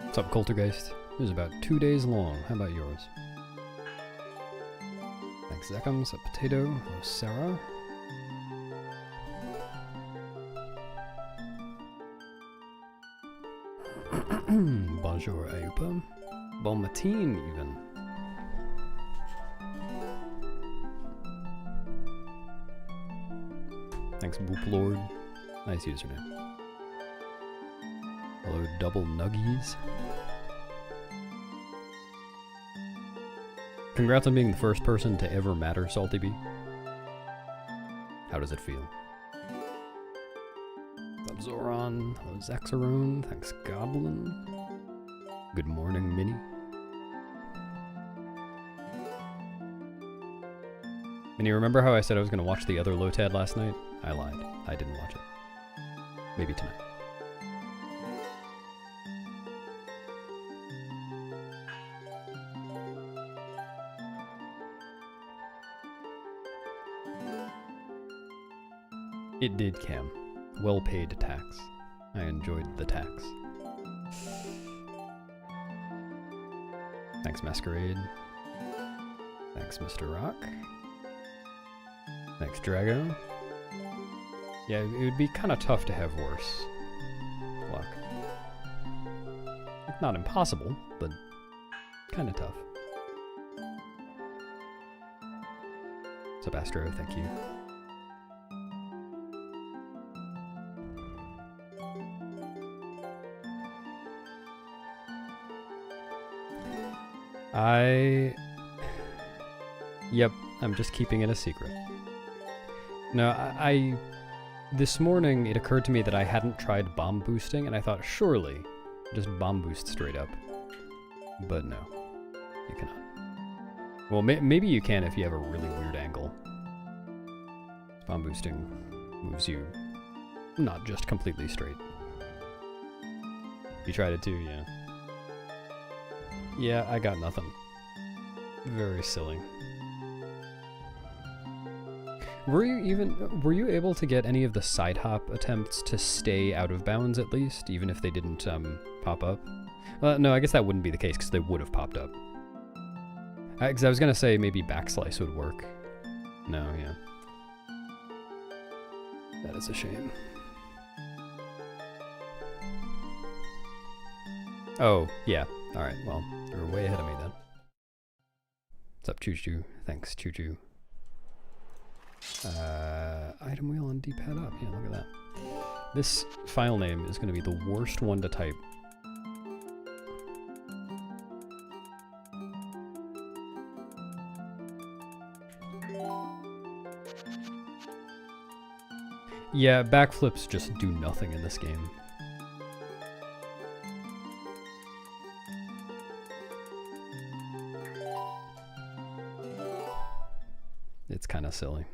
What's up, Coultergeist? It was about 2 days long. How about yours? Thanks, Zekkum. What's up, Potato? Hello, Sarah. Bonjour, Ayupa. Bon matin, even. Thanks, Boop Lord. Nice username. Hello, Double Nuggies. Congrats on being the first person to ever matter, Salty Bee. How does it feel? What's up, Zoran? Hello, Zaxarone. Thanks, Goblin. Good morning, Minnie. Minnie, remember how I said I was going to watch the other Lotad last night? I lied. I didn't watch it. Maybe tonight. It did, Cam. Well-paid tax. I enjoyed the tax. Thanks, Masquerade. Thanks, Mr. Rock. Thanks, Drago. Yeah, it would be kind of tough to have worse luck. Not impossible, but kind of tough. What's up, Astro? Thank you. Yep, I'm just keeping it a secret. No, this morning it occurred to me that I hadn't tried bomb boosting, and I thought, surely, just bomb boost straight up. But no, you cannot. Well, maybe you can if you have a really weird angle. Bomb boosting moves you not just completely straight. You tried it too, yeah. Yeah, I got nothing. Very silly. Were you able to get any of the side hop attempts to stay out of bounds at least, even if they didn't pop up? No, I guess that wouldn't be the case because they would have popped up. Because I was gonna say maybe backslice would work. No, yeah. That is a shame. Oh, yeah. Alright, well, you're way ahead of me then. What's up, Choo-Choo? Thanks, Choo-Choo. Item wheel on D-pad up. Yeah, look at that. This file name is going to be the worst one to type. Yeah, backflips just do nothing in this game. It's kind of silly.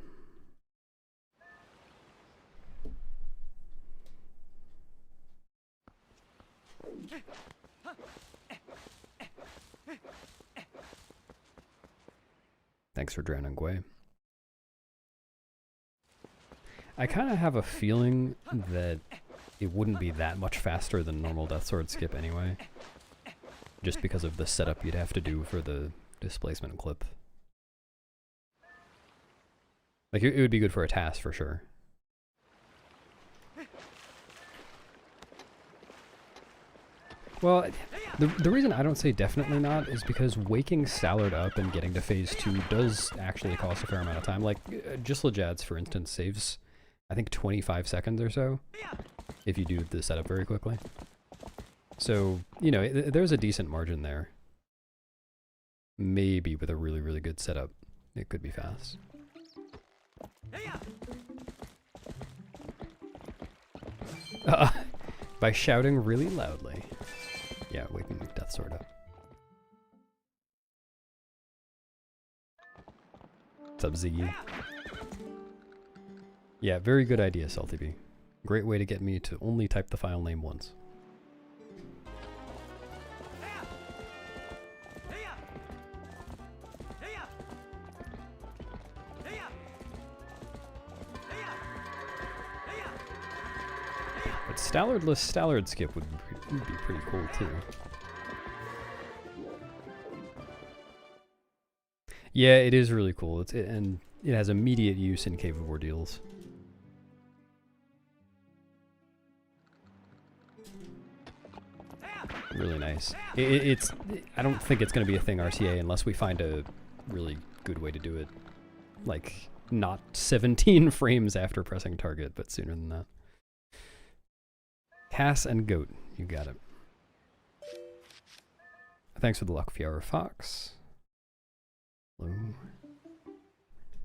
Thanks for drowning, Gwei. I kind of have a feeling that it wouldn't be that much faster than normal Death Sword skip anyway. Just because of the setup you'd have to do for the displacement clip. Like, it would be good for a task for sure. Well, the reason I don't say definitely not is because waking Stallord up and getting to phase 2 does actually cost a fair amount of time. Like, Gislajads, for instance, saves, I think, 25 seconds or so, if you do the setup very quickly. So, you know, there's a decent margin there. Maybe with a really, really good setup, it could be fast. By shouting really loudly. Yeah, waking Death Sword up. What's up, Ziggy? Yeah, very good idea, Salty Bee. Great way to get me to only type the file name once. But Stallordless Stallord skip would be pretty cool too. Yeah, it is really cool. And it has immediate use in Cave of Ordeals. Really nice. I don't think it's going to be a thing RTA unless we find a really good way to do it. Like, not 17 frames after pressing target, but sooner than that. Cass and Goat, you got it. Thanks for the luck, Fiara Fox. Hello.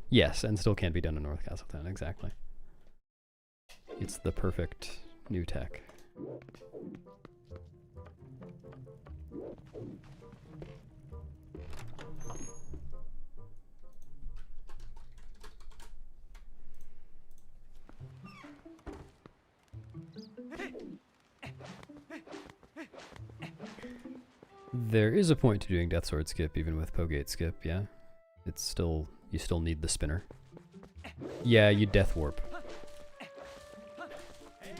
Yes, and still can't be done in North Castletown, exactly. It's the perfect new tech. There is a point to doing Death Sword skip even with Pogate skip, yeah. It's still, you still need the spinner. Yeah, you Death Warp.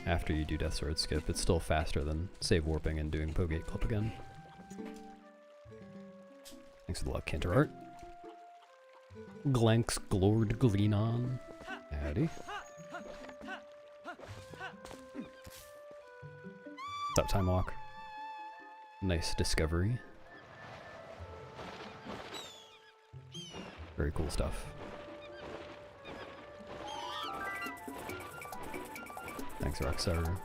After you do Death Sword skip, it's still faster than save warping and doing Pogate clip again. Thanks for the luck, Cantor Art. Glanks Glord Gleanon. Howdy. What's up, Time Walk? Nice discovery. Very cool stuff. Thanks, Roxar.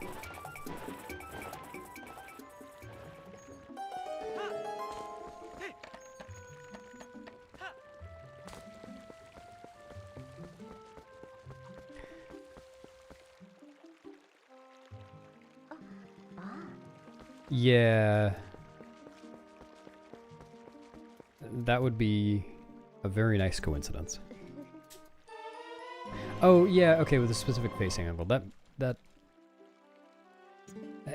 Yeah. That would be a very nice coincidence. Oh, yeah, okay, with a specific facing angle.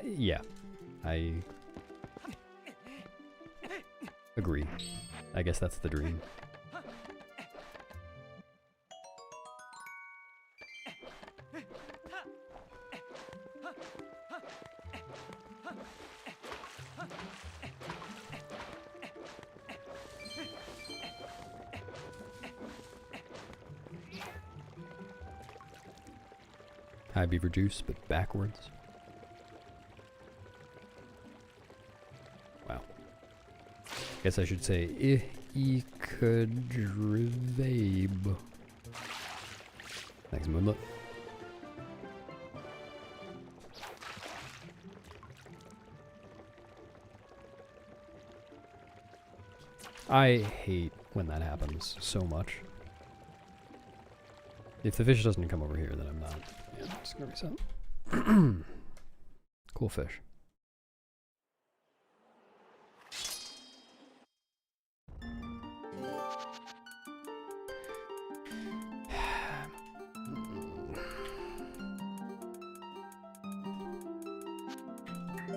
Yeah. I agree. I guess that's the dream. High beaver juice, but backwards. Wow. Guess I should say Ikadrivabe. Thanks, Moonlit. I hate when that happens so much. If the fish doesn't come over here, then I'm not. Yeah, I'm just gonna reset. Cool fish.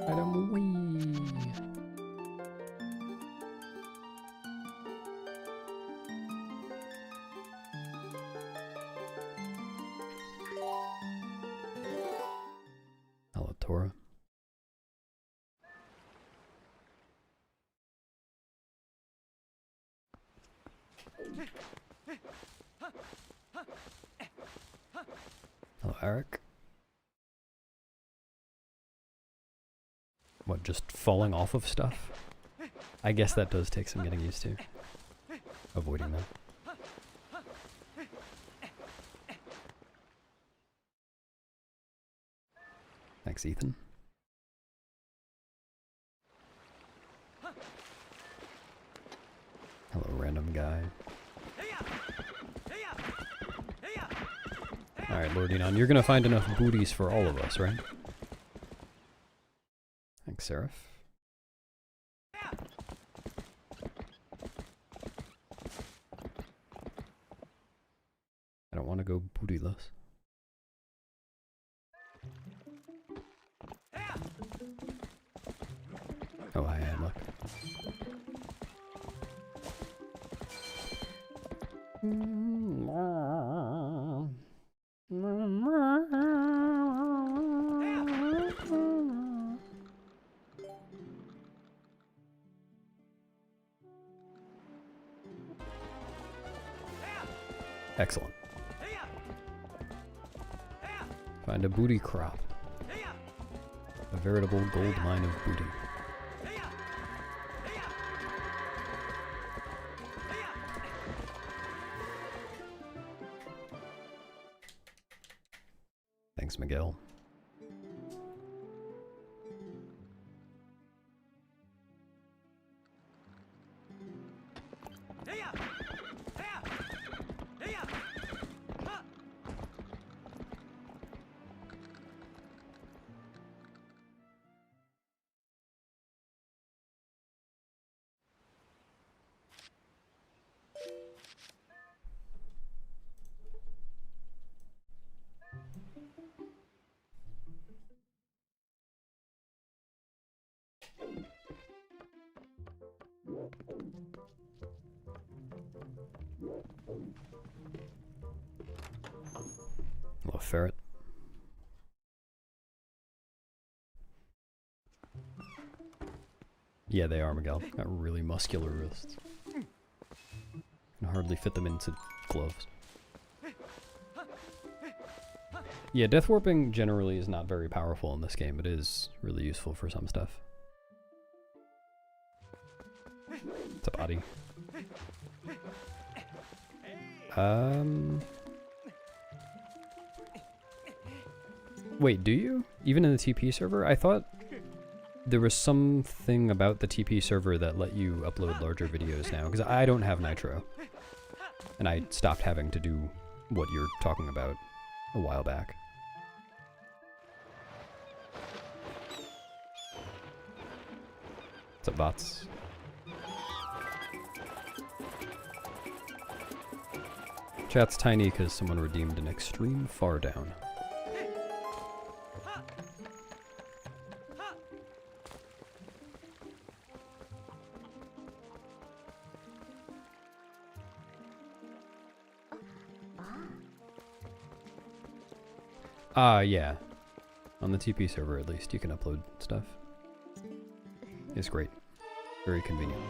Item wee. Hello, Tora. Hello, Eric. What, just falling off of stuff? I guess that does take some getting used to. Avoiding that. Thanks, Ethan. Hello, random guy. Alright, Lord Enon, you're gonna find enough booties for all of us, right? Thanks, Seraph. I don't want to go bootyless. Oh, hi, Hamlock. Excellent. Find a booty crop. A veritable gold mine of booty. Thanks, Miguel. Hello, ferret. Yeah, they are, Miguel. Got really muscular wrists. Can hardly fit them into gloves. Yeah, death warping generally is not very powerful in this game. It is really useful for some stuff. It's a body. Wait, do you? Even in the TP server? I thought there was something about the TP server that let you upload larger videos now, because I don't have Nitro. And I stopped having to do what you're talking about a while back. What's up, bots? Chat's tiny because someone redeemed an extreme far down. Yeah. On the TP server, at least, you can upload stuff. It's great. Very convenient.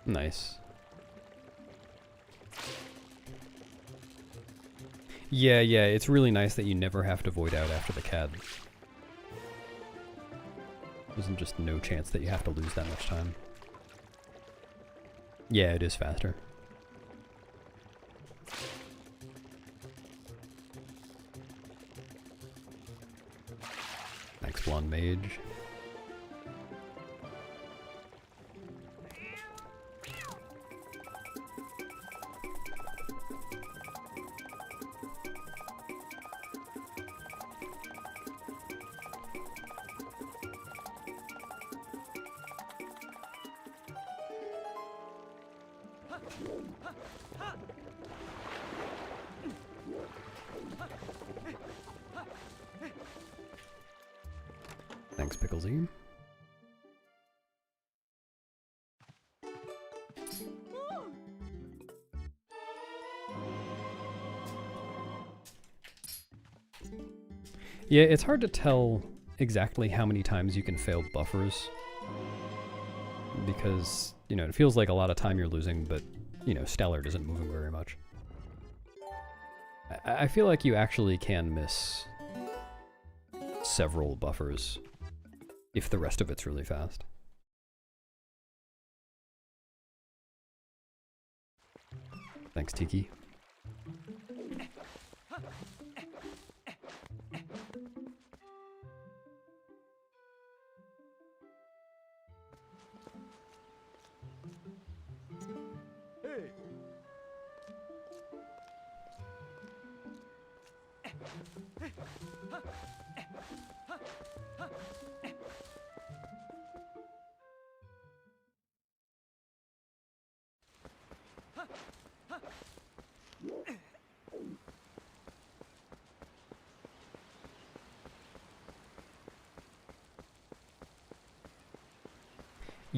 Nice. Yeah, it's really nice that you never have to void out after the CAD. There's just no chance that you have to lose that much time. Yeah, it is faster. Thanks, Blonde Mage. Thanks, Picklesy. Yeah, it's hard to tell exactly how many times you can fail buffers. Because, you know, it feels like a lot of time you're losing, but, you know, Stallord isn't moving very much. I feel like you actually can miss several buffers if the rest of it's really fast. Thanks, Tiki.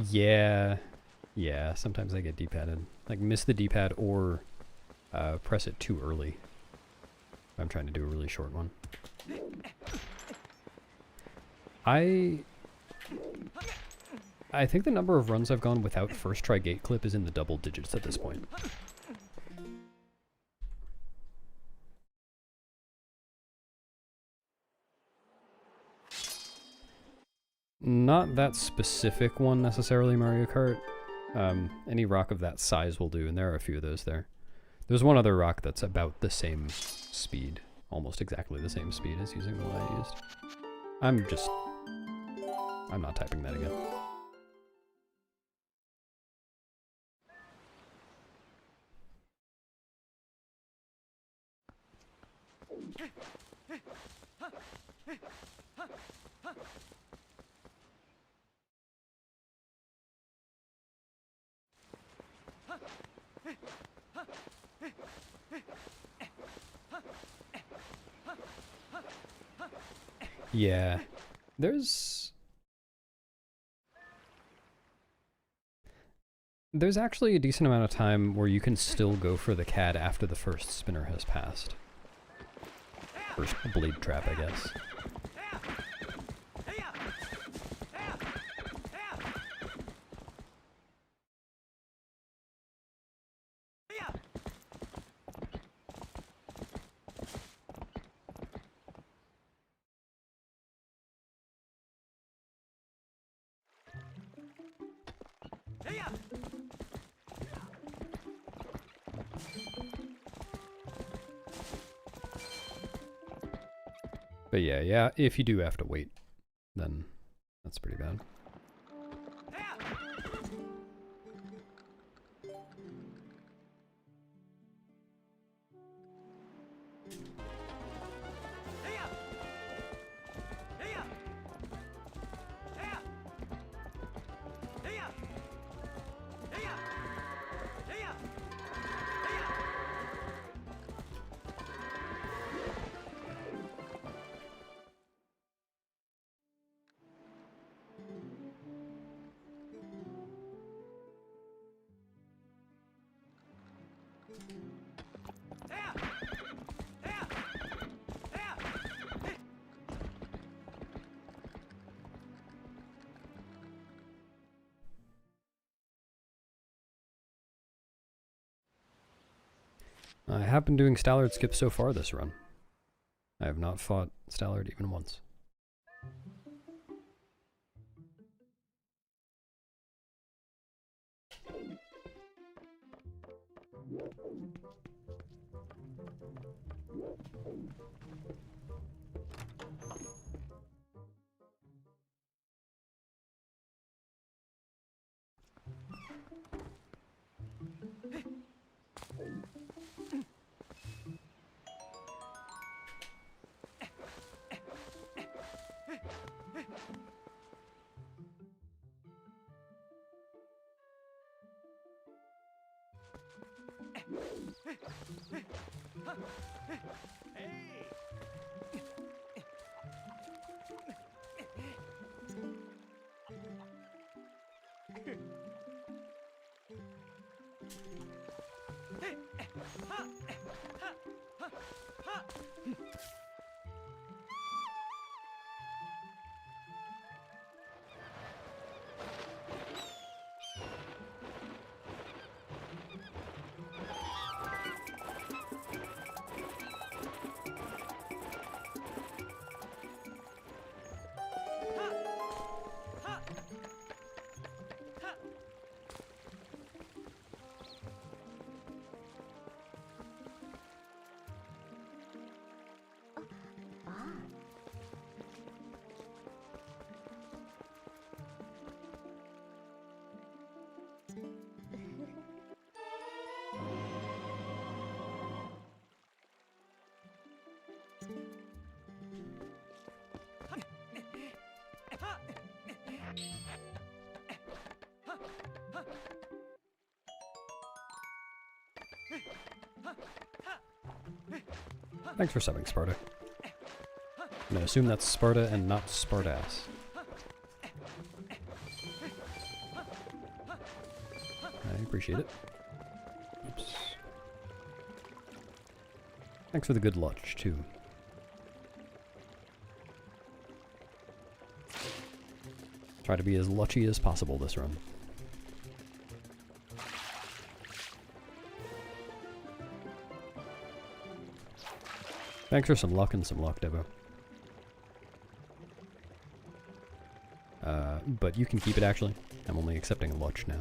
Yeah. Yeah, sometimes I get D-padded. Like, miss the D-pad or press it too early. I'm trying to do a really short one. I think the number of runs I've gone without first try gate clip is in the double digits at this point. Not that specific one necessarily, Mario Kart. Any rock of that size will do, and there are a few of those there. There's one other rock that's about the same speed, almost exactly the same speed as using the one I used. I'm not typing that again. Yeah, there's actually a decent amount of time where you can still go for the CAD after the first spinner has passed. First blade trap, I guess. But yeah, if you do have to wait, then that's pretty bad. I have been doing Stallord skips so far this run. I have not fought Stallord even once. Thanks for subbing, Sparta. I'm gonna assume that's Sparta and not Spartass. Appreciate it. Oops. Thanks for the good lunch, too. Try to be as lucky as possible this run. Thanks for some luck and some luck, Devo. But you can keep it, actually. I'm only accepting a luck now.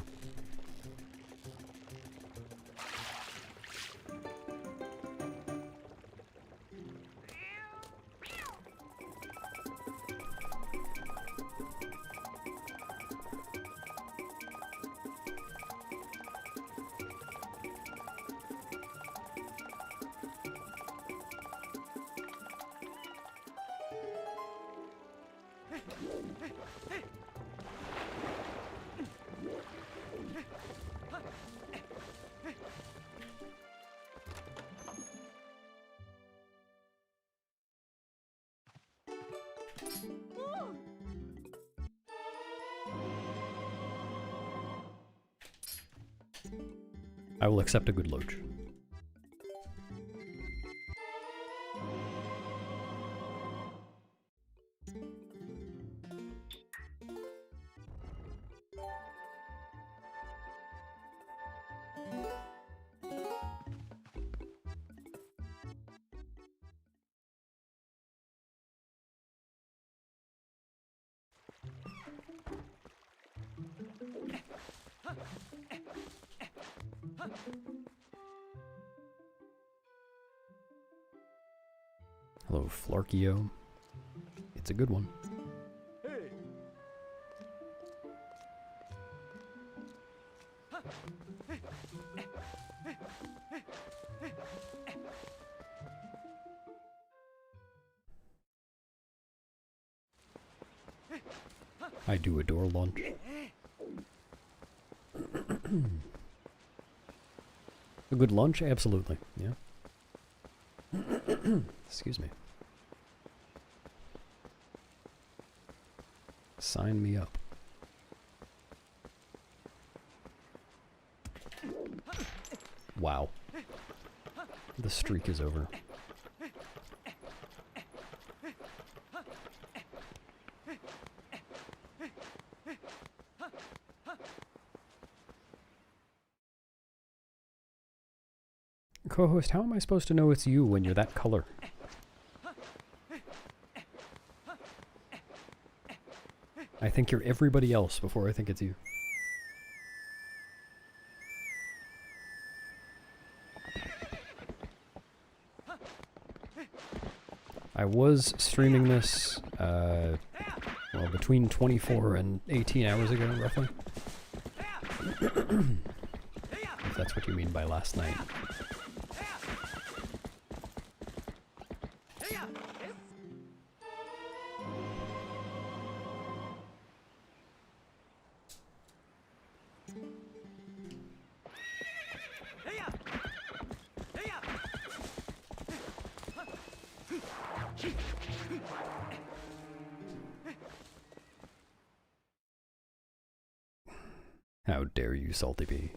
I will accept a good loach. Hello, Flarkio. It's a good one. Hey. I do adore lunch. A good lunch? Absolutely, yeah. Excuse me. Sign me up. Wow. The streak is over. Co-host, how am I supposed to know it's you when you're that color? I think you're everybody else before I think it's you. I was streaming this, well, between 24 and 18 hours ago, roughly. If that's what you mean by last night. How dare you, Salty Bee.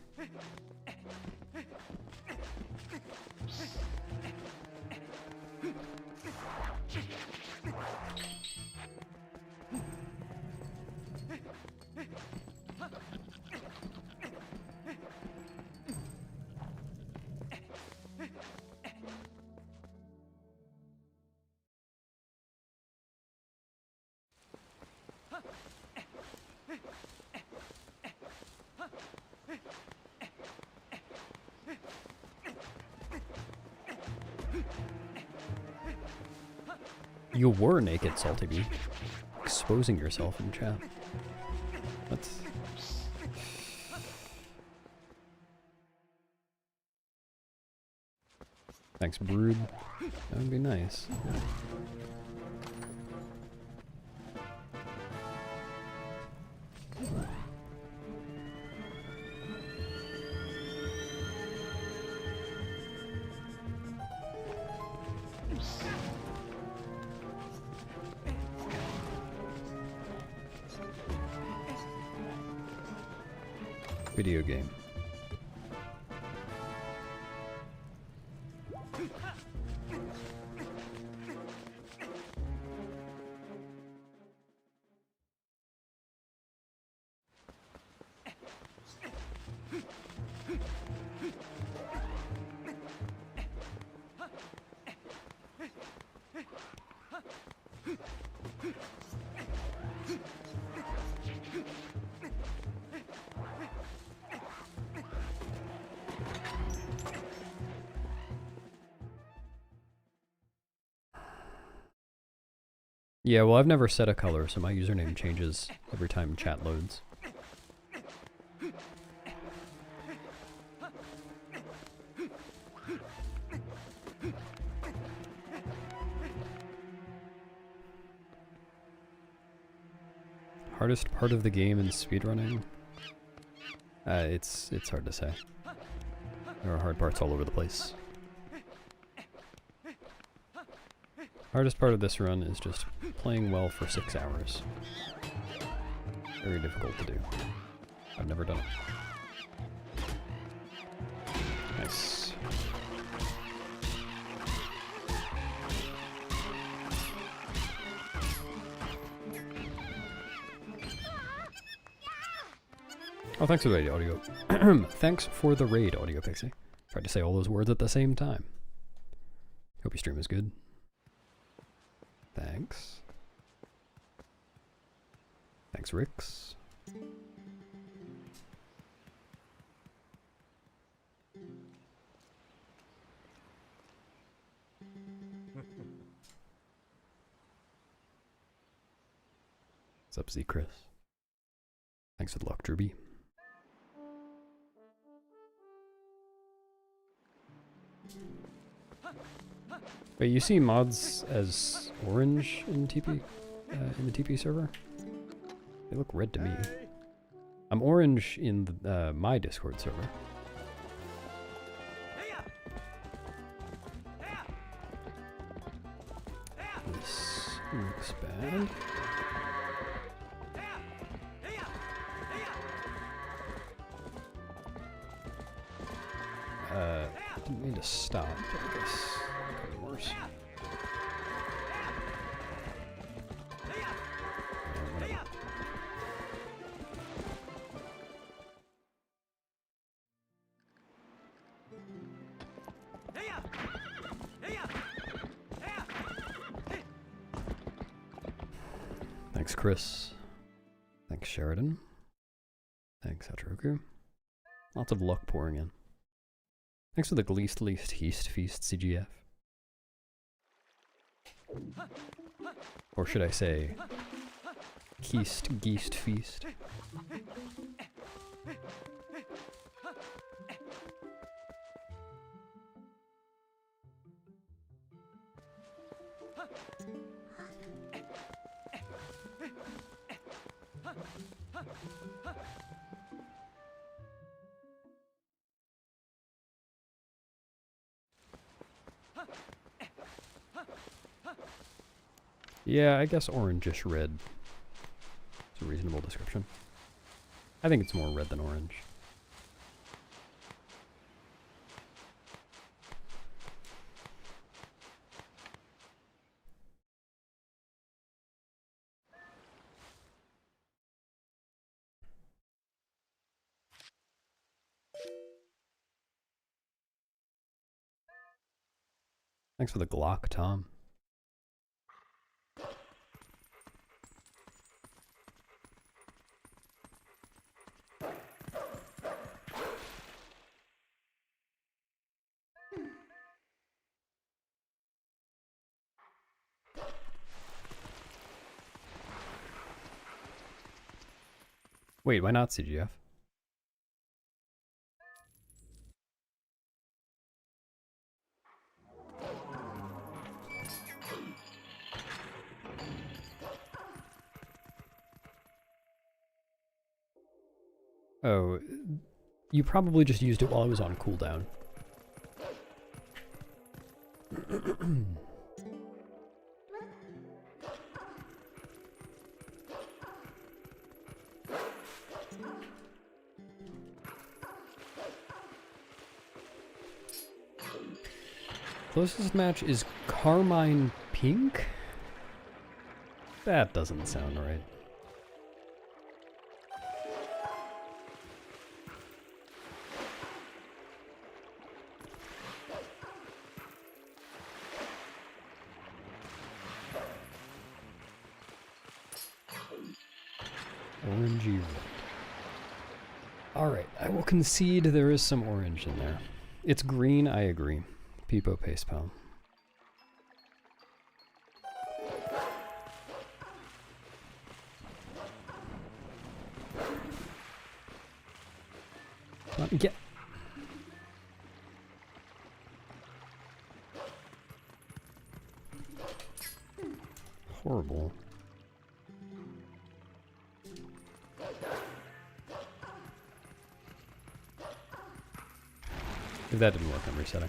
You were naked, Salty Bee. Exposing yourself in chat. That's... Thanks, Brood. That would be nice. Video game. Yeah, well, I've never set a color, so my username changes every time chat loads. Hardest part of the game in speedrunning? It's hard to say. There are hard parts all over the place. Hardest part of this run is just playing well for 6 hours. Very difficult to do. I've never done it. Nice. Oh, thanks for the raid, Audio. Thanks for the raid, Audio Pixie. Tried to say all those words at the same time. Hope your stream is good. Thanks. Thanks, Rix. What's up, Z Chris? Thanks for the luck, Drewby. Wait, you see mods as orange in TP, in the TP server? They look red to me. I'm orange in the, my Discord server. This looks bad. I didn't mean to stop, but I guess it could be worse. Whatever. Thanks, Chris. Thanks, Sheridan. Thanks, Hatroku. Lots of luck pouring in. Thanks for the least Heast Feast CGF. Or should I say, Geest Feast. Yeah, I guess orangish red is a reasonable description. I think it's more red than orange. Thanks for the Glock, Tom. Wait, why not CGF? Oh, you probably just used it while it was on cooldown. Closest match is Carmine Pink? That doesn't sound right. Orangey red. Alright, I will concede there is some orange in there. It's green, I agree. Peepo Pace Palm. Let me get... Horrible. If that didn't work, I'm resetting.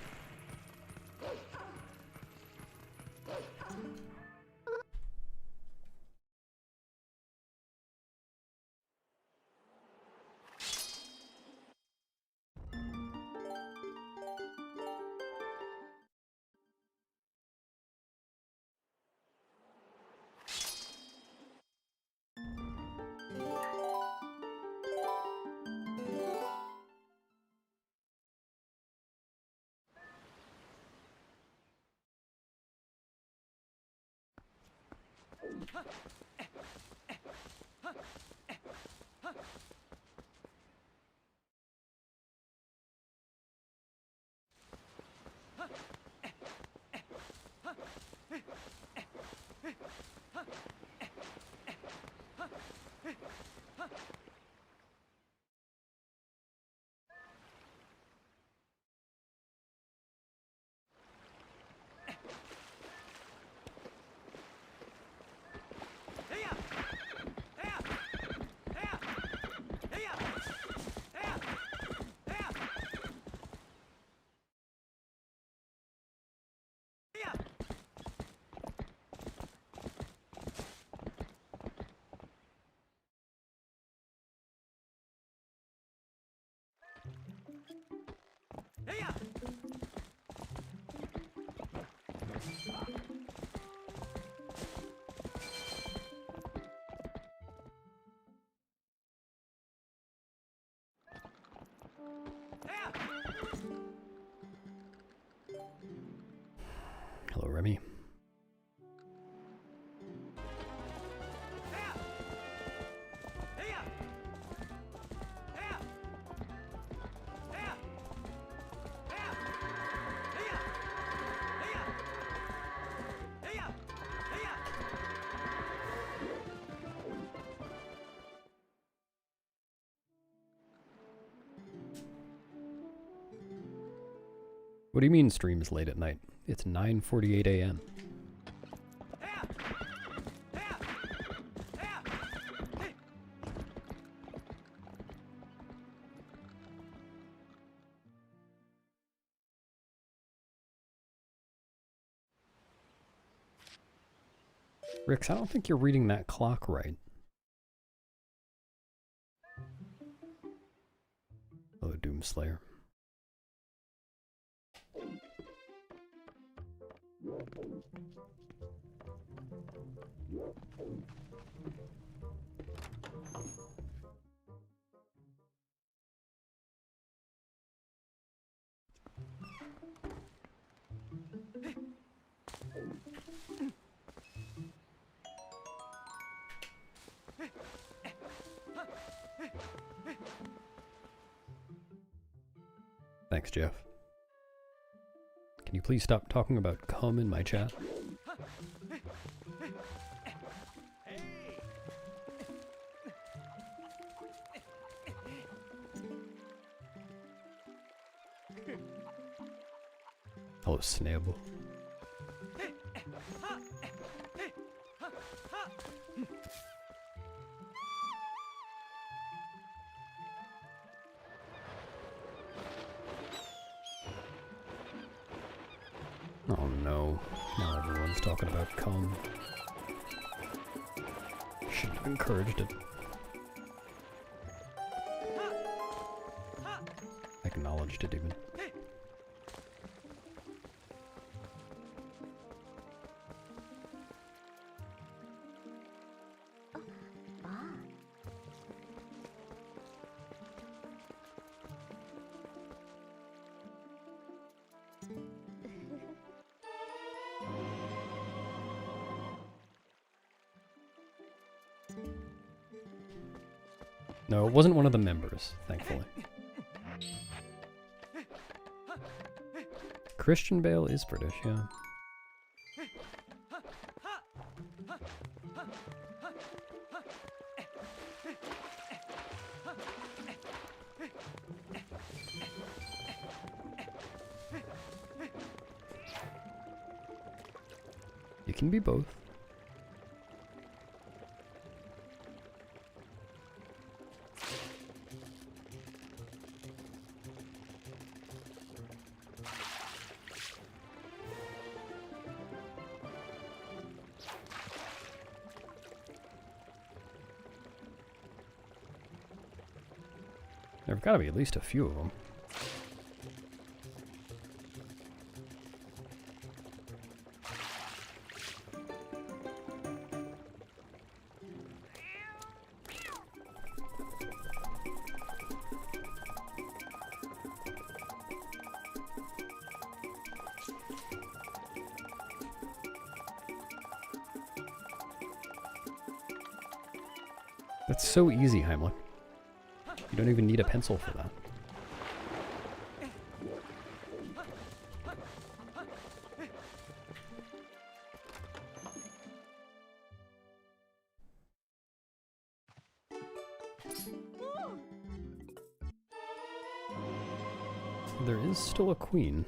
Hello, Remy. What do you mean streams late at night? It's 9:48 a.m. Rix, I don't think you're reading that clock right. Hello, Doomslayer. Thanks, Jeff. Can you please stop talking about cum in my chat? Hello, Snable. Oh no, now everyone's talking about cum. Shouldn't have encouraged it. Acknowledged it even. No, it wasn't one of the members, thankfully. Christian Bale is British, yeah. You can be both. There've got to be at least a few of them. That's so easy, Heimlich. You don't even need a pencil for that. There is still a queen.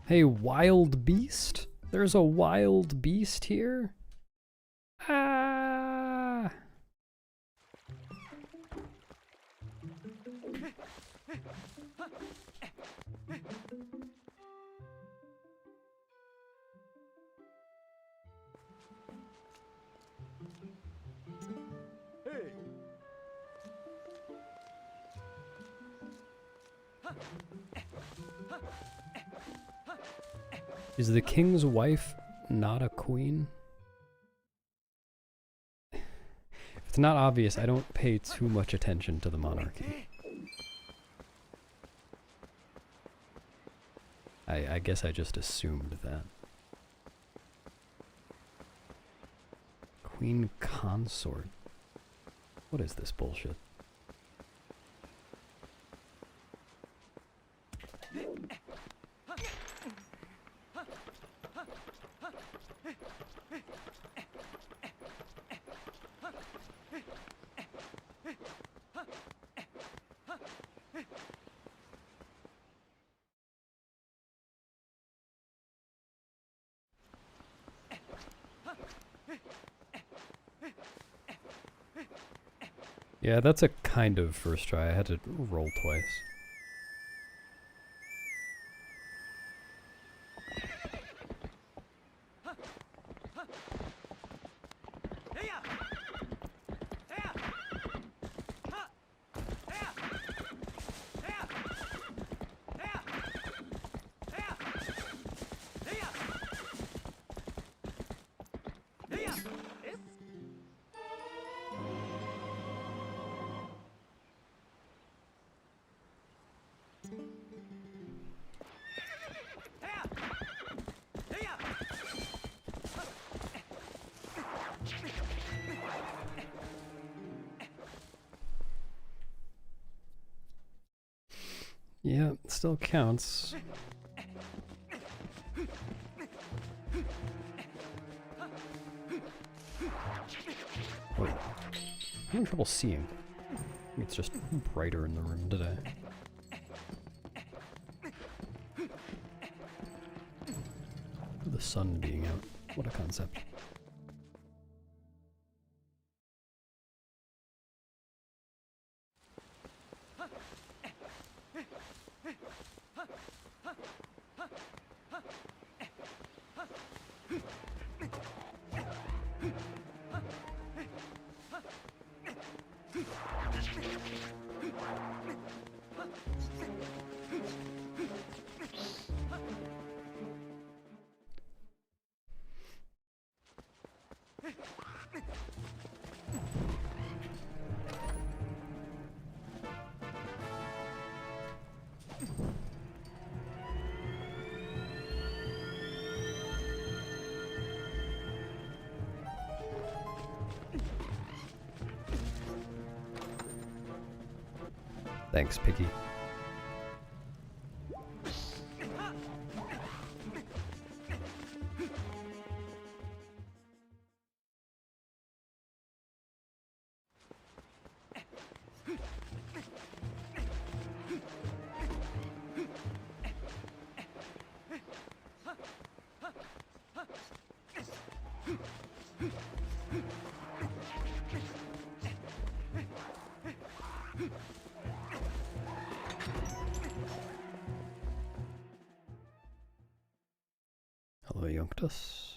Hey, wild beast? There's a wild beast here? Ah! Is the king's wife not a queen? If it's not obvious, I don't pay too much attention to the monarchy. I guess I just assumed that. Queen consort. What is this bullshit? Yeah, that's a kind of first try. I had to roll twice. Yeah, it still counts. Wait, I'm having trouble seeing. It's just brighter in the room today. The sun being out. What a concept. Thanks, Piggy. Hello, Youngtus.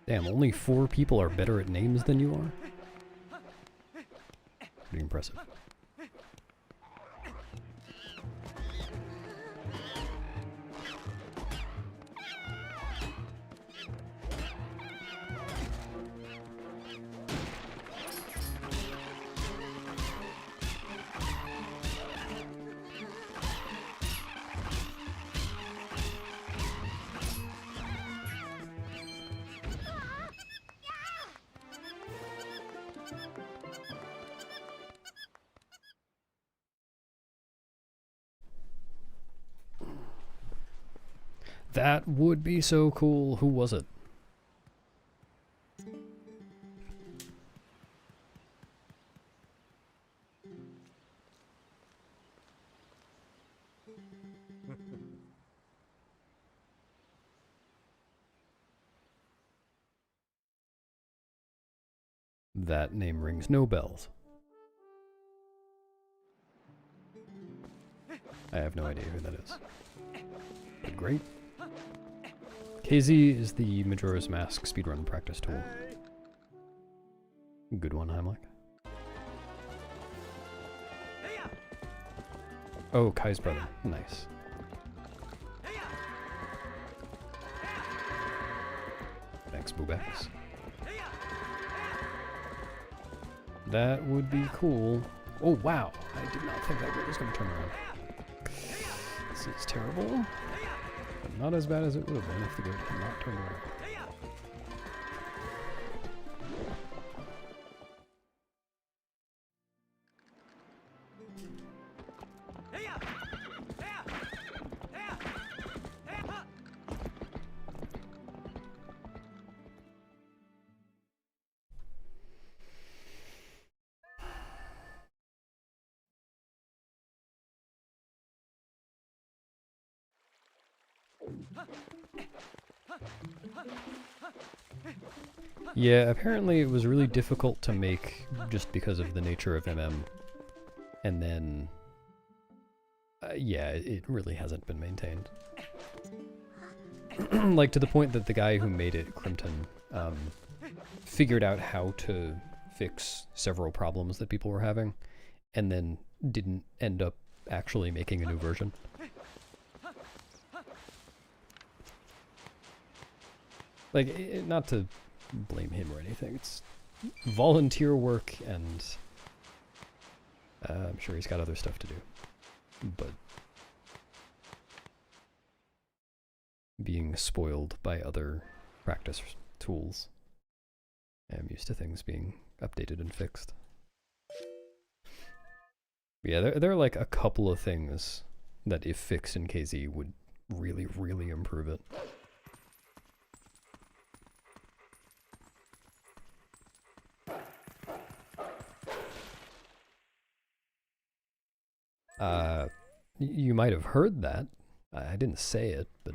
Damn, only 4 people are better at names than you are? Pretty impressive. That would be so cool. Who was it? That name rings no bells. I have no idea who that is. But great. KZ is the Majora's Mask speedrun practice tool. Good one, Heimlich. Oh, Kai's brother. Nice. Thanks, Boobax. That would be cool. Oh, wow. I did not think that bit was going to turn around. This is terrible. But not as bad as it would have been if the goat had not turned around. Yeah, apparently it was really difficult to make just because of the nature of MM. And then, yeah, it really hasn't been maintained. Like, to the point that the guy who made it, Crimpton, figured out how to fix several problems that people were having, and then didn't end up actually making a new version. Like, not to blame him or anything, it's volunteer work, and I'm sure he's got other stuff to do. But being spoiled by other practice tools, I'm used to things being updated and fixed. Yeah, there are like a couple of things that if fixed in KZ would really, really improve it. You might have heard that. I didn't say it, but...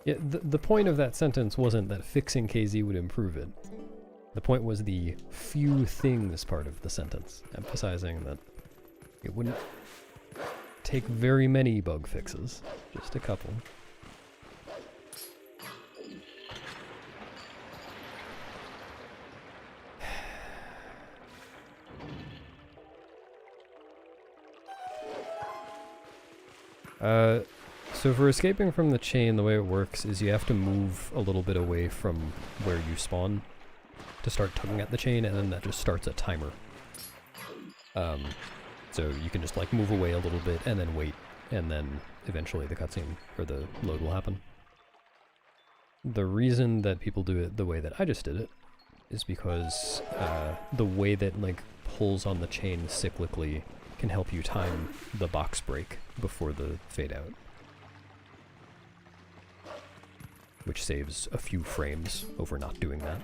Yeah, the point of that sentence wasn't that fixing KZ would improve it. The point was the few things part of the sentence, emphasizing that It wouldn't take very many bug fixes, just a couple. So for escaping from the chain, the way it works is you have to move a little bit away from where you spawn to start tugging at the chain, and then that just starts a timer. So you can just like move away a little bit and then wait, and then eventually the cutscene, or the load will happen. The reason that people do it the way that I just did it is because the way that like pulls on the chain cyclically can help you time the box break before the fade out, which saves a few frames over not doing that.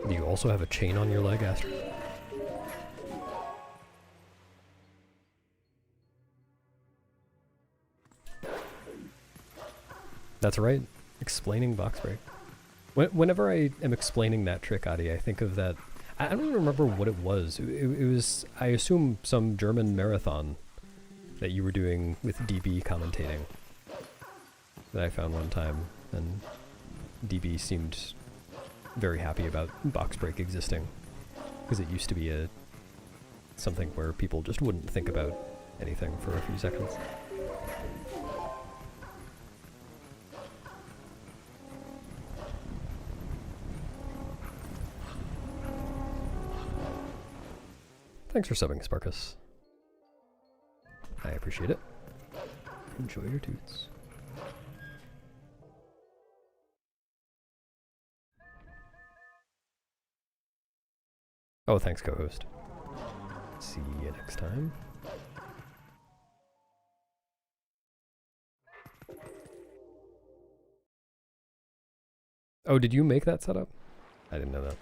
Do you also have a chain on your leg, Astrid? That's right, explaining box break. Whenever I am explaining that trick, Adi, I think of that. I don't even remember what it was. It was, I assume, some German marathon that you were doing with DB commentating that I found one time, and DB seemed very happy about box break existing, because it used to be something where people just wouldn't think about anything for a few seconds. Thanks for subbing, Sparkus. I appreciate it. Enjoy your toots. Oh, thanks, co-host. See you next time. Oh, did you make that setup? I didn't know that.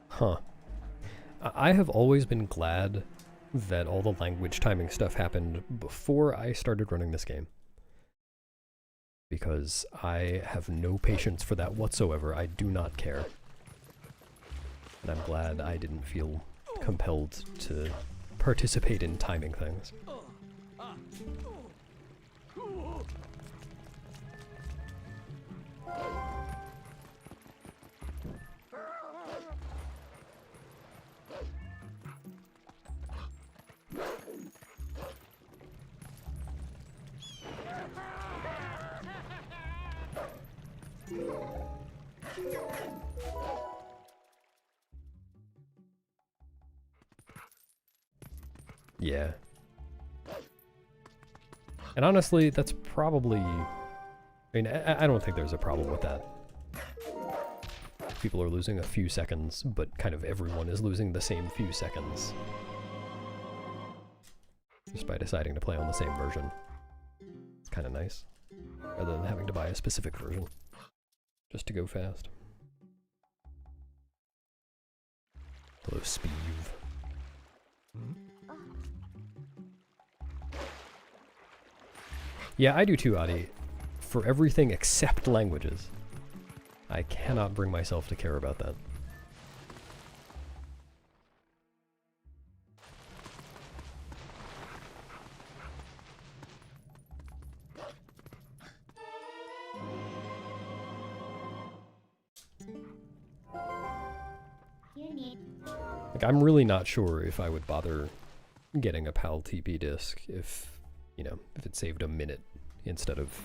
Huh. I have always been glad that all the language timing stuff happened before I started running this game, because I have no patience for that whatsoever. I do not care. And I'm glad I didn't feel compelled to participate in timing things. Yeah. And honestly, that's probably... I mean, I don't think there's a problem with that. People are losing a few seconds, but kind of everyone is losing the same few seconds. Just by deciding to play on the same version. It's kind of nice. Rather than having to buy a specific version. Just to go fast. Hello, Speeve. Yeah, I do too, Adi. For everything except languages. I cannot bring myself to care about that. Like, I'm really not sure if I would bother getting a PAL TP disc if, you know, if it saved a minute instead of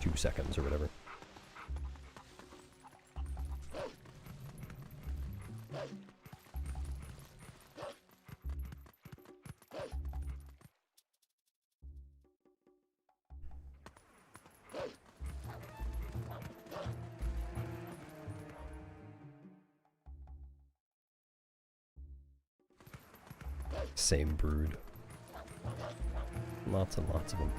2 seconds or whatever. Same brood. Lots and lots of them.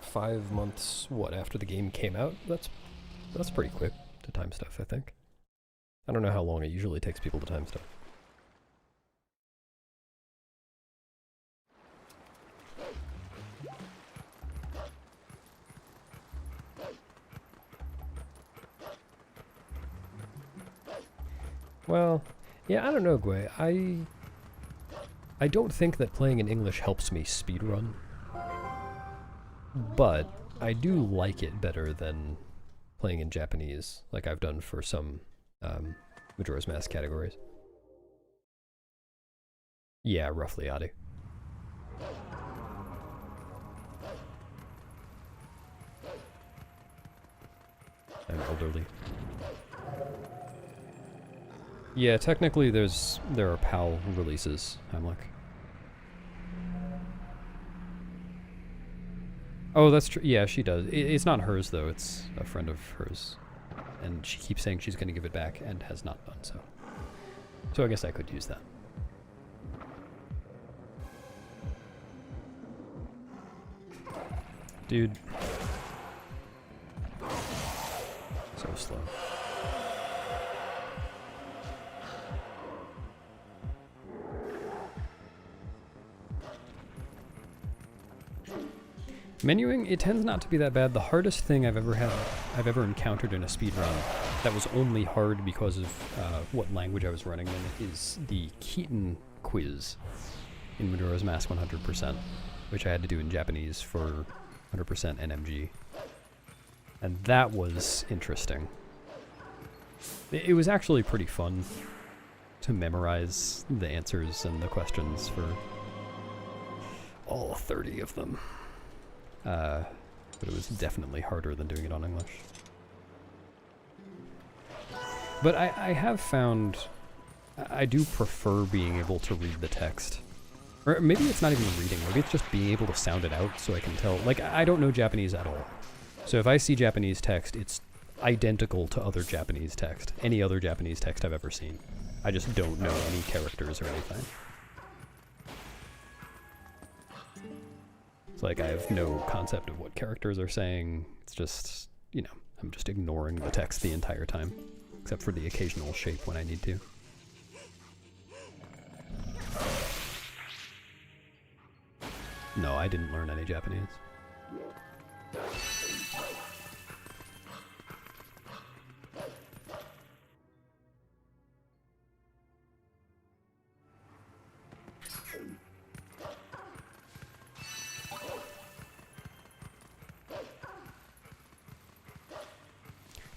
Five months, what, after the game came out? That's pretty quick to time stuff, I think. I don't know how long it usually takes people to time stuff. Well, yeah, I don't know, Gwei. I don't think that playing in English helps me speedrun, but I do like it better than playing in Japanese, like I've done for some Majora's Mask categories. Yeah, roughly, Adi. I'm elderly. Yeah, technically there are PAL releases, I'm like. Oh, that's true. Yeah, she does. It's not hers, though. It's a friend of hers. And she keeps saying she's going to give it back and has not done so. So I guess I could use that. Dude. So slow. Menuing, it tends not to be that bad. The hardest thing I've ever encountered in a speedrun that was only hard because of what language I was running in is the Keaton quiz in Majora's Mask 100%, which I had to do in Japanese for 100% NMG. And that was interesting. It was actually pretty fun to memorize the answers and the questions for all 30 of them. But it was definitely harder than doing it on English. But I have found I do prefer being able to read the text. Or maybe it's not even reading, maybe it's just being able to sound it out so I can tell. Like, I don't know Japanese at all. So if I see Japanese text, it's identical to other Japanese text, any other Japanese text I've ever seen. I just don't know any characters or anything. It's like I have no concept of what characters are saying. It's just, you know, I'm just ignoring the text the entire time, except for the occasional shape when I need to. No, I didn't learn any Japanese.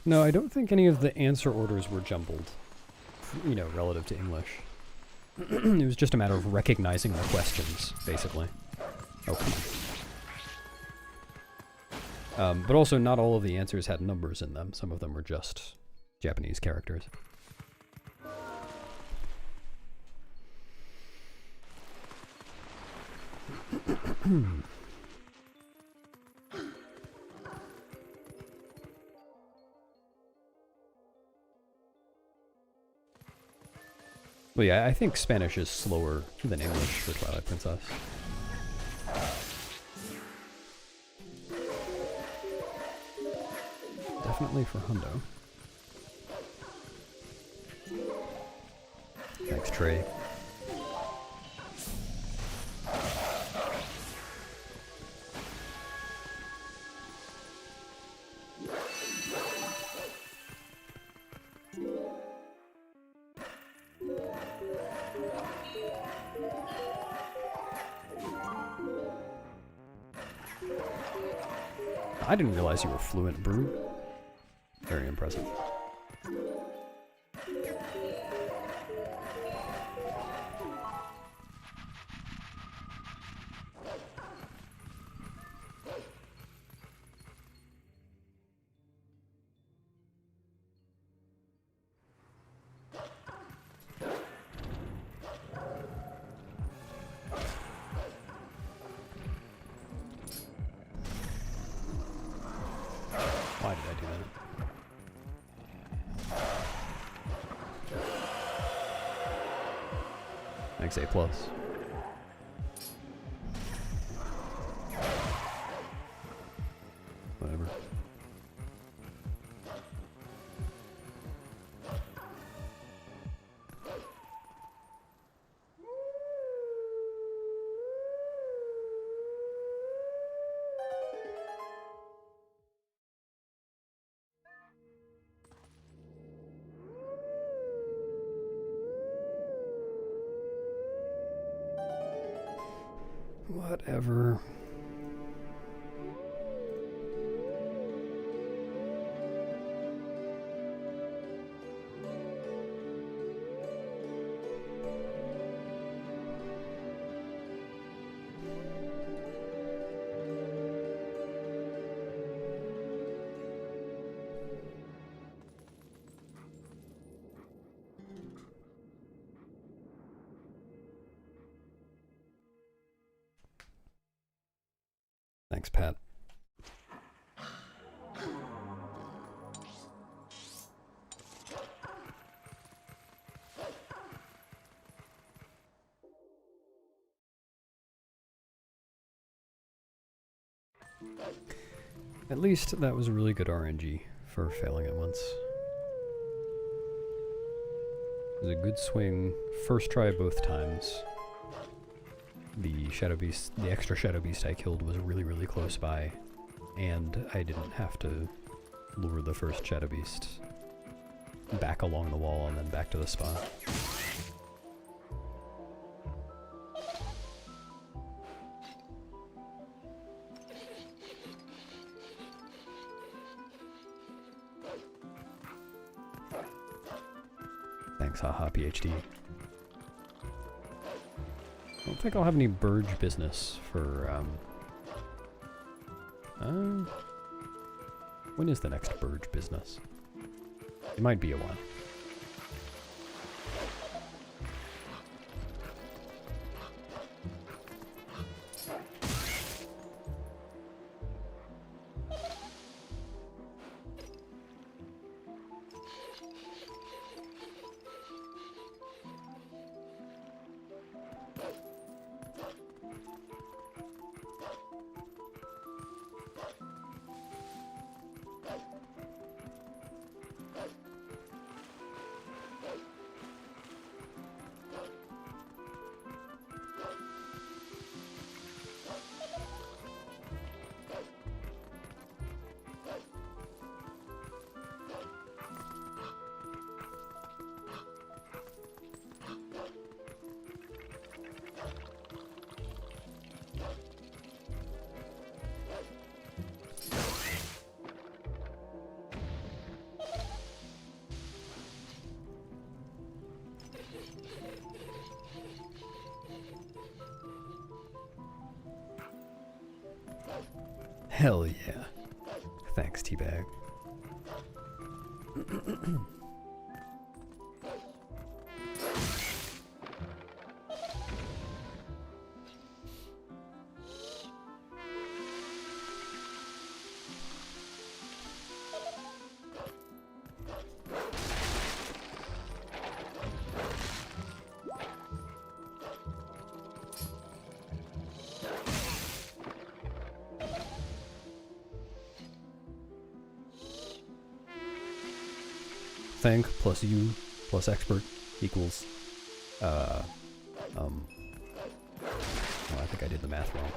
No, I don't think any of the answer orders were jumbled, you know, relative to English. It was just a matter of recognizing the questions, basically. Oh, come on. But also, not all of the answers had numbers in them. Some of them were just Japanese characters. Well, yeah, I think Spanish is slower than English for Twilight Princess. Definitely for Hundo. Thanks, Trey. I didn't realize you were fluent, Brew. Very impressive. Why did I do that? Thanks, A+. Whatever. Whatever. Thanks, Pat. At least that was really good RNG for failing it once. It was a good swing, first try both times. The Shadow Beast, the extra Shadow Beast I killed was really, really close by, and I didn't have to lure the first Shadow Beast back along the wall and then back to the spot. Thanks, haha, PhD. I don't think I'll have any Burge business for, when is the next Burge business? It might be a while. Hell yeah. Thanks, Teabag. Thank plus you plus expert equals, well, I think I did the math wrong.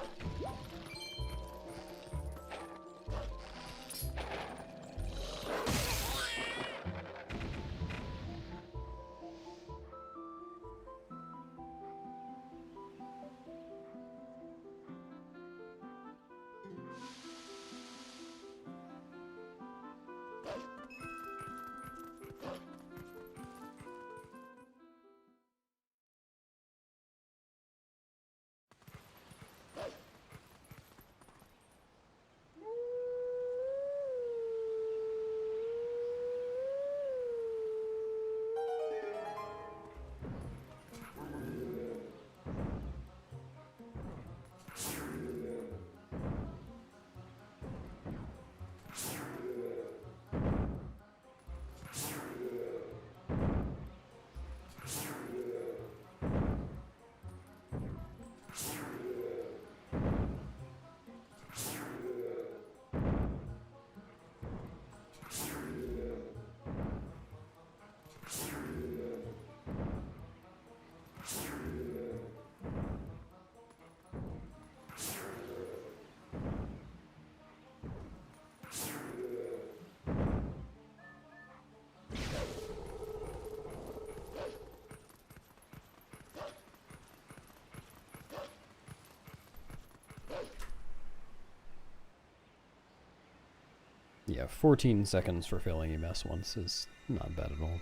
Yeah, 14 seconds for failing EMS once is not bad at all.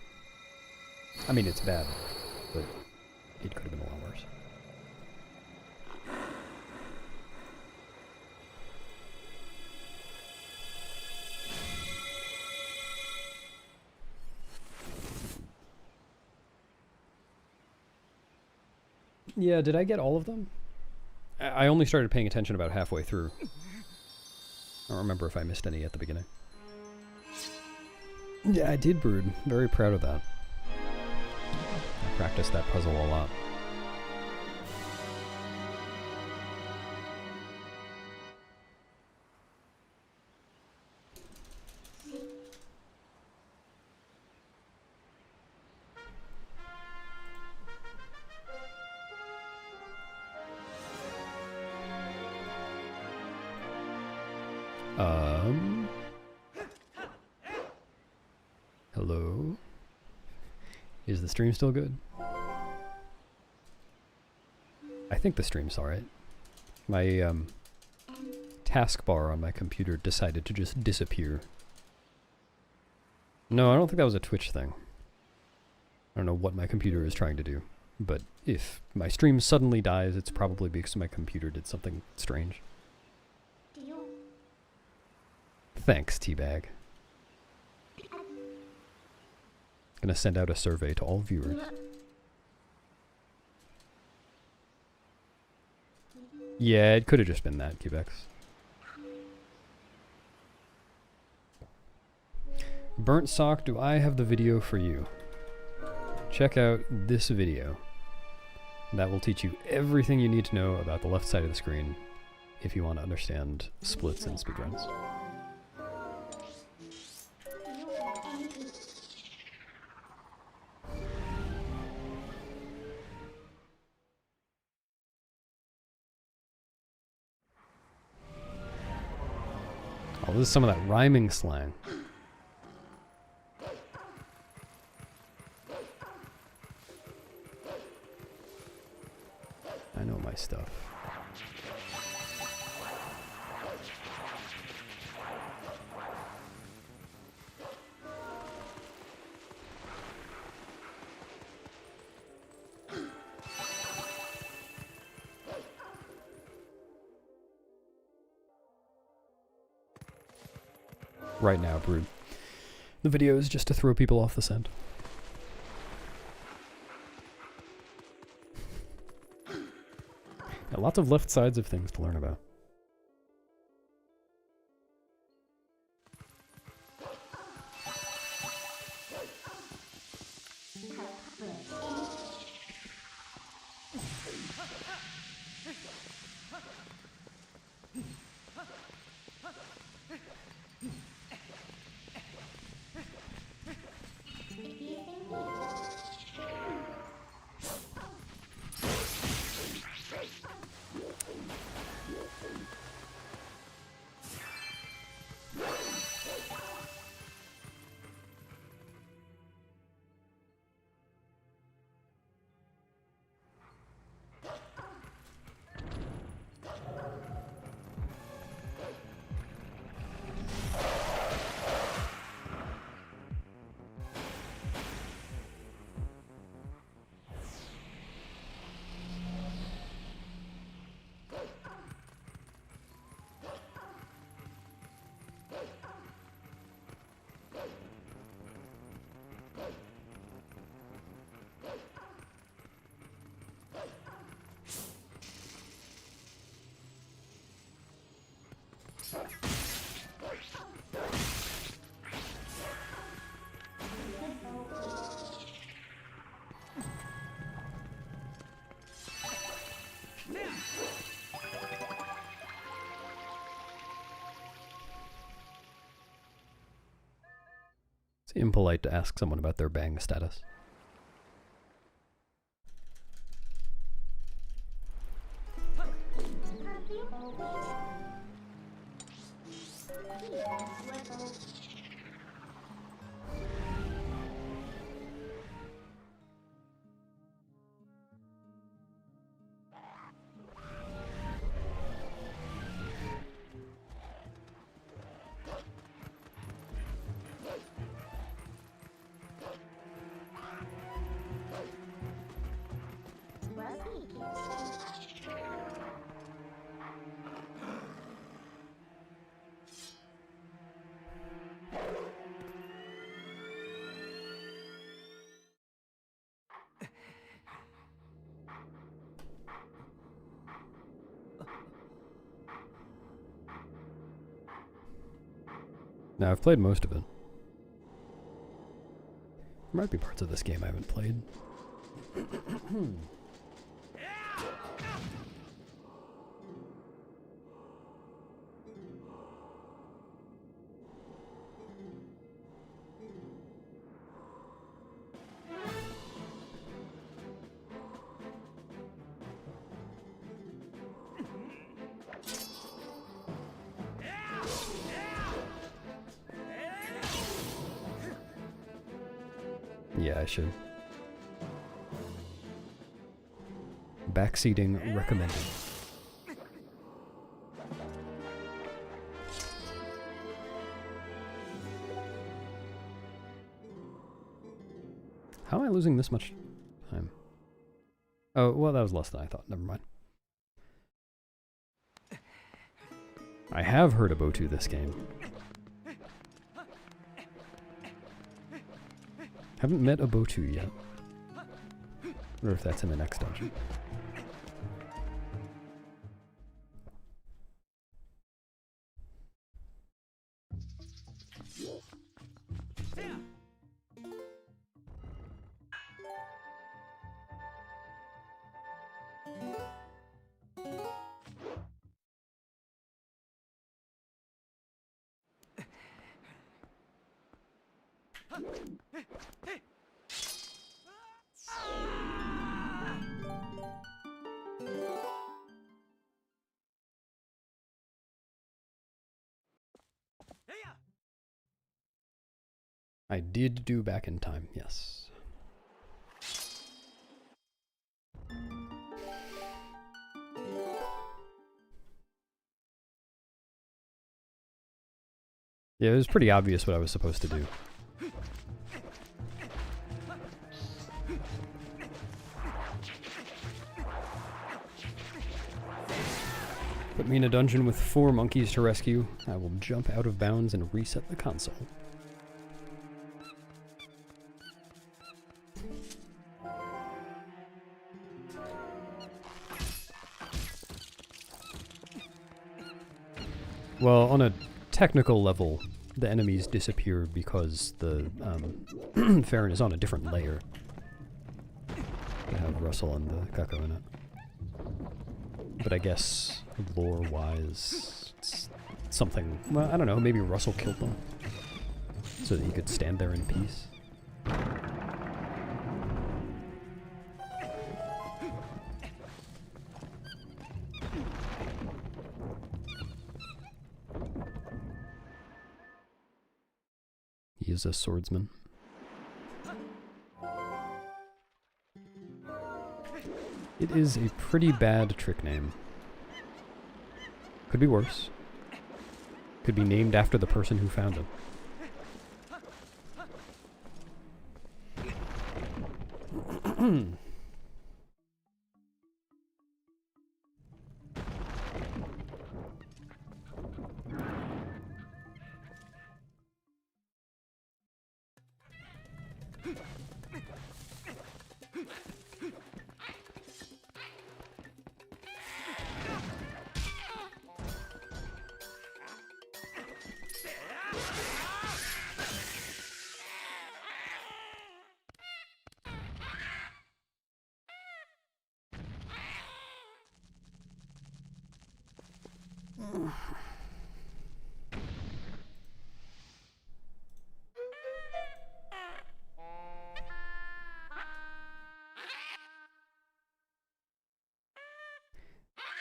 I mean, it's bad, but it could have been a lot worse. Yeah, did I get all of them? I only started paying attention about halfway through. I don't remember if I missed any at the beginning. Yeah, I did, Brood. Very proud of that. I practiced that puzzle a lot. Hello? Is the stream still good? I think the stream's alright. My, taskbar on my computer decided to just disappear. No, I don't think that was a Twitch thing. I don't know what my computer is trying to do. But if my stream suddenly dies, it's probably because my computer did something strange. Thanks, Teabag. Gonna send out a survey to all viewers. Yeah, it could have just been that, Quebex. Burnt Sock, do I have the video for you? Check out this video. That will teach you everything you need to know about the left side of the screen if you want to understand splits and speedruns. Oh, this is some of that rhyming slang. I know my stuff. Right now, Brood. The video is just to throw people off the scent. Yeah, lots of left sides of things to learn about. It's impolite to ask someone about their bang status. No, I've played most of it. There might be parts of this game I haven't played. Yeah, I should. Backseating recommended. How am I losing this much time? Oh, well, that was less than I thought. Never mind. I have heard of O2 this game. Haven't met a Botu yet. Or if that's in the next dungeon. I did do back in time, yes. Yeah, it was pretty obvious what I was supposed to do. Put me in a dungeon with 4 monkeys to rescue. I will jump out of bounds and reset the console. Well, on a technical level, the enemies disappear because the Faron is on a different layer. They have Russell and the Cuckoo in it. But I guess, lore-wise, it's something... Well, I don't know, maybe Russell killed them. So that he could stand there in peace. He is a swordsman. It is a pretty bad trick name. Could be worse. Could be named after the person who found him.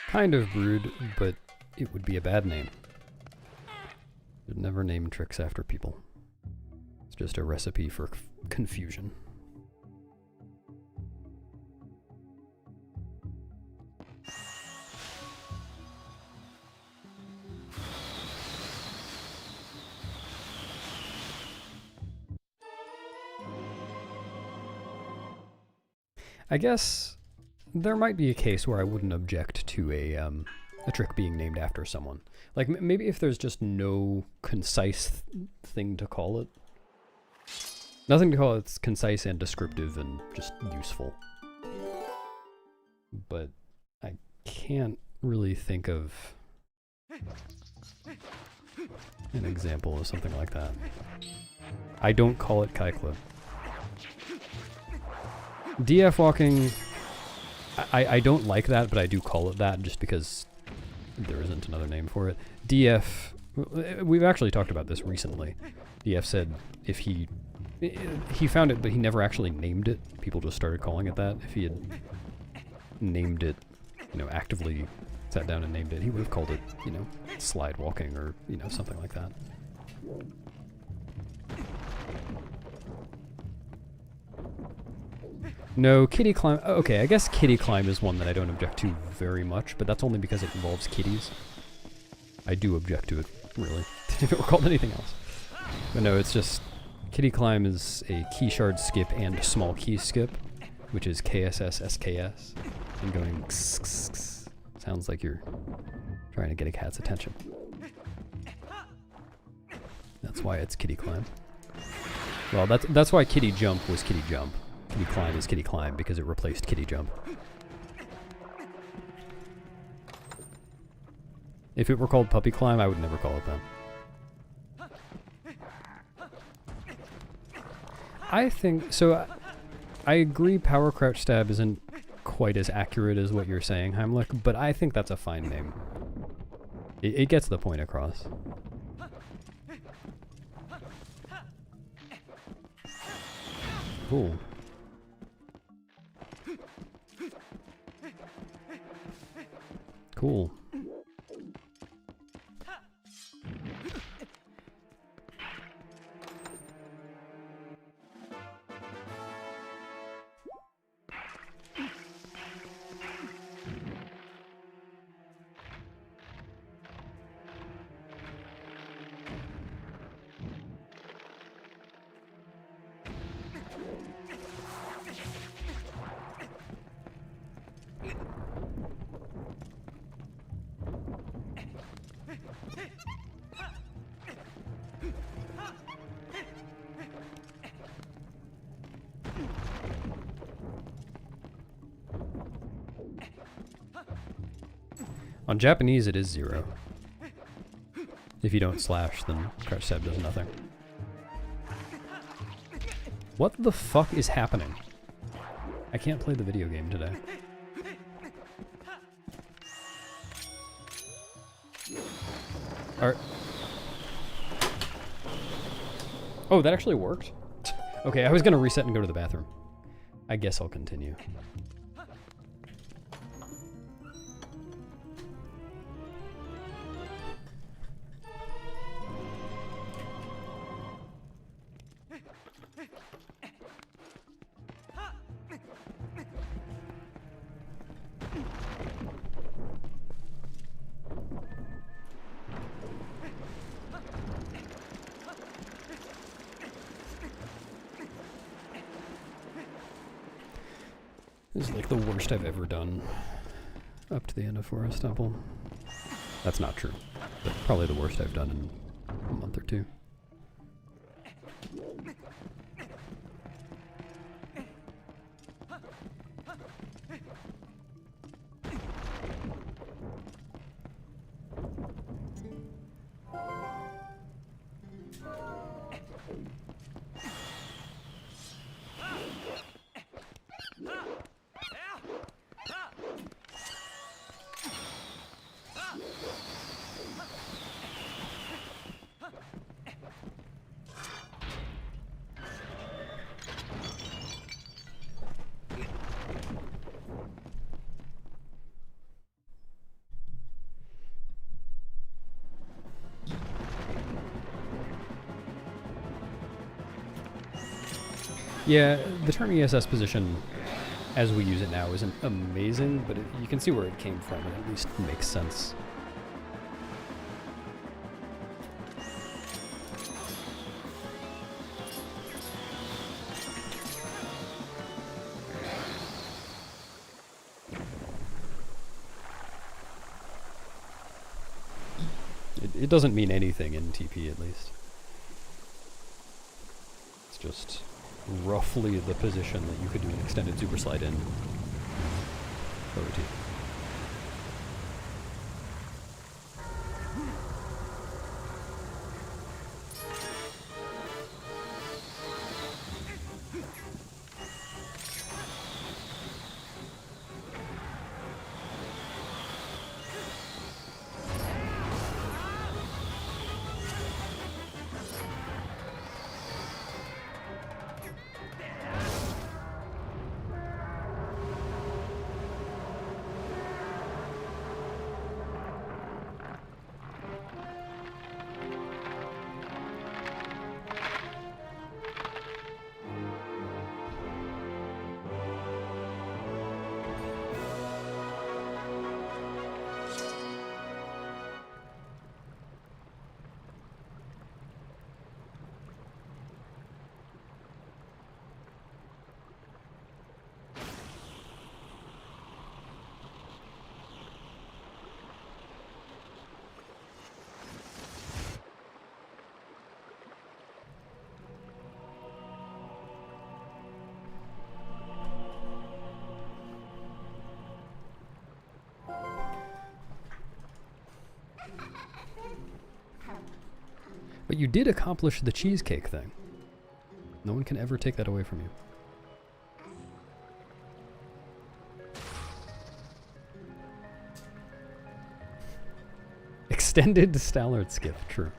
Kind of rude, but it would be a bad name. You'd never name tricks after people. It's just a recipe for confusion. I guess there might be a case where I wouldn't object to a trick being named after someone. Like, maybe if there's just no concise thing to call it. Nothing to call it. It's concise and descriptive and just useful. But I can't really think of an example of something like that. I don't call it Kaikla. DF walking, I don't like that, but I do call it that just because there isn't another name for it. DF, we've actually talked about this recently. DF said if he found it, but he never actually named it. People just started calling it that. If he had named it, you know, actively sat down and named it, he would have called it, you know, slide walking or, you know, something like that. No, kitty climb. Okay, I guess kitty climb is one that I don't object to very much, but that's only because it involves kitties. I do object to it, really, if it were called anything else. But no, it's just kitty climb is a key shard skip and small key skip, which is KSS SKS, and going kss, kss, kss. Sounds like you're trying to get a cat's attention. That's why it's kitty climb. Well, that's why kitty jump was kitty jump. Kitty climb is kitty climb because it replaced kitty jump. If it were called puppy climb, I would never call it that. I think, so I agree power crouch stab isn't quite as accurate as what you're saying, Heimlich, but I think that's a fine name. It gets the point across. Cool. Cool. On Japanese, it is 0. If you don't slash, then crouch stab does nothing. What the fuck is happening? I can't play the video game today. Oh, that actually worked? Okay, I was gonna reset and go to the bathroom. I guess I'll continue. This is like the worst I've ever done up to the end of Forest Temple. That's not true, but probably the worst I've done in a month or two. Yeah, the term ESS position, as we use it now, isn't amazing, but you can see where it came from, and it at least makes sense. It doesn't mean anything in TP, at least. It's just roughly the position that you could do an extended super slide in. OT. . But you did accomplish the cheesecake thing. No one can ever take that away from you. Extended Stallord skiff, true.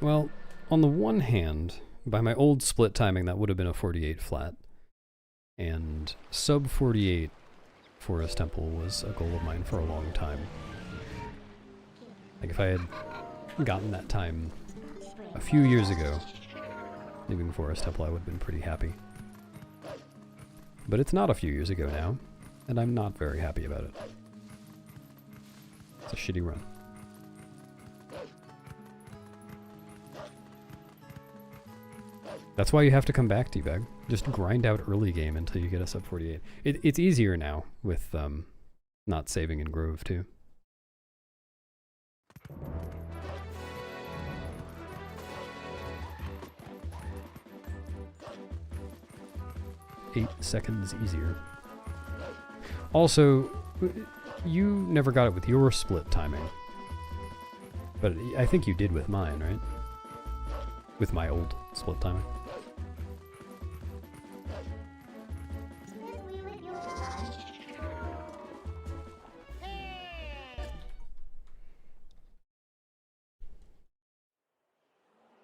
Well, on the one hand, by my old split timing, that would have been a 48 flat. And sub 48 Forest Temple was a goal of mine for a long time. Like if I had gotten that time a few years ago, leaving Forest Temple, I would have been pretty happy. But it's not a few years ago now, and I'm not very happy about it. It's a shitty run. That's why you have to come back, Teabag. Just grind out early game until you get a sub 48. It's easier now with not saving in Grove too. Eight seconds easier. Also, you never got it with your split timing. But I think you did with mine, right? With my old split timing.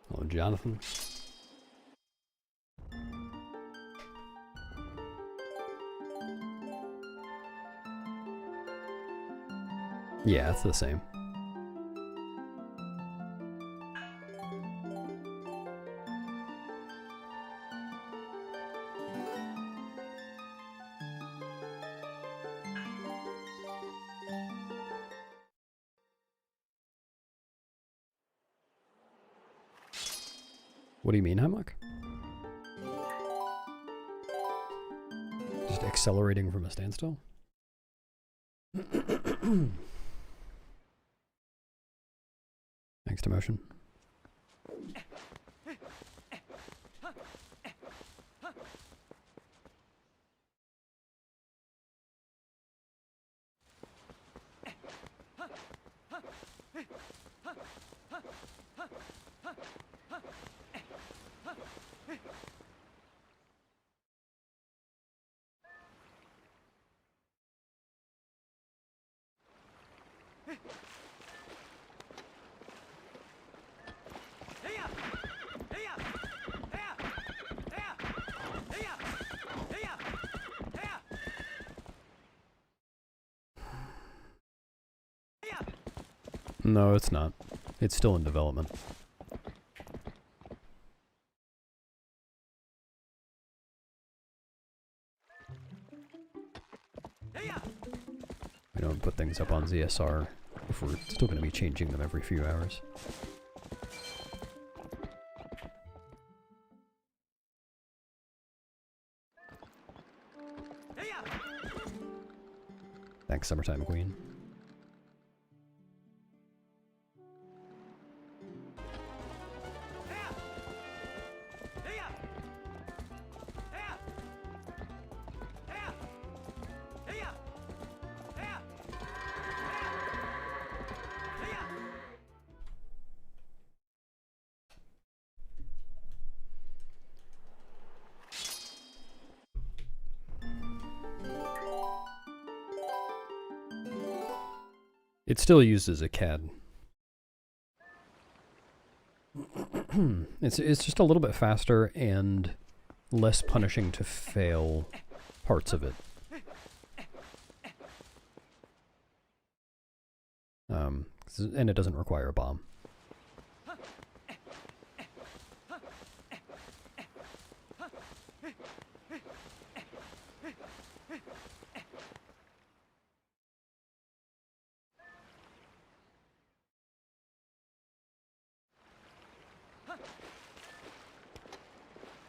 Hello, Jonathan. Yeah, it's the same. What do you mean, Hemlock? Just accelerating from a standstill? Thanks to motion. No, it's not. It's still in development. We don't put things up on ZSR if we're still going to be changing them every few hours. Thanks, Summertime Queen. It's still used as a CAD. It's just a little bit faster and less punishing to fail parts of it. And it doesn't require a bomb.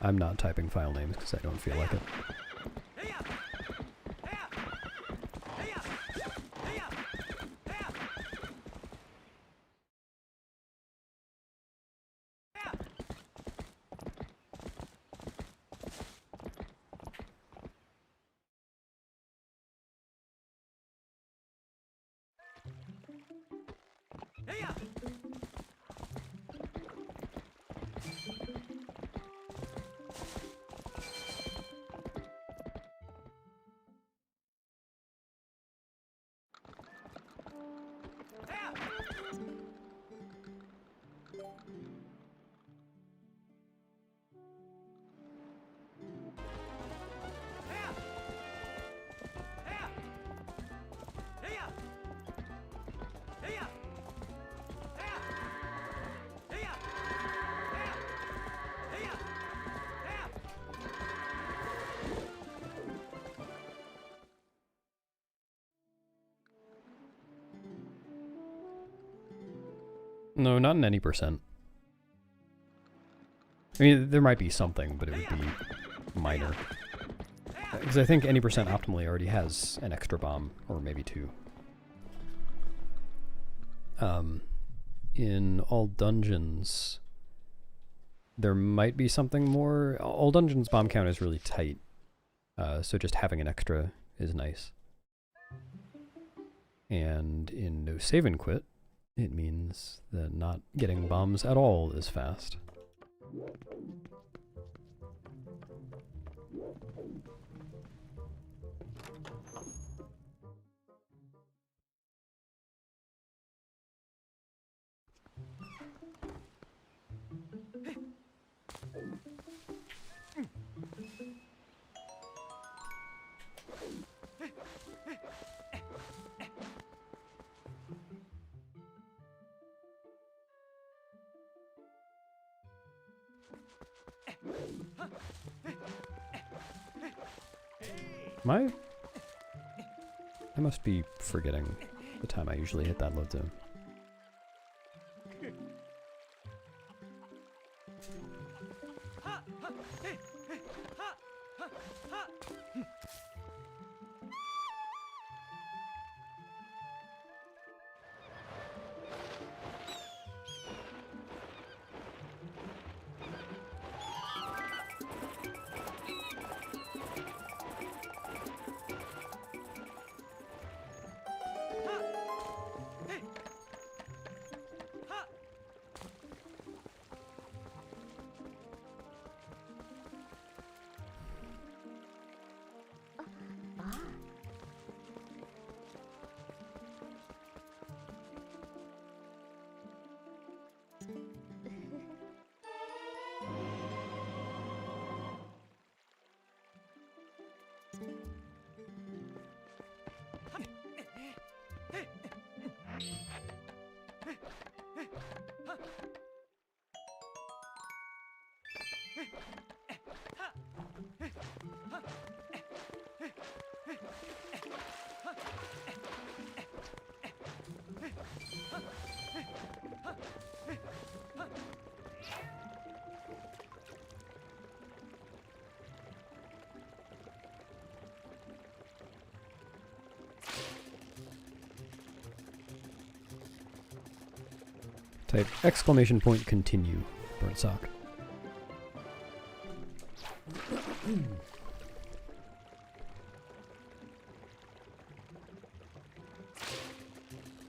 I'm not typing file names because I don't feel like it. No, not in any percent. I mean, there might be something, but it would be minor. Because I think any percent optimally already has an extra bomb, or maybe two. In all dungeons, there might be something more. All dungeons bomb count is really tight, so just having an extra is nice. And in no save and quit, it means that not getting bombs at all is fast. I must be forgetting the time I usually hit that load zone. Type exclamation point continue, burnt sock.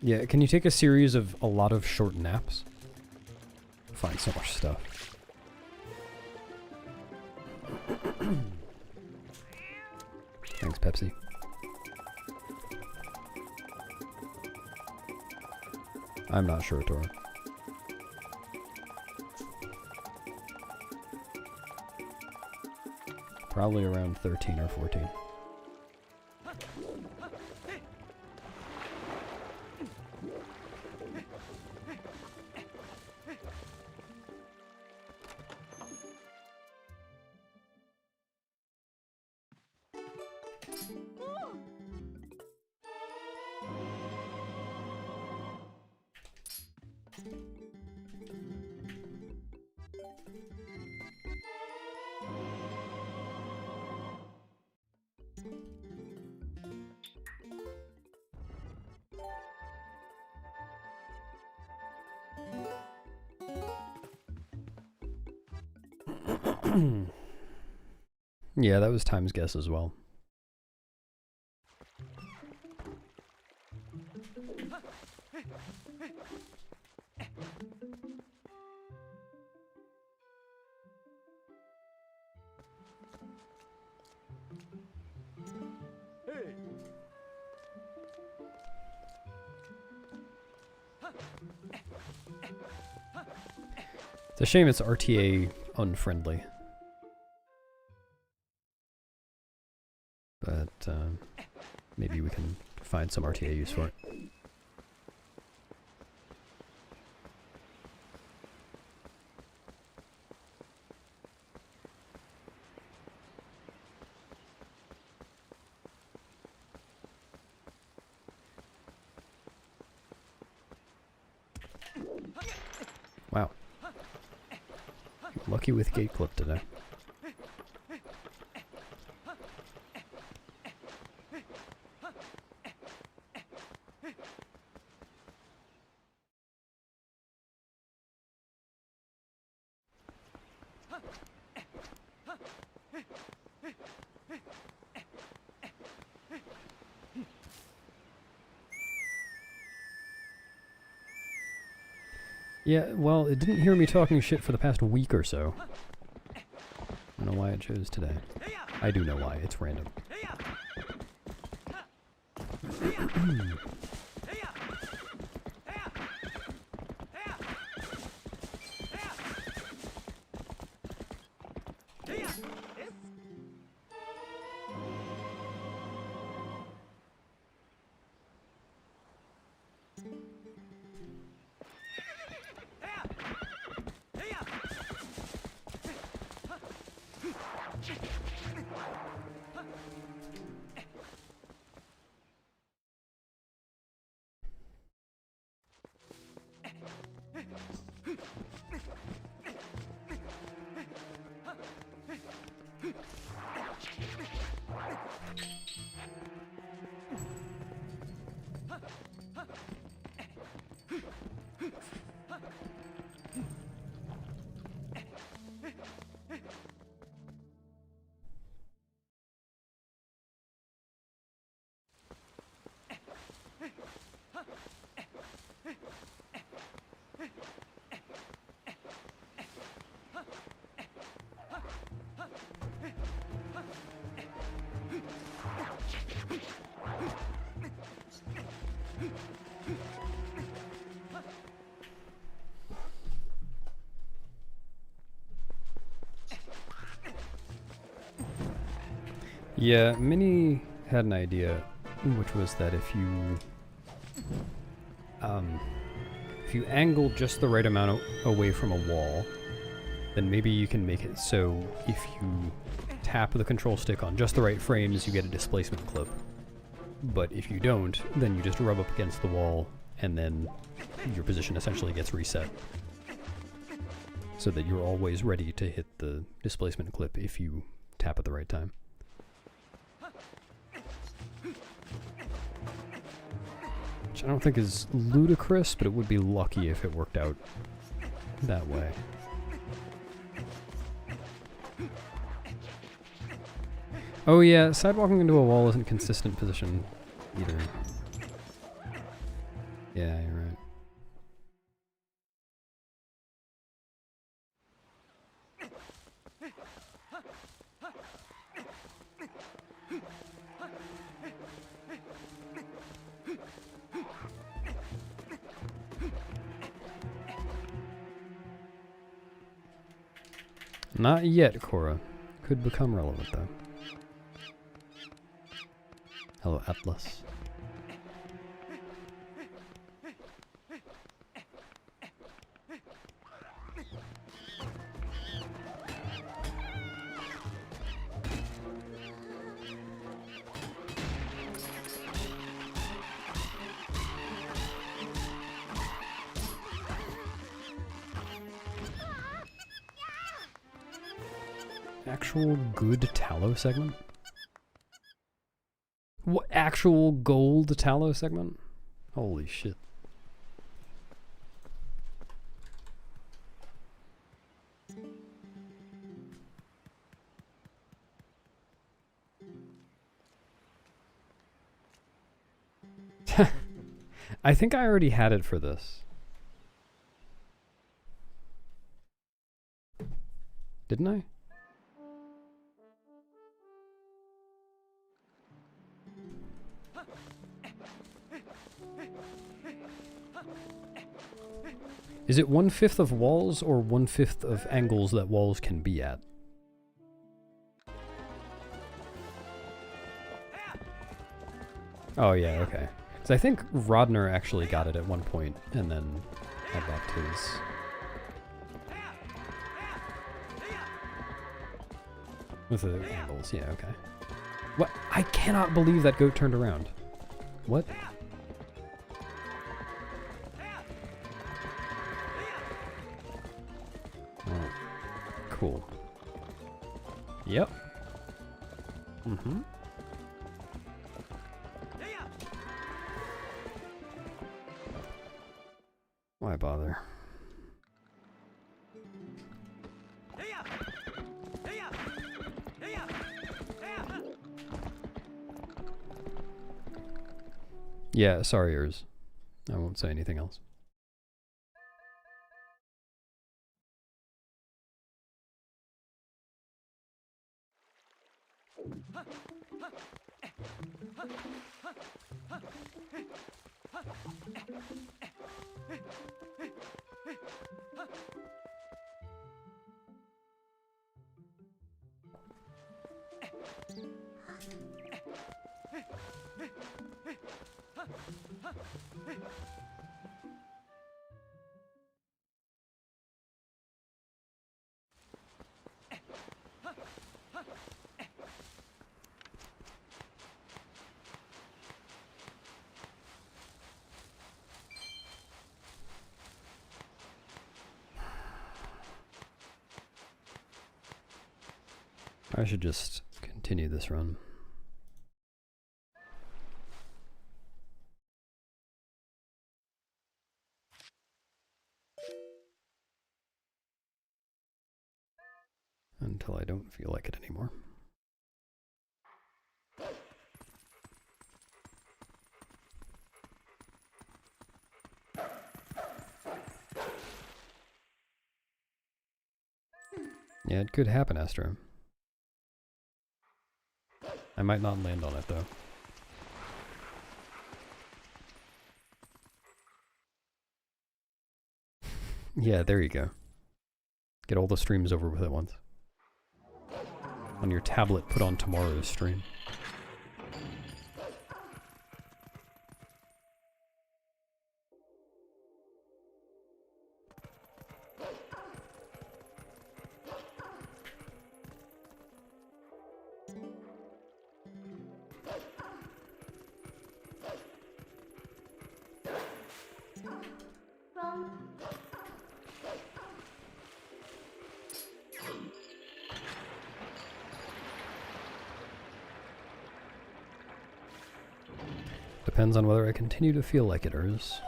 Yeah, can you take a series of a lot of short naps? Find so much stuff. Thanks, Pepsi. I'm not sure, Tora. Probably around 13 or 14. Yeah, that was Time's guess as well. It's a shame it's RTA unfriendly. But maybe we can find some RTA use for it. Wow. Lucky with gate clip today. Yeah, well, it didn't hear me talking shit for the past week or so. I don't know why it chose today. I do know why, it's random. Yeah, Minnie had an idea, which was that if you angle just the right amount away from a wall, then maybe you can make it so if you tap the control stick on just the right frames, you get a displacement clip. But if you don't, then you just rub up against the wall, and then your position essentially gets reset. So that you're always ready to hit the displacement clip if you tap at the right time. Which I don't think is ludicrous, but it would be lucky if it worked out that way. Oh yeah, sidewalking into a wall isn't consistent position either. Yeah, you're right. Not yet, Cora. Could become relevant, though. Hello, Atlas. Actual good tallow segment? What, actual gold tallow segment? Holy shit. I think I already had it for this. Didn't I? Is it 1/5 of walls or 1/5 of angles that walls can be at? Oh yeah, okay. Because I think Rodner actually got it at one point and then had that his. With the angles, yeah, okay. What? I cannot believe that goat turned around. What? Oh, cool. Yep. Mm-hmm. Why bother? Yeah, sorry, Urs. I won't say anything else. I should just continue this run. Until I don't feel like it anymore. Yeah, it could happen, Astro. I might not land on it, though. Yeah, there you go. Get all the streams over with at once. On your tablet, put on tomorrow's stream. Depends on whether I continue to feel like it, Urs.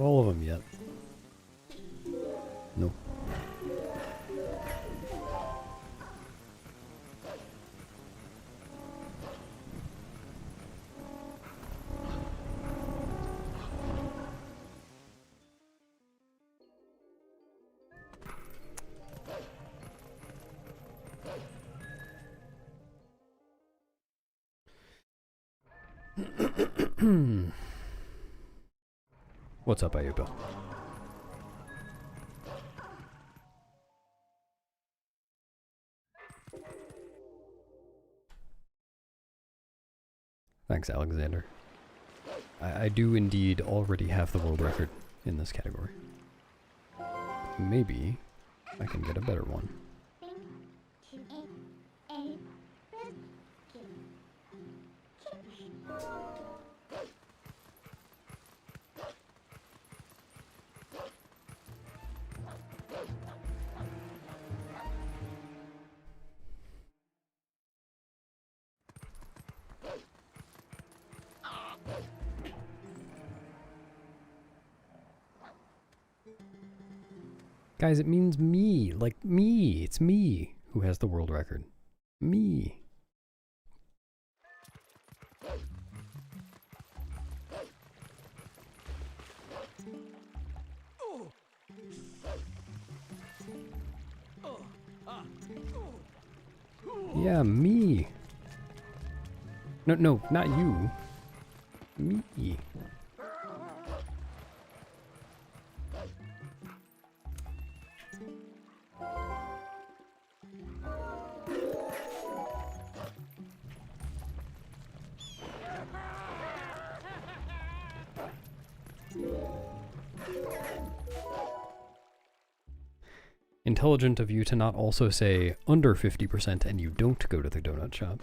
all of them yet. Nope. What's up, Ayuba? Thanks, Alexander. I do indeed already have the world record in this category. Maybe I can get a better one. Guys, it means me. Like, me. It's me who has the world record. Me. Yeah, me. No, not you. Me. Intelligent of you to not also say under 50% and you don't go to the donut shop.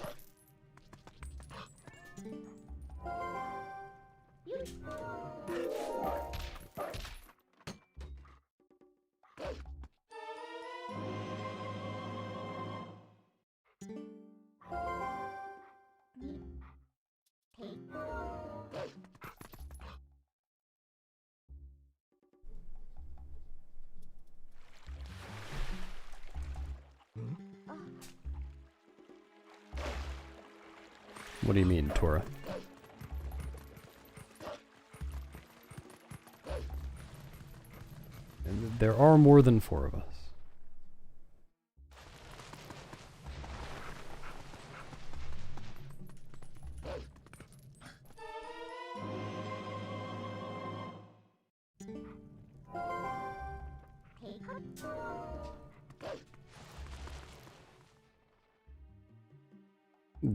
What do you mean, Tora? And there are more than 4 of us.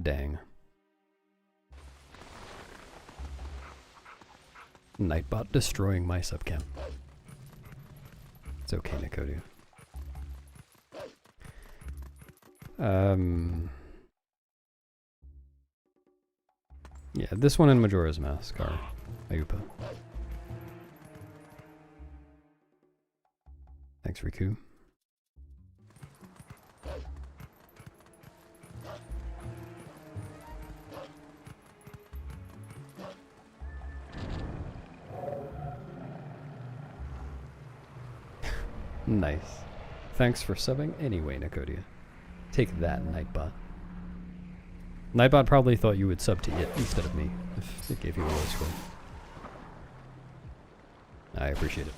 Dang. Nightbot destroying my subcam. It's okay, Nicodia. Yeah, this one in Majora's Mask are Ayupa. Thanks, Riku. Nice. Thanks for subbing anyway, Nicodia. Take that, Nightbot. Nightbot probably thought you would sub to it instead of me, if it gave you a low score. I appreciate it.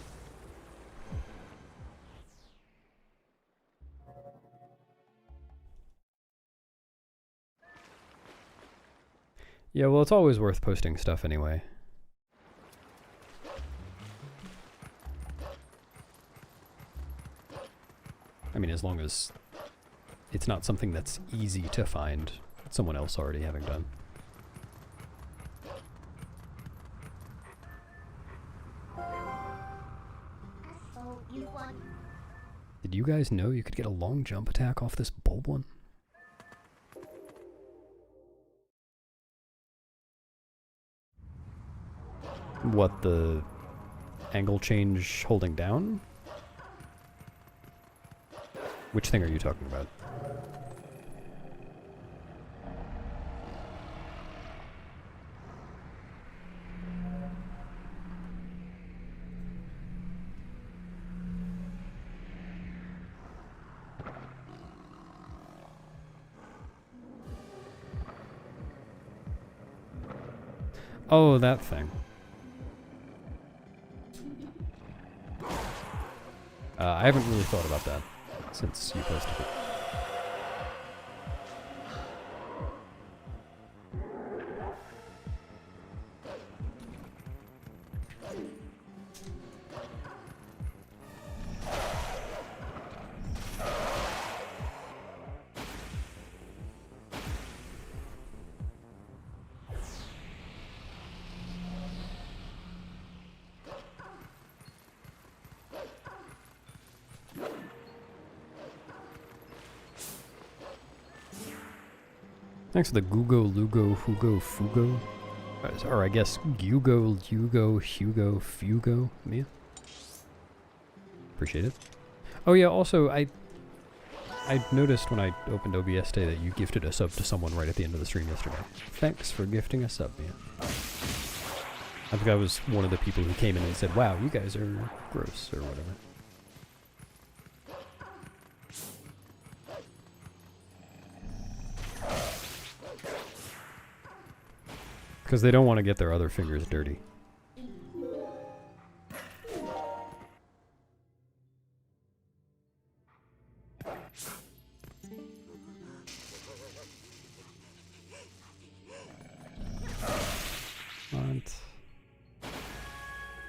Yeah, well, it's always worth posting stuff anyway. I mean, as long as it's not something that's easy to find someone else already having done. Did you guys know you could get a long jump attack off this bulb one? What, the angle change holding down? Which thing are you talking about? Oh, that thing. I haven't really thought about that since you posted it. Thanks for the Gugo, Lugo, Hugo, Fugo. Or I guess Gugo, Hugo, Hugo, Fugo. Mia. Appreciate it. Oh yeah, also I noticed when I opened OBS today that you gifted a sub to someone right at the end of the stream yesterday. Thanks for gifting a sub, Mia. I think I was one of the people who came in and said, wow, you guys are gross, or whatever. Because they don't want to get their other fingers dirty. What?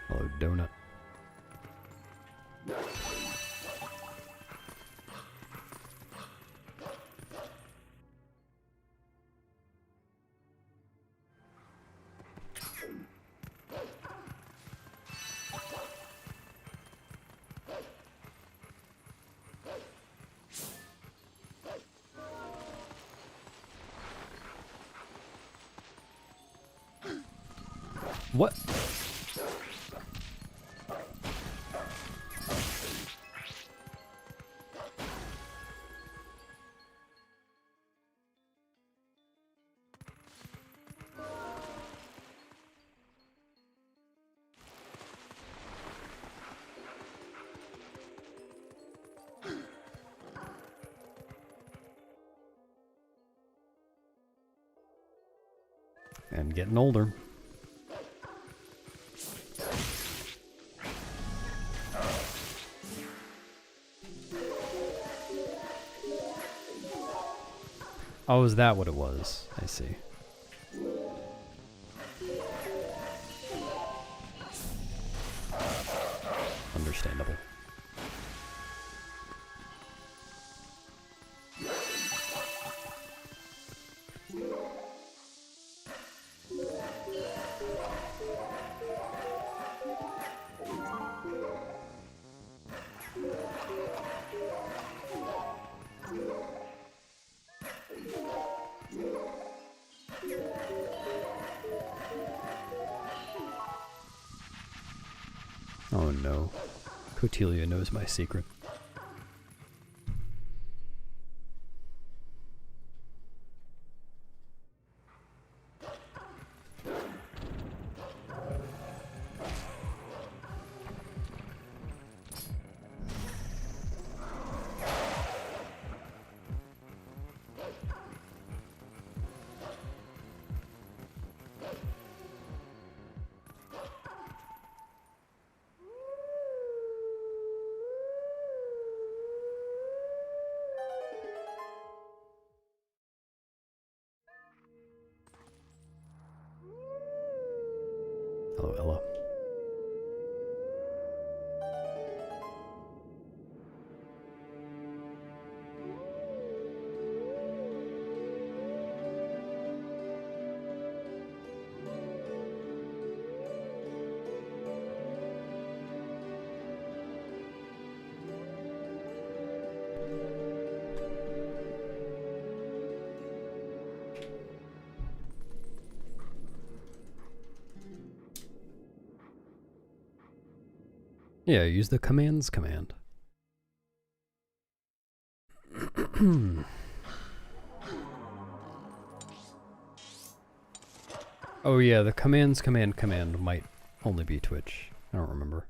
Hello, donut. What? And getting older. Oh, is that what it was? I see. Understandable. Oh no. Cotelia knows my secret. Hello, Ella. Yeah, use the commands command. Oh yeah, the commands command might only be Twitch. I don't remember.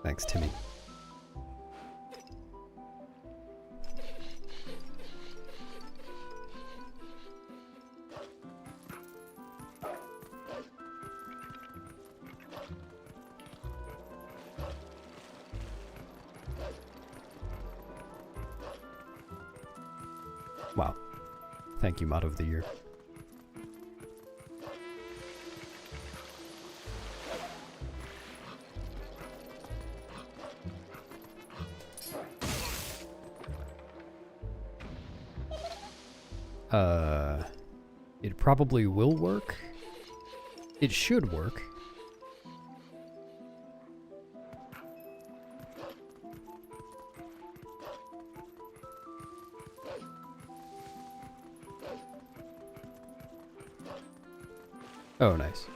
Thanks, Timmy. Wow. Thank you, Mod of the Year. It probably will work. It should work. Oh, nice.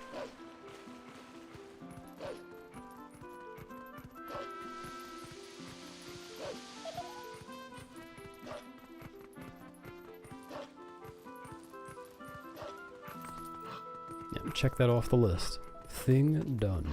Yeah, check that off the list. Thing done.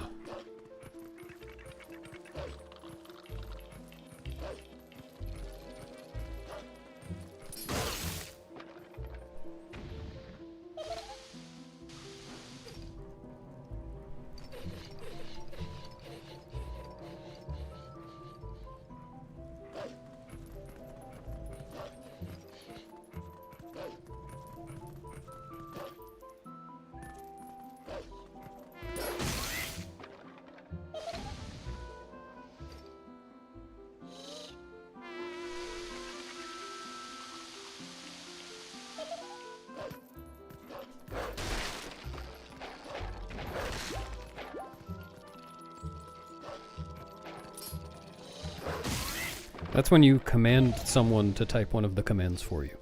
That's when you command someone to type one of the commands for you.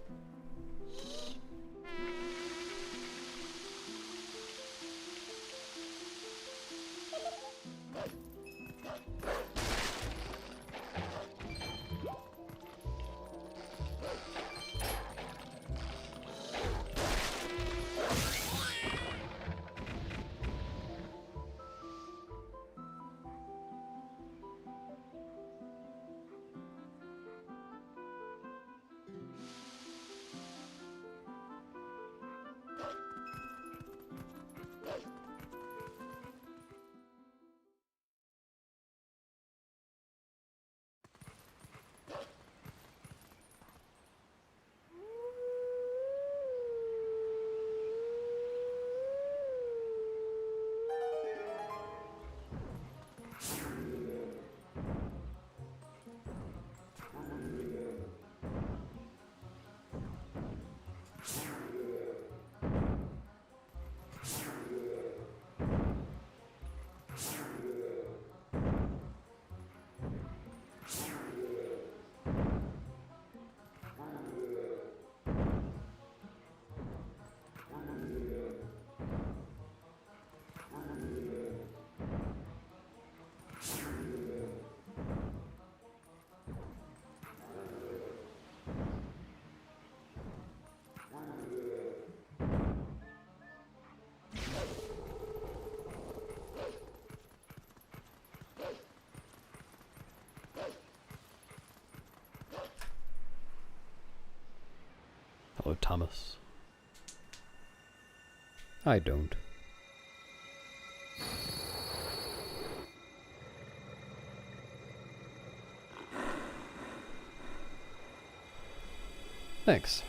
Hello, Thomas. I don't. Thanks.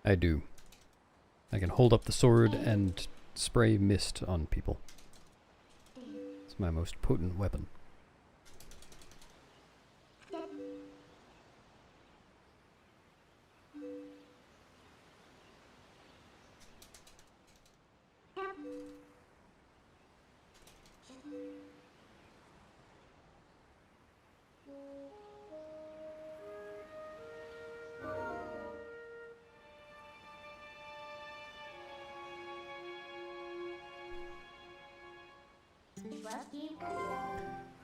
I do. I can hold up the sword and spray mist on people. It's my most potent weapon.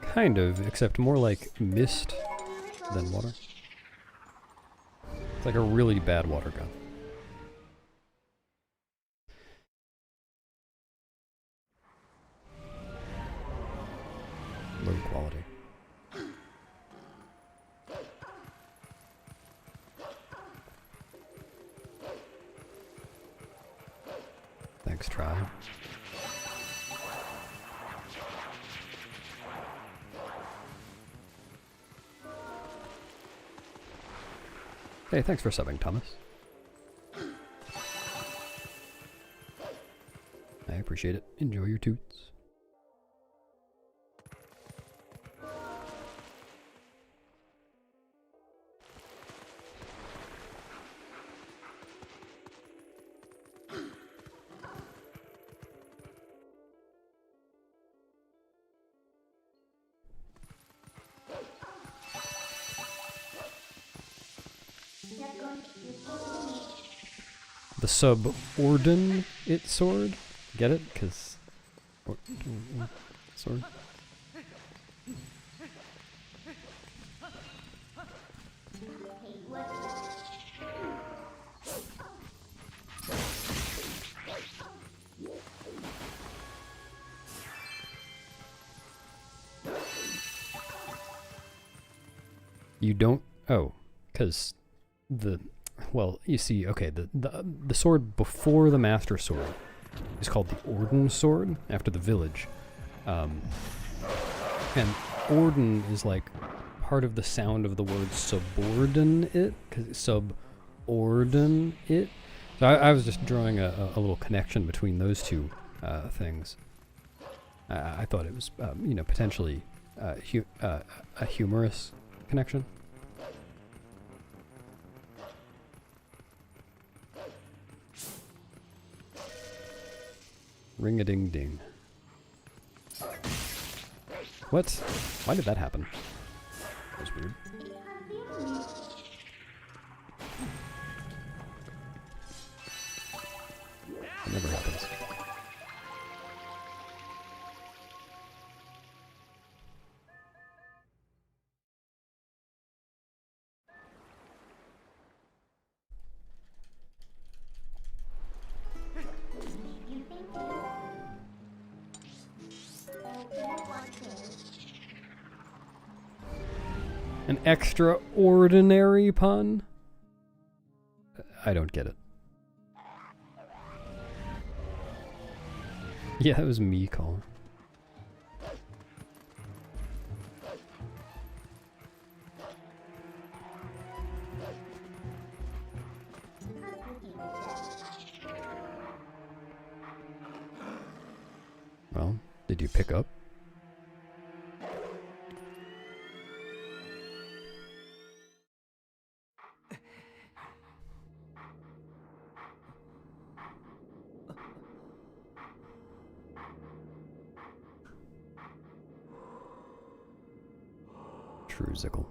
Kind of, except more like mist than water. It's like a really bad water gun. Low quality. Thanks, try. Hey, thanks for subbing, Thomas. I appreciate it. Enjoy your toots. The subordinate sword? Get it? Because... sword? You don't... Oh, because the... Well, you see, okay, the sword before the Master Sword is called the Orden Sword, after the village. And Orden is like part of the sound of the word subordinate, because it's subordinate. So I was just drawing a little connection between those two things. I thought it was, you know, potentially a humorous connection. Ring-a-ding-ding. What? Why did that happen? That was weird. It never happens. An extraordinary pun? I don't get it. Yeah, that was me calling. Well, did you pick up? Truesicle.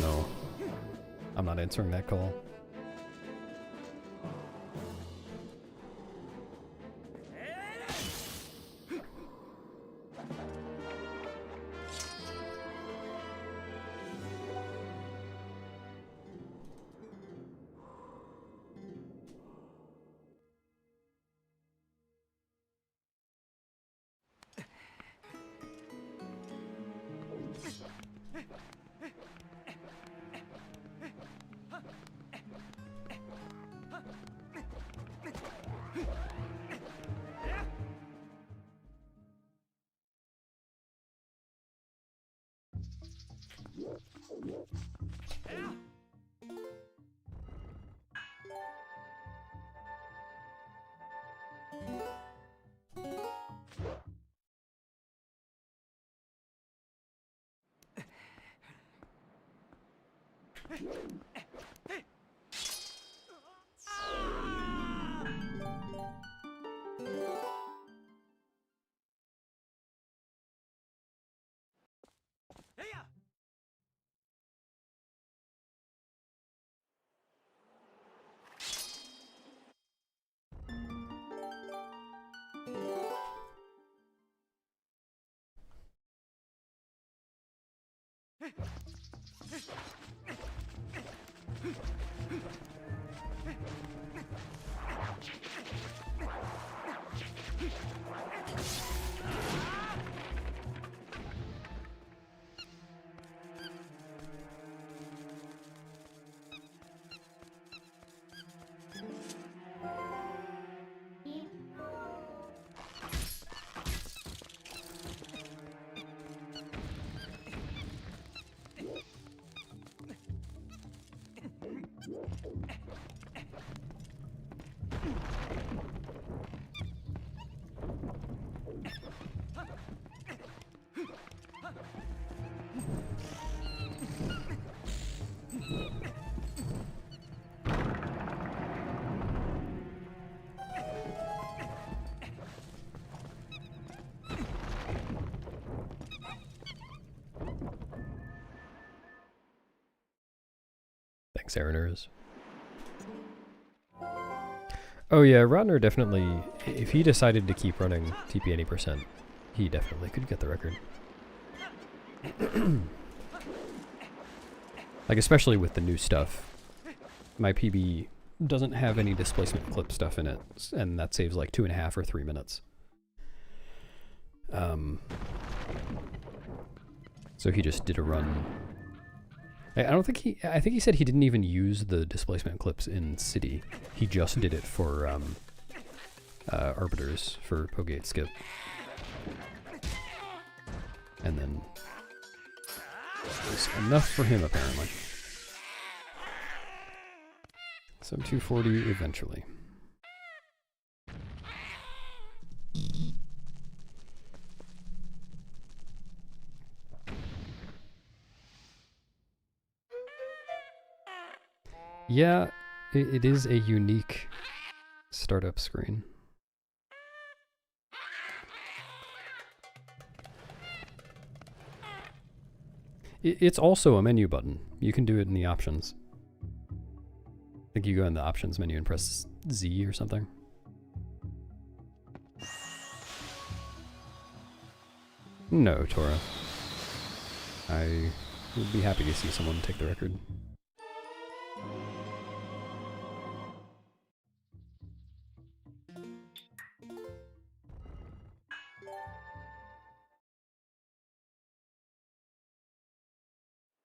No. I'm not answering that call. Thanks, Aaroners. Oh yeah, Rotner definitely, if he decided to keep running TP any %, he definitely could get the record. Like, especially with the new stuff. My PB doesn't have any displacement clip stuff in it, and that saves like 2.5 or 3 minutes. So he just did a run. I don't think he, I think he said he didn't even use the displacement clips in City. He just did it for Arbiters, for Pogate Skip. And then it was enough for him, apparently. So 240 eventually. Yeah, it is a unique startup screen. It's also a menu button. You can do it in the options. I think you go in the options menu and press Z or something. No, Tora. I would be happy to see someone take the record.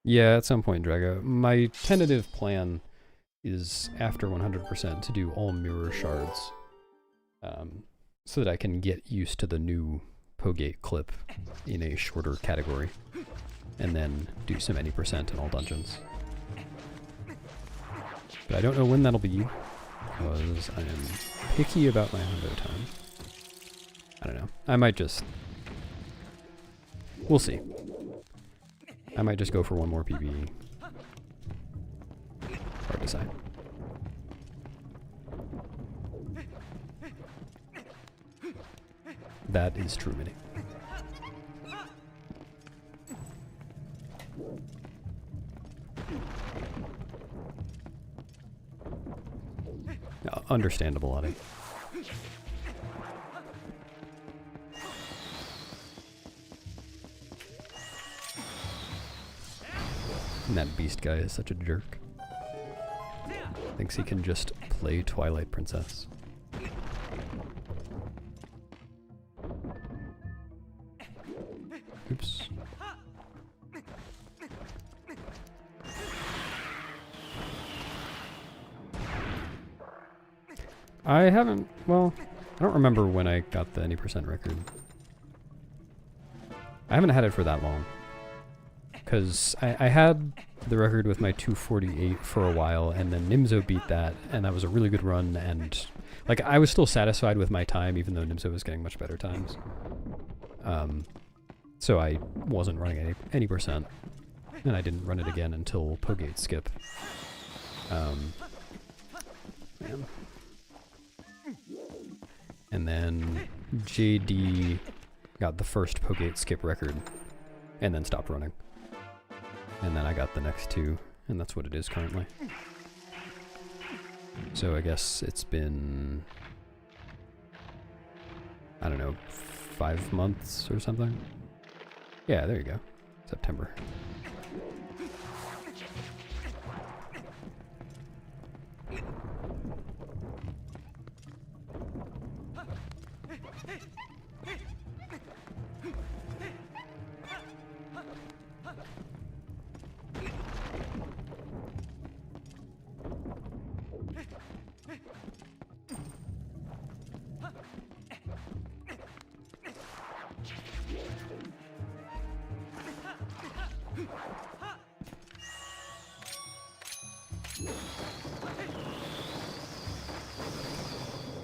Yeah, at some point, Drago. My tentative plan is after 100% to do all mirror shards, so that I can get used to the new Pogate clip in a shorter category, and then do some any % in all dungeons. But I don't know when that'll be, because I am picky about my hundo time. I don't know. I might just... We'll see. I might just go for one more PB. Hard to decide. That is true, Minnie. Understandable, Lottie. And that beast guy is such a jerk. Thinks he can just play Twilight Princess. Oops. I haven't, well, I don't remember when I got the any percent record. I haven't had it for that long. Because I had the record with my 248 for a while, and then Nimzo beat that, and that was a really good run, and like I was still satisfied with my time, even though Nimzo was getting much better times. So I wasn't running any percent, and I didn't run it again until Pogate Skip. Man. And then JD got the first Pogate Skip record, and then stopped running. And then I got the next two, and that's what it is currently. So I guess it's been, I don't know, 5 months or something? Yeah, there you go. September.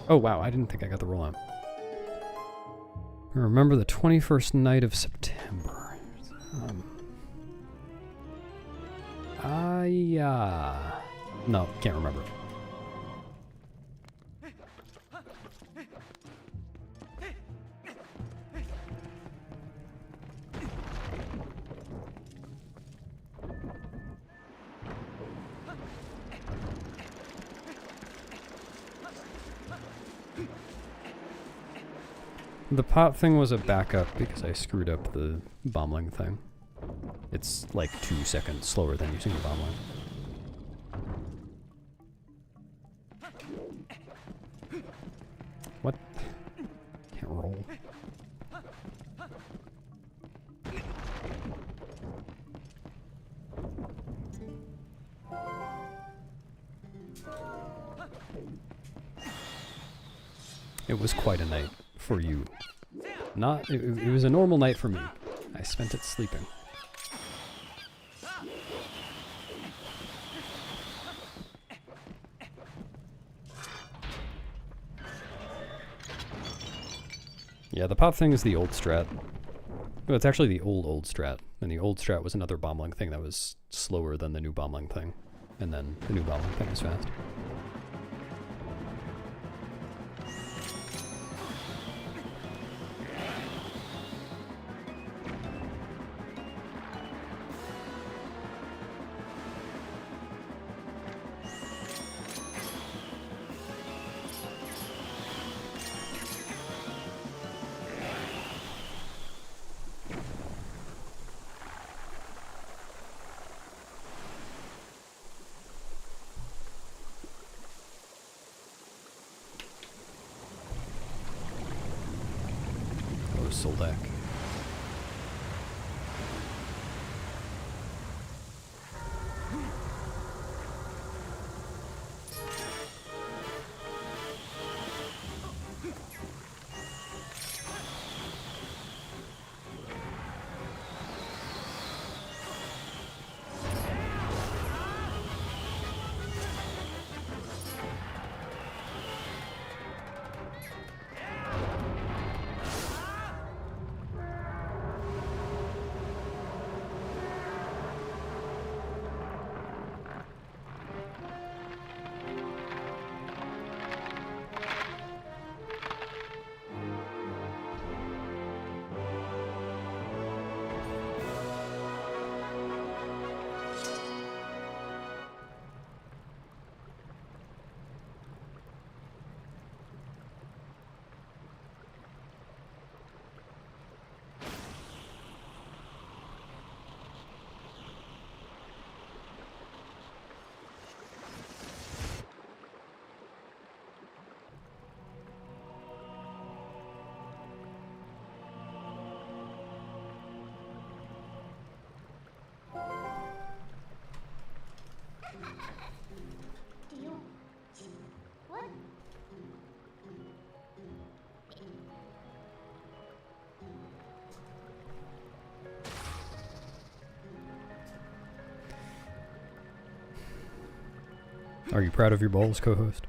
Oh wow, I didn't think I got the rollout. I remember the 21st night of September. No, can't remember. The pot thing was a backup because I screwed up the bombling thing. It's like 2 seconds slower than using the bombling. What? Can't roll. It was quite a night for you. It was a normal night for me. I spent it sleeping. Yeah, the pop thing is the old strat. Well, it's actually the old strat. And the old strat was another bombling thing that was slower than the new bombling thing. And then the new bombling thing was fast. Deck. Are you proud of your balls, co-host?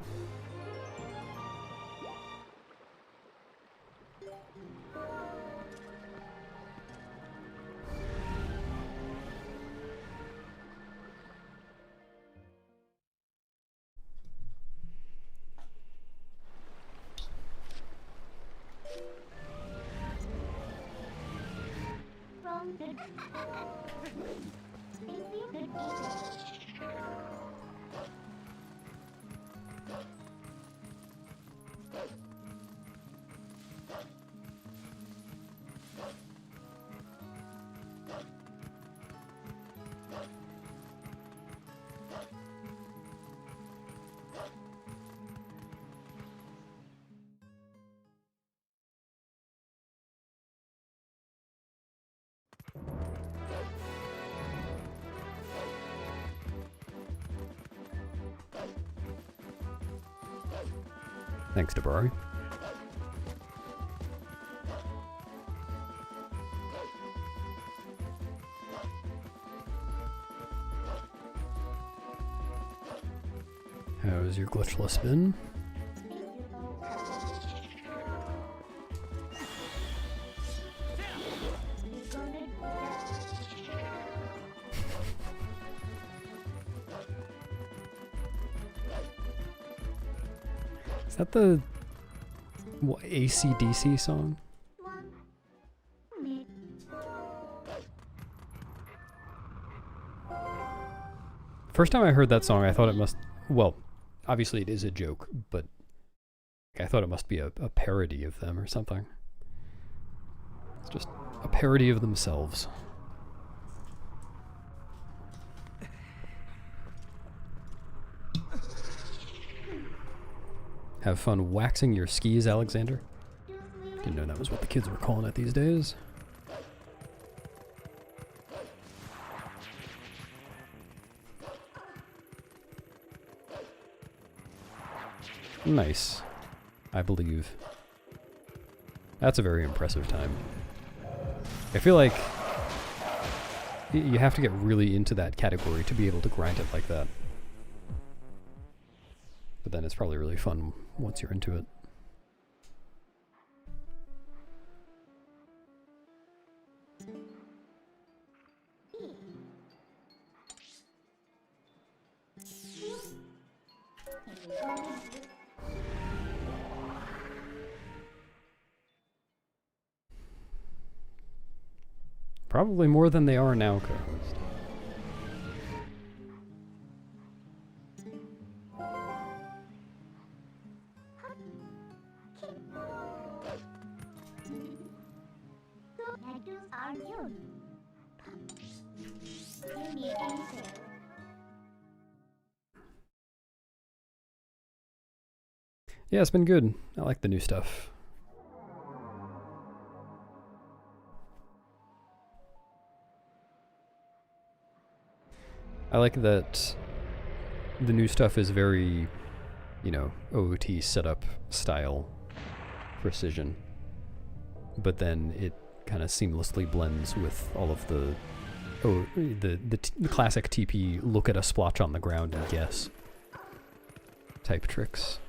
Thanks, Dabari. How's your glitchless spin? Is that the AC/DC song? First time I heard that song, I thought it must... Well, obviously it is a joke, but I thought it must be a parody of them or something. It's just a parody of themselves. Have fun waxing your skis, Alexander? Didn't know that was what the kids were calling it these days. Nice. I believe. That's a very impressive time. I feel like you have to get really into that category to be able to grind it like that. But then it's probably really fun once you're into it. Probably more than they are now, co-host. Yeah, it's been good. I like the new stuff. I like that the new stuff is very, you know, OOT setup style precision, but then it kind of seamlessly blends with all of the classic TP look at a splotch on the ground and guess type tricks.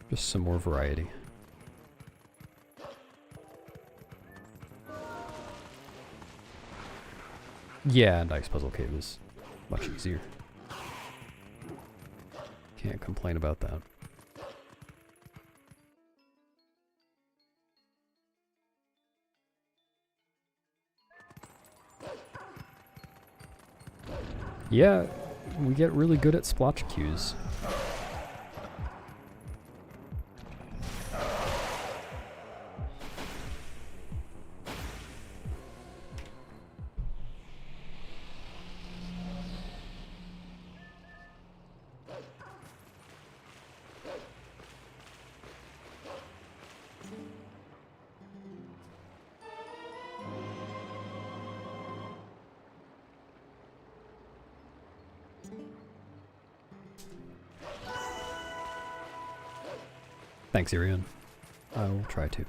Just some more variety. Yeah, and Ice Puzzle Cave is much easier. Can't complain about that. Yeah, we get really good at splotch cues. Thanks, Irion. I will try to.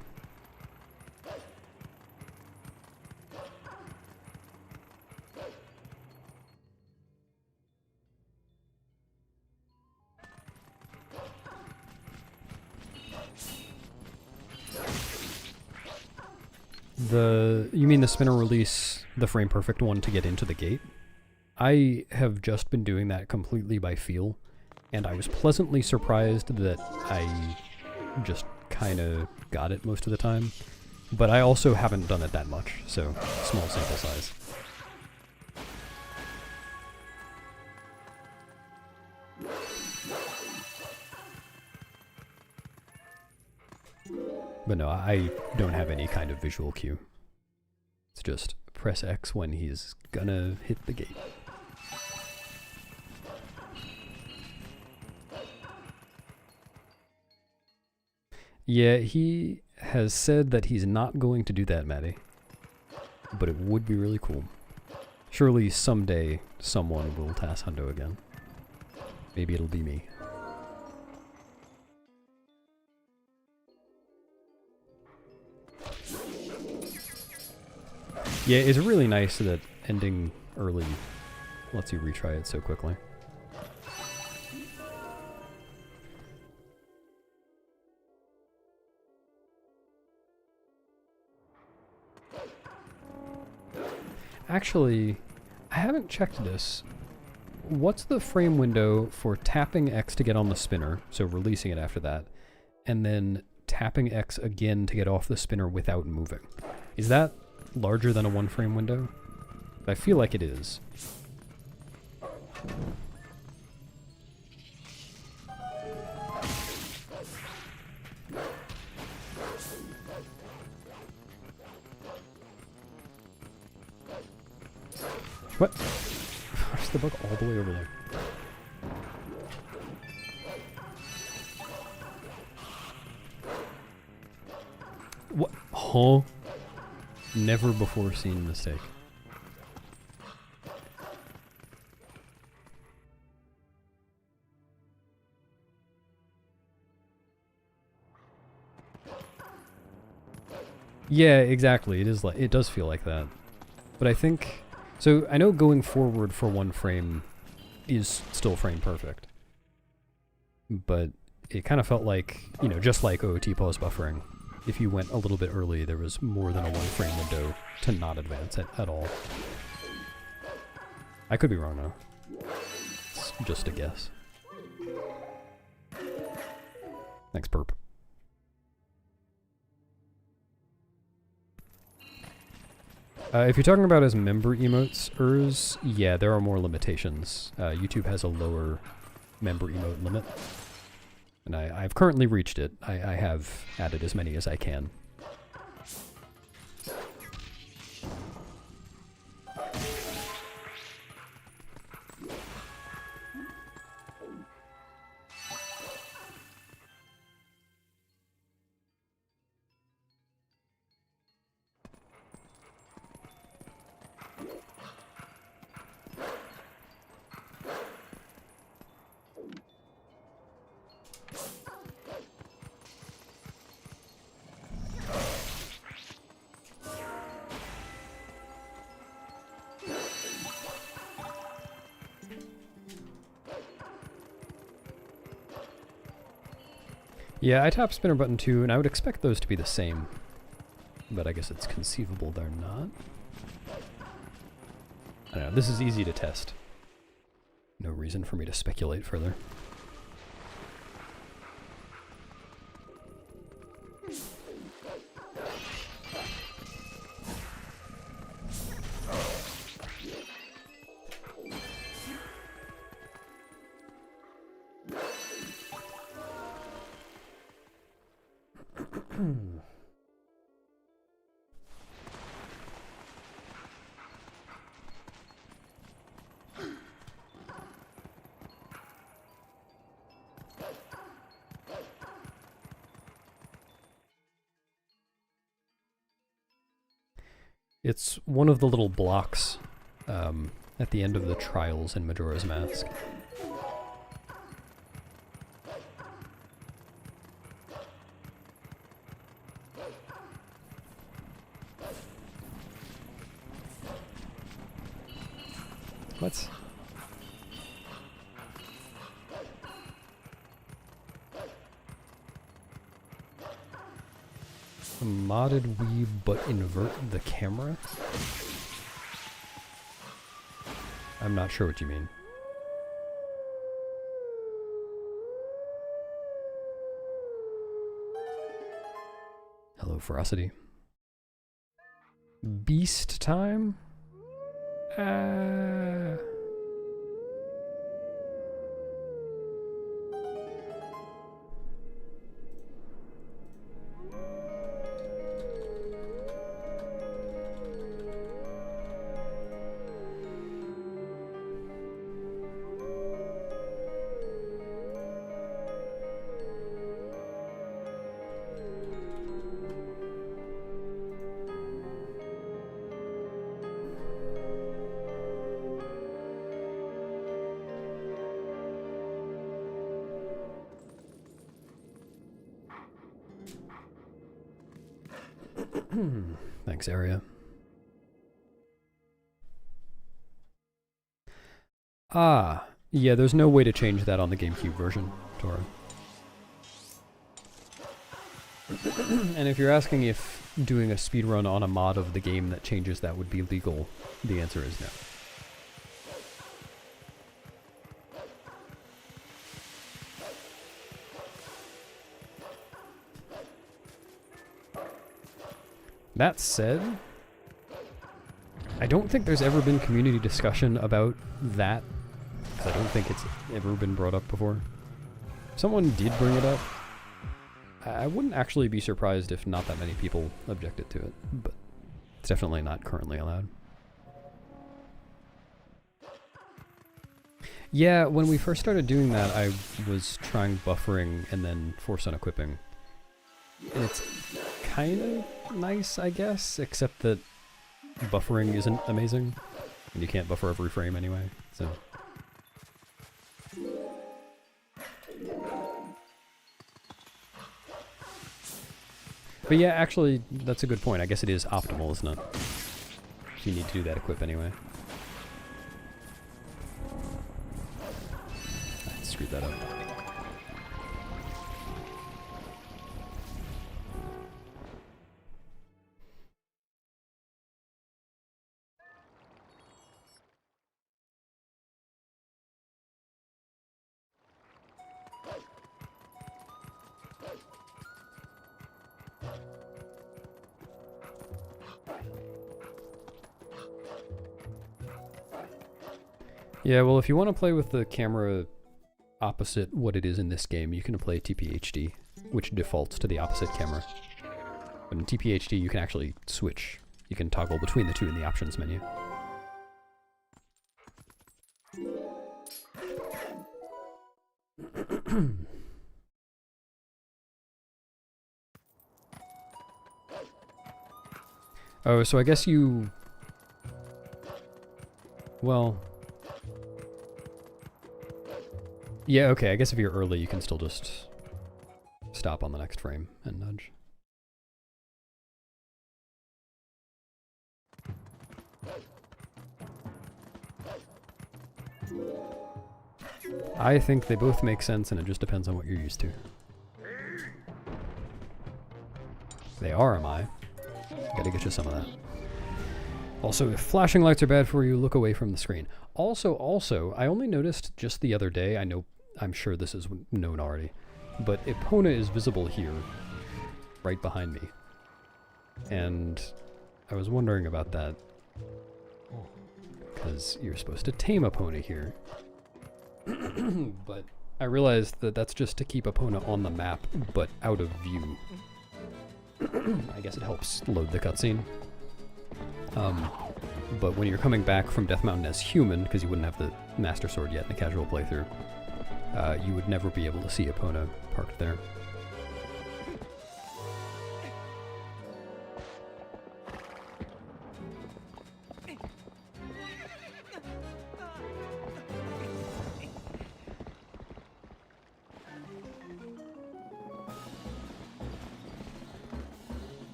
You mean the spinner release, the frame perfect one to get into the gate? I have just been doing that completely by feel, and I was pleasantly surprised that I just kind of got it most of the time. But I also haven't done it that much, so small sample size. But no, I don't have any kind of visual cue. It's just press X when he's gonna hit the gate. Yeah, he has said that he's not going to do that, Maddie. But it would be really cool. Surely someday someone will task Hundo again. Maybe it'll be me. Yeah, it's really nice that ending early lets you retry it so quickly. Actually, I haven't checked this. What's the frame window for tapping X to get on the spinner, so releasing it after that, and then tapping X again to get off the spinner without moving? Is that larger than a one frame window? I feel like it is. What? Where's the bug all the way over there? What? Huh? Never before seen mistake. Yeah, exactly. It is like, it does feel like that. But I think, so I know going forward for one frame is still frame perfect. But it kind of felt like, you know, just like OOT pause buffering, if you went a little bit early, there was more than a one frame window to not advance it at all. I could be wrong though. It's just a guess. Thanks, Perp. If you're talking about as member emotes, yeah, there are more limitations. YouTube has a lower member emote limit. And I've currently reached it. I have added as many as I can. Yeah, I tap spinner button too, and I would expect those to be the same. But I guess it's conceivable they're not. I don't know, this is easy to test. No reason for me to speculate further. It's one of the little blocks at the end of the trials in Majora's Mask. What? Modded Wii but invert the camera? I'm not sure what you mean. Hello, Ferocity. Beast time? Thanks, Area. Ah, yeah, there's no way to change that on the GameCube version, Tora. And if you're asking if doing a speedrun on a mod of the game that changes that would be legal, the answer is no. That said, I don't think there's ever been community discussion about that, because I don't think it's ever been brought up before. If someone did bring it up, I wouldn't actually be surprised if not that many people objected to it, but it's definitely not currently allowed. Yeah, when we first started doing that, I was trying buffering and then force unequipping. And it's kind of nice, I guess, except that buffering isn't amazing, and you can't buffer every frame anyway, so... But yeah, actually, that's a good point. I guess it is optimal, isn't it? You need to do that equip anyway. I screwed that up. Yeah, well, if you want to play with the camera opposite what it is in this game, you can play TPHD, which defaults to the opposite camera. But in TPHD, you can actually switch. You can toggle between the two in the options menu. Oh, so I guess you... Well... Yeah, okay, I guess if you're early, you can still just stop on the next frame and nudge. I think they both make sense, and it just depends on what you're used to. They are, am I? Gotta get you some of that. Also, if flashing lights are bad for you, look away from the screen. Also, I only noticed just the other day, I'm sure this is known already, but Epona is visible here, right behind me. And I was wondering about that, because you're supposed to tame Epona here. But I realized that that's just to keep Epona on the map, but out of view. I guess it helps load the cutscene. But when you're coming back from Death Mountain as human, because you wouldn't have the Master Sword yet in a casual playthrough, you would never be able to see Epona parked there.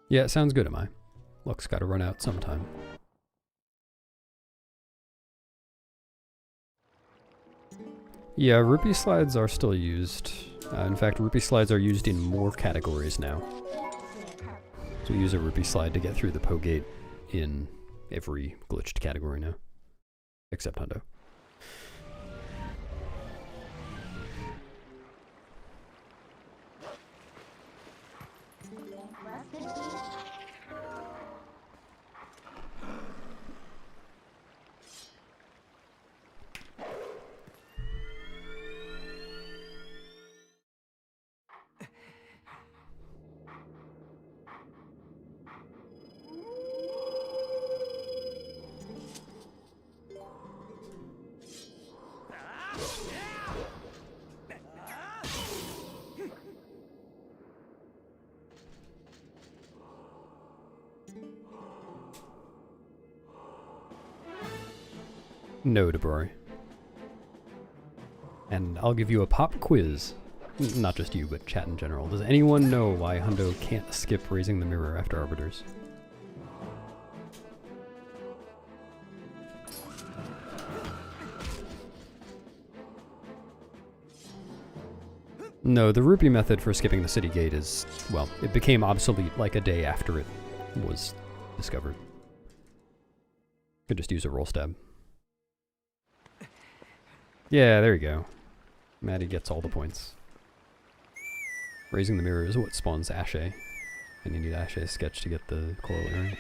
Yeah, it sounds good, am I? Luck's gotta run out sometime. Yeah, rupee slides are still used. In fact, rupee slides are used in more categories now. So we use a rupee slide to get through the Poe gate in every glitched category now. Except Hundo. No, DeBroy. And I'll give you a pop quiz. Not just you, but chat in general. Does anyone know why Hundo can't skip raising the mirror after Arbiters? No, the rupee method for skipping the city gate is, well, it became obsolete like a day after it was discovered. Could just use a roll stab. Yeah, there you go. Maddie gets all the points. Raising the mirror is what spawns Ashe. And you need Ashe's sketch to get the corollary.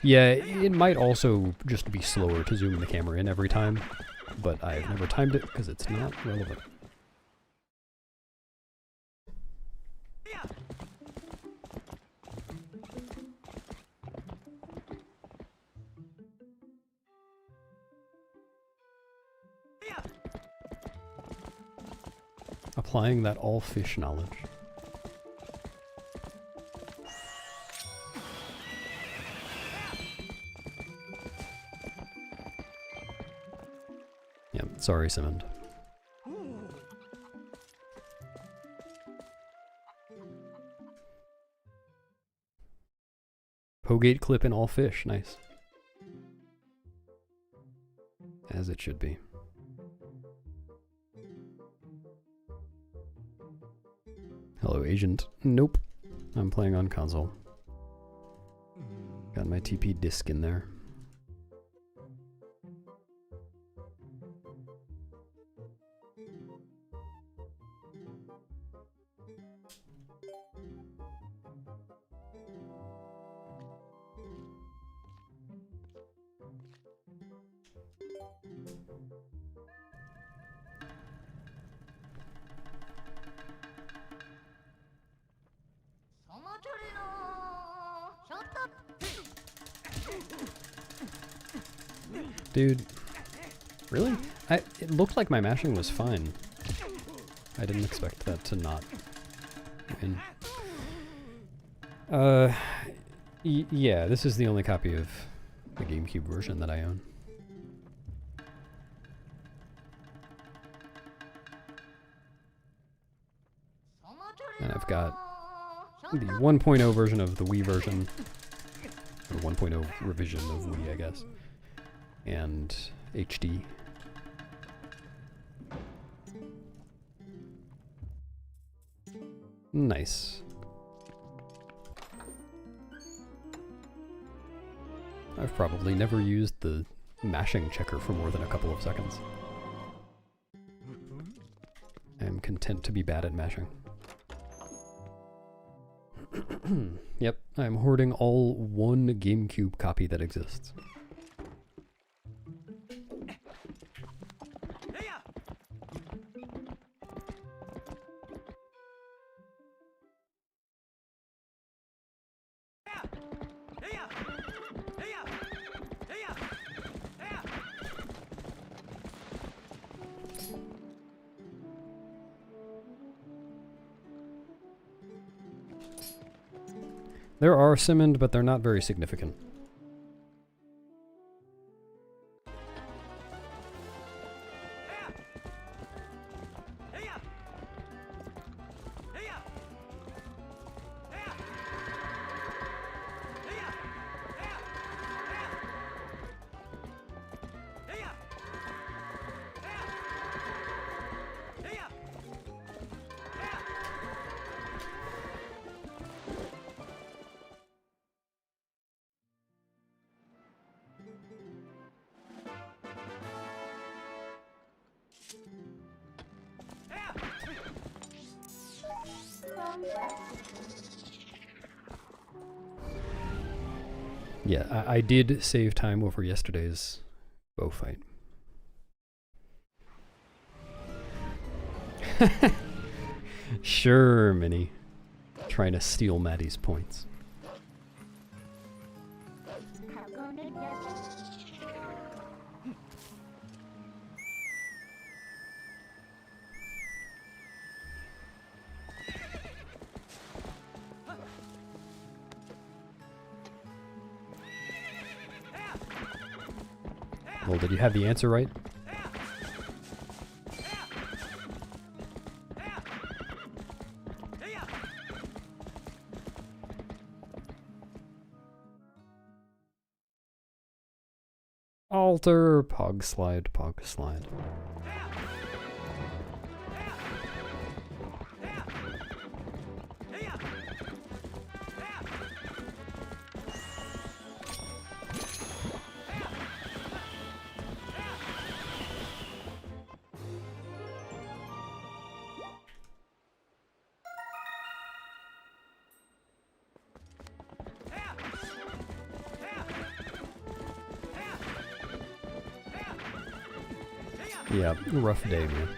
Yeah, it might also just be slower to zoom the camera in every time, but I've never timed it because it's not relevant. Applying that all fish knowledge. Yeah, sorry, Simmond. Pogate clip in all fish, nice. As it should be. Hello, agent. Nope. I'm playing on console. Got my TP disc in there. Dude, really? It looked like my mashing was fine. I didn't expect that to not win. Yeah, this is the only copy of the GameCube version that I own. And I've got the 1.0 version of the Wii version, or 1.0 revision of Wii, I guess. And HD. Nice. I've probably never used the mashing checker for more than a couple of seconds. I'm content to be bad at mashing. Yep, I'm hoarding all one GameCube copy that exists. There are Simmond, but they're not very significant. Yeah, I did save time over yesterday's bow fight. Sure, Minnie. Trying to steal Maddie's points. Well, did you have the answer right? Alter, pog slide, pog slide. Yeah, rough day, man.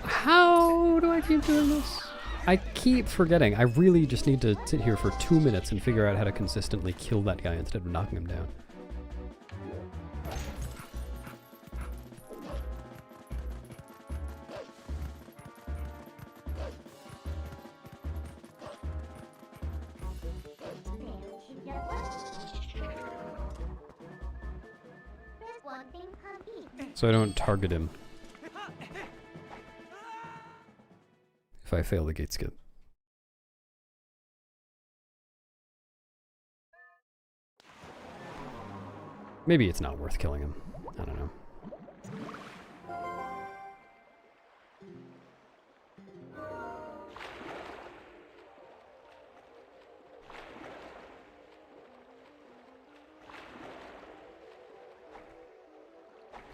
How do I keep doing this? I keep forgetting. I really just need to sit here for 2 minutes and figure out how to consistently kill that guy instead of knocking him down. So I don't target him if I fail the gate skip. Maybe it's not worth killing him. I don't know.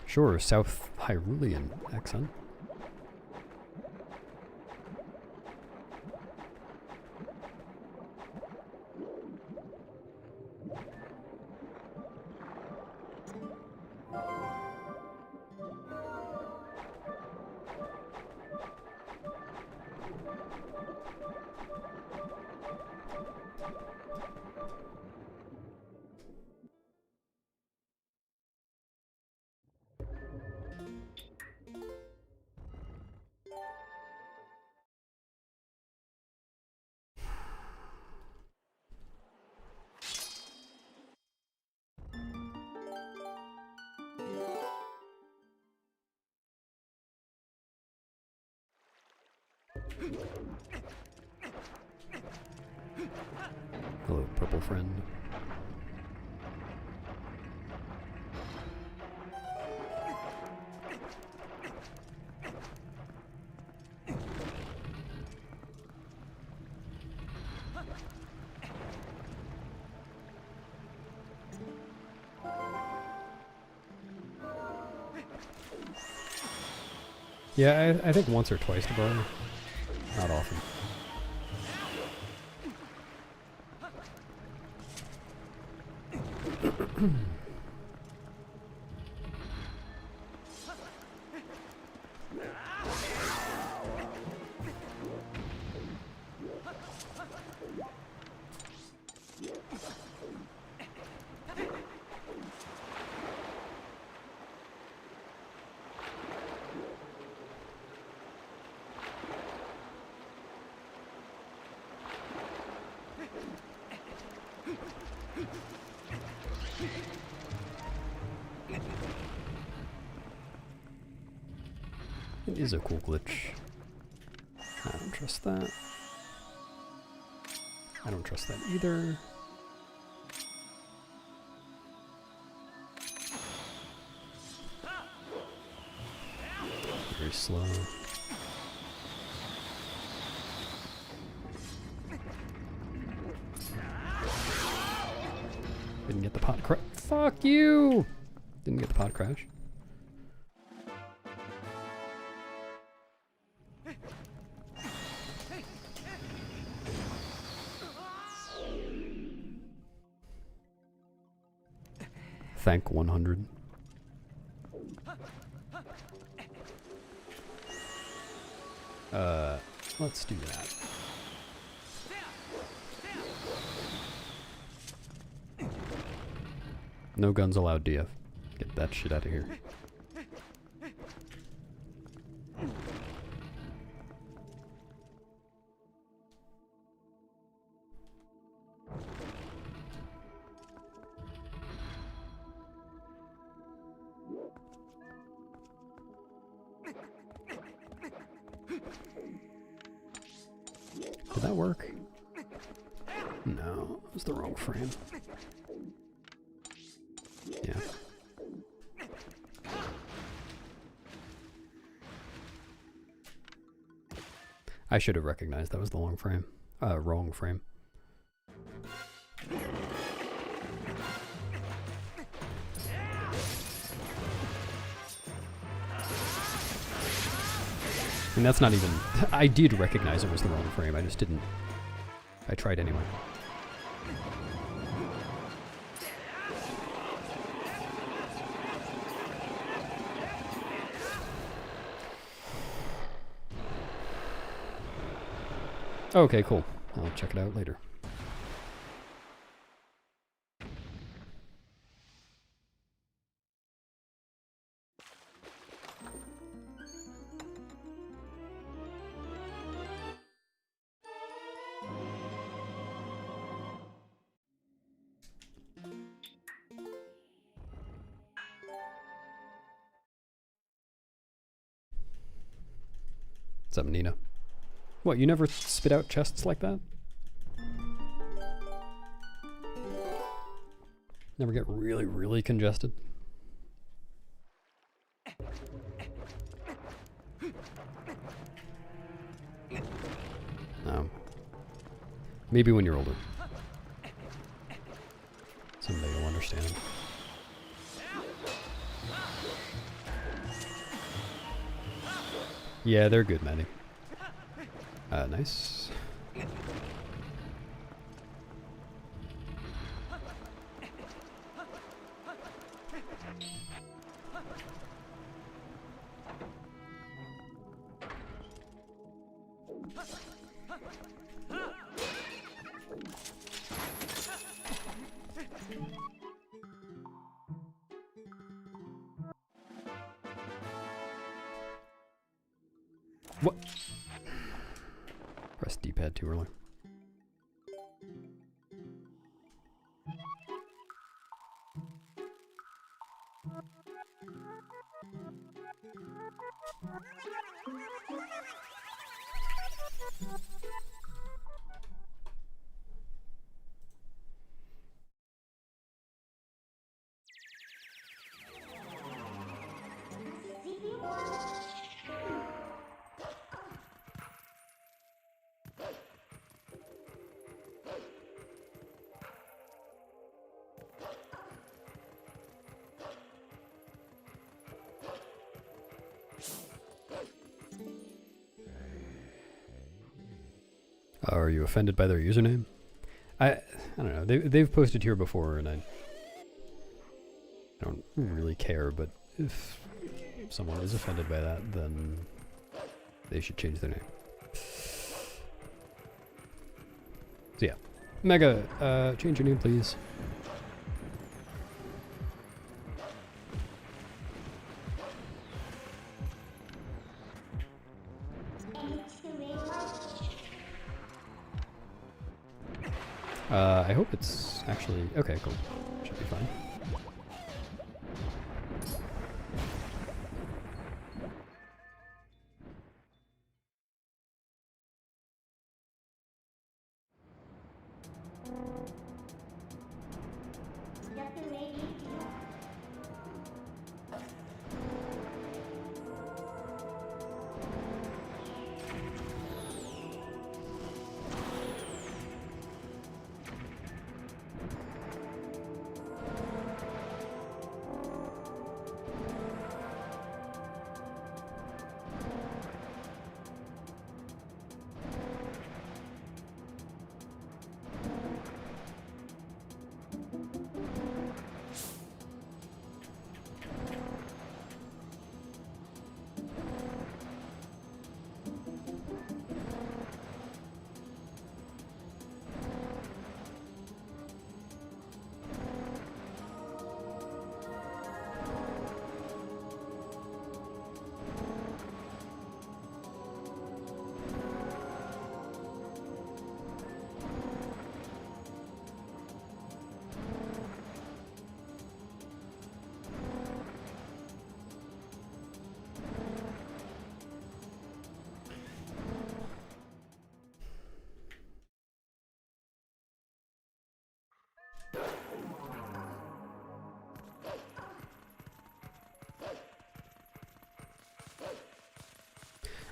Sure, South Hyrulean accent. Hello, purple friend. Yeah, I think once or twice to burn. Not often. It is a cool glitch. I don't trust that. I don't trust that either. Very slow. Didn't get the pot crash. Fuck you! Didn't get the pot crash. Thank 100. Let's do that. No guns allowed, DF. Get that shit out of here. Did that work? No, it was the wrong frame. Yeah. I should have recognized that was the wrong frame. Wrong frame. And that's not even... I did recognize it was the wrong frame, I just didn't... I tried anyway. Okay, cool. I'll check it out later. What's up, Nina? What, you never spit out chests like that? Never get really, really congested? No. Maybe when you're older. Someday you'll understand. Yeah, they're good, Maddie. Nice. What? Press D-pad too early. Are you offended by their username? I don't know. They've posted here before, and I don't really care. But if someone is offended by that, then they should change their name. So yeah, Mega, change your name, please. I hope it's actually... Okay, cool. Should be fine.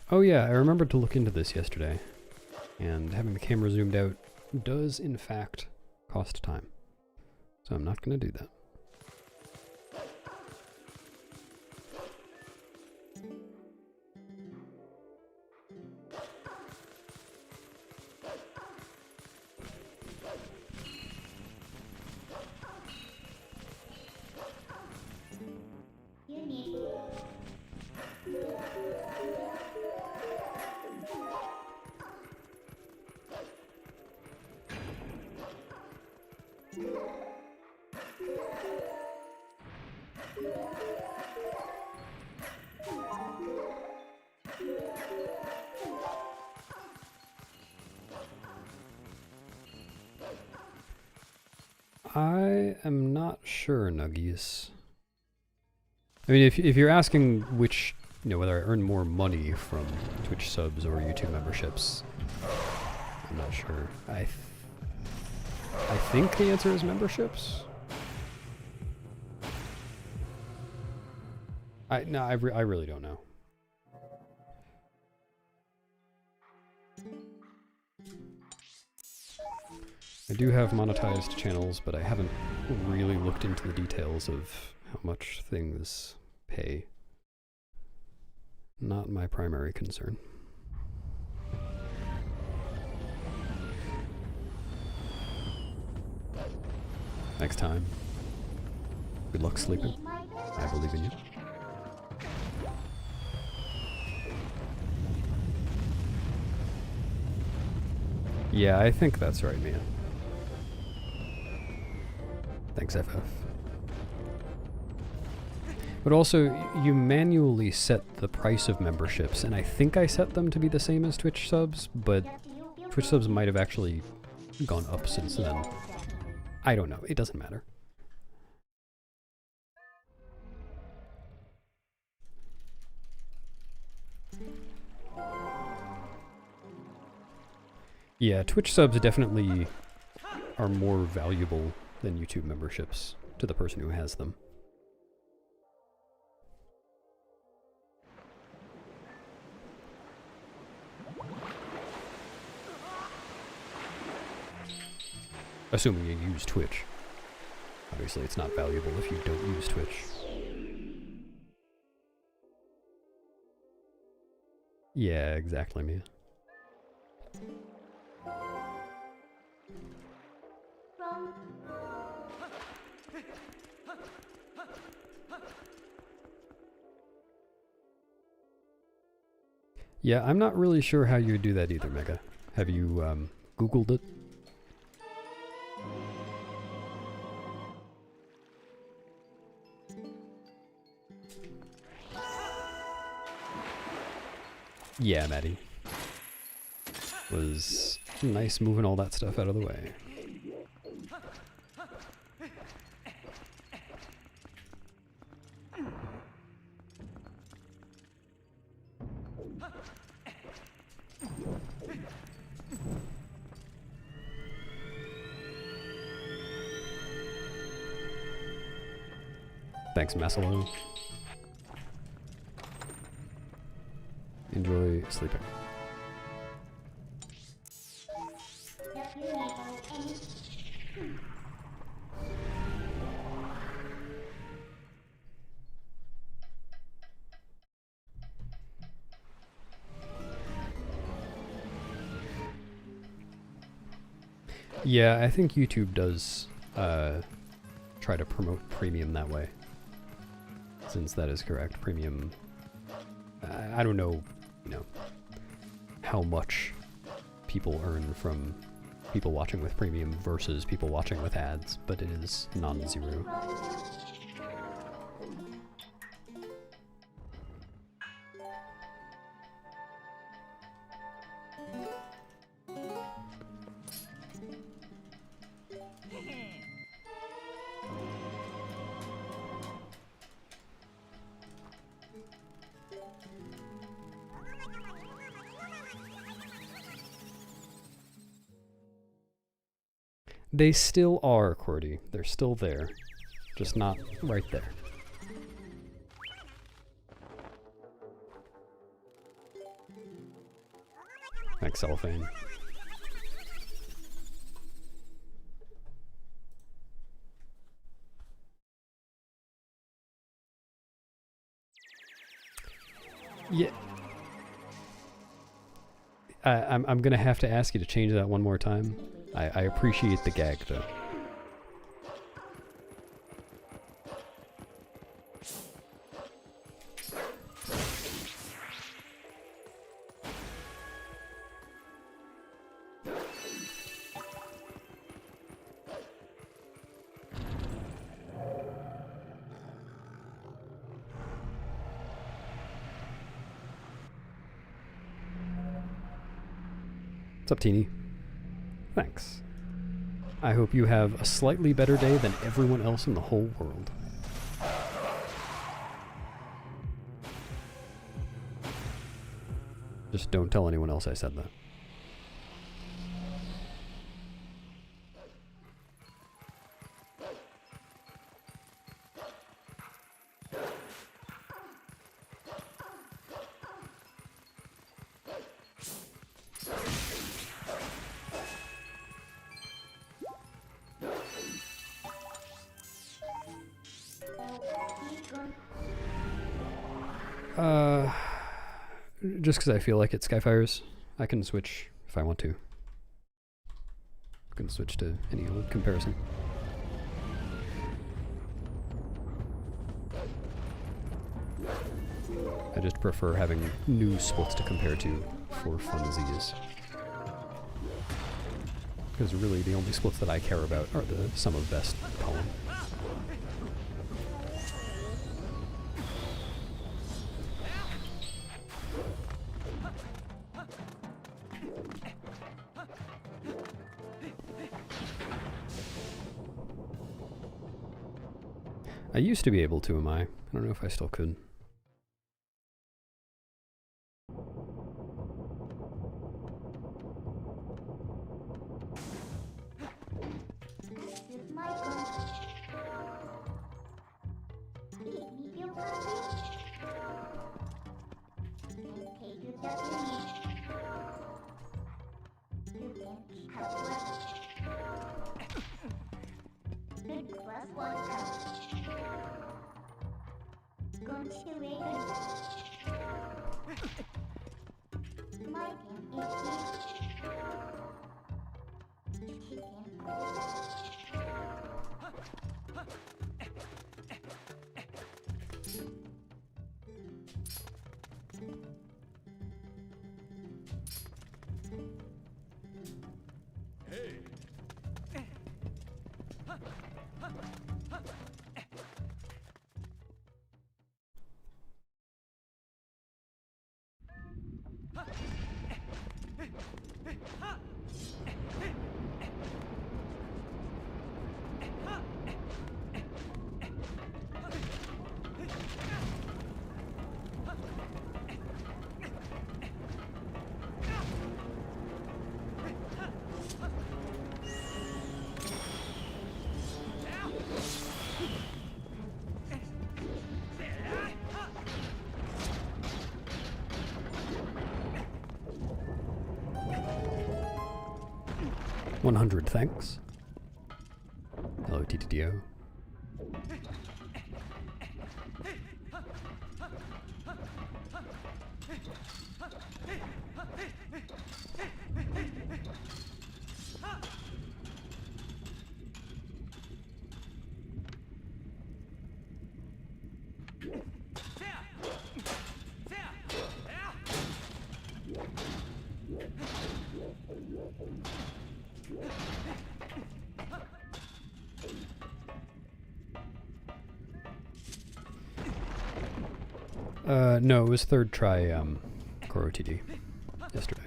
Oh yeah, I remembered to look into this yesterday, and having the camera zoomed out does in fact cost time. So I'm not going to do that. I am not sure, Nuggies. I mean, if you're asking which, you know, whether I earn more money from Twitch subs or YouTube memberships, I'm not sure. I think the answer is memberships. I really don't know. I do have monetized channels, but I haven't really looked into the details of how much things pay. Not my primary concern. Next time. Good luck sleeping. I believe in you. Yeah, I think that's right, Mia. Thanks, FF. But also, you manually set the price of memberships, and I think I set them to be the same as Twitch subs, but Twitch subs might have actually gone up since then. I don't know. It doesn't matter. Yeah, Twitch subs definitely are more valuable than YouTube memberships to the person who has them. Assuming you use Twitch. Obviously it's not valuable if you don't use Twitch. Yeah, exactly, Mia. Yeah, I'm not really sure how you would do that either, Mega. Have you Googled it? Yeah, Maddie. Was nice moving all that stuff out of the way. Thanks, Massalo. Enjoy sleeping. Yeah, I think YouTube does try to promote premium that way. Since that is correct, premium. I don't know, you know, how much people earn from people watching with premium versus people watching with ads, but it is non-zero. They still are, Cordy. They're still there. Just not right there. Thanks, Cellophane. Yeah. I'm gonna have to ask you to change that one more time. I appreciate the gag, though. What's up, Teeny? Thanks. I hope you have a slightly better day than everyone else in the whole world. Just don't tell anyone else I said that. Just because I feel like it, Skyfires. I can switch if I want to. I can switch to any old comparison. I just prefer having new splits to compare to for funsies. Because really the only splits that I care about are the sum of best column. I used to be able to, I don't know if I still could. $100, thanks. Hello, TTDO. No, it was third try, Koro TD yesterday.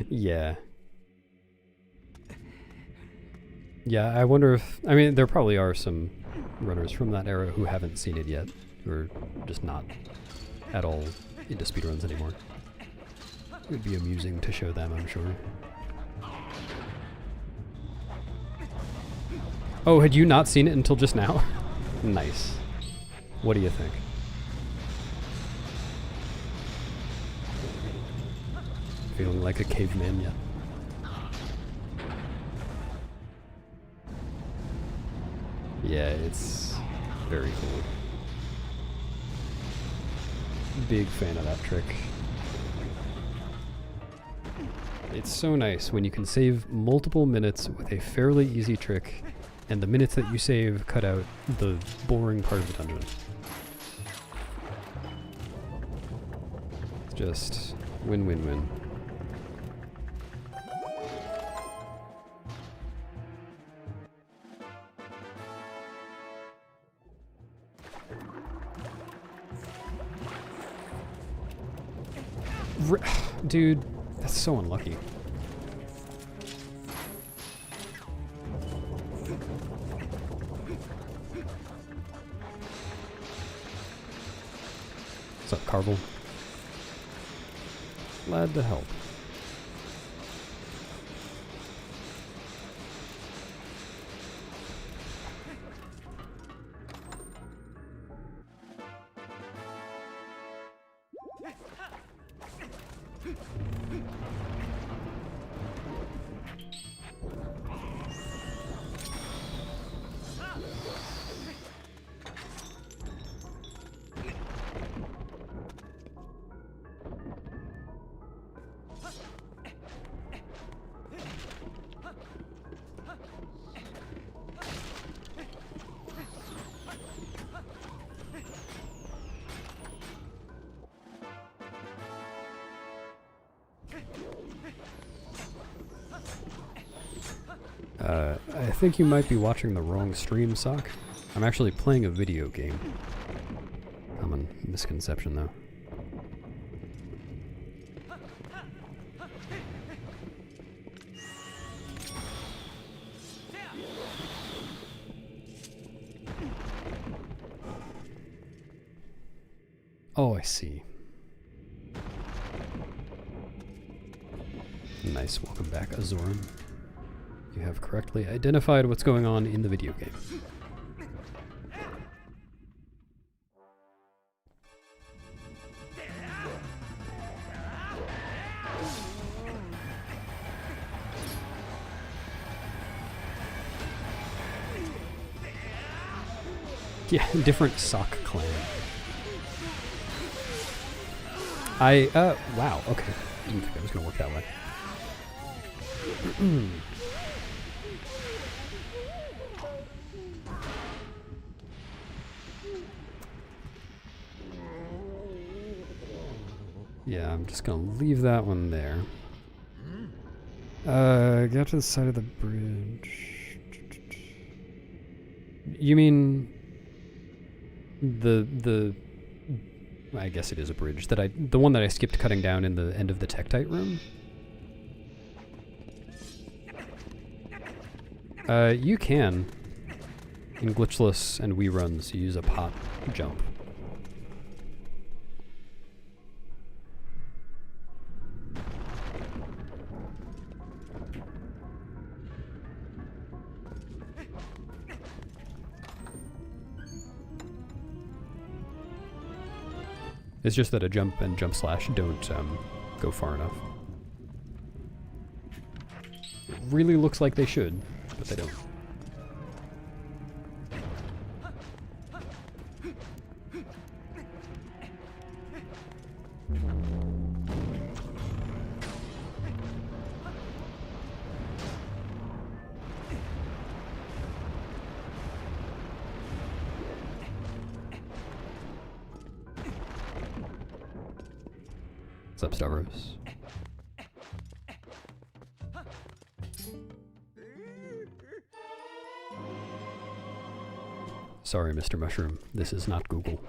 Yeah. Yeah, I wonder if... I mean, there probably are some runners from that era who haven't seen it yet, who are just not at all into speedruns anymore. It would be amusing to show them, I'm sure. Oh, had you not seen it until just now? Nice. What do you think? Feeling like a caveman yet? Yeah, it's very cool. Big fan of that trick. It's so nice when you can save multiple minutes with a fairly easy trick, and the minutes that you save cut out the boring part of the dungeon. It's just win-win-win. Dude, that's so unlucky. What's up, Carvel? Glad to help. I think you might be watching the wrong stream, Sock. I'm actually playing a video game. Common misconception, though. Oh, I see. Nice, welcome back, Azoran. You have correctly identified what's going on in the video game. Yeah, different sock clan. Wow, okay. Didn't think I was gonna work that way. Yeah, I'm just gonna leave that one there. Get to the side of the bridge. You mean the I guess it is a bridge the one that I skipped cutting down in the end of the Tektite room? You can. In glitchless and Wii runs, you use a pot jump. It's just that a jump and jump slash don't go far enough. It really looks like they should, but they don't. What's up, Stavros? Sorry, Mr. Mushroom. This is not Google.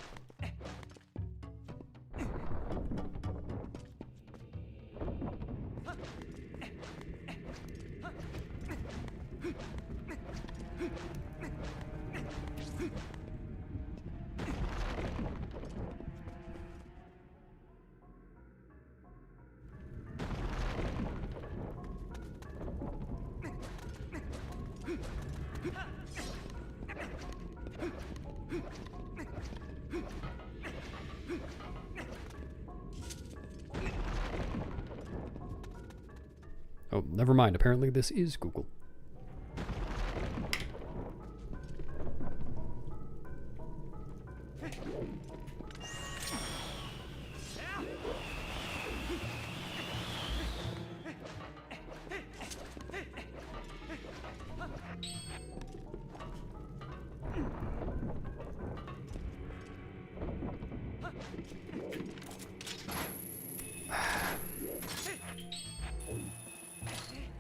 Oh, never mind. Apparently this is Google.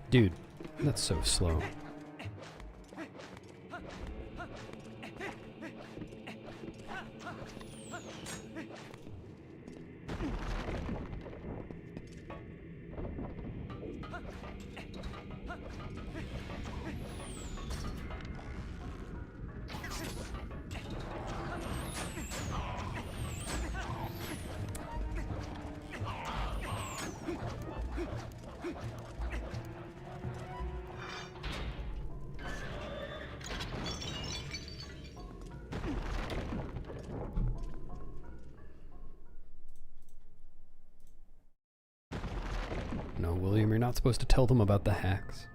Dude, that's so slow. No, William, you're not supposed to tell them about the hacks.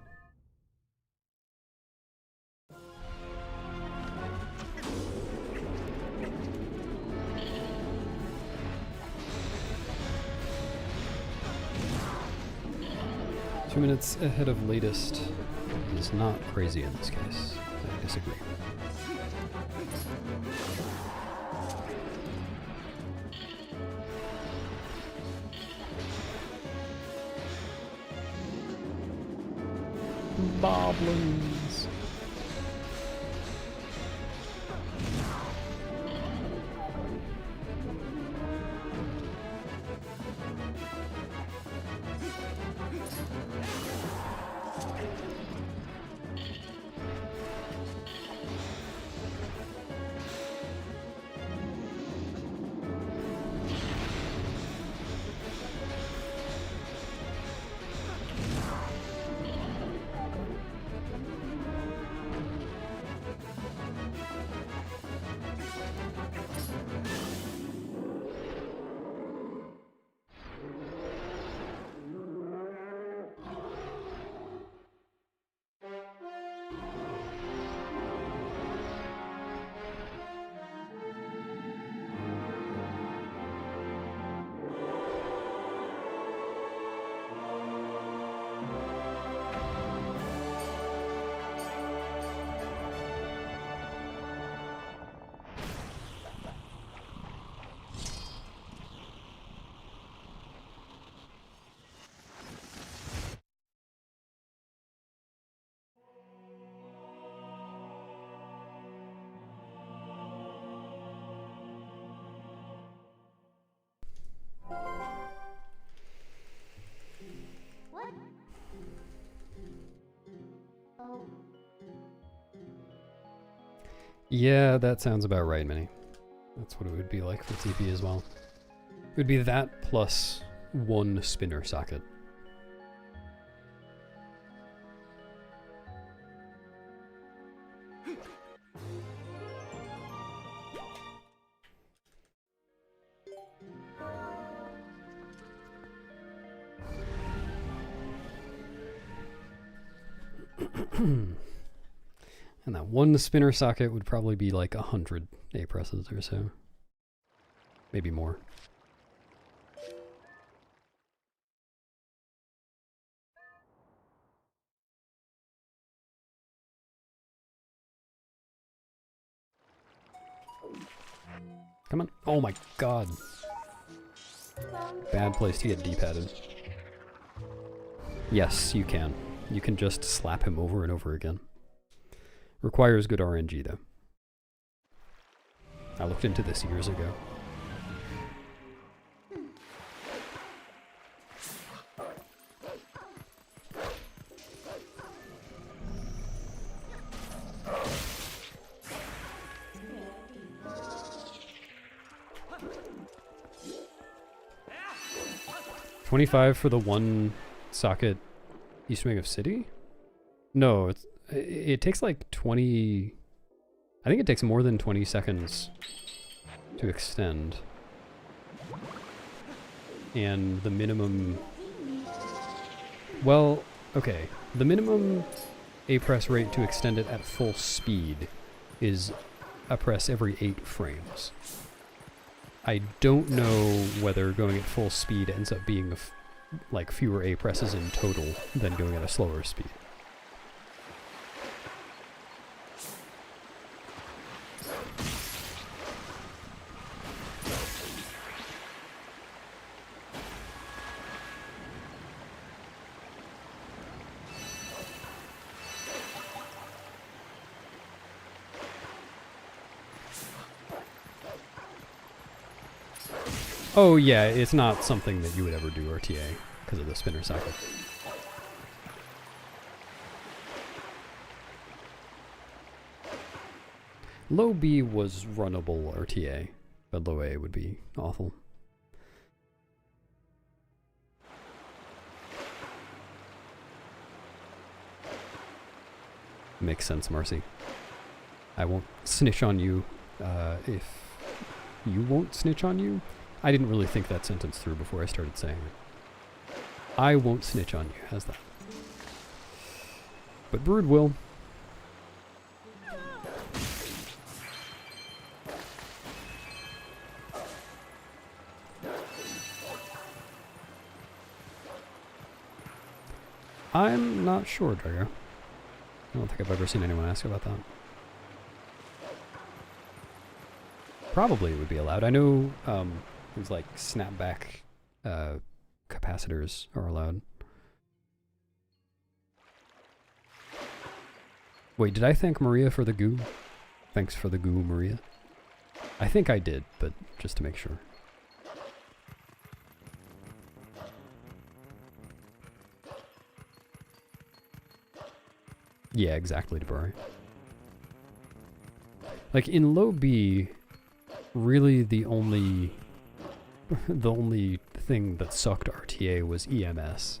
Two minutes ahead of latest is not crazy in this case. I disagree. Boblins. Yeah, that sounds about right, Minnie. That's what it would be like for TP as well. It would be that plus one spinner socket. And that one spinner socket would probably be like 100 A presses or so. Maybe more. Come on. Oh my god. Bad place to get D-padded. Yes, you can. You can just slap him over and over again. Requires good RNG though. I looked into this years ago. $25 for the one socket East Wing of City? No, it takes like 20 I think it takes more than 20 seconds to extend. And the minimum... Well, okay. The minimum A press rate to extend it at full speed is a press every 8 frames. I don't know whether going at full speed ends up being like fewer A presses in total than going at a slower speed. Oh yeah, it's not something that you would ever do RTA because of the spinner cycle. Low B was runnable RTA, but low A would be awful. Makes sense, Marcy. I won't snitch on you if you won't snitch on you. I didn't really think that sentence through before I started saying it. I won't snitch on you. How's that? But Brood will. I'm not sure, Drago. I don't think I've ever seen anyone ask about that. Probably it would be allowed. I know things like snapback capacitors are allowed. Wait, did I thank Maria for the goo? Thanks for the goo, Maria. I think I did, but just to make sure. Yeah, exactly, Debari. Like, in low B, really the only thing that sucked RTA was EMS.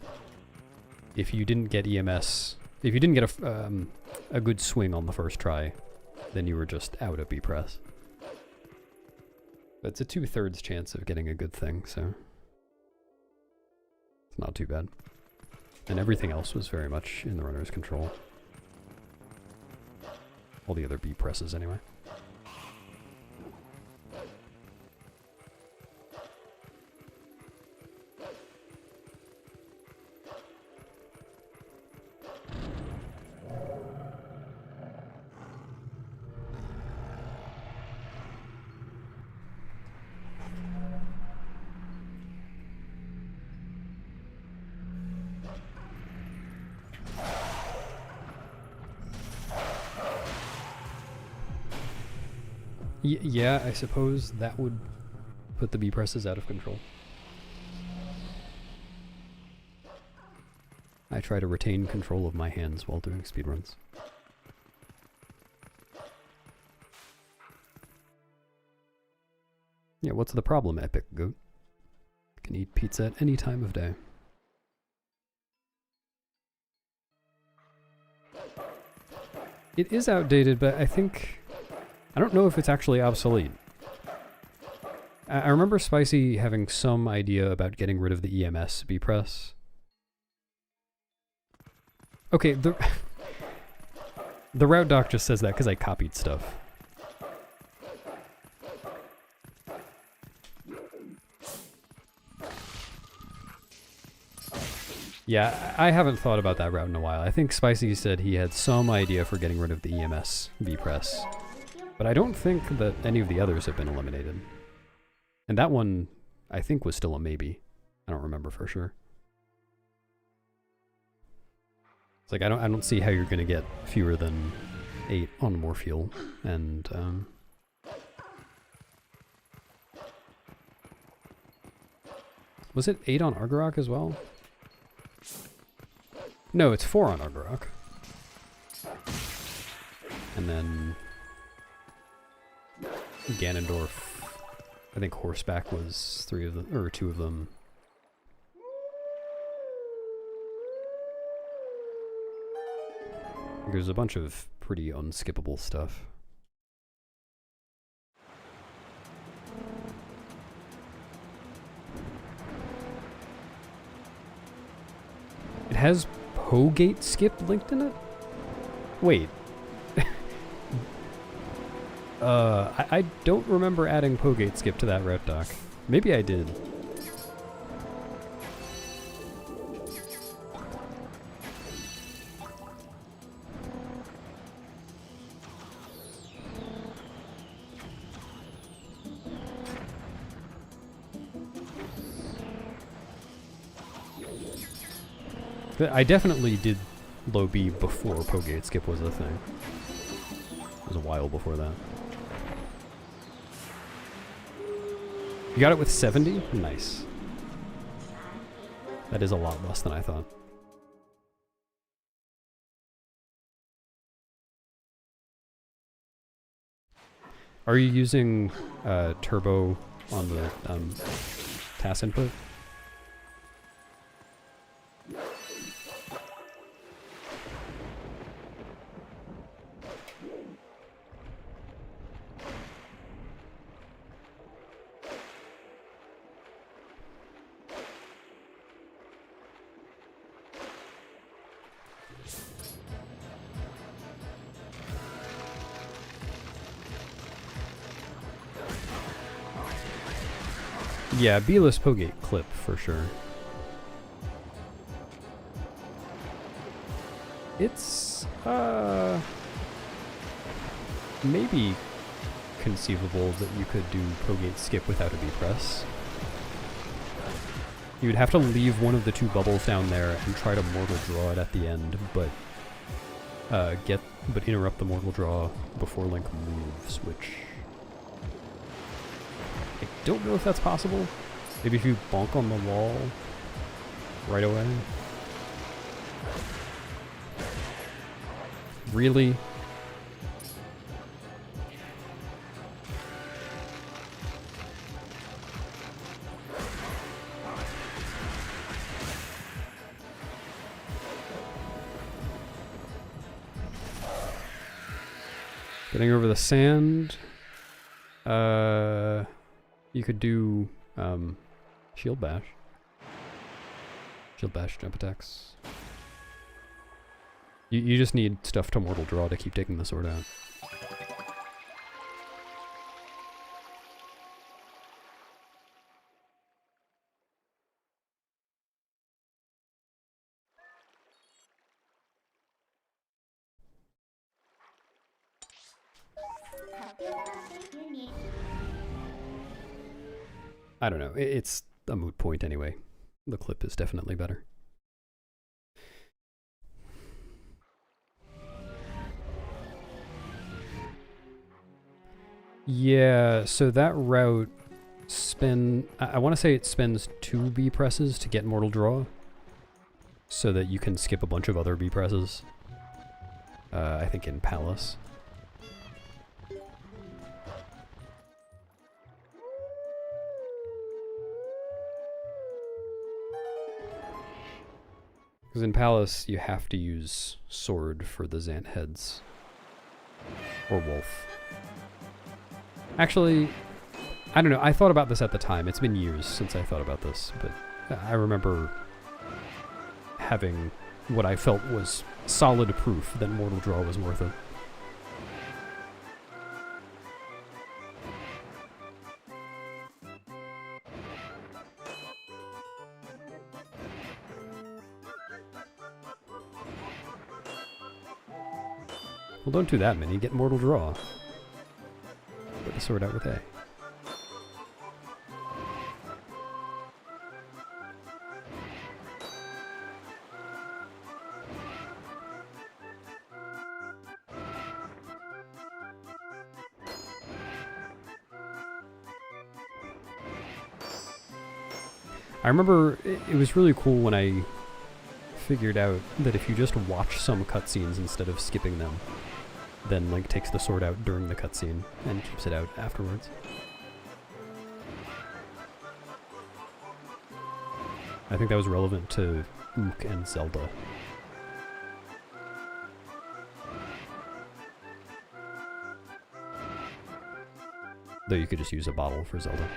If you didn't get EMS, if you didn't get a good swing on the first try, then you were just out of B press. But it's a 2/3 chance of getting a good thing, so it's not too bad. And everything else was very much in the runner's control. All the other B presses, anyway. Yeah, I suppose that would put the B presses out of control. I try to retain control of my hands while doing speedruns. Yeah, what's the problem, Epic Goat? Can eat pizza at any time of day. It is outdated, but I don't know if it's actually obsolete. I remember Spicy having some idea about getting rid of the EMS B press. Okay, the route doc just says that because I copied stuff. Yeah, I haven't thought about that route in a while. I think Spicy said he had some idea for getting rid of the EMS B press. But I don't think that any of the others have been eliminated. And that one, I think, was still a maybe. I don't remember for sure. It's like, I don't see how you're going to get fewer than 8 on Morpheal. And, was it 8 on Argarok as well? No, it's 4 on Argarok. And then Ganondorf, I think Horseback was 3 of them, or 2 of them. There's a bunch of pretty unskippable stuff. has Pogate Skip linked in it? Wait. I don't remember adding Pogate Skip to that route doc. Maybe I did. I definitely did low B before Pogate Skip was a thing. It was a while before that. You got it with 70? Nice. That is a lot less than I thought. Are you using turbo on the task input? Yeah, B-less Pogate clip for sure. It's maybe conceivable that you could do Pogate Skip without a B press. You would have to leave one of the two bubbles down there and try to mortal draw it at the end, but interrupt the mortal draw before Link moves, which I don't know if that's possible. Maybe if you bonk on the wall right away. Really? Getting over the sand. You could do shield bash. Shield bash jump attacks. You just need stuff to mortal draw to keep taking the sword out. I don't know. It's a moot point anyway. The clip is definitely better. Yeah, so that route I want to say it spends 2 B presses to get mortal draw, so that you can skip a bunch of other B presses. I think in Palace. Because in Palace, you have to use sword for the Zant heads. Or wolf. Actually, I don't know, I thought about this at the time. It's been years since I thought about this, but I remember having what I felt was solid proof that mortal draw was worth it. Well, don't do that many. Get mortal draw. Put the sword out with A. I remember it was really cool when I figured out that if you just watch some cutscenes instead of skipping them, then Link takes the sword out during the cutscene and keeps it out afterwards. I think that was relevant to Ook and Zelda. Though you could just use a bottle for Zelda.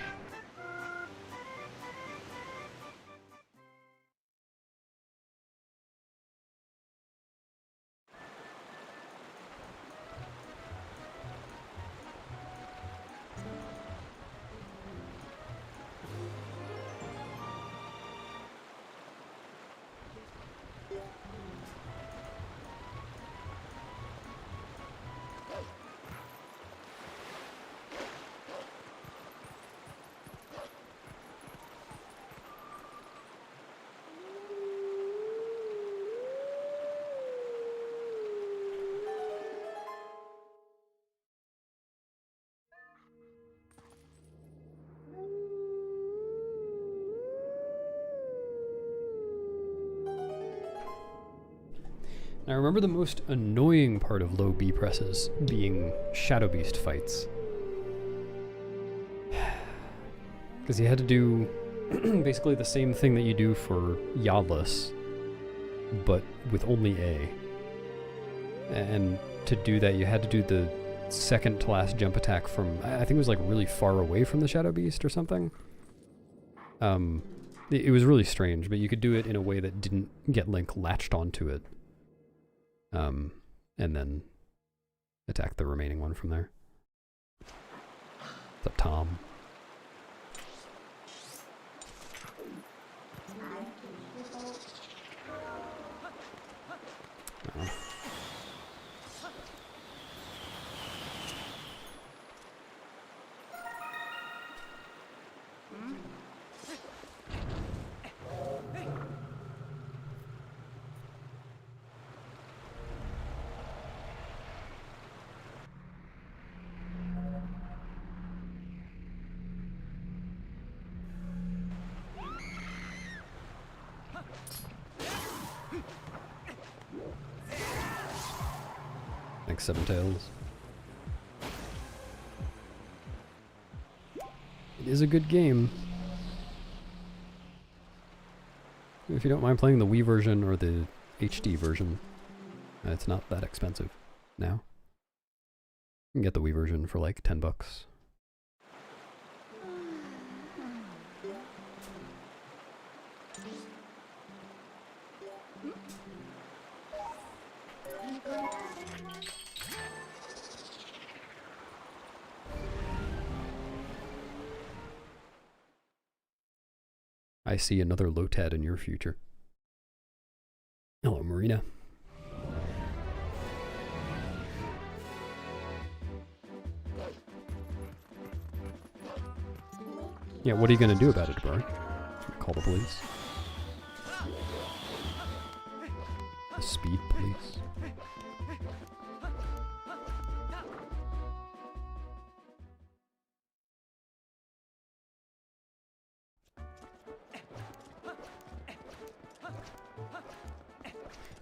I remember the most annoying part of low B presses being Shadow Beast fights. Because you had to do basically the same thing that you do for Yadless, but with only A. And to do that, you had to do the second to last jump attack from, I think it was like really far away from the Shadow Beast or something. It was really strange, but you could do it in a way that didn't get Link latched onto it. And then attack the remaining one from there. The Tom. Oh. Thanks, Seven Tails. It is a good game. If you don't mind playing the Wii version or the HD version, it's not that expensive now. You can get the Wii version for like $10. I see another Lotad in your future. Hello, Marina. Yeah, what are you gonna do about it, bro? Call the police? The speed police?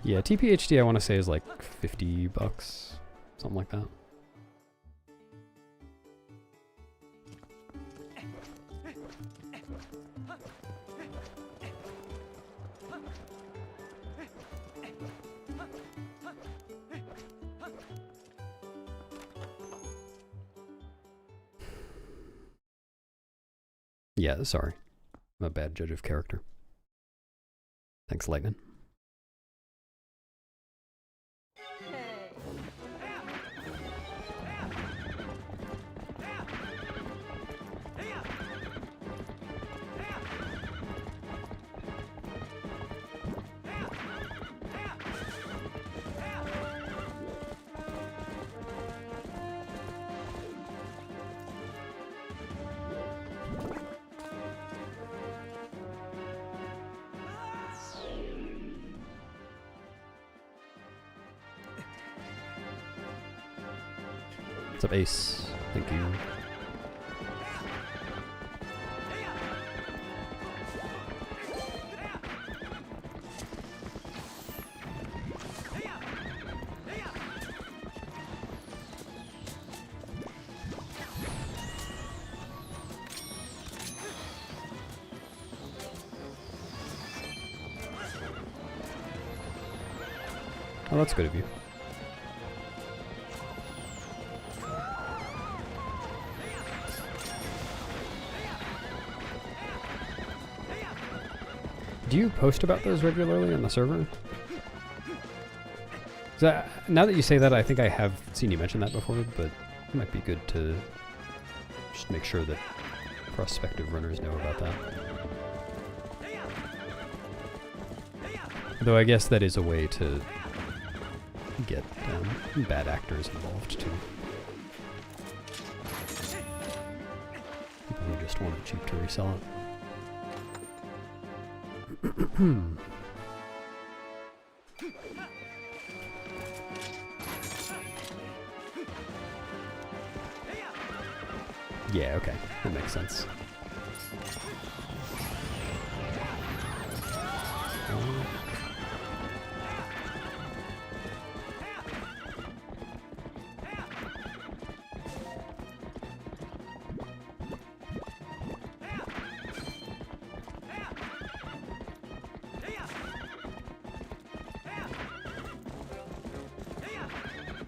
Yeah, TPHD I want to say is like $50, something like that. Yeah, sorry. I'm a bad judge of character. Thanks, Lightning. What's up, Ace? Thank you. Oh, that's good of you. Do you post about those regularly on the server? Now that you say that, I think I have seen you mention that before, but it might be good to just make sure that prospective runners know about that. Though I guess that is a way to get bad actors involved too. People who just want it cheap to resell it. Yeah, okay. That makes sense.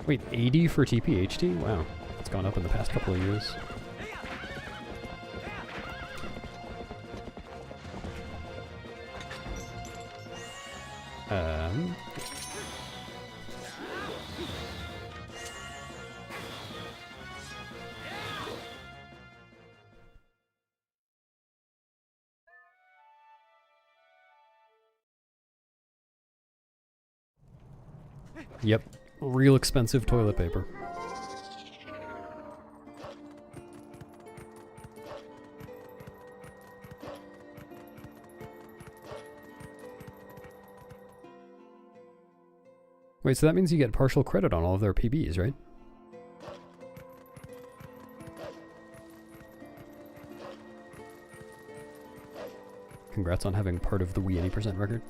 Wait, 80 for TPHT? Wow, it's gone up in the past couple of years. Yep, real expensive toilet paper. Wait, so that means you get partial credit on all of their PBs, right? Congrats on having part of the Wii 80% record.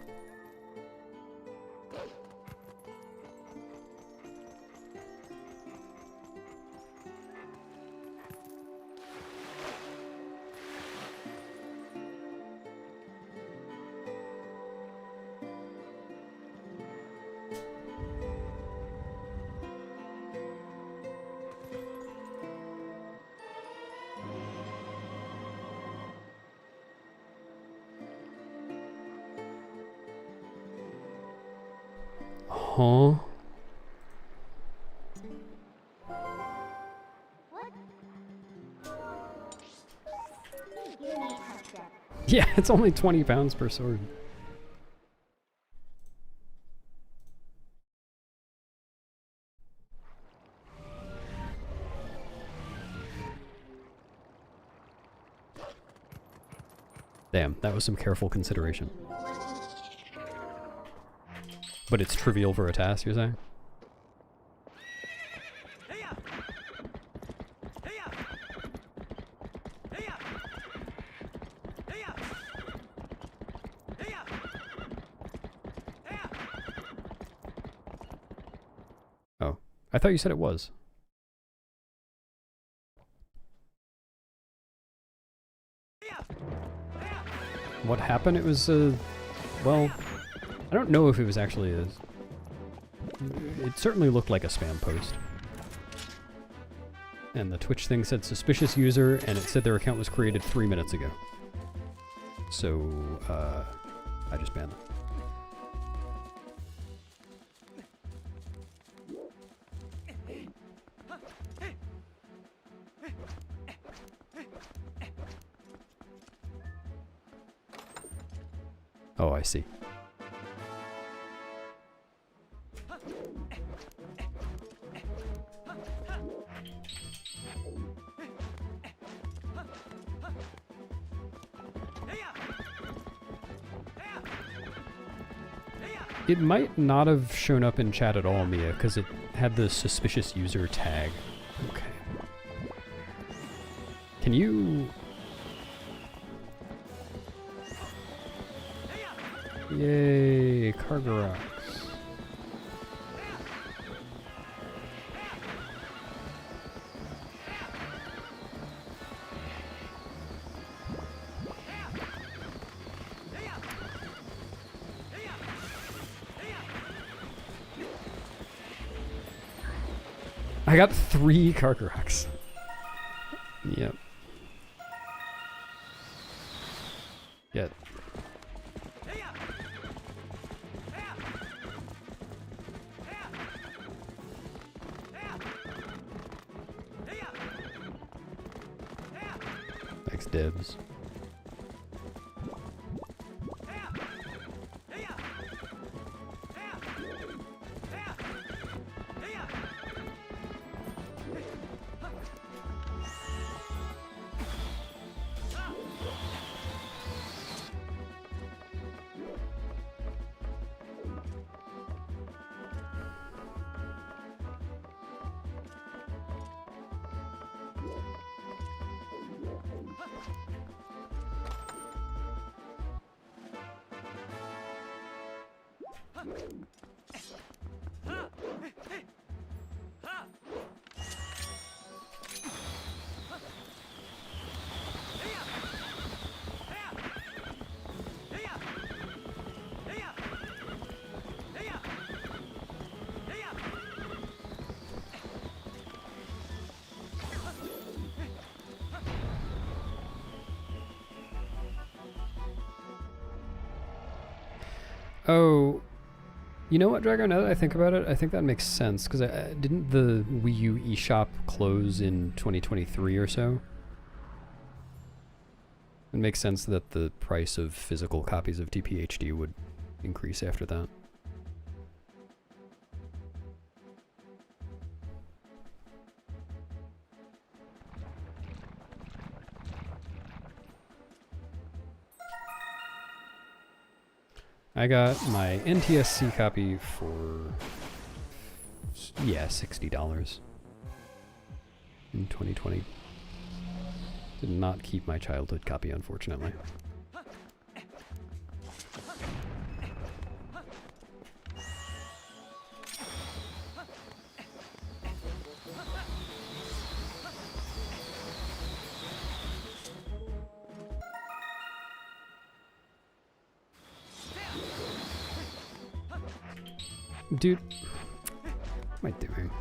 Huh? Yeah, it's only 20 pounds per sword. Damn, that was some careful consideration. But it's trivial for a task, you're saying? Oh, I thought you said it was. What happened? It was, well, I don't know if it was actually a... It certainly looked like a spam post. And the Twitch thing said suspicious user, and it said their account was created 3 minutes ago. So, I just banned them. Oh, I see. It might not have shown up in chat at all, Mia, because it had the suspicious user tag. Okay. Can you... Yay, Cargarox. I got 3 Cargarox. Yep. Get. Thanks, Dibs. Oh, you know what, Drago? Now that I think about it, I think that makes sense, because didn't the Wii U eShop close in 2023 or so? It makes sense that the price of physical copies of TPHD would increase after that. I got my NTSC copy for, yeah, $60 in 2020. Did not keep my childhood copy, unfortunately. Dude, what am I doing?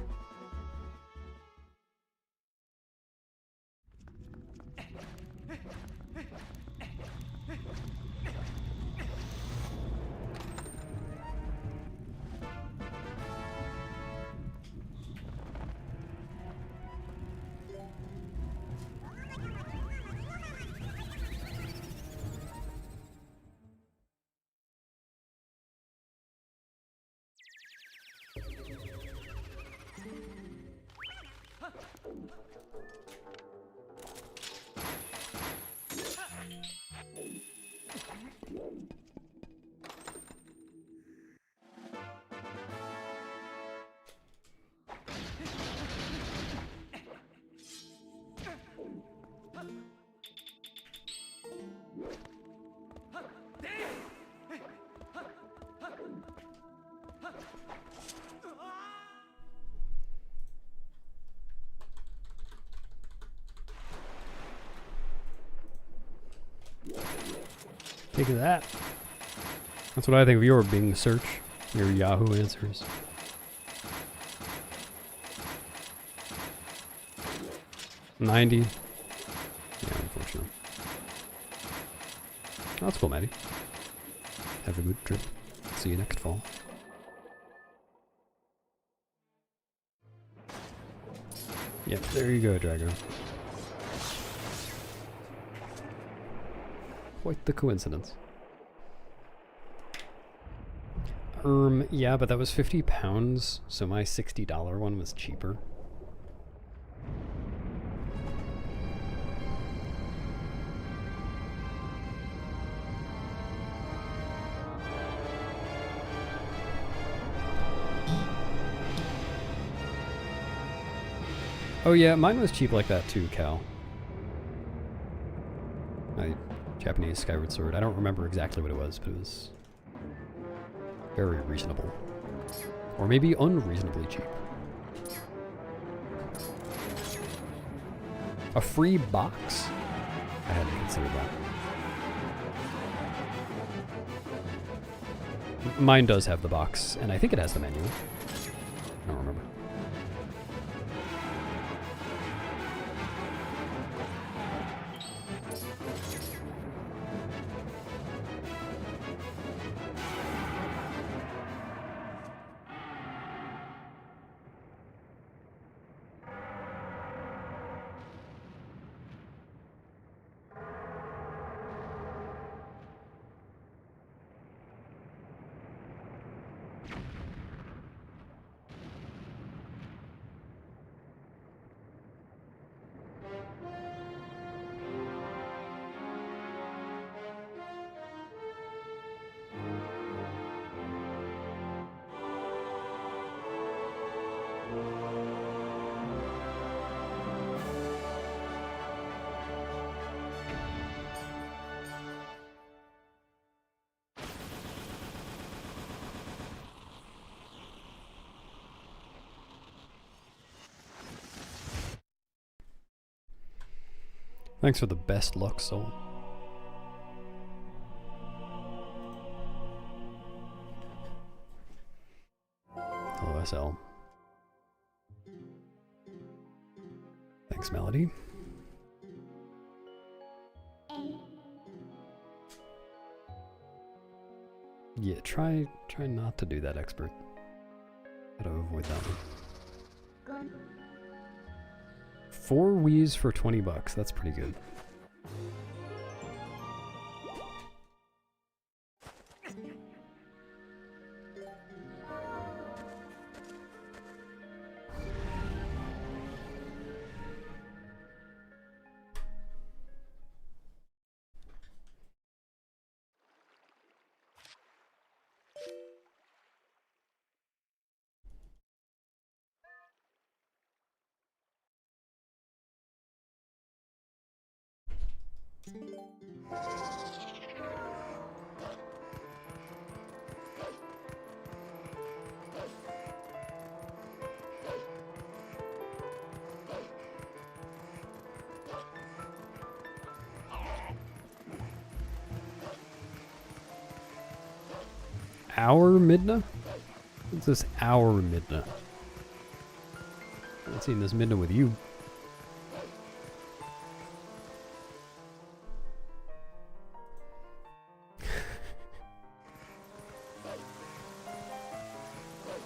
Take that. That's what I think of your Bing search, your Yahoo answers. $90. Yeah, unfortunately. Oh, that's cool, Maddie. Have a good trip. See you next fall. Yep, there you go, Drago. Quite the coincidence. Yeah, but that was 50 pounds, so my $60 one was cheaper. Oh yeah, mine was cheap like that too, Cal. My Japanese Skyward Sword. I don't remember exactly what it was, but it was very reasonable. Or maybe unreasonably cheap. A free box? I hadn't considered that. Mine does have the box, and I think it has the menu. I don't remember. Thanks for the best luck, Soul. Hello, SL. Thanks, Melody. Yeah, try not to do that, expert. Gotta avoid that one. 4 Wii's for $20. That's pretty good. Our Midna? What's this our Midna? I haven't seen this Midna with you.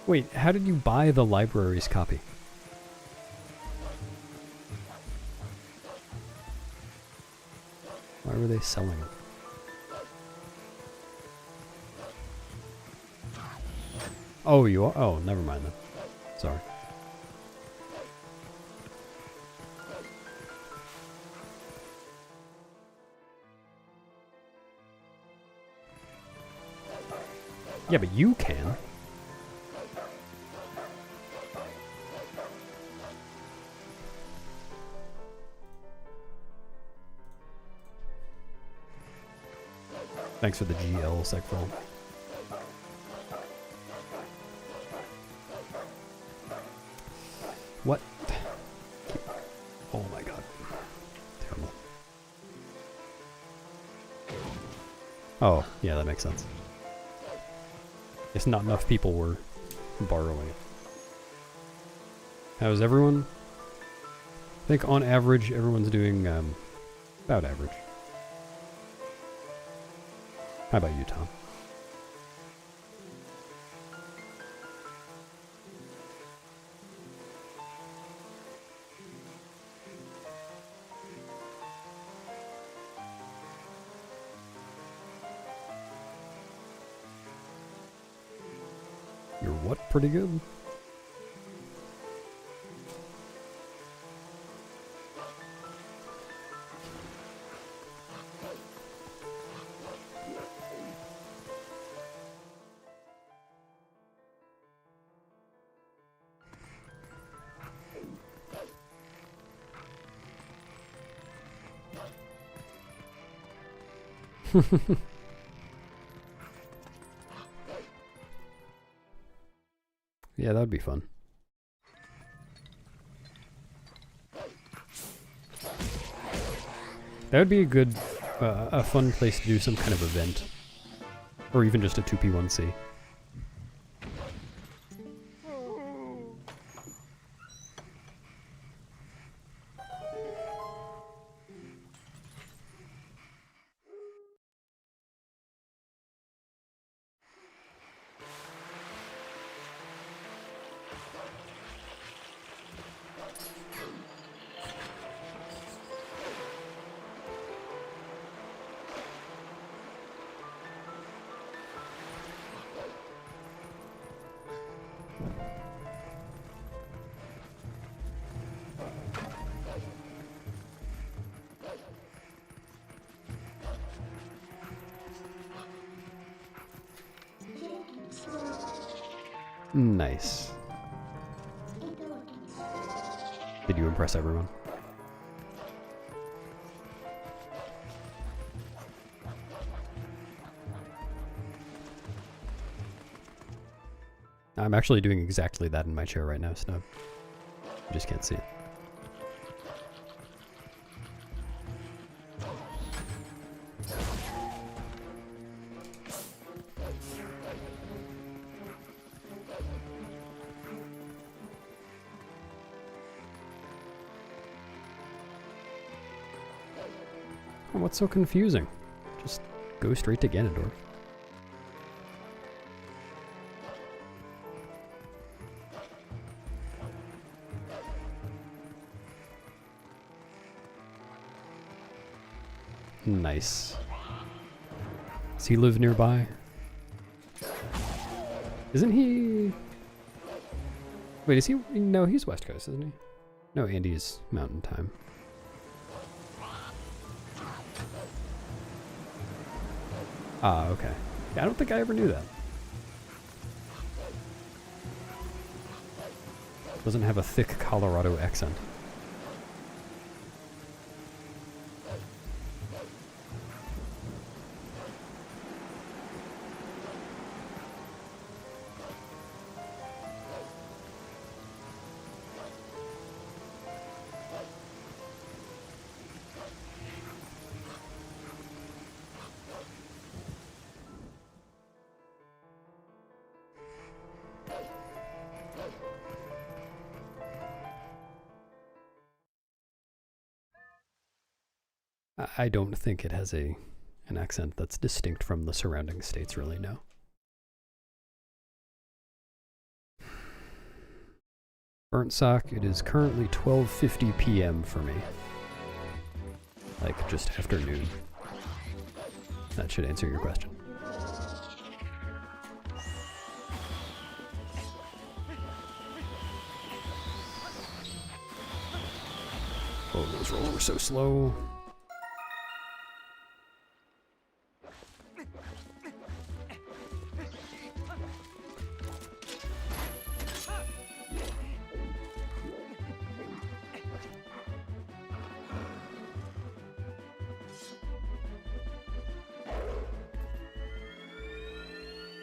Wait, how did you buy the library's copy? Why were they selling it? Oh, you are? Oh, never mind then. Sorry. Yeah, but you can. Thanks for the GL segfault. What? Oh my god. Terrible. Oh, yeah, that makes sense. Guess not enough people were borrowing it. How's everyone? I think on average, everyone's doing about average. How about you, Tom? You're what? Pretty good? Yeah, that would be fun. That would be a good, a fun place to do some kind of event. Or even just a 2P1C. Nice. Did you impress everyone? I'm actually doing exactly that in my chair right now, Snub. You just can't see it. What's so confusing? Just go straight to Ganondorf. Nice. Does he live nearby? Isn't he... Wait, is he... No, he's West Coast, isn't he? No, Andy's Mountain Time. Ah, okay. Yeah, I don't think I ever knew that. Doesn't have a thick Colorado accent. I don't think it has an accent that's distinct from the surrounding states, really, no. Burnt Sock, it is currently 12:50 p.m. for me. Like, just afternoon. That should answer your question. Oh, those rolls were so slow.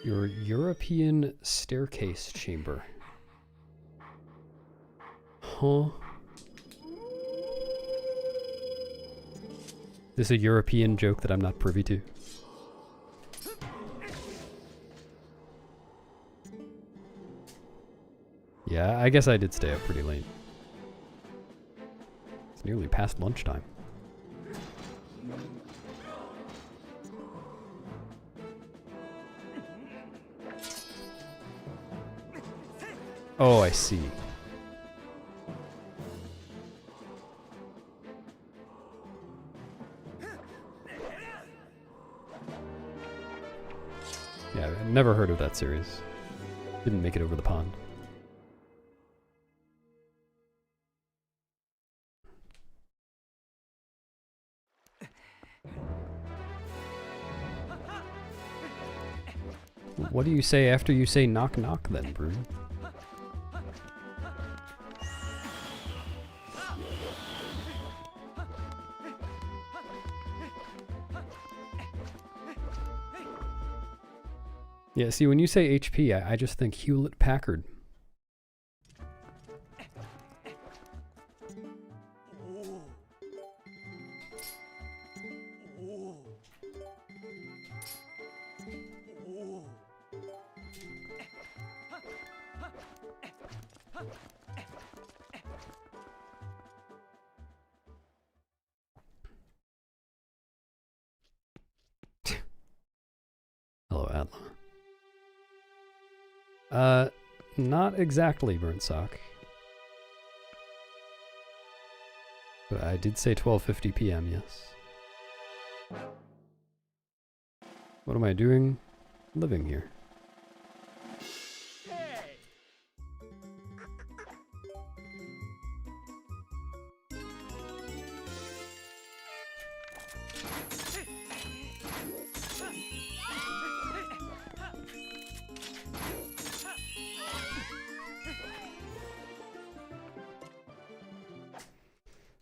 Your European staircase chamber. Huh? This a European joke that I'm not privy to? Yeah, I guess I did stay up pretty late. It's nearly past lunchtime. Oh, I see. Yeah, I've never heard of that series. Didn't make it over the pond. What do you say after you say knock knock then, Brune? Yeah, see, when you say HP, I just think Hewlett-Packard. Hello, Atla. Not exactly, Burnt Sock. But I did say 12:50 p.m., yes. What am I doing? Living here.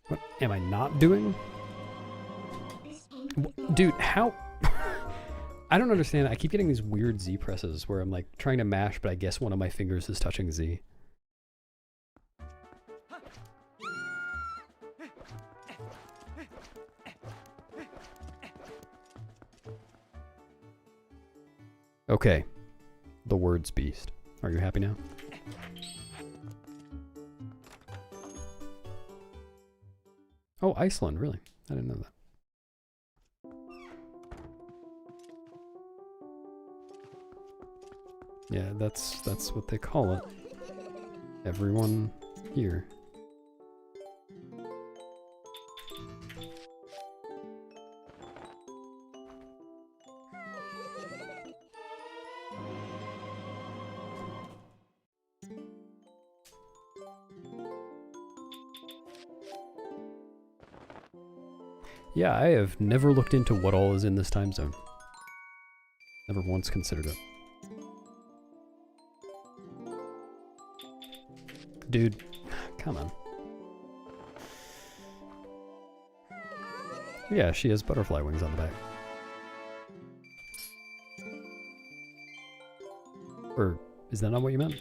What am I not doing? Dude, how? I don't understand. I keep getting these weird Z presses where I'm like trying to mash, but I guess one of my fingers is touching Z. Okay. The words beast. Are you happy now? Oh, Iceland, really? I didn't know that. Yeah, that's what they call it. Everyone here. Yeah, I have never looked into what all is in this time zone. Never once considered it. Dude, come on. Yeah, she has butterfly wings on the back. Or, is that not what you meant?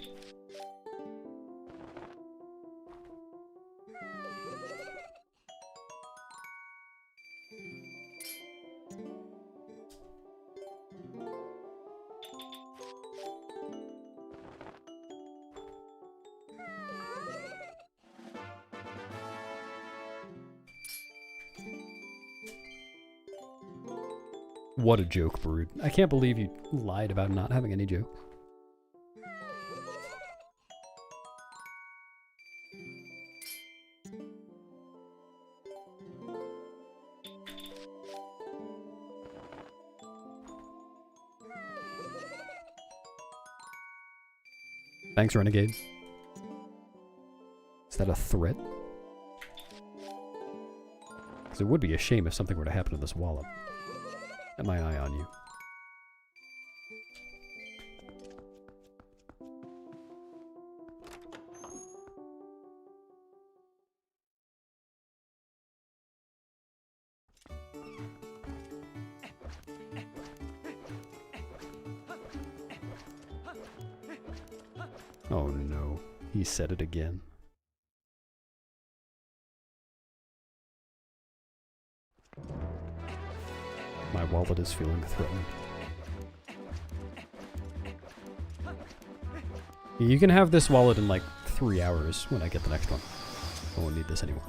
What a joke, Brood. I can't believe you lied about not having any jokes. Thanks, Renegade. Is that a threat? Because it would be a shame if something were to happen to this wallet. Got my eye on you. Oh no, he said it again. My wallet is feeling threatened. You can have this wallet in like 3 hours when I get the next one. I won't need this anymore.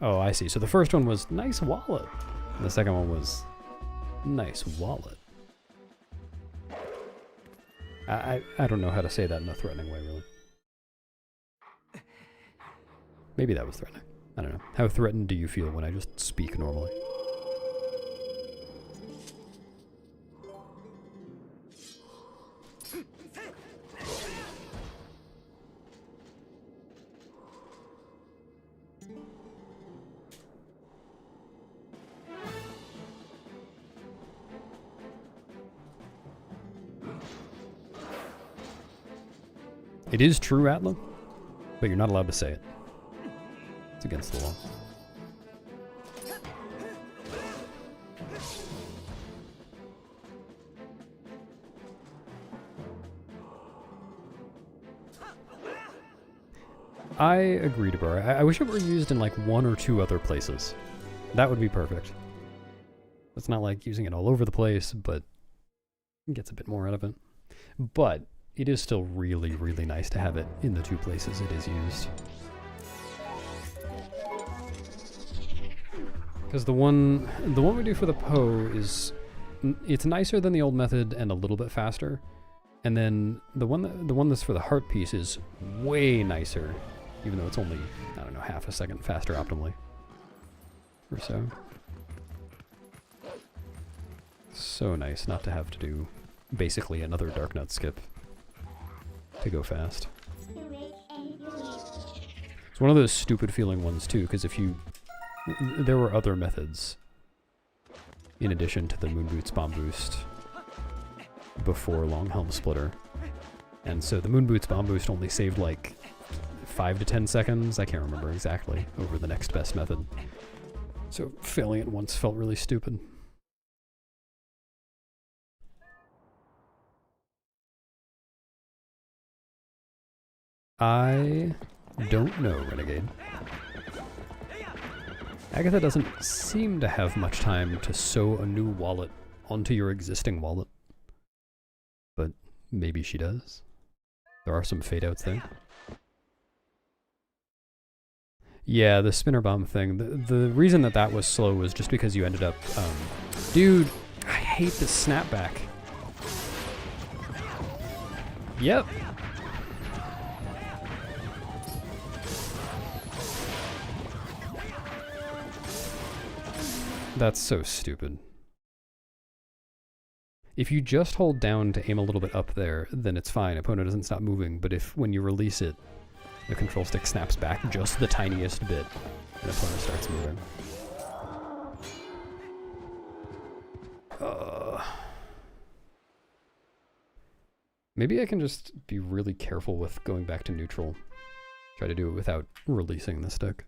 Oh, I see. So the first one was nice wallet. And the second one was nice wallet. I don't know how to say that in a threatening way, really. Maybe that was threatening. I don't know. How threatened do you feel when I just speak normally? It is true, Atla, but you're not allowed to say it. It's against the law. I agree, Deborah. I wish it were used in like 1 or 2 other places. That would be perfect. It's not like using it all over the place, but it gets a bit more out of it. But it is still really, really nice to have it in the 2 places it is used. Because the one we do for the Poe is, it's nicer than the old method and a little bit faster. And then the one that's for the heart piece is way nicer, even though it's only, I don't know, half a second faster optimally. Or so. So nice not to have to do basically another Dark Nut skip to go fast. It's one of those stupid feeling ones too, because if you... There were other methods in addition to the Moon Boots Bomb Boost before Long Helm Splitter. And so the Moon Boots Bomb Boost only saved like 5 to 10 seconds, I can't remember exactly, over the next best method. So failing it once felt really stupid. I don't know, Renegade. Agatha doesn't seem to have much time to sew a new wallet onto your existing wallet. But maybe she does. There are some fade-outs there. Yeah, the spinner bomb thing. The reason that was slow was just because you ended up... Dude, I hate this snapback. Yep. That's so stupid. If you just hold down to aim a little bit up there, then it's fine. Opponent doesn't stop moving. But if when you release it, the control stick snaps back just the tiniest bit, an opponent starts moving. Maybe I can just be really careful with going back to neutral. Try to do it without releasing the stick.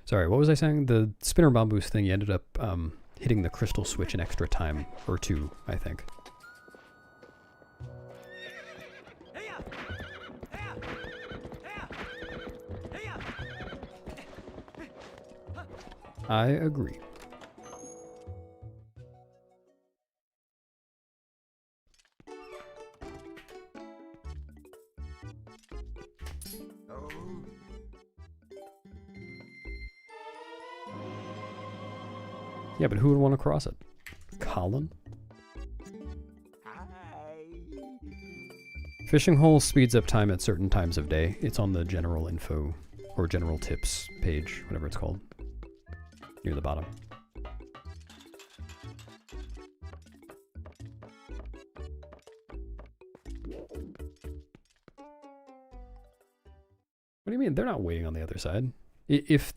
Sorry, what was I saying? The spinner bomb boost thing, you ended up hitting the crystal switch an extra time, or two, I think. I agree. Yeah, but who would want to cross it? Colin? Fishing hole speeds up time at certain times of day. It's on the general info, or general tips page, whatever it's called. Near the bottom. What do you mean? They're not waiting on the other side. If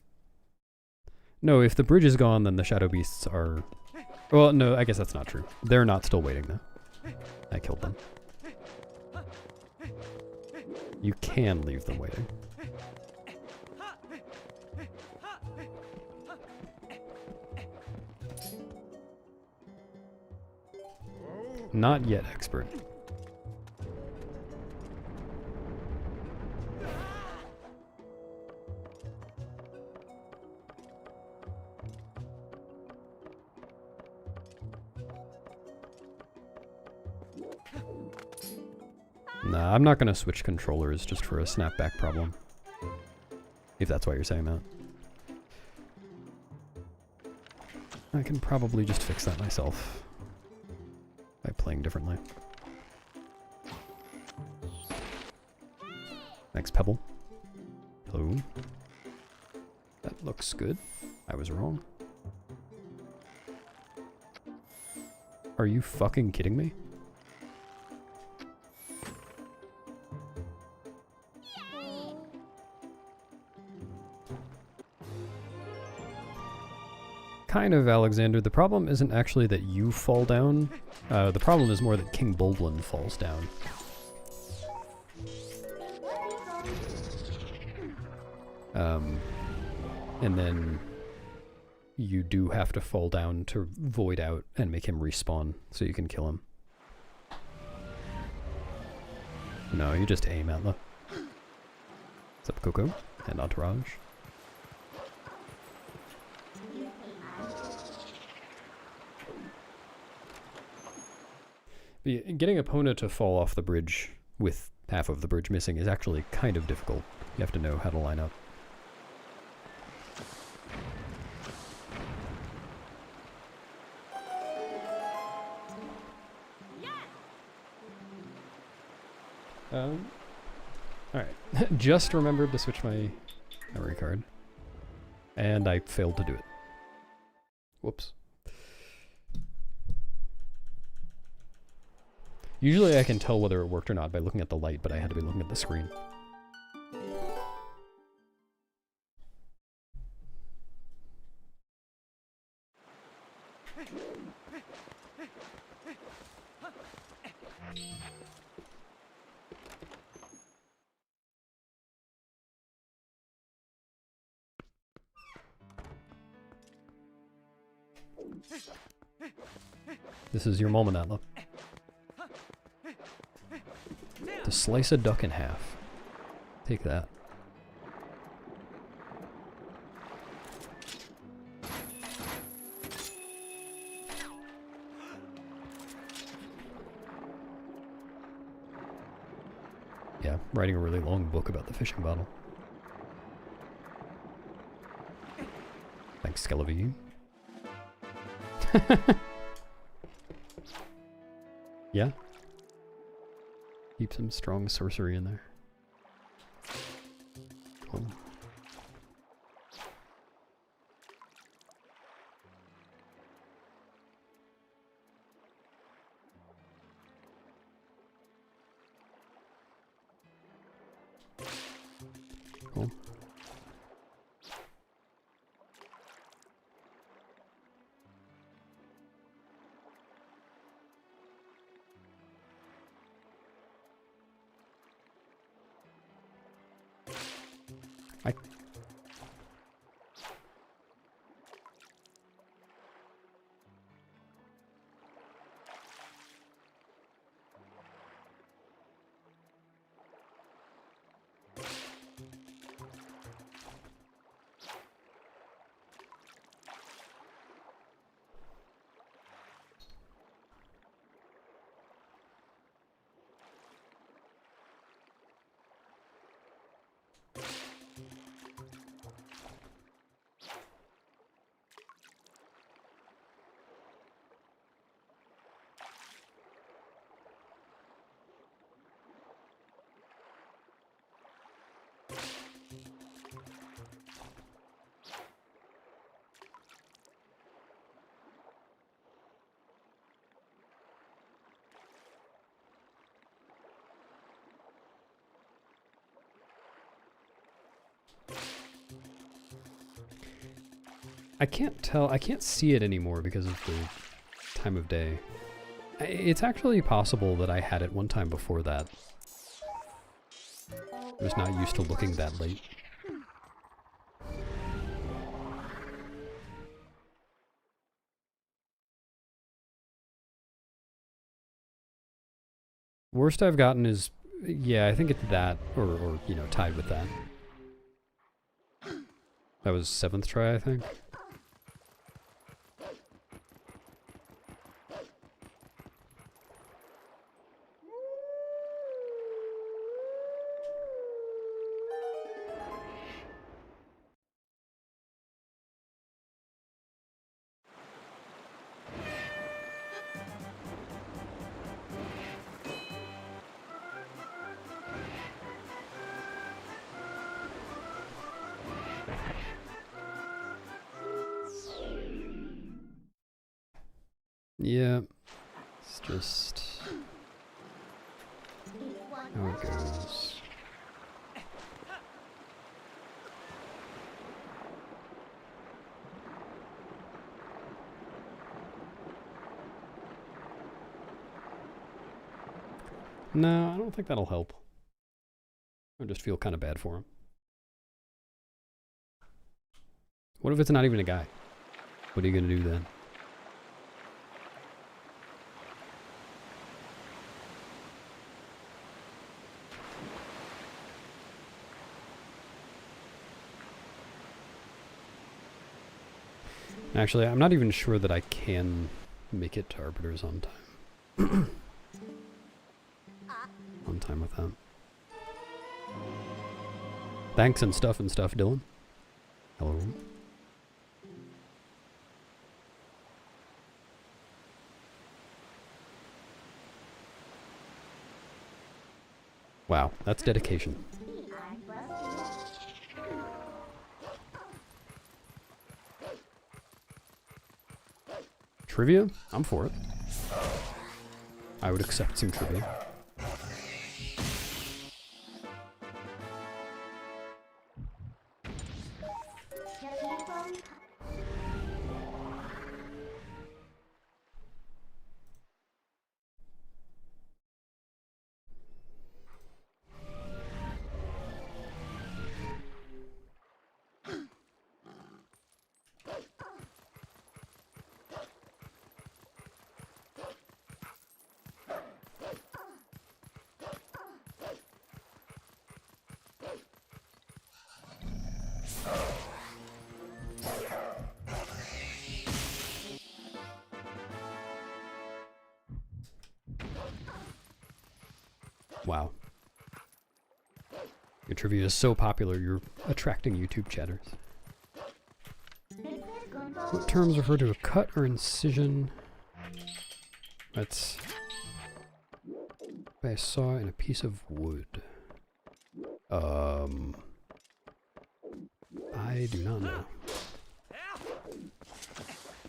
the bridge is gone, then the shadow beasts are... Well, no, I guess that's not true. They're not still waiting, though. I killed them. You can leave them waiting. Not yet, expert. Nah, I'm not gonna switch controllers just for a snapback problem. If that's why you're saying that. I can probably just fix that myself by playing differently. Next pebble. Hello. That looks good. I was wrong. Are you fucking kidding me? Kind of, Alexander. The problem isn't actually that you fall down. The problem is more that King Bulblin falls down. And then you do have to fall down to void out and make him respawn so you can kill him. No, you just aim at the... What's up, Coco? And Entourage. Getting Epona to fall off the bridge with half of the bridge missing is actually kind of difficult. You have to know how to line up. Alright. Just remembered to switch my memory card. And I failed to do it. Whoops. Usually I can tell whether it worked or not by looking at the light, but I had to be looking at the screen. This is your moment, Atla. To slice a duck in half. Take that. Yeah, writing a really long book about the fishing bottle. Thanks, Skelavy. Yeah? Keep some strong sorcery in there. Cool. cool. I can't tell, I can't see it anymore because of the time of day. It's actually possible that I had it one time before that. I was not used to looking that late. Worst I've gotten is, yeah, I think it's that, or you know, tied with that. That was 7th try, I think. Yeah, it's just how it goes. No, I don't think that'll help. I just feel kind of bad for him. What if it's not even a guy? What are you gonna do then? Actually, I'm not even sure that I can make it to Arbiters on time. On time with that. Thanks and stuff, Dylan. Hello. Wow, that's dedication. Trivia? I'm for it. I would accept some trivia. Wow. Your trivia is so popular, you're attracting YouTube chatters. What terms refer to a cut or incision? That's by a saw in a piece of wood. I do not know.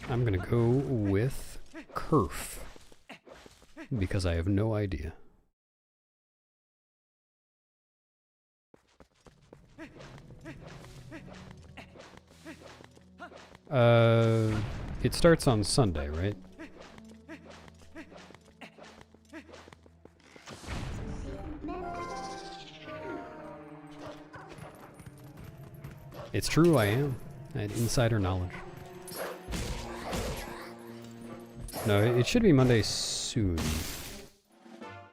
I'm gonna go with kerf, because I have no idea. It starts on Sunday, right? It's true, I am. I had insider knowledge. No, it should be Monday soon.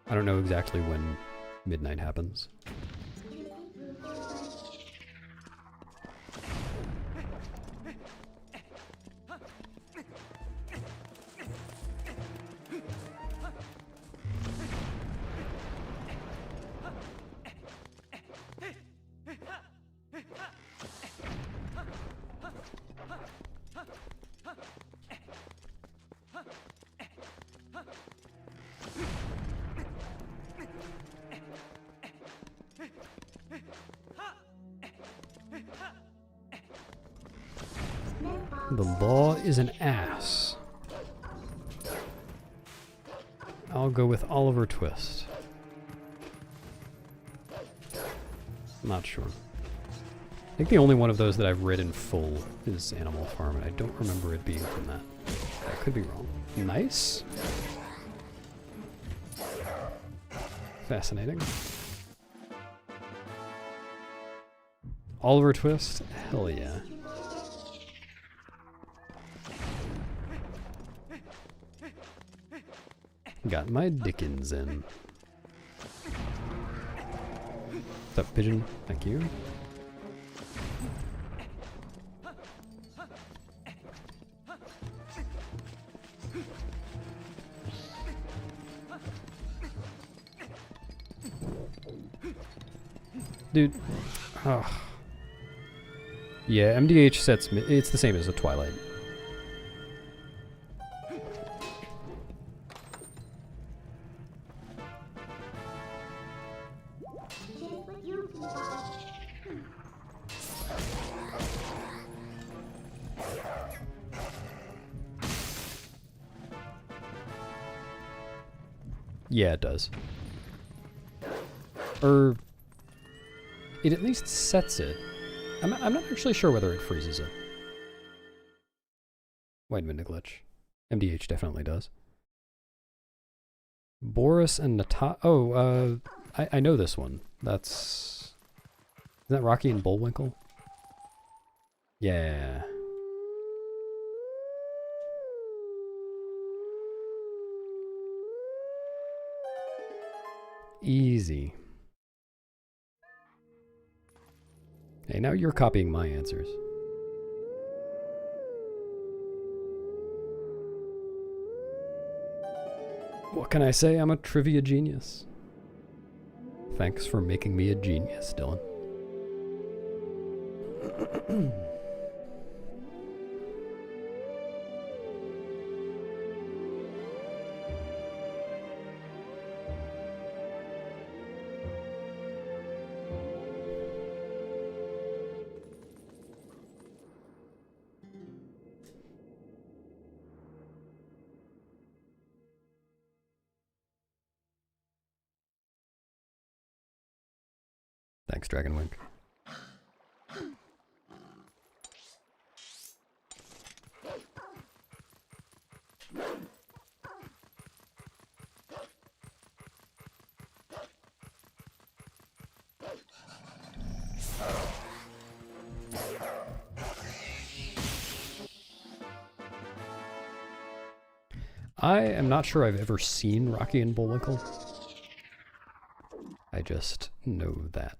I don't know exactly when midnight happens. The law is an ass. I'll go with Oliver Twist. Not sure. I think the only one of those that I've read in full is Animal Farm, and I don't remember it being from that. I could be wrong. Nice. Fascinating. Oliver Twist? Hell yeah. Got my Dickens in. What's up, pigeon? Thank you. Dude. Oh. Yeah, MDH sets... It's the same as a Twilight. Yeah, it does. Or... it at least sets it. I'm not actually sure whether it freezes it. Wait a minute, glitch. MDH definitely does. Boris and Nata... Oh, I know this one. That's... Isn't that Rocky and Bullwinkle? Yeah. Easy. Hey, now you're copying my answers. What can I say? I'm a trivia genius. Thanks for making me a genius, Dylan. Thanks, Dragonwink. I am not sure I've ever seen Rocky and Bullwinkle. I just know that.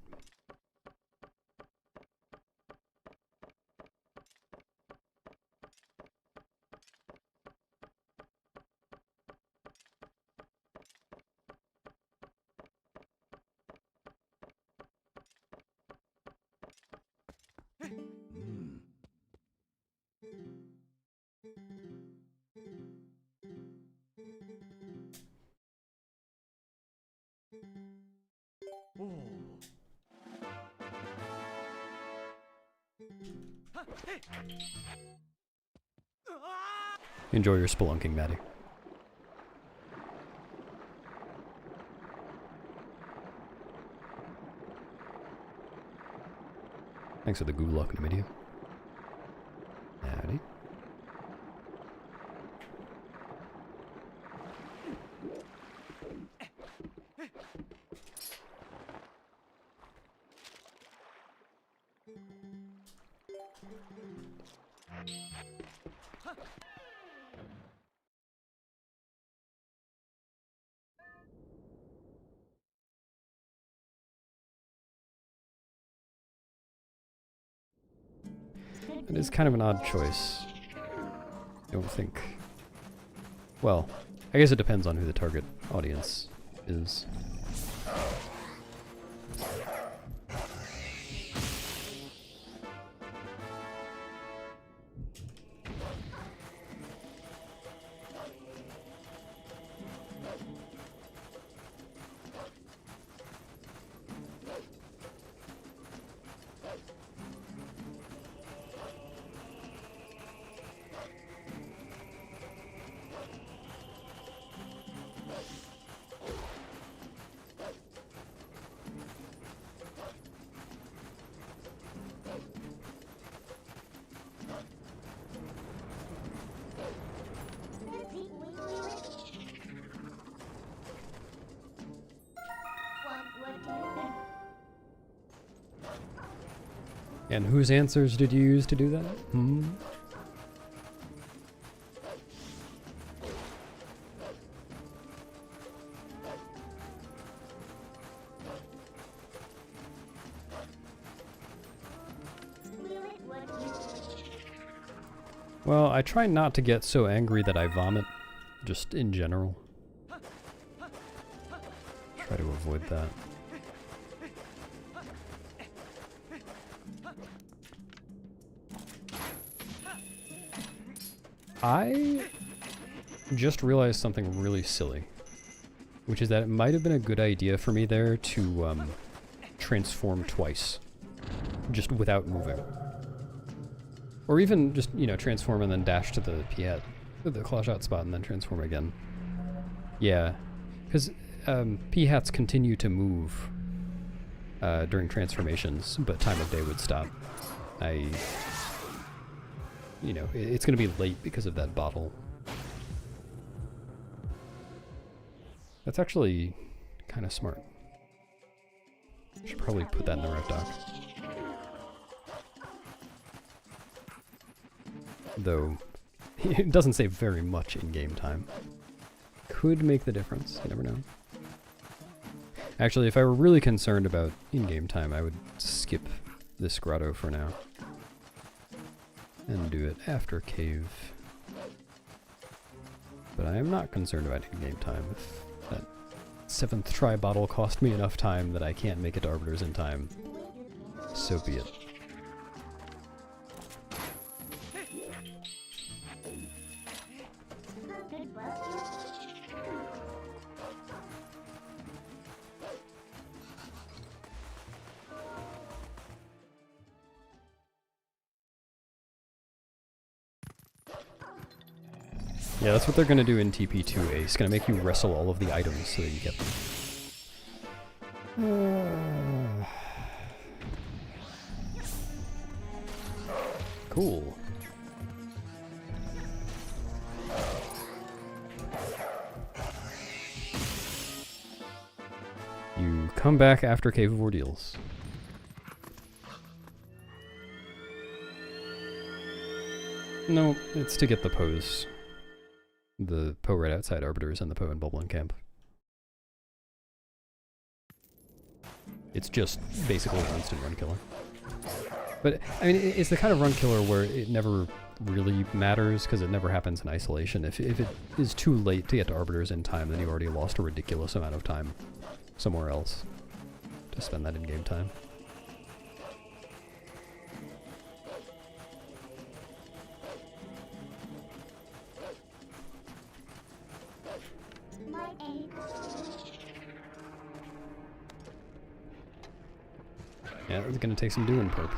Enjoy your spelunking, Maddie. Thanks for the gulak in the video. Maddie. It is kind of an odd choice. I don't think... Well, I guess it depends on who the target audience is. And whose answers did you use to do that? Hmm? Well, I try not to get so angry that I vomit, just in general. Try to avoid that. I just realized something really silly, which is that it might have been a good idea for me there to transform twice, just without moving. Or even just, you know, transform and then dash to the P-hat, the claw shot spot, and then transform again. Yeah, because P-hats continue to move during transformations, but time of day would stop. You know, it's going to be late because of that bottle. That's actually kind of smart. Should probably put that in the rev doc. Though, it doesn't save very much in game time. Could make the difference, you never know. Actually, if I were really concerned about in-game time, I would skip this grotto for now. And do it after cave. But I am not concerned about in-game time. If that 7th try bottle cost me enough time that I can't make it to Arbiters in time, so be it. Yeah, that's what they're gonna do in TP2A. It's gonna make you wrestle all of the items so that you get them. Cool. You come back after Cave of Ordeals. No, it's to get the pose. The Poe right outside Arbiters and the Poe in Bubbling Camp. It's just basically an instant run killer. But, I mean, it's the kind of run killer where it never really matters because it never happens in isolation. If it is too late to get to Arbiters in time, then you already lost a ridiculous amount of time somewhere else to spend that in-game time. Yeah, it's gonna take some doing, Perp.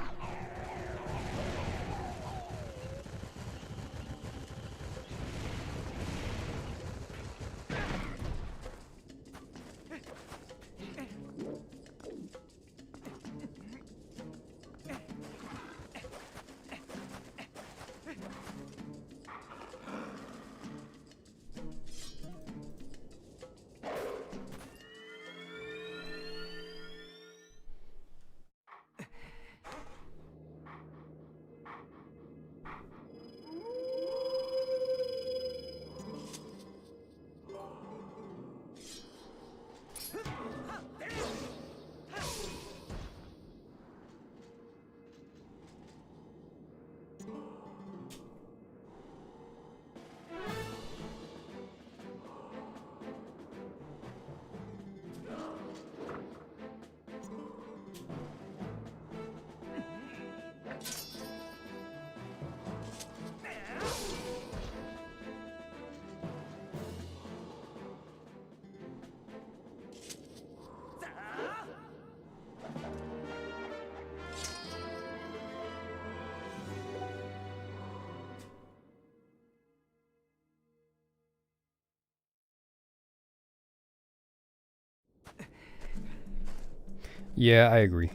Yeah, I agree.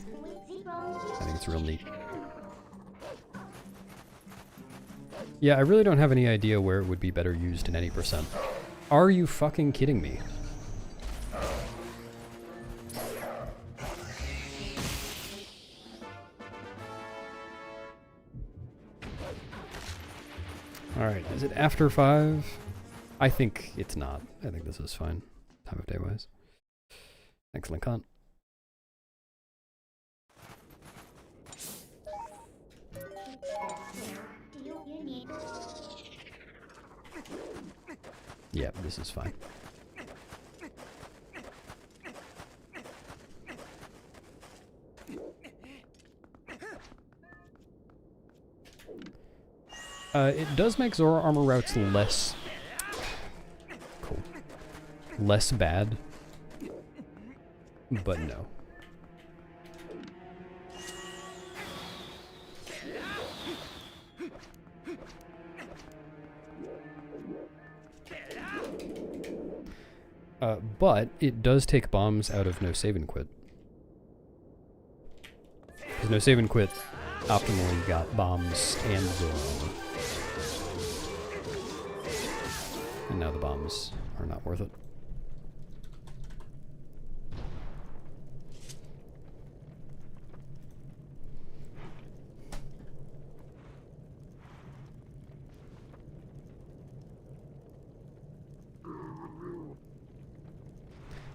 I think it's real neat. Yeah, I really don't have any idea where it would be better used in any percent. Are you fucking kidding me? Alright, is it after 5? I think it's not. I think this is fine, time of day wise. Excellent con. Yeah, this is fine. It does make Zora armor routes less... cool. Less bad. But no. But it does take bombs out of no save and quit. Because no save and quit optimally got bombs and Zora armor. And now the bombs are not worth it.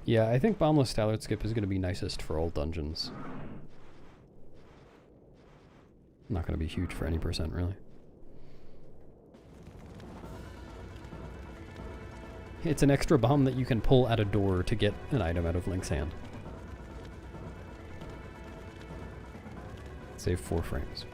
Yeah, I think bombless Stallord skip is going to be nicest for all dungeons. Not going to be huge for any percent, really. It's an extra bomb that you can pull at a door to get an item out of Link's hand. Save 4 frames.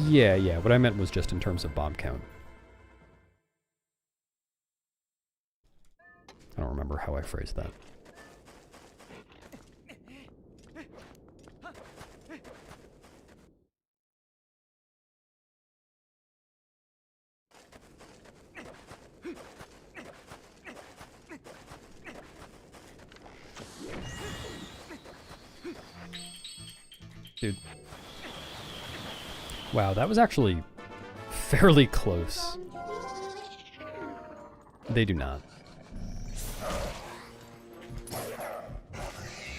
Yeah, what I meant was just in terms of bomb count. I don't remember how I phrased that. Dude. Wow, that was actually fairly close. They do not. You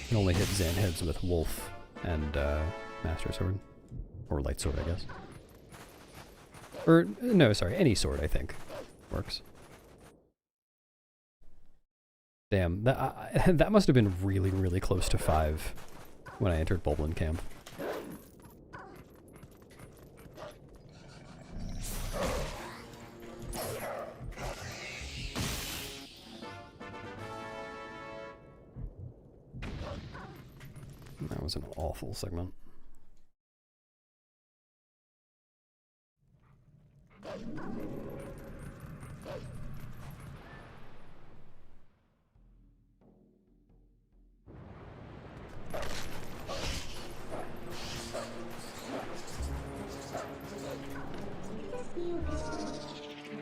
can only hit Zan heads with Wolf and Master Sword. Or Light Sword, I guess. Or, no, sorry, any sword, I think, works. Damn, that must have been really, really close to 5 when I entered Bulblin Camp. That was an awful segment.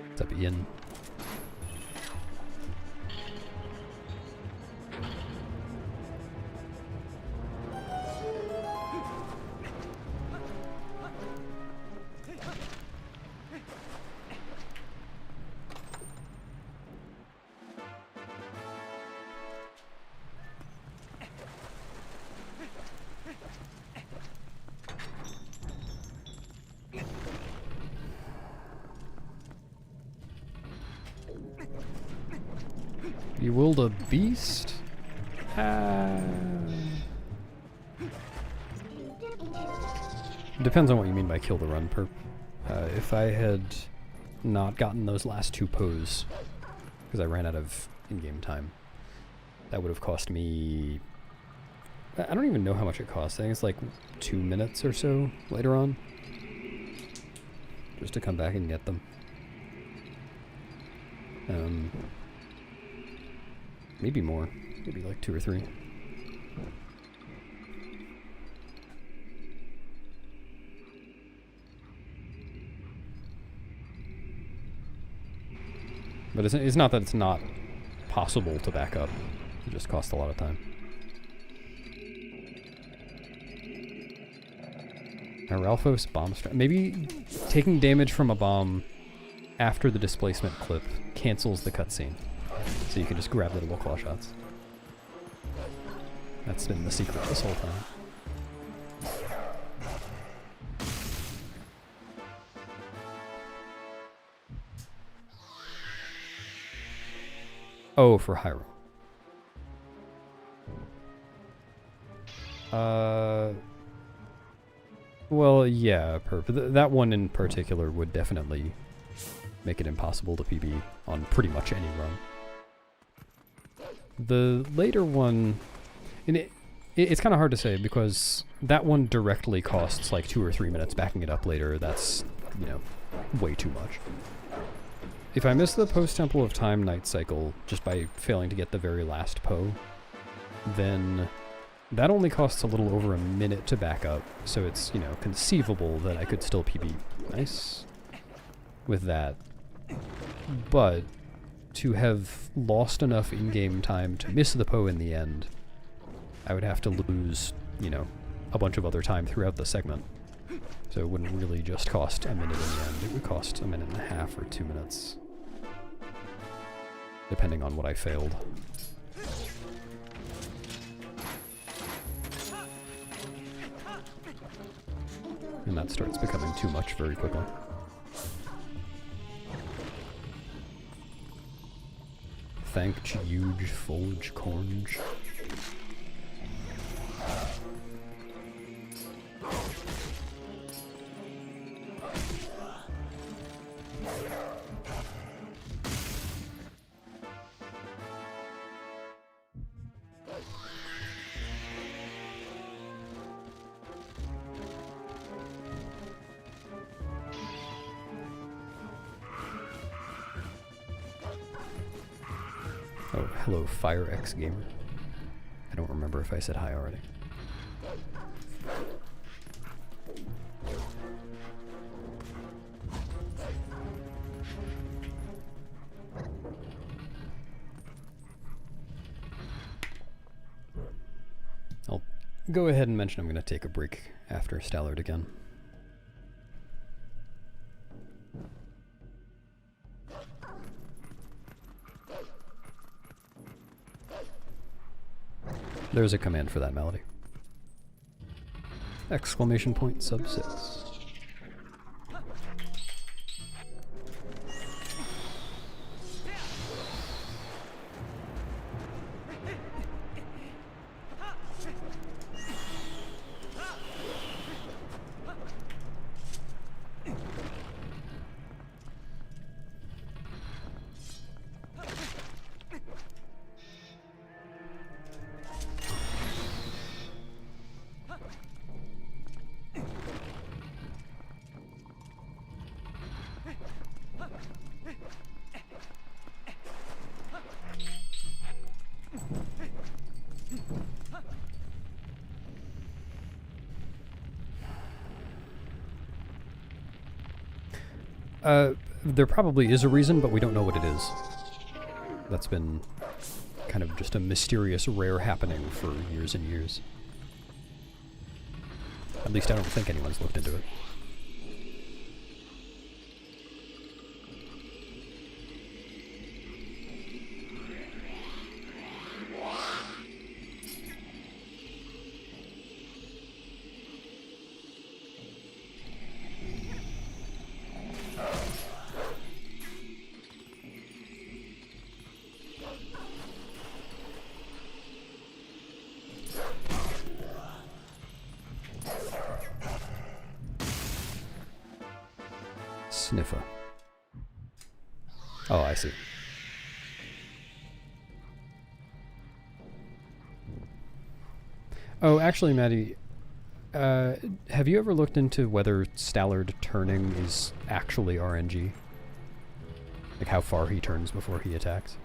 What's up, Ian? You willed a beast? Depends on what you mean by kill the run perp. If I had not gotten those last 2 pose, because I ran out of in-game time, that would have cost me... I don't even know how much it costs. I think it's like 2 minutes or so later on. Just to come back and get them. Maybe more. Maybe like 2 or 3. But it's not that it's not possible to back up. It just costs a lot of time. Ralphos bomb strike. Maybe taking damage from a bomb after the displacement clip cancels the cutscene. So you can just grab the double claw shots. That's been the secret this whole time. Oh, for Hyro. Well, yeah, that one in particular would definitely make it impossible to PB on pretty much any run. The later one, and it's kind of hard to say because that one directly costs like 2 or 3 minutes backing it up later. That's, you know, way too much. If I miss the post-Temple of Time night cycle just by failing to get the very last Poe, then that only costs a little over a minute to back up, so it's, you know, conceivable that I could still PB nice with that. But to have lost enough in-game time to miss the Poe in the end, I would have to lose, you know, a bunch of other time throughout the segment. So it wouldn't really just cost a minute in the end, it would cost a minute and a half or 2 minutes. Depending on what I failed. And that starts becoming too much very quickly. Thank huge Folge Cornge. Oh, hello, Fire X Gamer. I don't remember if I said hi already. I'll go ahead and mention I'm going to take a break after Stallord again. There's a command for that melody. Exclamation point sub 6. There probably is a reason, but we don't know what it is. That's been kind of just a mysterious, rare happening for years and years. At least I don't think anyone's looked into it. Sniffer. Oh, I see. Oh, actually, Maddie, have you ever looked into whether Stallord turning is actually RNG? Like how far he turns before he attacks?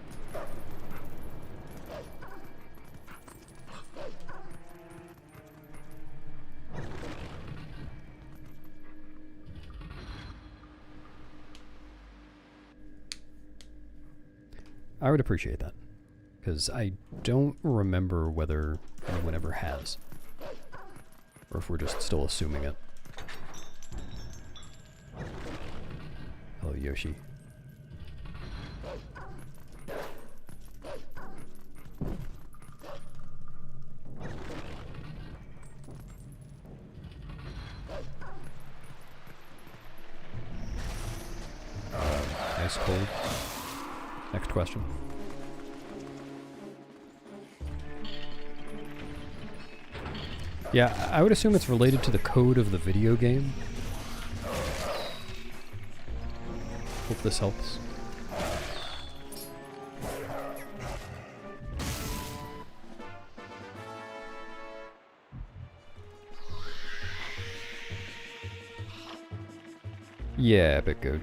I would appreciate that. Because I don't remember whether anyone ever has. Or if we're just still assuming it. Hello, Yoshi. Ice cold. Next question. Yeah, I would assume it's related to the code of the video game. Hope this helps. Yeah, bit good.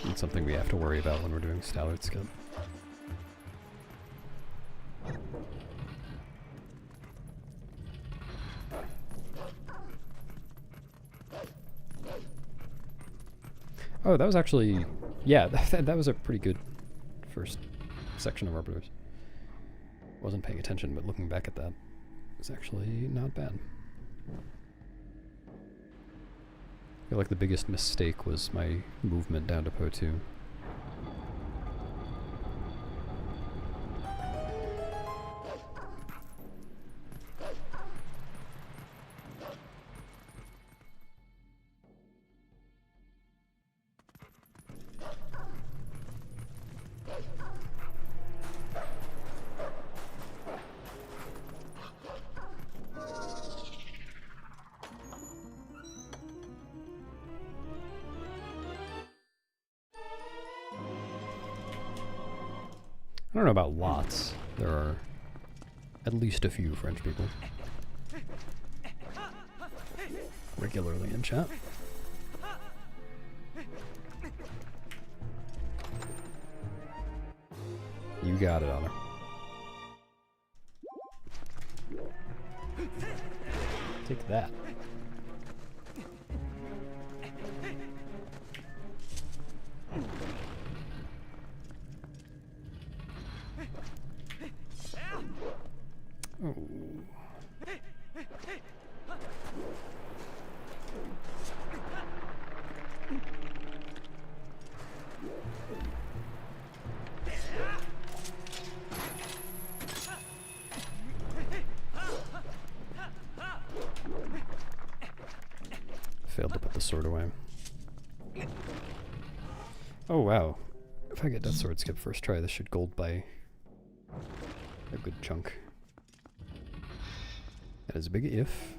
It's something we have to worry about when we're doing Stallord skip. Oh, that was actually... Yeah, that was a pretty good first section of Arbiters. Wasn't paying attention, but looking back at that, it was actually not bad. I feel like the biggest mistake was my movement down to Po 2. I don't know about lots. There are at least a few French people regularly in chat. You got it, Honor. Take that. Oh. Failed to put the sword away. Oh wow. If I get Death Sword skip first try, this should gold by a good chunk. That is a big if.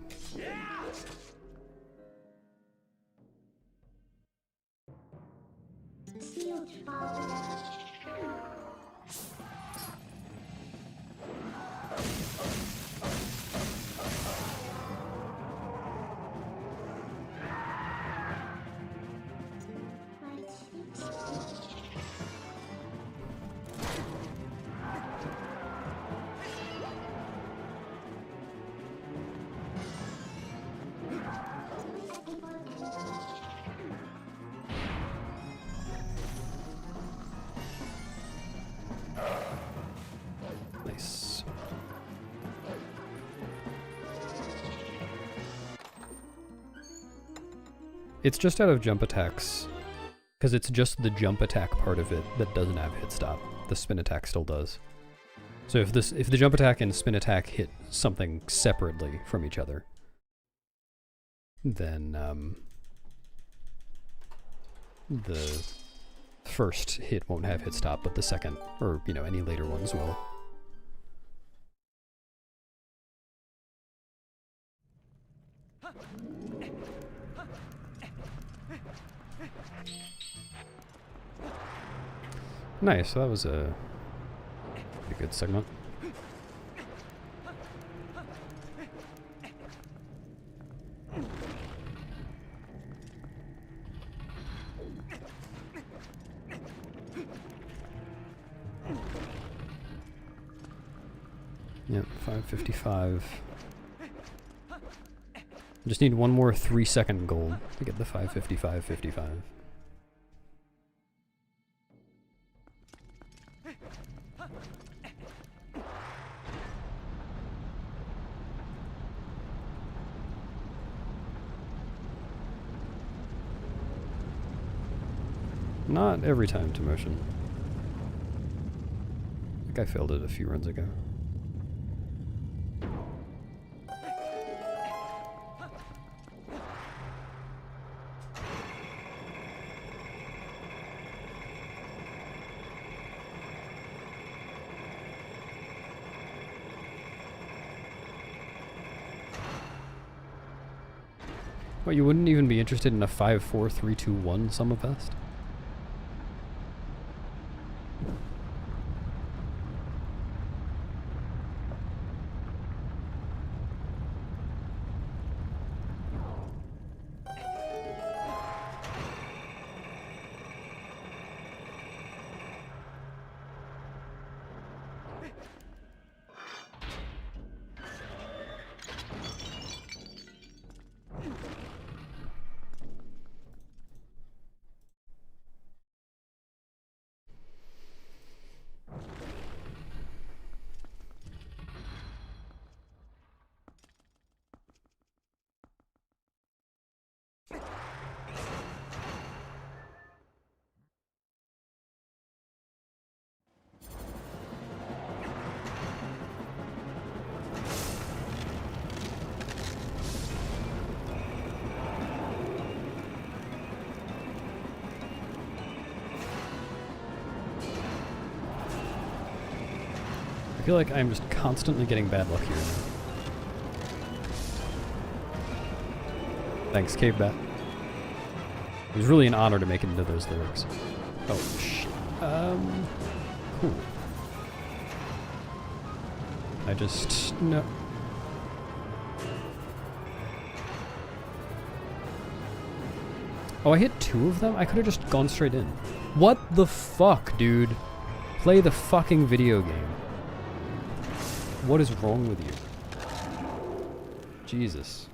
Nice. It's just out of jump attacks, because it's just the jump attack part of it that doesn't have hit stop. The spin attack still does. So if the jump attack and spin attack hit something separately from each other, then the first hit won't have hit stop, but the second, or you know, any later ones will. Nice, so that was a pretty good segment. Yep, 555. I just need one more 3-second gold to get the 555.55. Not every time to motion. I think I failed it a few runs ago. What, you wouldn't even be interested in a 5-4-3-2-1 sum best? I feel like I'm just constantly getting bad luck here. Thanks, Cave Bat. It was really an honor to make it into those lyrics. Oh, shit. Cool. I just... no. Oh, I hit 2 of them? I could have just gone straight in. What the fuck, dude? Play the fucking video game. What is wrong with you? Jesus.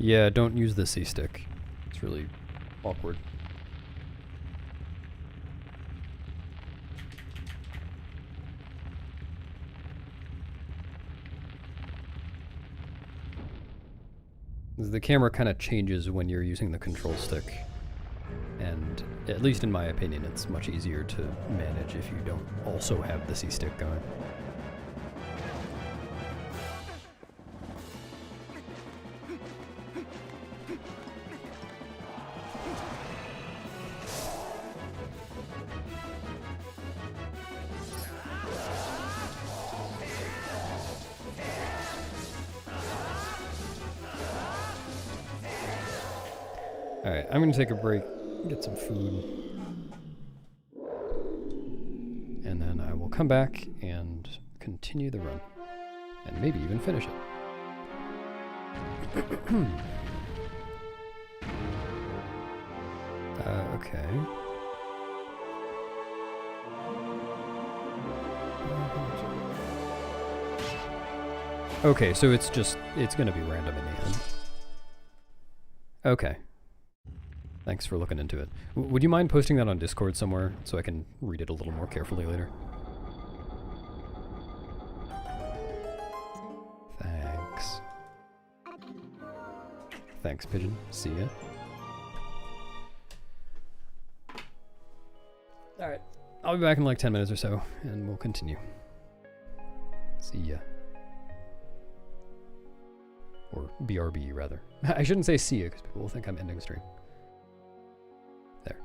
Yeah, don't use the C-stick. It's really awkward. The camera kind of changes when you're using the control stick. And, at least in my opinion, it's much easier to manage if you don't also have the C-stick going. Alright, I'm gonna take a break, get some food, and then I will come back and continue the run, and maybe even finish it. Okay. Okay, so it's gonna be random in the end. Okay. Thanks for looking into it. Would you mind posting that on Discord somewhere so I can read it a little more carefully later? Thanks. Thanks, Pigeon. See ya. Alright. I'll be back in like 10 minutes or so, and we'll continue. See ya. Or BRB, rather. I shouldn't say see ya, because people will think I'm ending the stream. There.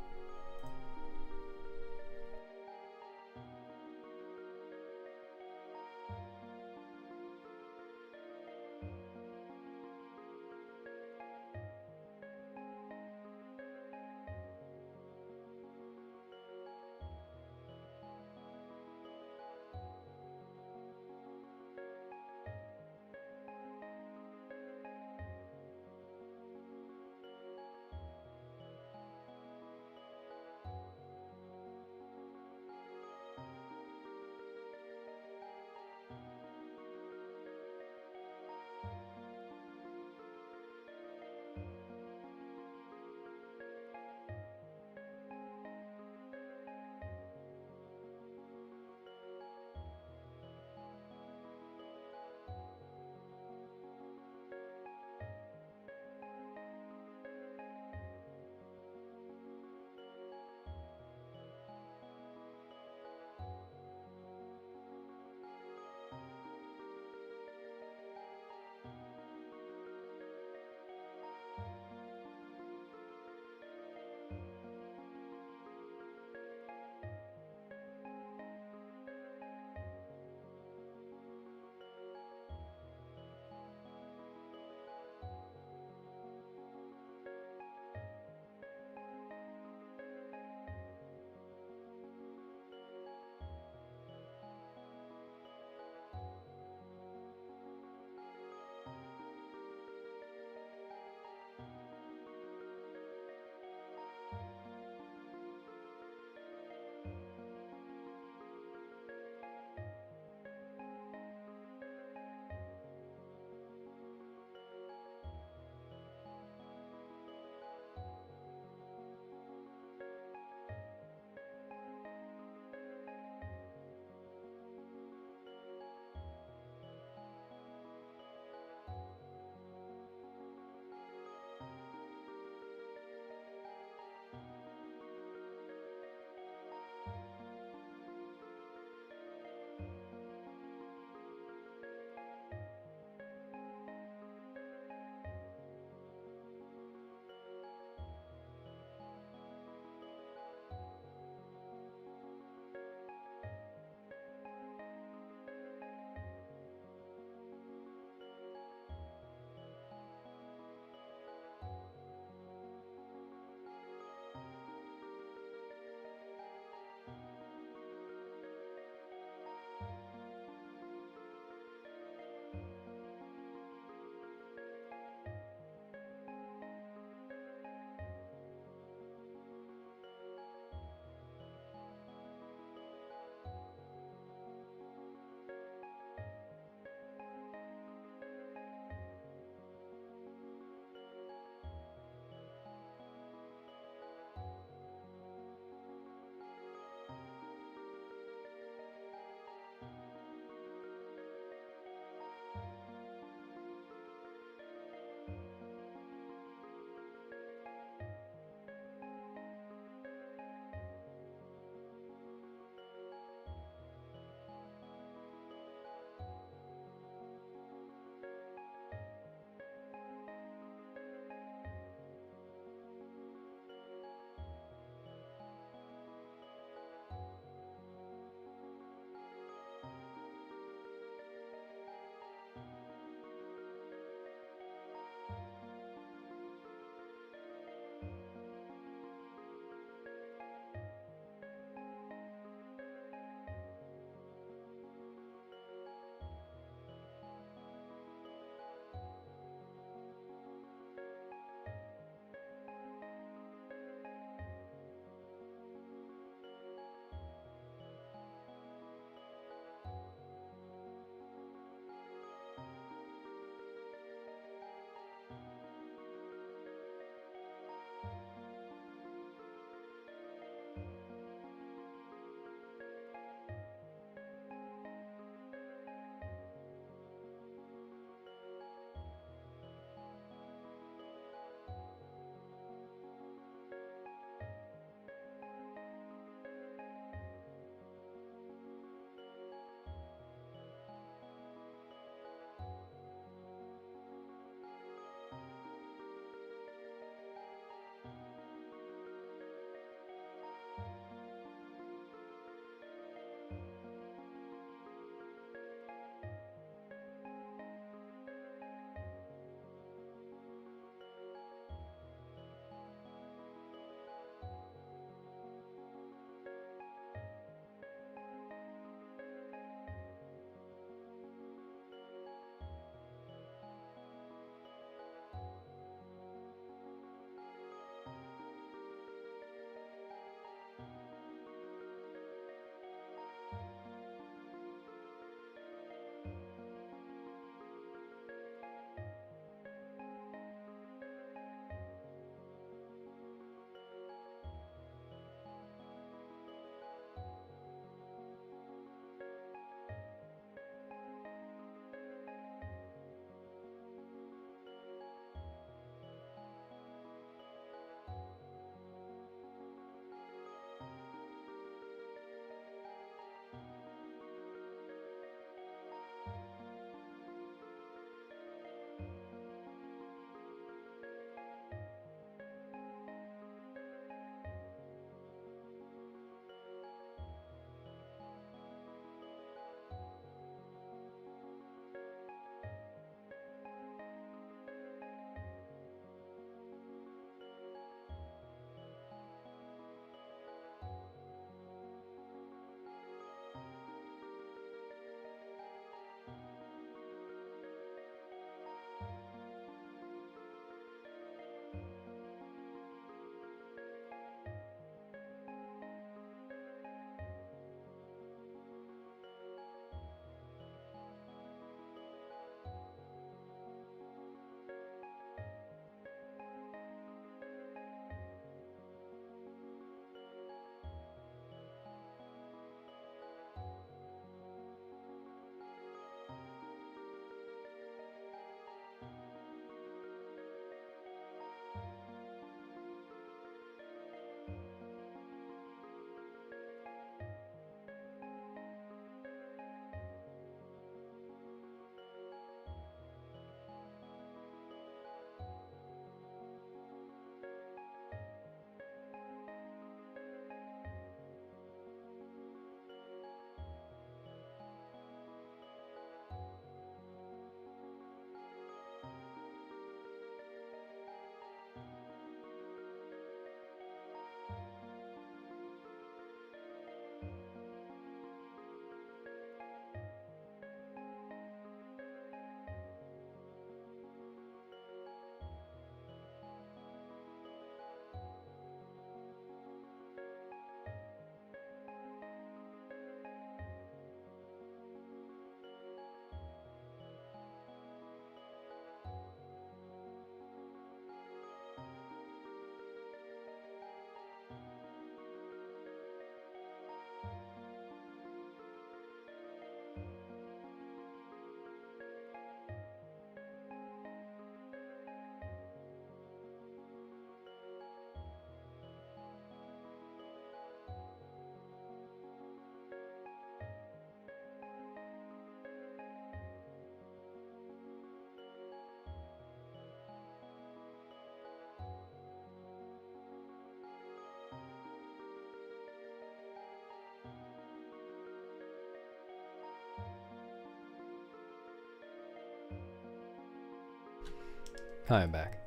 Hi, I'm back.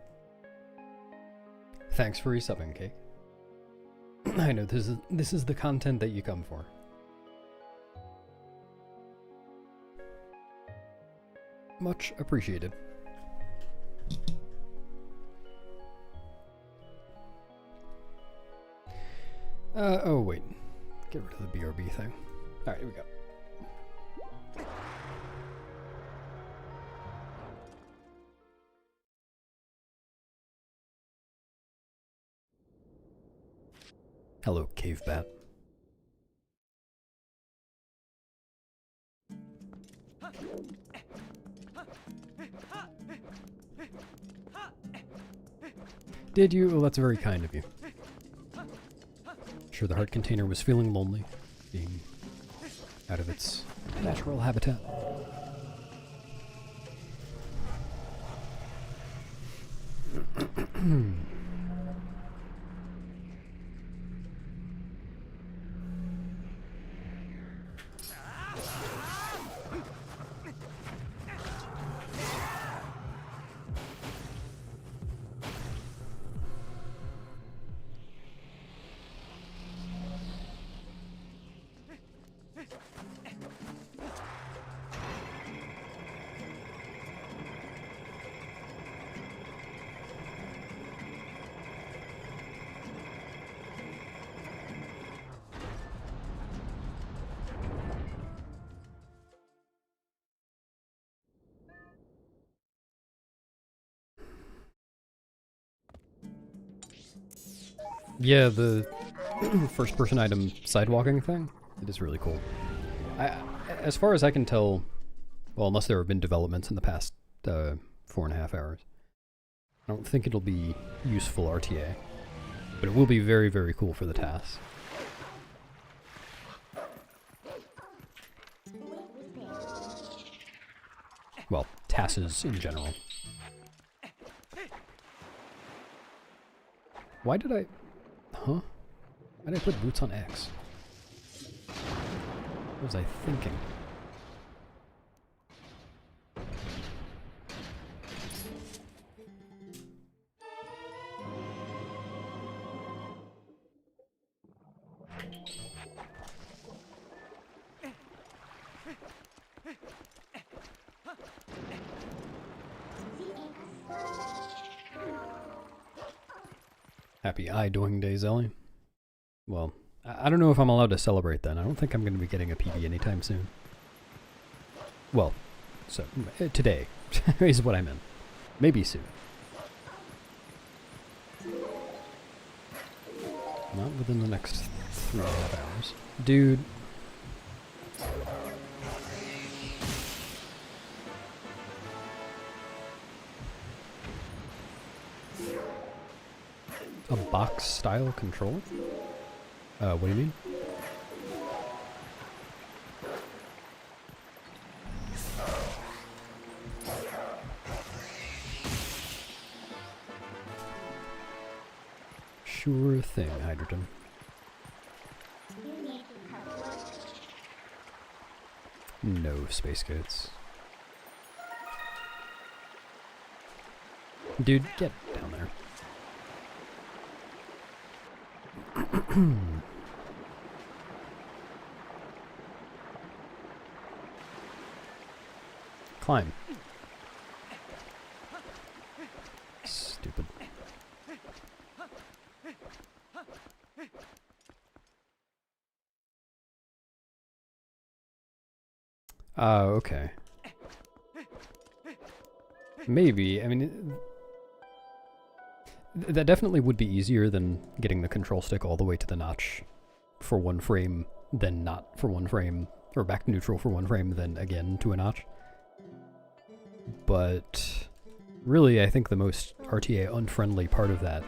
Thanks for resubbing, Cake. I know this is the content that you come for. Much appreciated. Oh wait. Get rid of the BRB thing. Alright, here we go. Hello, cave bat. Did you? Well, that's very kind of you. Sure, the heart container was feeling lonely, being out of its natural habitat. Yeah, the first-person item sidewalking thing, it is really cool. As far as I can tell, well, unless there have been developments in the past 4.5 hours, I don't think it'll be useful RTA, but it will be very, very cool for the task. Well, tasks in general. Why did I... Huh? Why did I put boots on X? What was I thinking? Happy eye-doing day, Zelly. Well, I don't know if I'm allowed to celebrate then. I don't think I'm going to be getting a PB anytime soon. Well, so, today is what I meant. Maybe soon. Not within the next 3.5 hours. Dude. A box-style controller? What do you mean? Sure thing, Hydrogen. No space goods. Dude, get down there. Climb. Stupid. Okay. Maybe, I mean... that definitely would be easier than getting the control stick all the way to the notch for 1 frame, then not for 1 frame, or back to neutral for 1 frame, then again to a notch. But really, I think the most RTA unfriendly part of that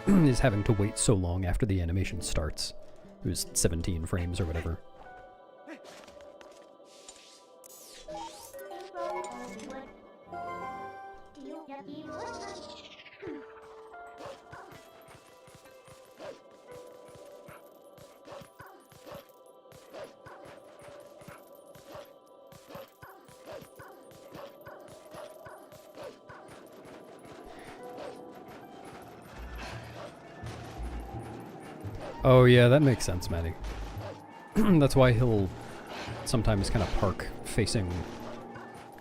is having to wait so long after the animation starts. It was 17 frames or whatever. Oh yeah, that makes sense, Maddie. That's why he'll sometimes kind of park facing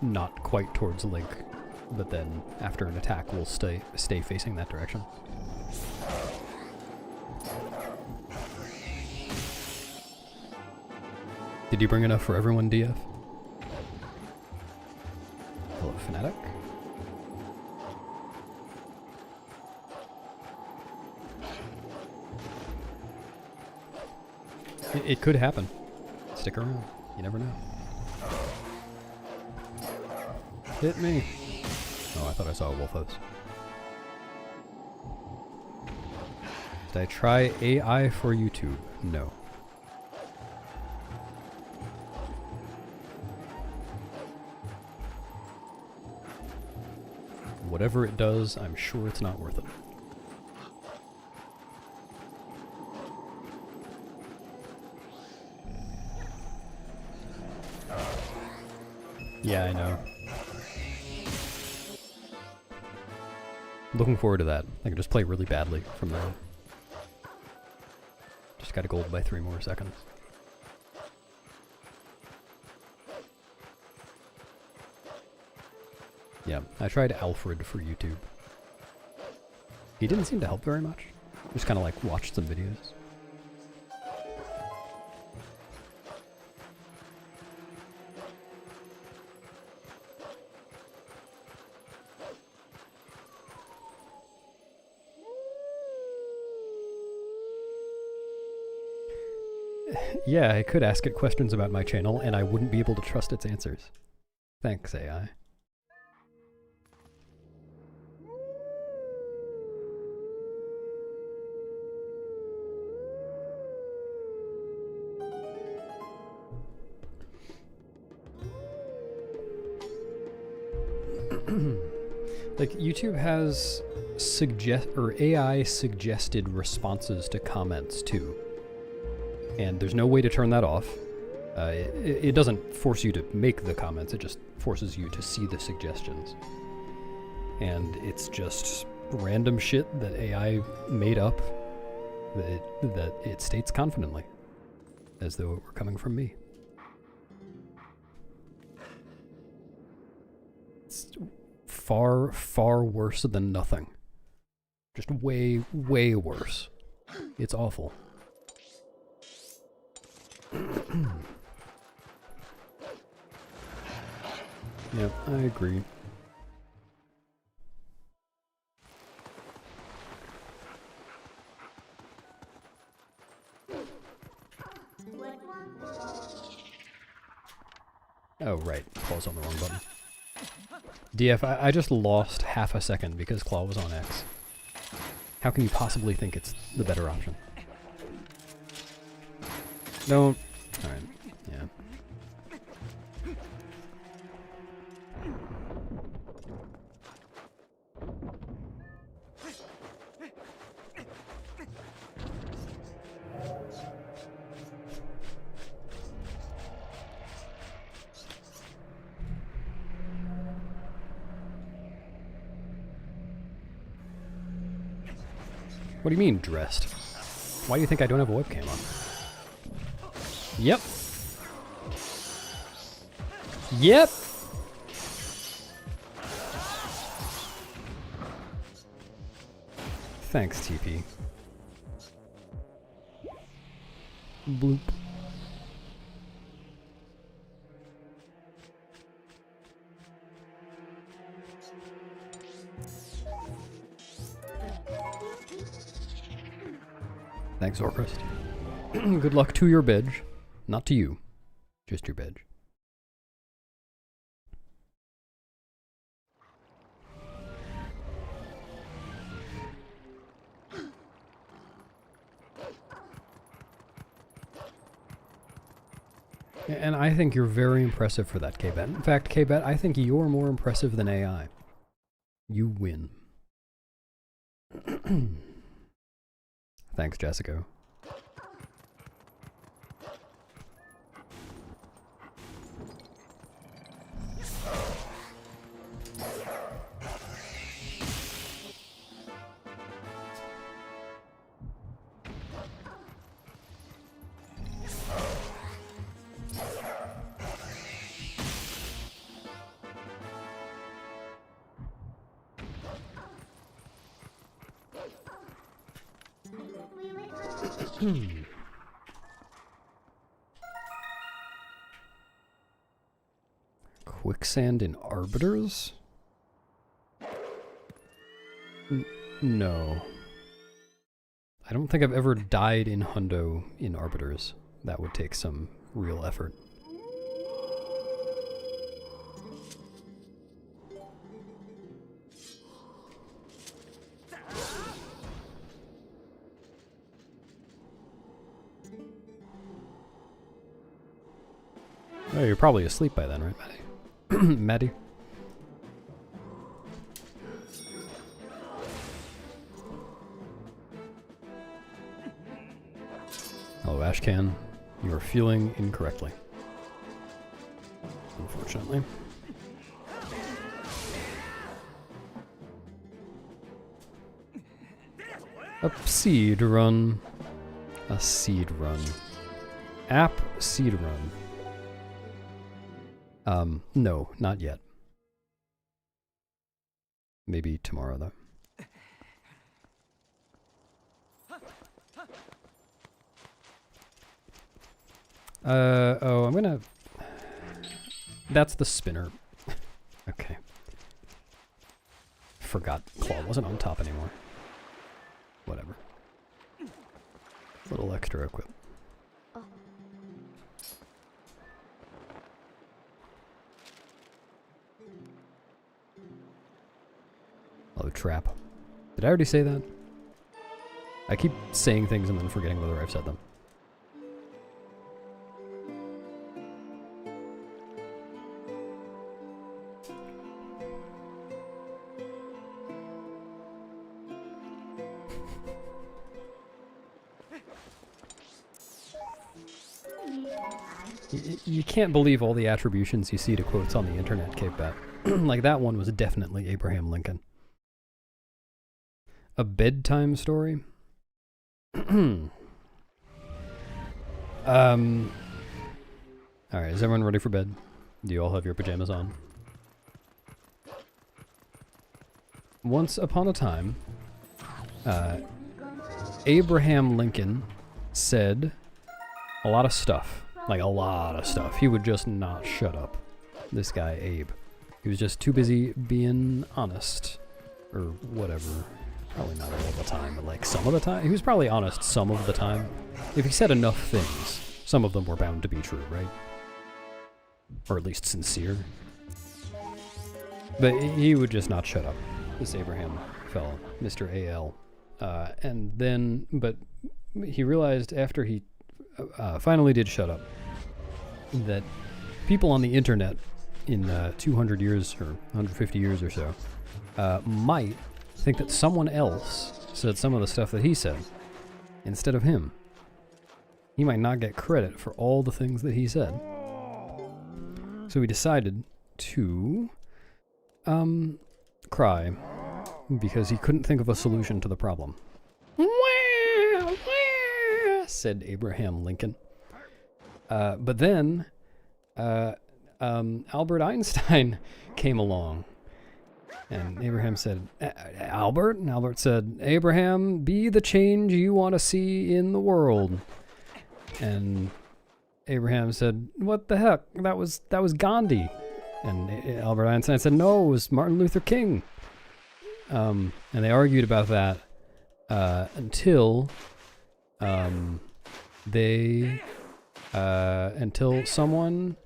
not quite towards Link, but then after an attack will stay facing that direction. Did you bring enough for everyone, DF? Hello, Fnatic. It could happen. Stick around. You never know. Hit me. Oh, I thought I saw a wolf house. Did I try AI for YouTube? No. Whatever it does, I'm sure it's not worth it. Yeah, I know. Looking forward to that. I can just play really badly from there on. Just got a gold by 3 more seconds. Yeah, I tried Alfred for YouTube. He didn't seem to help very much. Just kind of like watched some videos. Yeah, I could ask it questions about my channel, and I wouldn't be able to trust its answers. Thanks, AI. Like, YouTube has AI suggested responses to comments too. And there's no way to turn that off. It doesn't force you to make the comments, it just forces you to see the suggestions. And it's just random shit that AI made up that it states confidently, as though it were coming from me. It's far, far worse than nothing. Just way, way worse. It's awful. Yep, I agree. Oh, right. Claw's on the wrong button. DF, I just lost half a second because Claw was on X. How can you possibly think it's the better option? No. Alright. Yeah. What do you mean, dressed? Why do you think I don't have a webcam on? Yep. Yep. Thanks, TP. Bloop. Thanks, Orchrist. Good luck to your bedge. Not to you. Just your bedge. And I think you're very impressive for that, K-Bet. In fact, K-Bet, I think you're more impressive than AI. You win. Thanks, Jessica. Quicksand in Arbiters? No. I don't think I've ever died in Hundo in Arbiters. That would take some real effort. Oh, you're probably asleep by then, right, Maddie? Maddie? Oh, Ashcan, you are feeling incorrectly. Unfortunately. A seed run. A seed run. App seed run. No, not yet. Maybe tomorrow, though. Oh, I'm gonna... That's the spinner. Okay. Forgot Claw wasn't on top anymore. Whatever. Little extra equip. Oh, trap. Did I already say that? I keep saying things and then forgetting whether I've said them. You can't believe all the attributions you see to quotes on the internet, Cape Bat. Like, that one was definitely Abraham Lincoln. A bedtime story? Alright, is everyone ready for bed? Do you all have your pajamas on? Once upon a time, Abraham Lincoln said a lot of stuff. Like, a lot of stuff. He would just not shut up. This guy, Abe. He was just too busy being honest. Or whatever. Probably not all the time, but like some of the time. He was probably honest some of the time. If he said enough things, some of them were bound to be true, right? Or at least sincere. But he would just not shut up. This Abraham fellow, Mr. A.L. And then, but he realized after he finally did shut up that people on the internet in 200 years or 150 years or so might think that someone else said some of the stuff that he said instead of him. He might not get credit for all the things that he said. So he decided to cry because he couldn't think of a solution to the problem. Said Abraham Lincoln. But then Albert Einstein came along. And Abraham said, Albert? And Albert said, Abraham, be the change you want to see in the world. And Abraham said, what the heck? That was Gandhi. And Albert Einstein said, no, it was Martin Luther King. And they argued about that until someone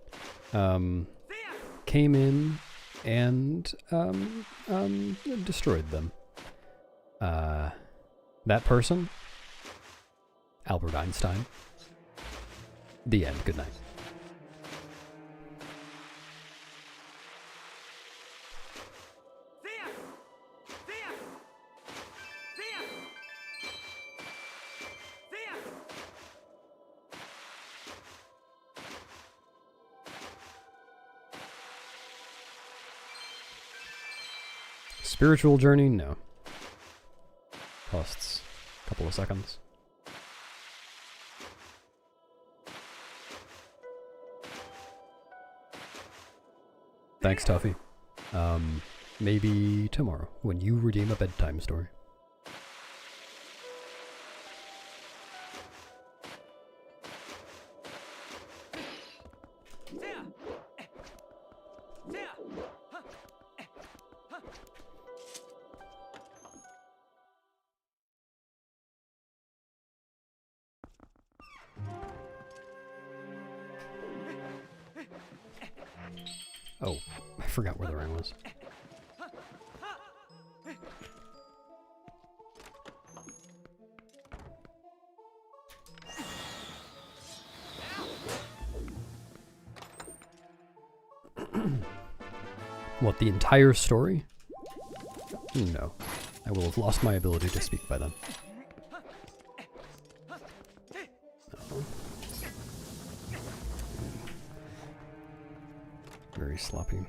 came in and destroyed them. That person, Albert Einstein. The end. Good night. Spiritual journey? No. Costs a couple of seconds. Thanks, Tuffy. Maybe tomorrow, when you redeem a bedtime story. Oh, I forgot where the ring was. What, the entire story? No. I will have lost my ability to speak by then. No. Very sloppy.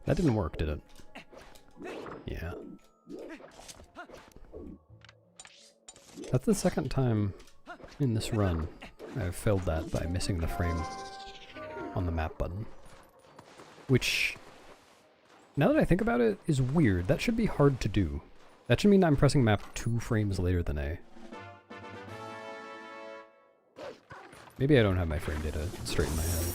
That didn't work, did it? Yeah. That's the second time in this run I've failed that by missing the frame on the map button. Which, now that I think about it, is weird. That should be hard to do. That should mean I'm pressing map 2 frames later than A. Maybe I don't have my frame data straight in my head.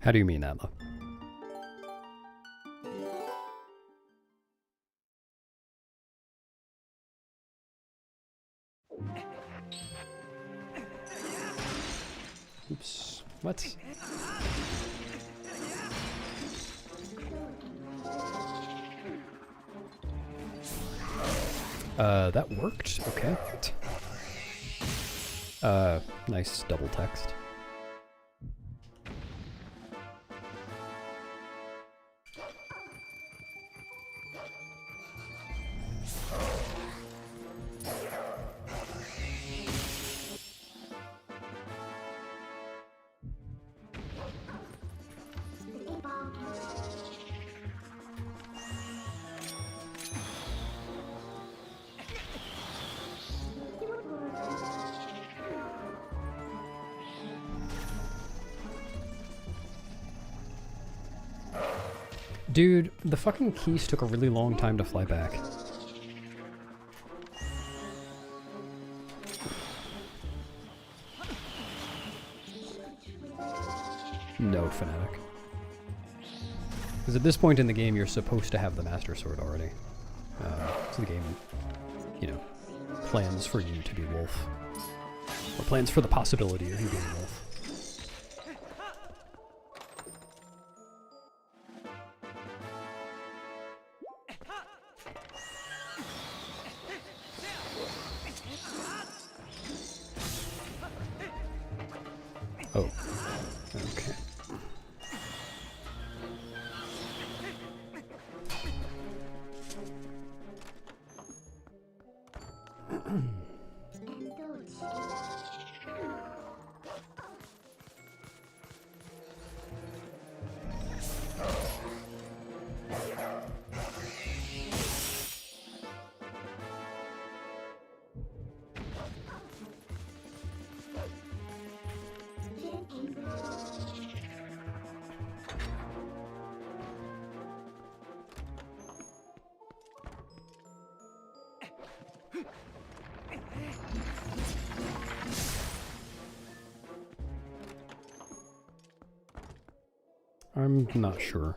How do you mean, Atla? Oops. What? That worked. Okay. Nice double text. Dude, the fucking keys took a really long time to fly back. No, Fanatic. Because at this point in the game, you're supposed to have the Master Sword already. So the game, you know, plans for you to be Wolf. Or plans for the possibility of you being Wolf. Oh, okay. I'm not sure.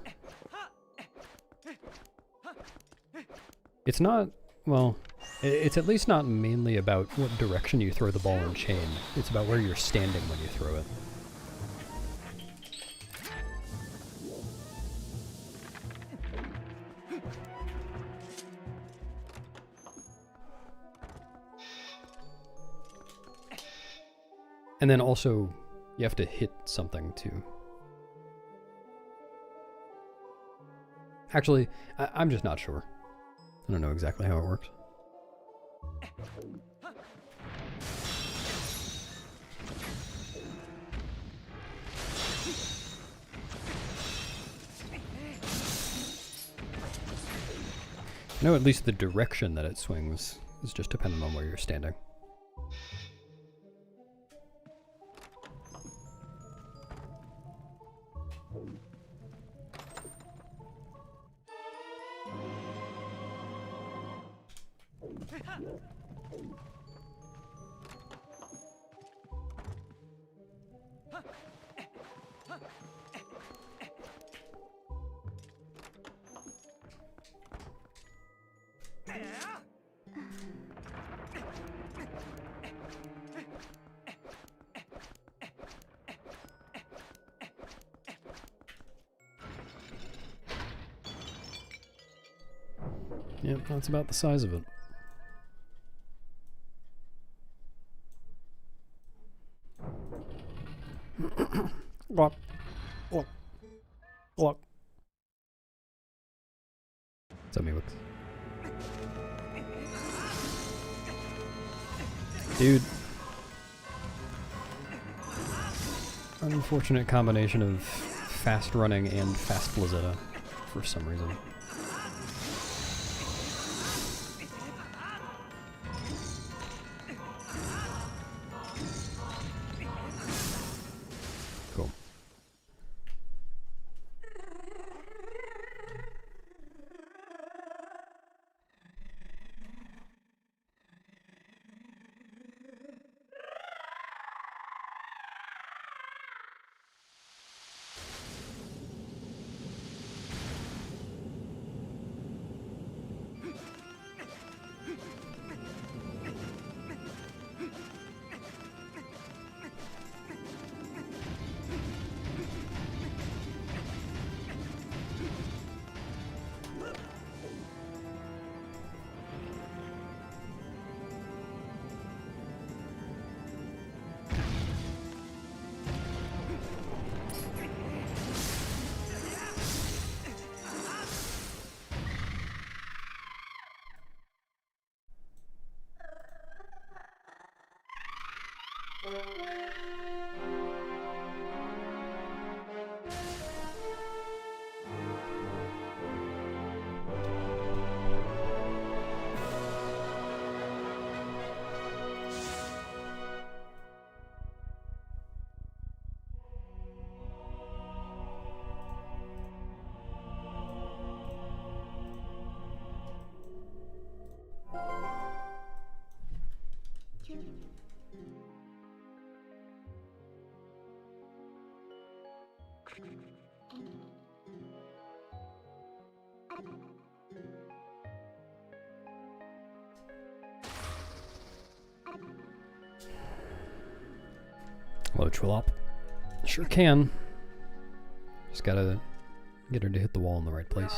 It's not, well, It's at least not mainly about what direction you throw the ball in chain. It's about where you're standing when you throw it. And then also, you have to hit something too. Actually, I'm just not sure. I don't know exactly how it works. I know at least the direction that it swings is just dependent on where you're standing. Yep, that's about the size of it. Glop. Glop. Glop. What's up, Miwix? Dude. Unfortunate combination of fast running and fast Blizzetta for some reason. Cool. Hello, Twilop. Sure can. Just gotta get her to hit the wall in the right place.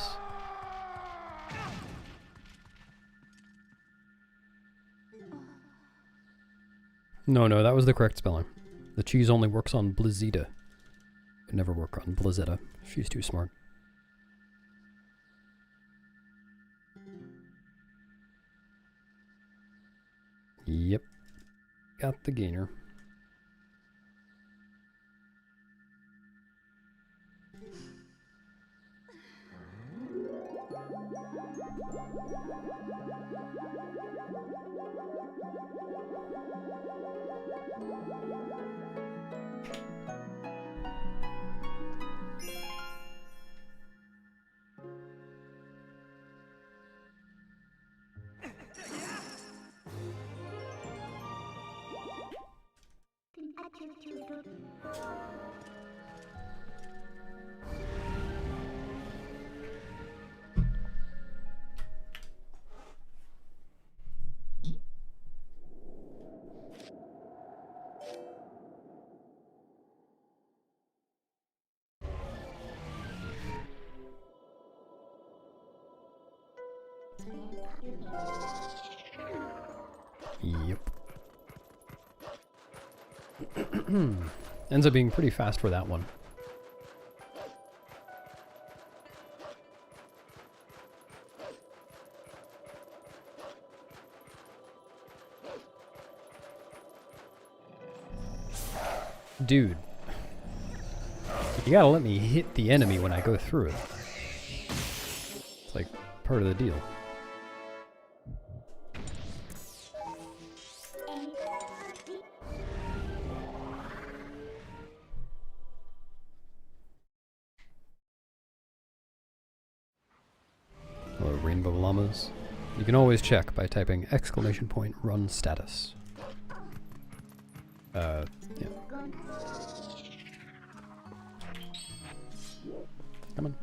No, that was the correct spelling. The cheese only works on Blizzetta. Would never work on Blizzetta. She's too smart. Yep. Got the gainer. Yep. Ends up being pretty fast for that one. Dude. You gotta let me hit the enemy when I go through it. It's like part of the deal. Or rainbow llamas. You can always check by typing !run status. Yeah. Come on.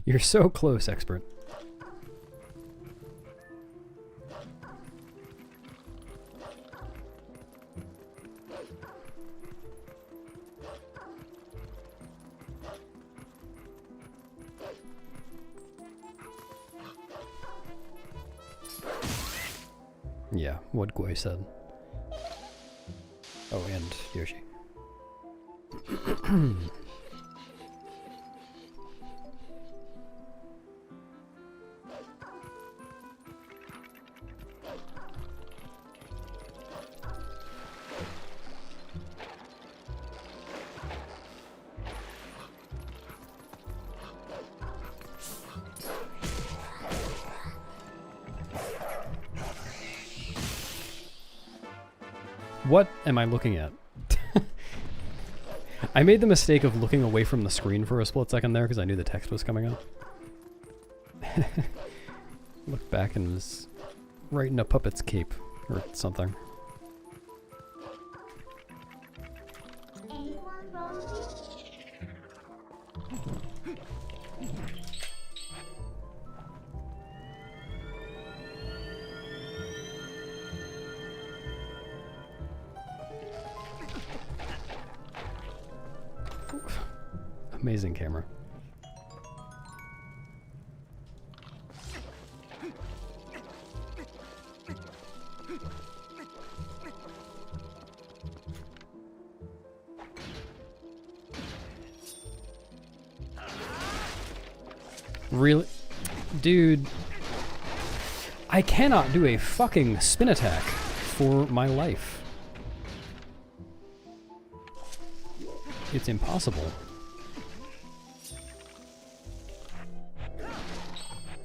You're so close, expert. Yeah, what Gui said. Oh, and Yoshi. What am I looking at? I made the mistake of looking away from the screen for a split second there because I knew the text was coming up. Looked back and was right in a puppet's cape or something. Amazing camera. Really? Dude. I cannot do a fucking spin attack for my life. It's impossible.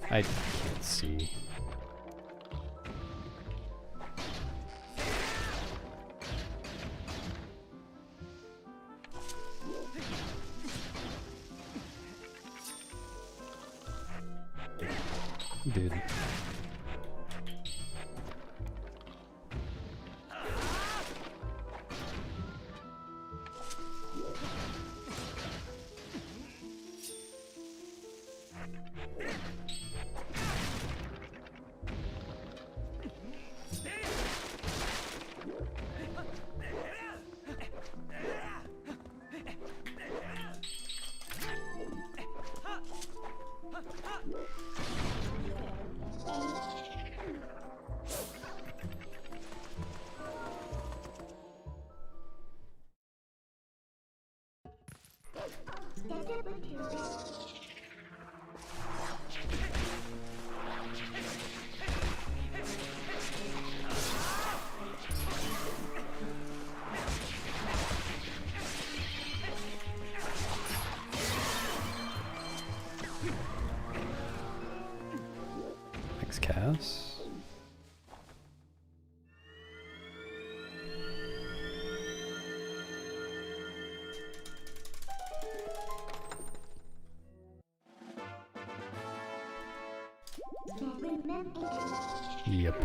I can't see. Dude. Thanks, Cass. Yep.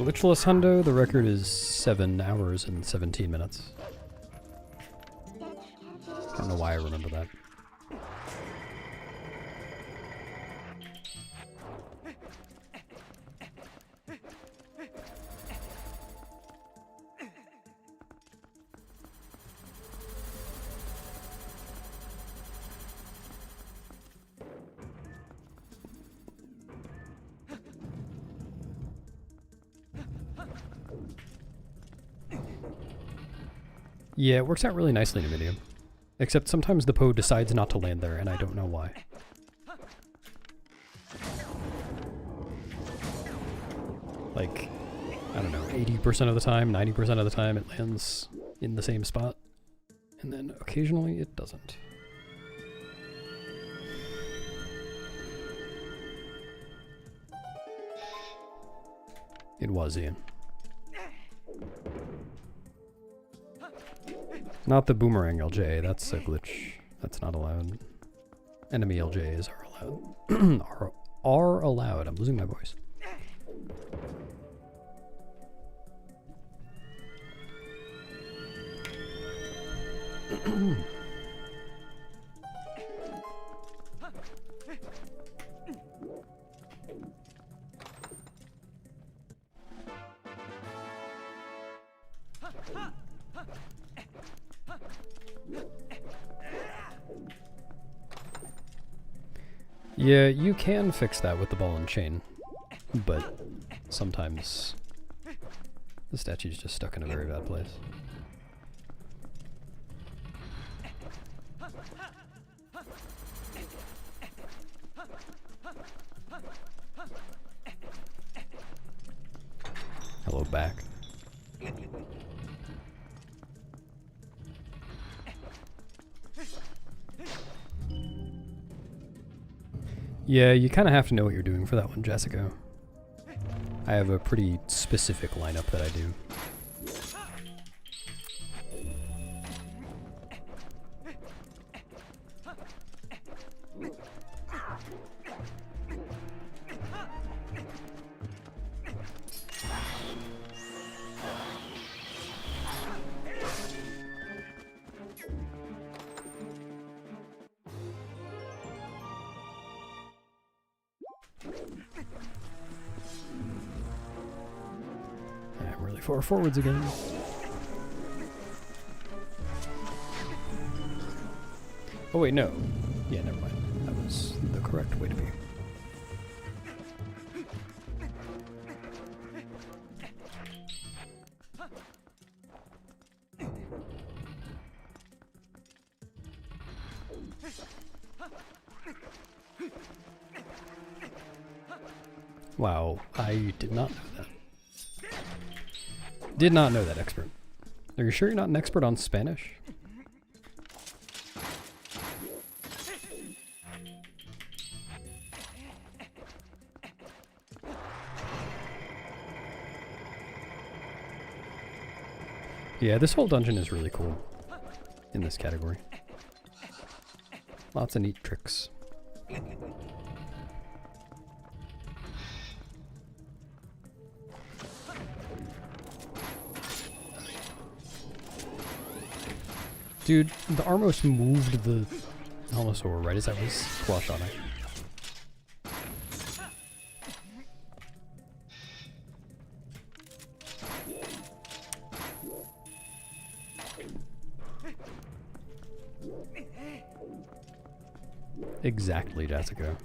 Glitchless Hundo, the record is 7 hours and 17 minutes. I don't know why I remember that. Yeah, it works out really nicely in a medium. Except sometimes the Poe decides not to land there, and I don't know why. Like, I don't know, 80% of the time, 90% of the time it lands in the same spot. And then occasionally it doesn't. It was Ian. Not the boomerang LJ, that's a glitch. That's not allowed. Enemy LJs are allowed. are allowed. I'm losing my voice. Yeah, you can fix that with the ball and chain, but sometimes the statue's just stuck in a very bad place. Hello, back. Yeah, you kind of have to know what you're doing for that one, Jessica. I have a pretty specific lineup that I do. I'm really far forwards again. Oh wait, no. Yeah, never mind. That was the correct way to be. Wow, I did not know that. Did not know that, expert. Are you sure you're not an expert on Spanish? Yeah, this whole dungeon is really cool in this category. Lots of neat tricks. Dude, the Armos moved the Allosaur right as I was flush on it. Exactly, Jessica.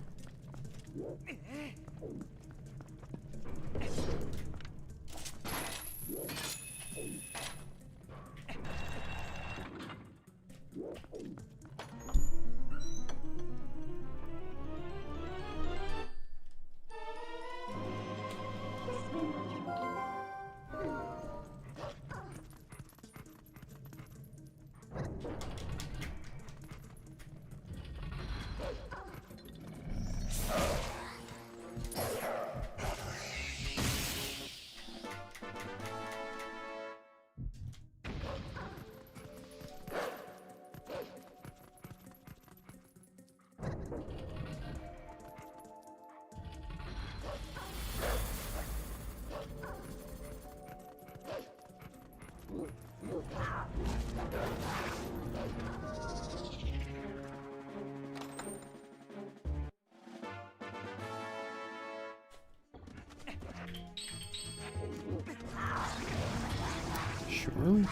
Sure.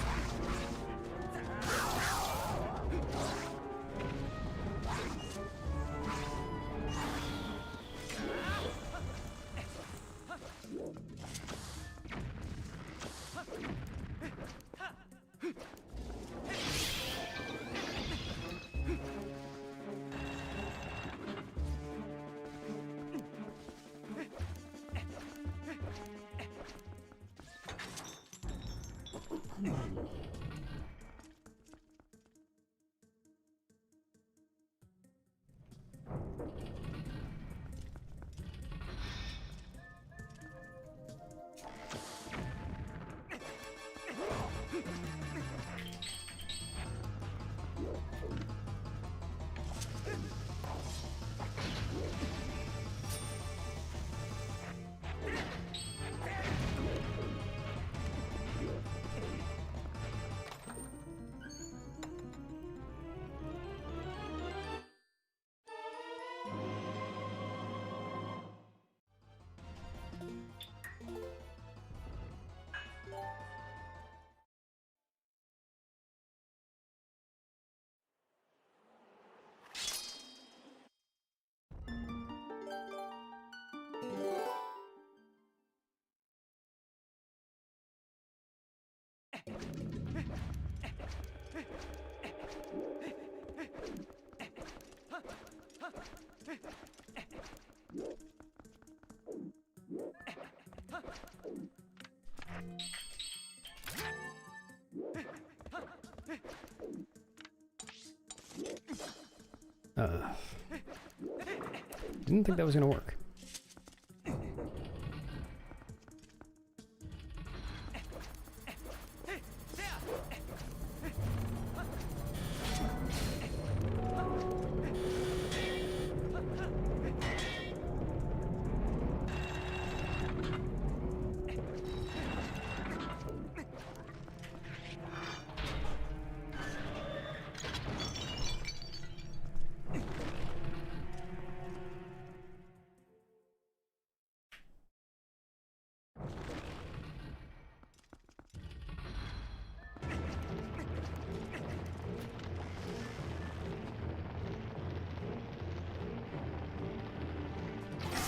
Didn't think that was gonna work.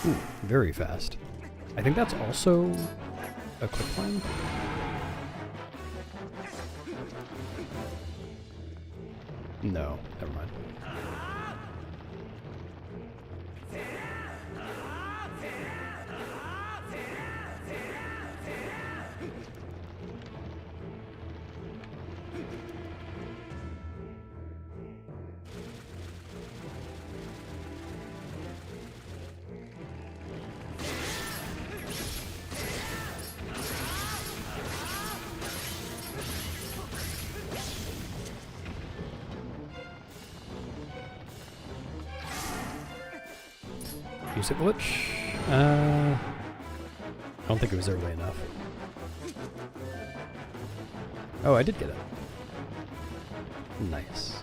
Ooh, very fast. I think that's also a quicklime. No, never mind. Music glitch? I don't think it was early enough. Oh, I did get it. Nice.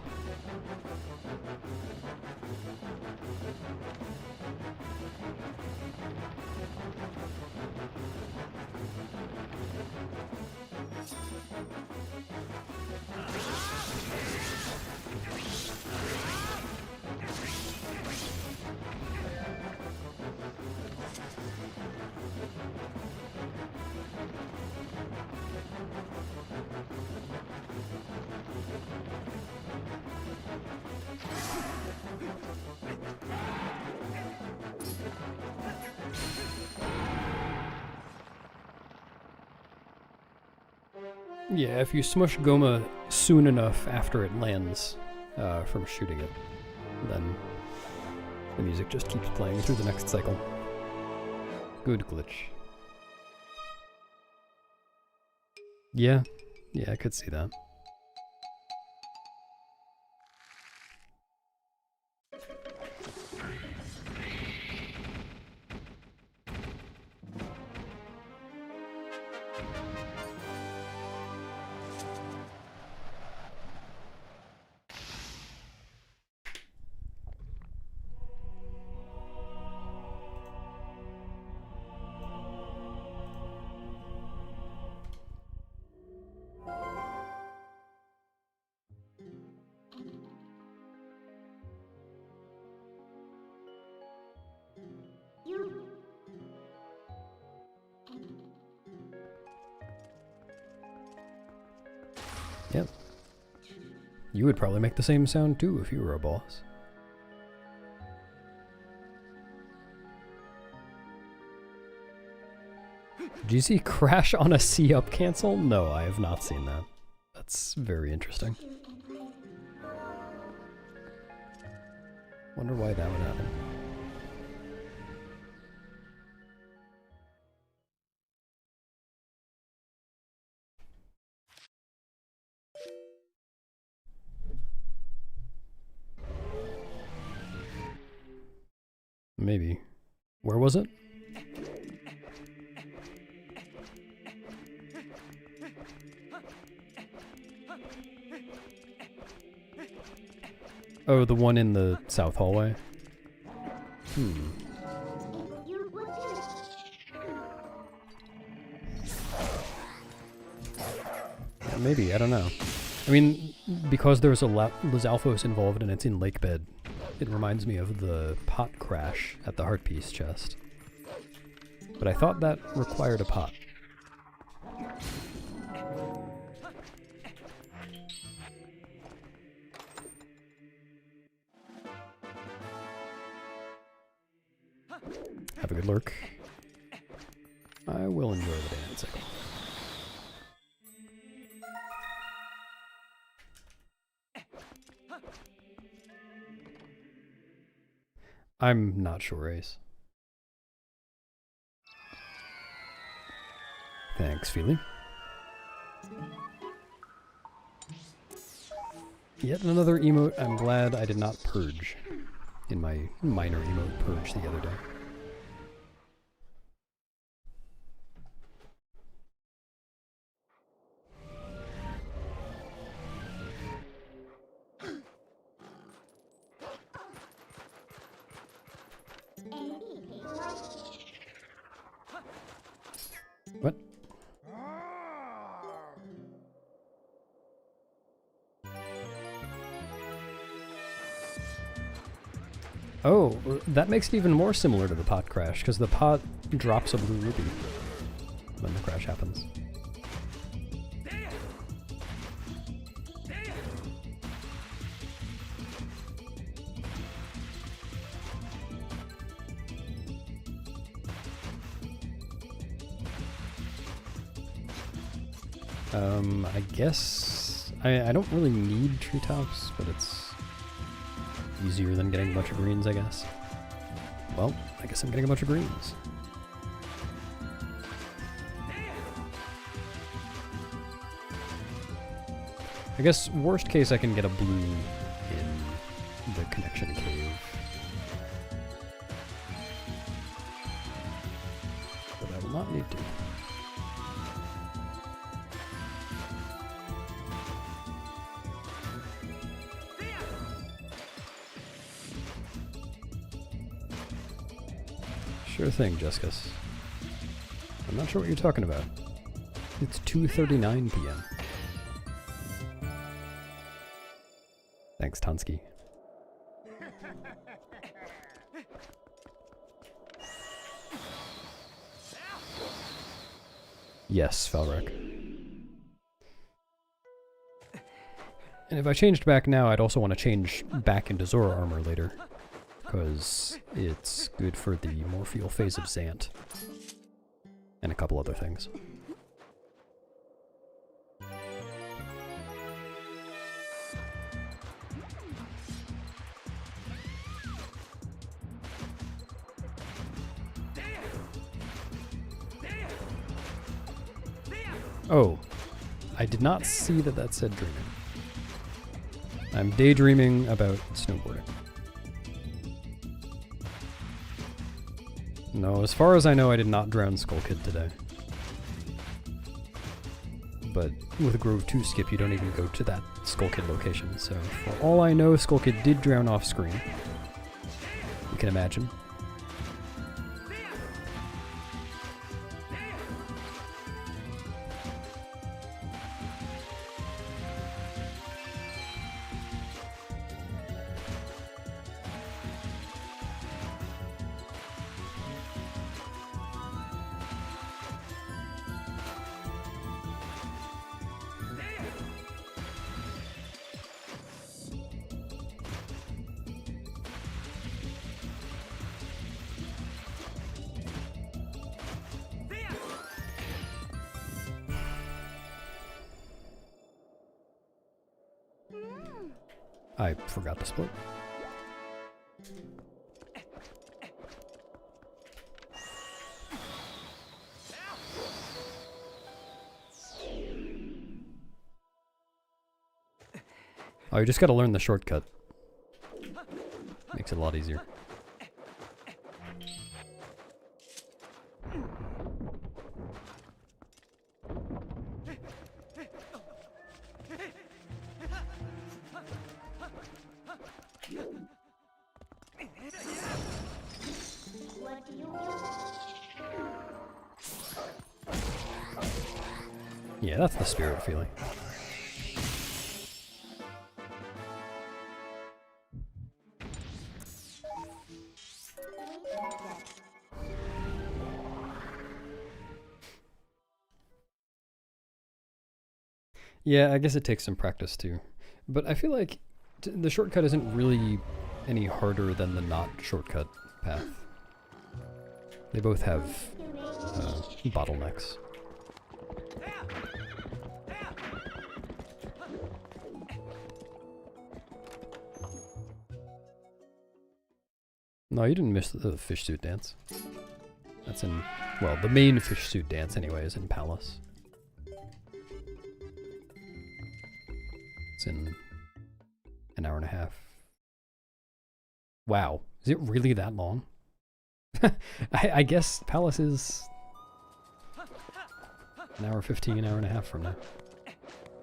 Yeah, if you smush Goma soon enough after it lands from shooting it, then the music just keeps playing through the next cycle. Good glitch. Yeah, I could see that. Yep. You would probably make the same sound too if you were a boss. you see crash on a sea up cancel? No, I have not seen that. That's very interesting. Wonder why that would happen. Maybe. Where was it? Oh, the one in the south hallway? Hmm. Yeah, maybe, I don't know. I mean, because there's Lizalfos involved and it's in Lake Bed, it reminds me of the pot crash at the Heart Piece chest. But I thought that required a pot. Have a good lurk. I will enjoy the dancing. I'm not sure, Ace. Thanks, Feely. Yet another emote I'm glad I did not purge in my minor emote purge the other day. What? Oh, that makes it even more similar to the pot crash, because the pot drops a blue ruby when the crash happens. I guess I don't really need treetops, but it's easier than getting a bunch of greens, I guess. Well, I guess I'm getting a bunch of greens. I guess worst case I can get a blue in the connection cave. But I will not need to. Sure thing, Jessicus. I'm not sure what you're talking about. It's 2:39 p.m. Thanks, Tansky. Yes, Falrek. And if I changed back now, I'd also want to change back into Zora armor later, because it's good for the Morpheal phase of Zant. And a couple other things. Oh, I did not see that that said dreaming. I'm daydreaming about snowboarding. No, as far as I know, I did not drown Skull Kid today. But with a Grove 2 skip, you don't even go to that Skull Kid location, so for all I know, Skull Kid did drown off screen. You can imagine. I forgot to split. Oh, you just gotta learn the shortcut. Makes it a lot easier. Yeah, that's the spirit feeling. Yeah, I guess it takes some practice too. But I feel like the shortcut isn't really any harder than the not shortcut path. They both have bottlenecks. No, you didn't miss the fish suit dance. That's in, well, the main fish suit dance anyway is in Palace. It's in an hour and a half. Wow, is it really that long? I guess Palace is an hour 15, an hour and a half from now.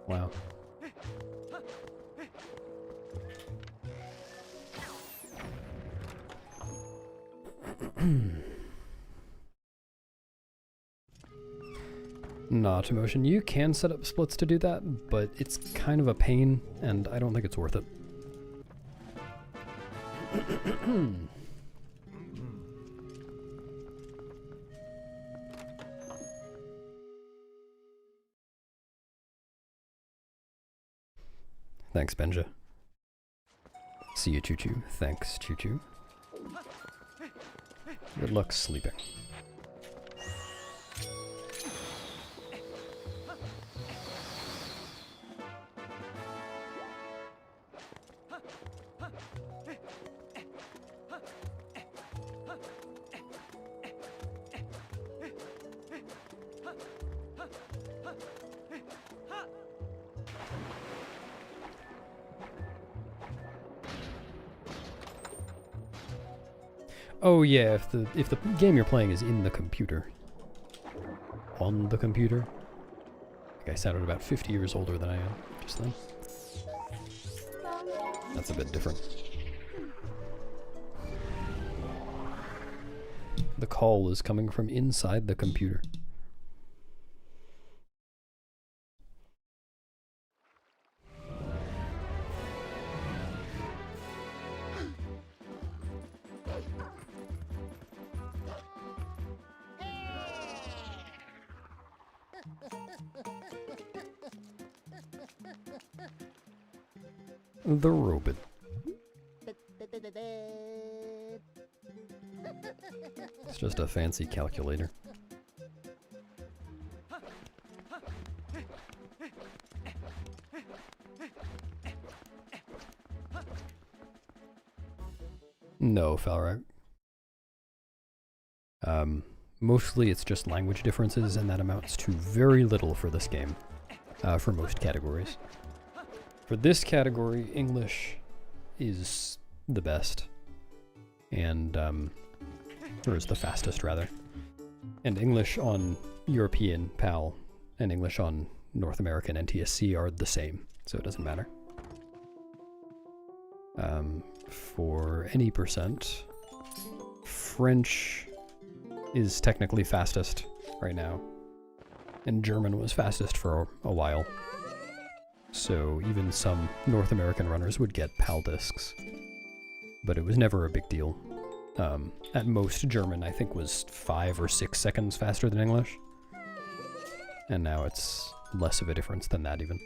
Wow. Not emotion. You can set up splits to do that, but it's kind of a pain, and I don't think it's worth it. Thanks, Benja. See you, Choo Choo. Thanks, Choo Choo. Good luck sleeping. Oh yeah, if the game you're playing is in the computer. On the computer. I think I sounded about 50 years older than I am just then. That's a bit different. The call is coming from inside the computer. The robot. It's just a fancy calculator. No, Falrock. Mostly it's just language differences, and that amounts to very little for this game, for most categories. For this category, English is the best, and, or is the fastest, rather. And English on European PAL and English on North American NTSC are the same, so it doesn't matter. For any percent, French is technically fastest right now, and German was fastest for a while. So even some North American runners would get PAL discs, but it was never a big deal. At most, German I think was 5 or 6 seconds faster than English, and now it's less of a difference than that even.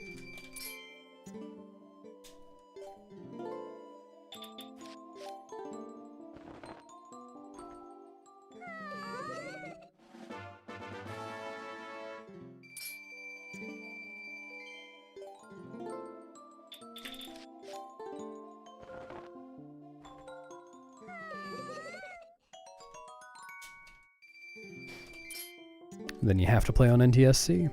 then you have to play on NTSC.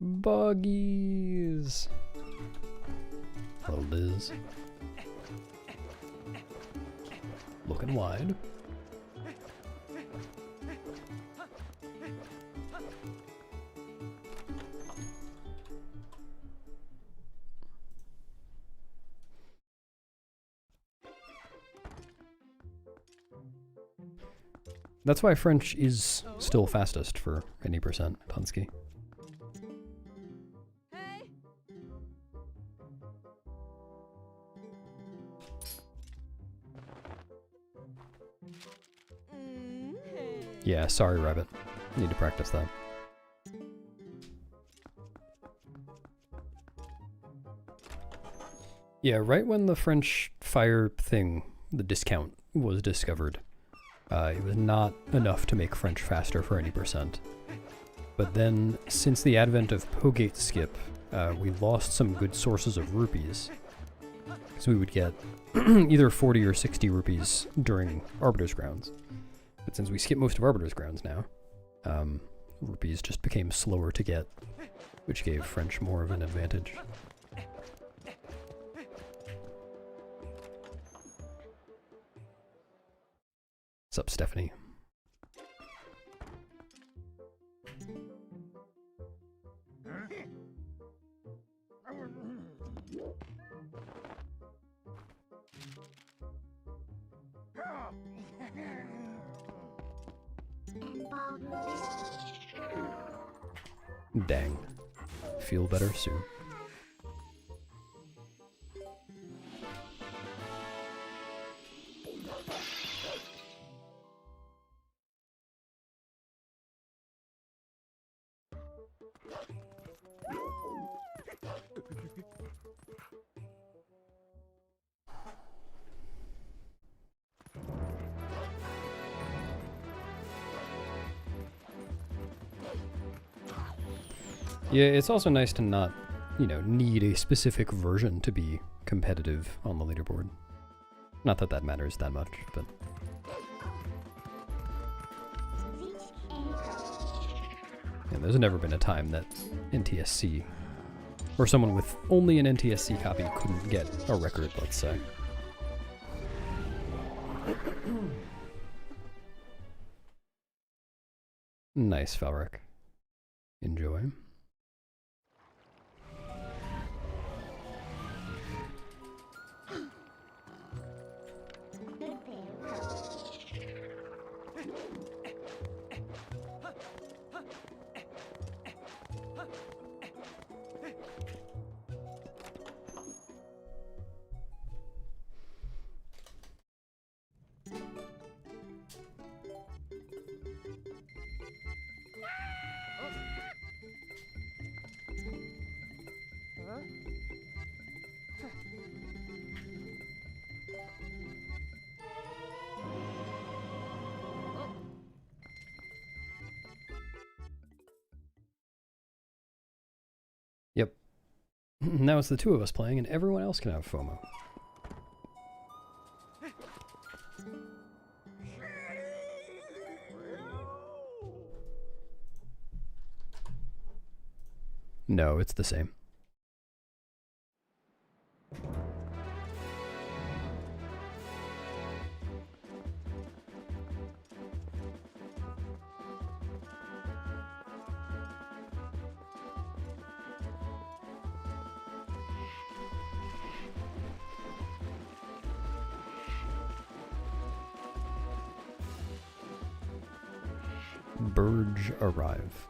Buggies. Hello, Liz. Looking wide. That's why French is still fastest for any percent, Punsky. Yeah, sorry, Rabbit. Need to practice that. Yeah, right when the French fire thing, the discount, was discovered, it was not enough to make French faster for any percent. But then, since the advent of Pogate Skip, we lost some good sources of rupees. So we would get either 40 or 60 rupees during Arbiter's Grounds. But since we skip most of Arbiter's Grounds now, rupees just became slower to get, which gave French more of an advantage. What's up, Stephanie? Dang. Feel better soon. Yeah, it's also nice to not, you know, need a specific version to be competitive on the leaderboard. Not that that matters that much, but... Yeah, there's never been a time that NTSC, or someone with only an NTSC copy couldn't get a record, let's say. Nice, Falric. Enjoy. Yep. Now it's the two of us playing, and everyone else can have FOMO. No, it's the same. Burge arrive.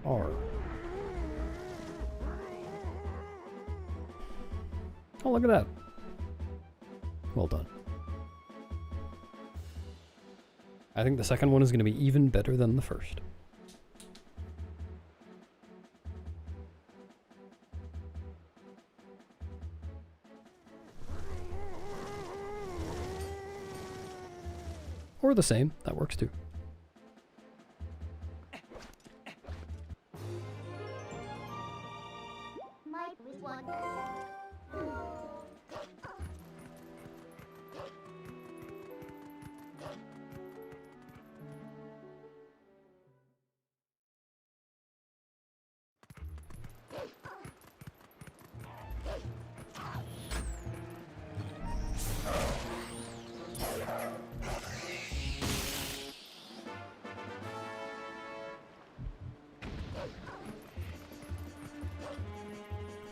R. Oh, look at that. Well done. I think the second one is going to be even better than the first. Or the same. That works too.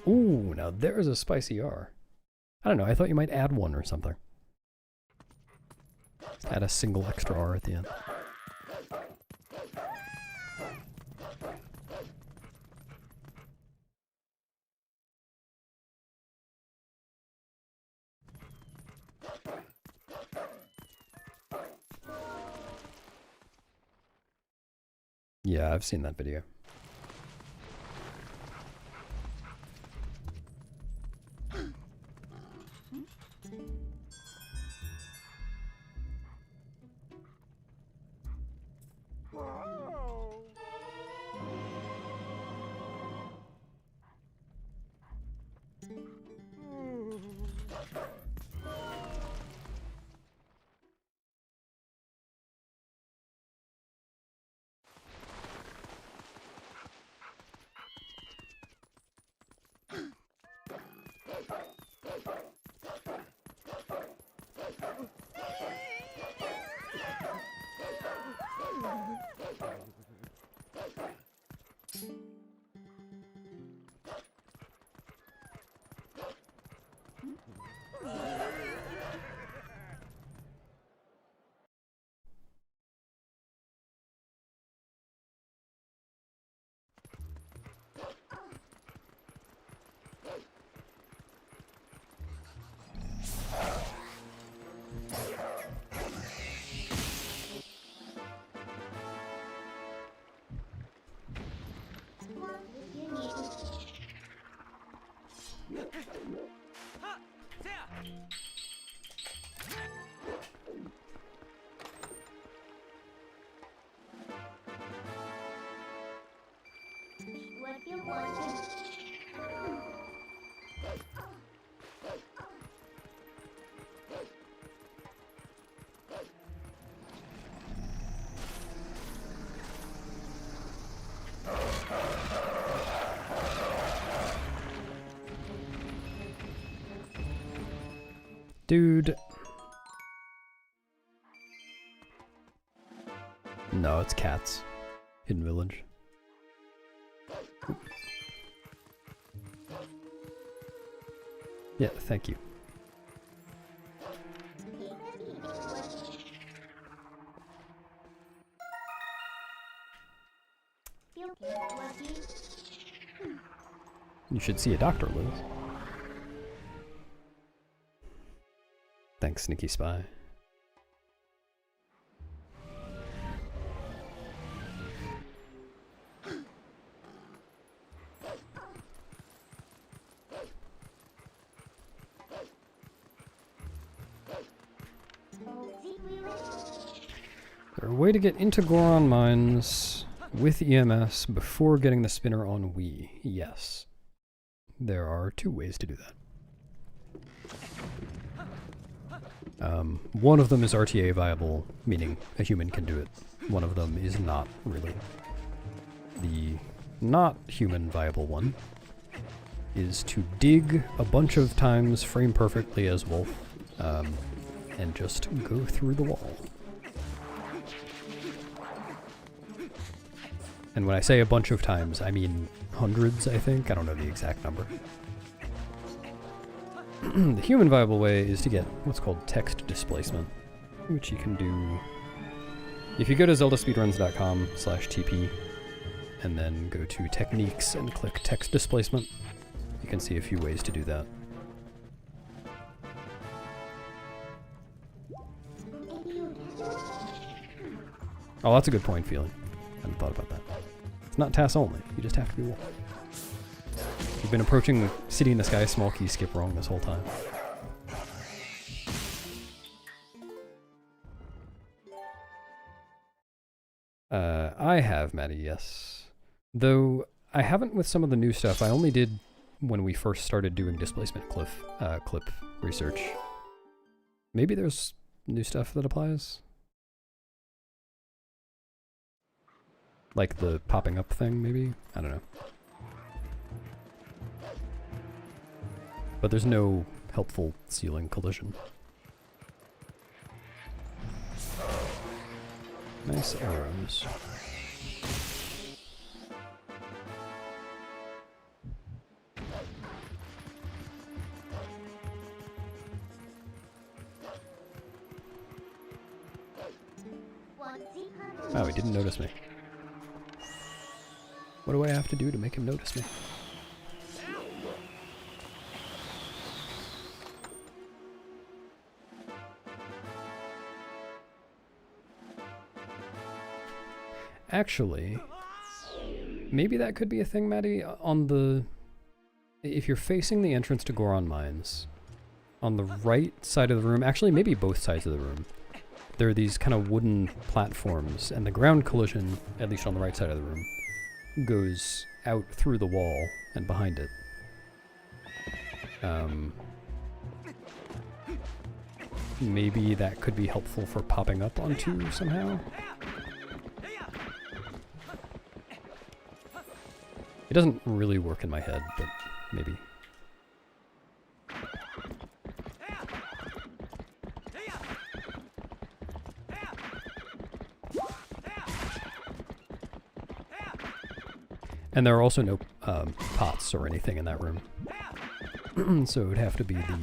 Ooh, now there's a spicy R. I don't know, I thought you might add one or something. Add a single extra R at the end. Yeah, I've seen that video. Dude. No, it's cats. Hidden village. Yeah, thank you. You should see a doctor, Liz. Thanks, sneaky spy. There way to get into Goron Mines with EMS before getting the spinner on Wii. Yes. There are 2 ways to do that. One of them is RTA viable, meaning a human can do it. One of them is not really. The not human viable one is to dig a bunch of times frame perfectly as Wolf, and just go through the wall. And when I say a bunch of times, I mean hundreds, I think. I don't know the exact number. The human viable way is to get what's called text displacement, which you can do if you go to zeldaspeedruns.com/TP and then go to techniques and click text displacement. You can see a few ways to do that. Oh, that's a good point, Feeling. I hadn't thought about that. It's not TAS only, you just have to be Wolf. You've been approaching City in the Sky small key skip wrong this whole time. I have, Maddie, yes. Though I haven't with some of the new stuff. I only did when we first started doing displacement clip research. Maybe there's new stuff that applies? Like the popping up thing, maybe? I don't know. But there's no helpful ceiling collision. Nice arrows. Oh, he didn't notice me. What do I have to do to make him notice me? Actually, maybe that could be a thing, Maddie, on the... If you're facing the entrance to Goron Mines, on the right side of the room, actually maybe both sides of the room, there are these kind of wooden platforms, and the ground collision, at least on the right side of the room, goes out through the wall and behind it. Maybe that could be helpful for popping up onto somehow? It doesn't really work in my head, but maybe. And there are also no pots or anything in that room. So it would have to be the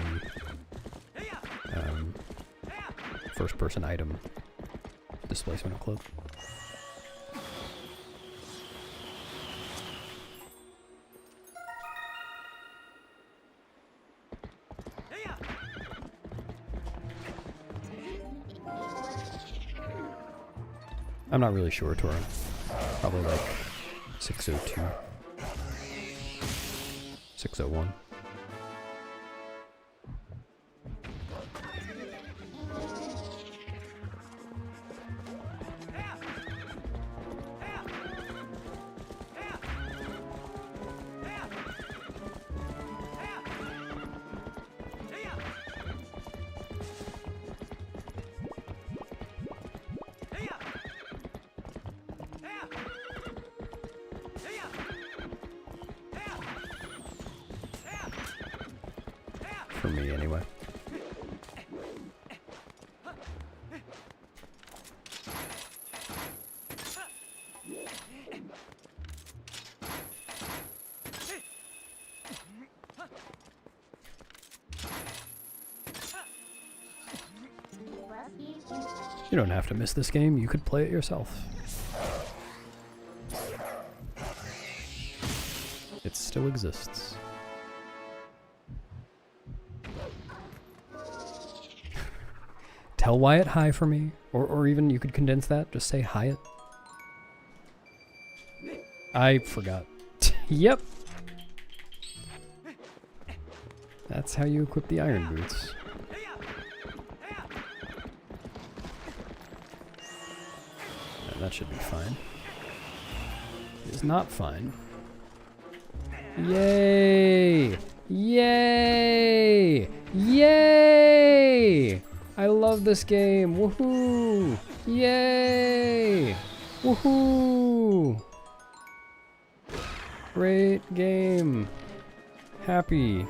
first person item displacement clip. I'm not really sure, Tora. Probably like 602. 601. For me, anyway. You don't have to miss this game, you could play it yourself. It still exists. Tell Wyatt hi for me, or even you could condense that, just say Hyatt. I forgot. Yep. That's how you equip the iron boots. that should be fine. It is not fine. Yay! Yay! Yay! I love this game! Woohoo! Yay! Woohoo! Great game! Happy.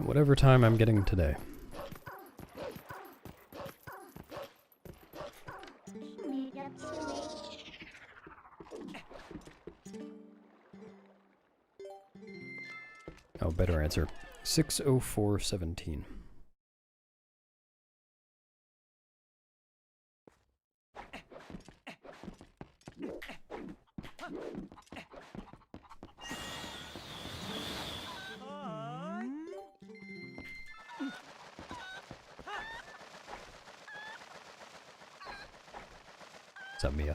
Whatever time I'm getting today. Oh, better answer. 6:04:17. What's up, Mia?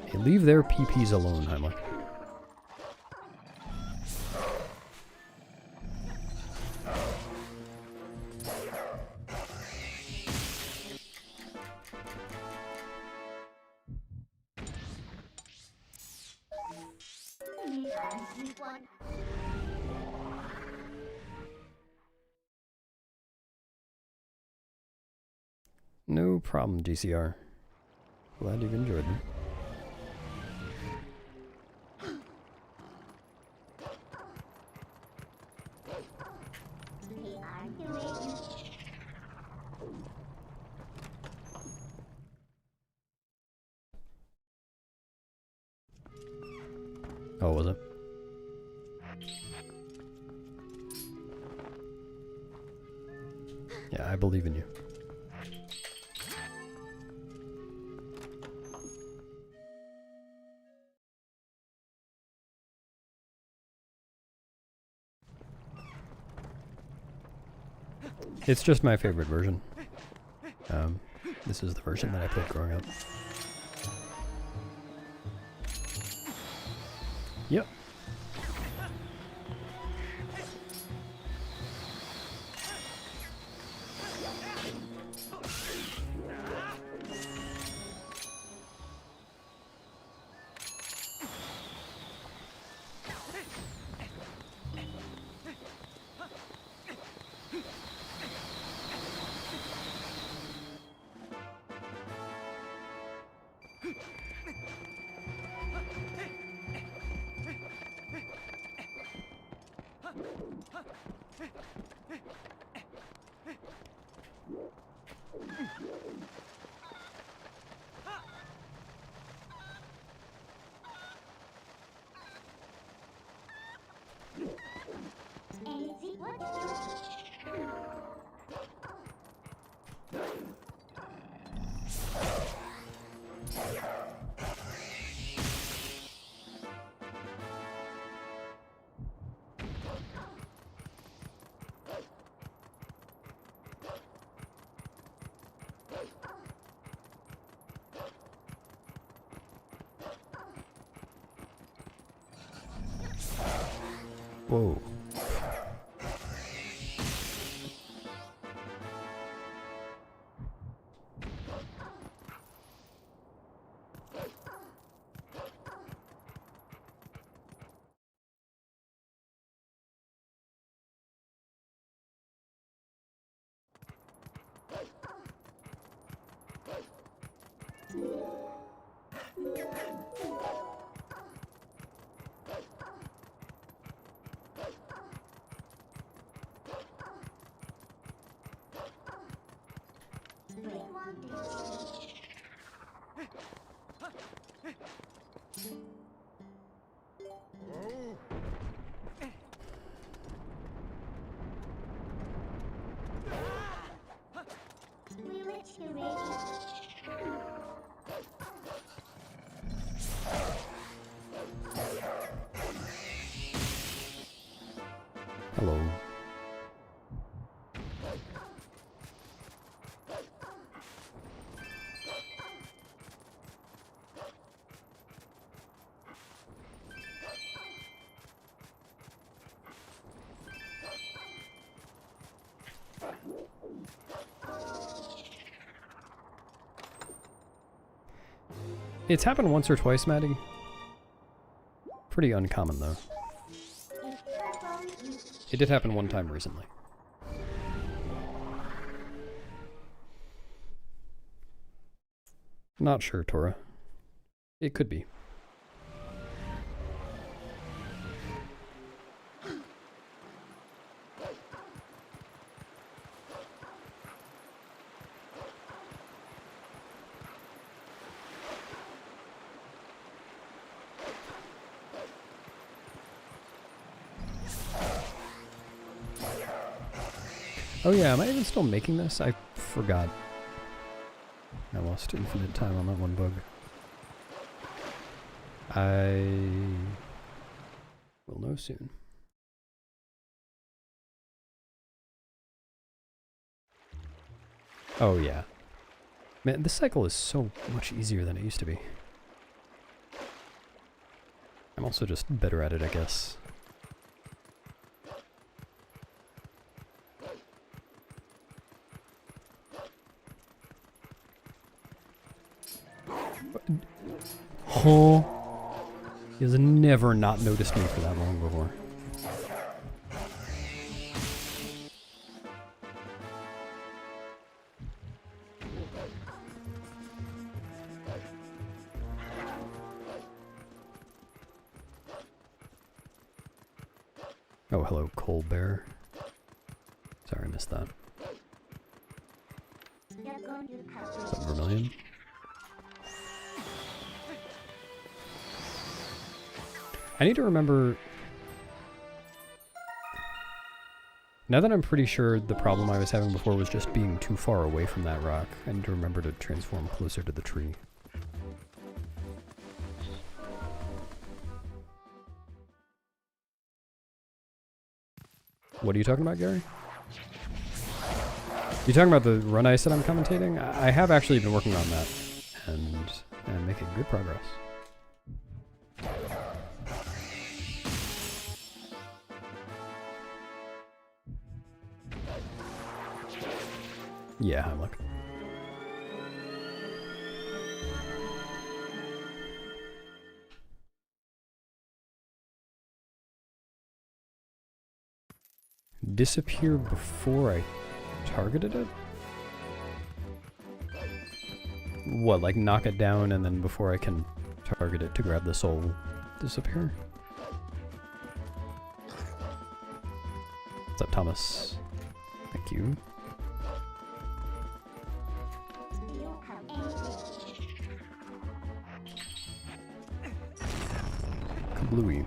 Hey, leave their PPs alone, Heimlich. No problem, GCR. Glad you've enjoyed them. Oh, was it? Yeah, I believe in you. It's just my favorite version. This is the version that I played growing up. Yep. Whoa. Hello. It's happened once or twice, Maddie. Pretty uncommon, though. It did happen one time recently. Not sure, Tora. It could be. Oh yeah, am I even still making this? I forgot. I lost infinite time on that one bug. I will know soon. Oh yeah. Man, this cycle is so much easier than it used to be. I'm also just better at it, I guess. Oh, he has never not noticed me for that long before. Oh, hello, Coal Bear. Sorry, I missed that. Is that Vermilion? I need to remember... Now that I'm pretty sure the problem I was having before was just being too far away from that rock, I need to remember to transform closer to the tree. What are you talking about, Gary? You talking about the run ice that I'm commentating? I have actually been working on that, and making good progress. Yeah, look. Disappear before I targeted it? What, like knock it down and then before I can target it to grab the soul, disappear? What's up, Thomas? Thank you. Kablooey.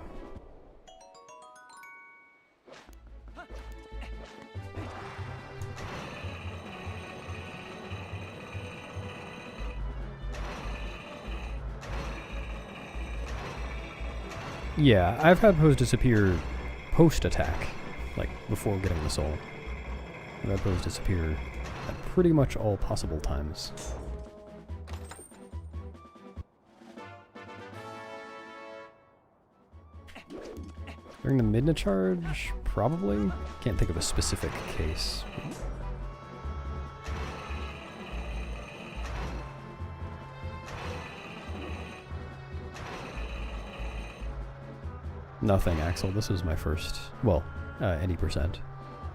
Yeah, I've had Pose disappear post-attack, like before getting the soul. I've had Pose disappear at pretty much all possible times. Bring the midna charge? Probably. Can't think of a specific case. Nothing, Axel. This was my first... Well, any percent.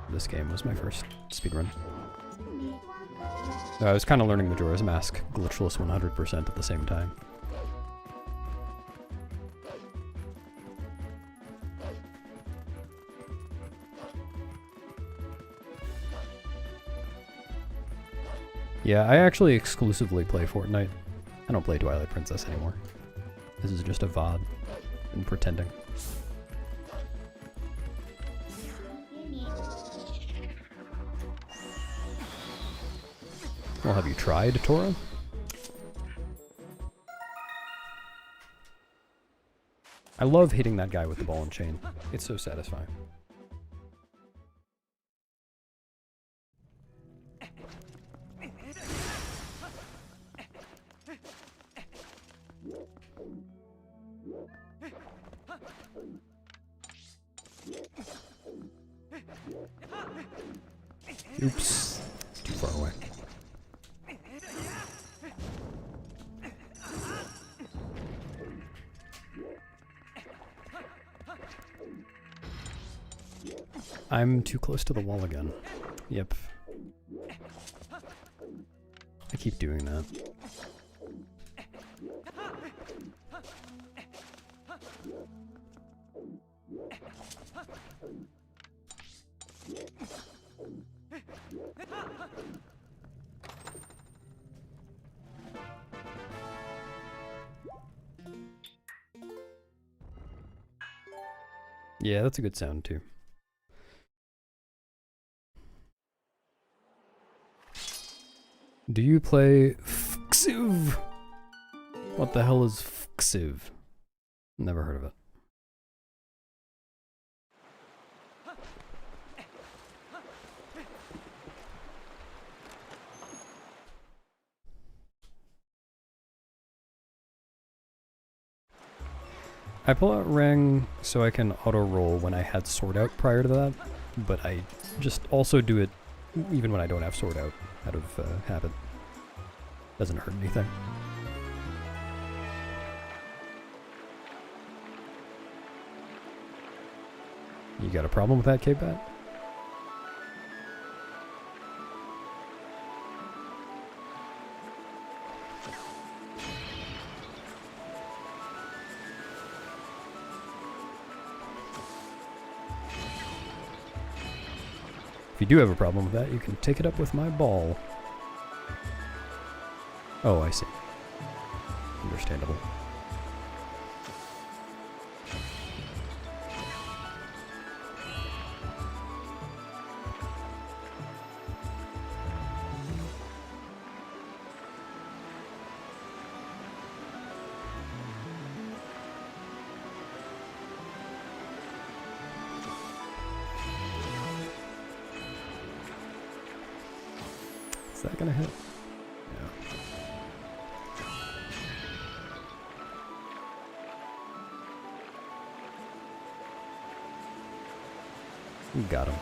This game was my first speedrun. I was kind of learning Majora's Mask glitchless 100% at the same time. Yeah, I actually exclusively play Fortnite. I don't play Twilight Princess anymore. This is just a VOD and pretending. Well, have you tried, Tora? I love hitting that guy with the ball and chain. It's so satisfying. Oops. It's too far away. I'm too close to the wall again. Yep. I keep doing that. Yeah, that's a good sound too. Do you play Fxiv? What the hell is Fxiv? Never heard of it. I pull out Ring so I can auto-roll when I had Sword Out prior to that, but I just also do it even when I don't have Sword Out of habit. Doesn't hurt anything. You got a problem with that, K-Bat? If you do have a problem with that, you can take it up with my ball. Oh, I see. Understandable. Is that gonna hit? Yeah. Got him.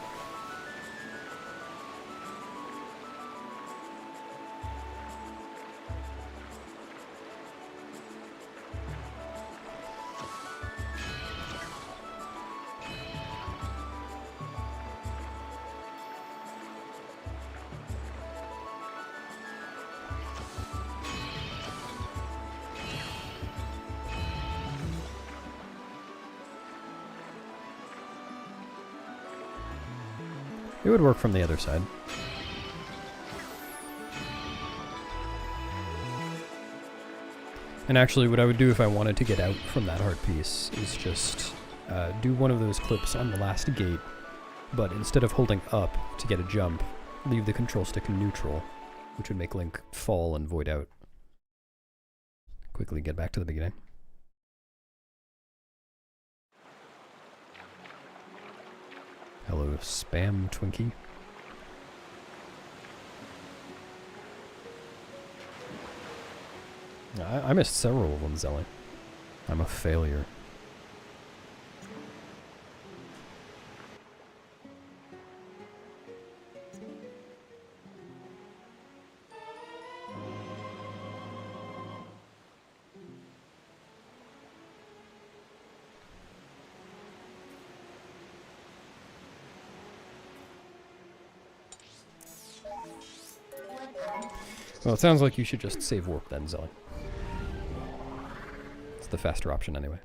It would work from the other side. And actually, what I would do if I wanted to get out from that heart piece is just do one of those clips on the last gate, but instead of holding up to get a jump, leave the control stick in neutral, which would make Link fall and void out. Quickly get back to the beginning. Hello, Spam Twinkie. I missed several of them, Zelly. I'm a failure. Well, it sounds like you should just save warp then, Zelly. It's the faster option anyway.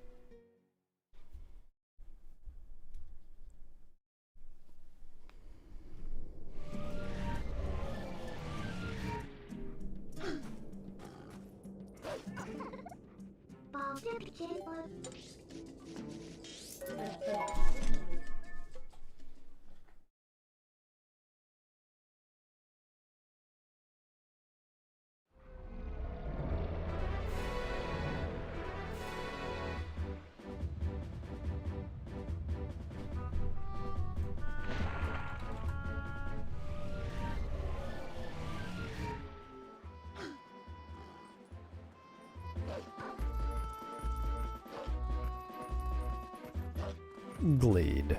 Glade.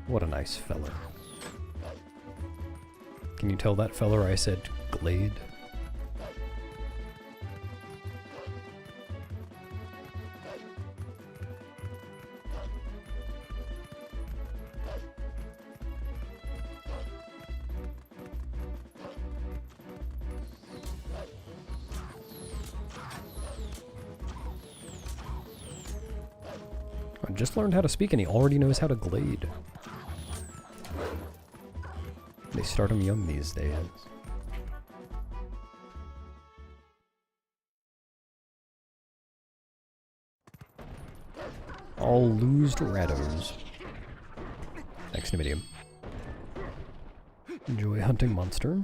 What a nice feller. Can you tell that feller I said Glade? I just learned how to speak and he already knows how to glade. They start him young these days. All loosed rados. Thanks, Numidium. Enjoy hunting monster.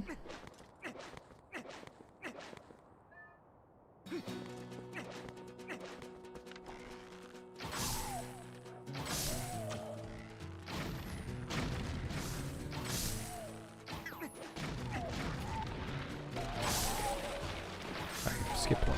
Skip one.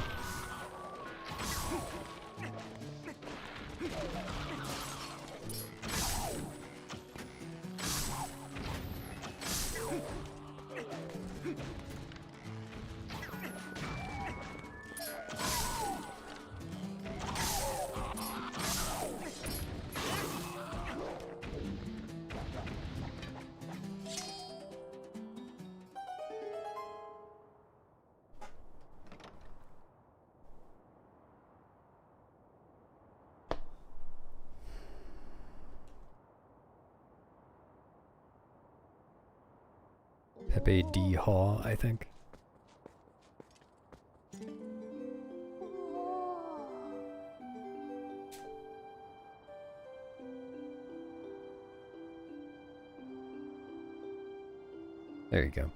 Pepe D. Haw, I think. There you go.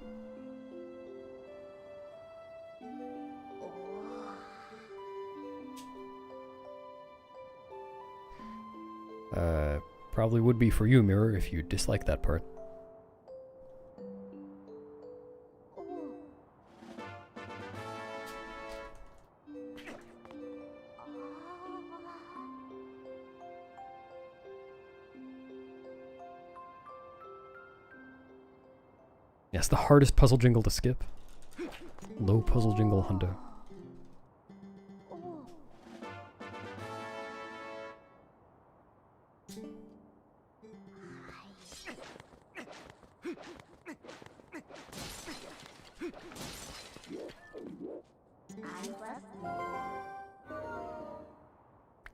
Probably would be for you, Mirror, if you dislike that part. Yes, the hardest puzzle jingle to skip. Low puzzle jingle hundo.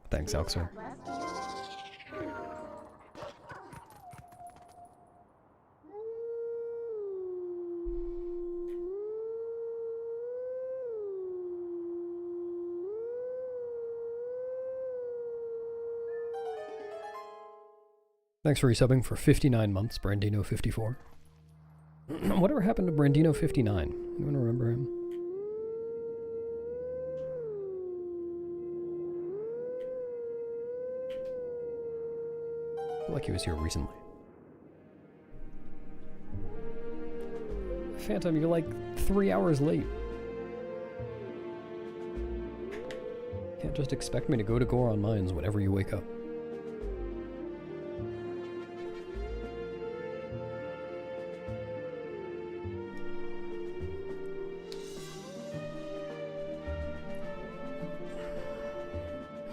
Thanks, Elxir. Thanks for resubbing for 59 months, Brandino54. Whatever happened to Brandino59? Anyone remember him? I feel like he was here recently. Phantom, you're like 3 hours late. Can't just expect me to go to Goron Mines whenever you wake up.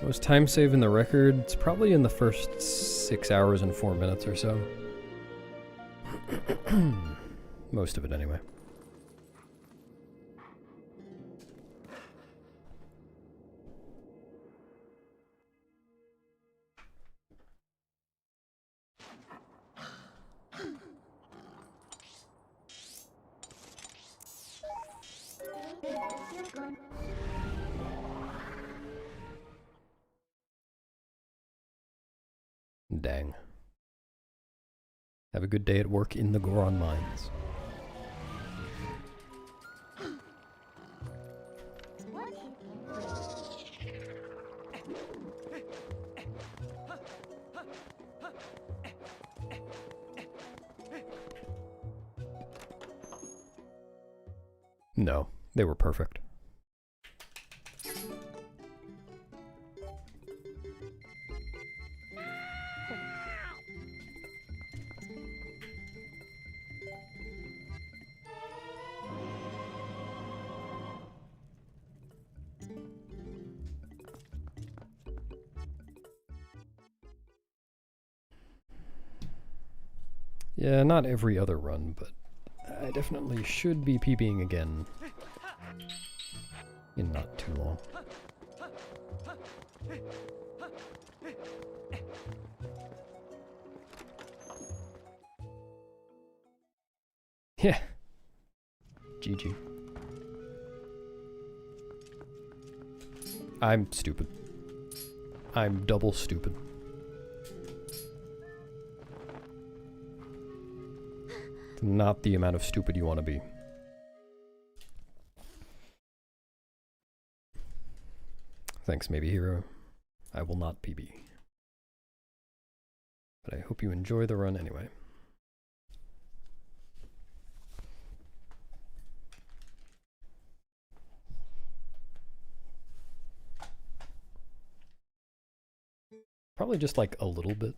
Most time save in the record, it's probably in the first 6 hours and 4 minutes or so. Most of it, anyway. Dang. Have a good day at work in the Goron Mines. No, they were perfect. Yeah, not every other run, but I definitely should be PBing again in not too long. Yeah. GG. I'm stupid. I'm double stupid. Not the amount of stupid you want to be. Thanks, maybe hero. I will not PB. But I hope you enjoy the run anyway. Probably just like a little bit.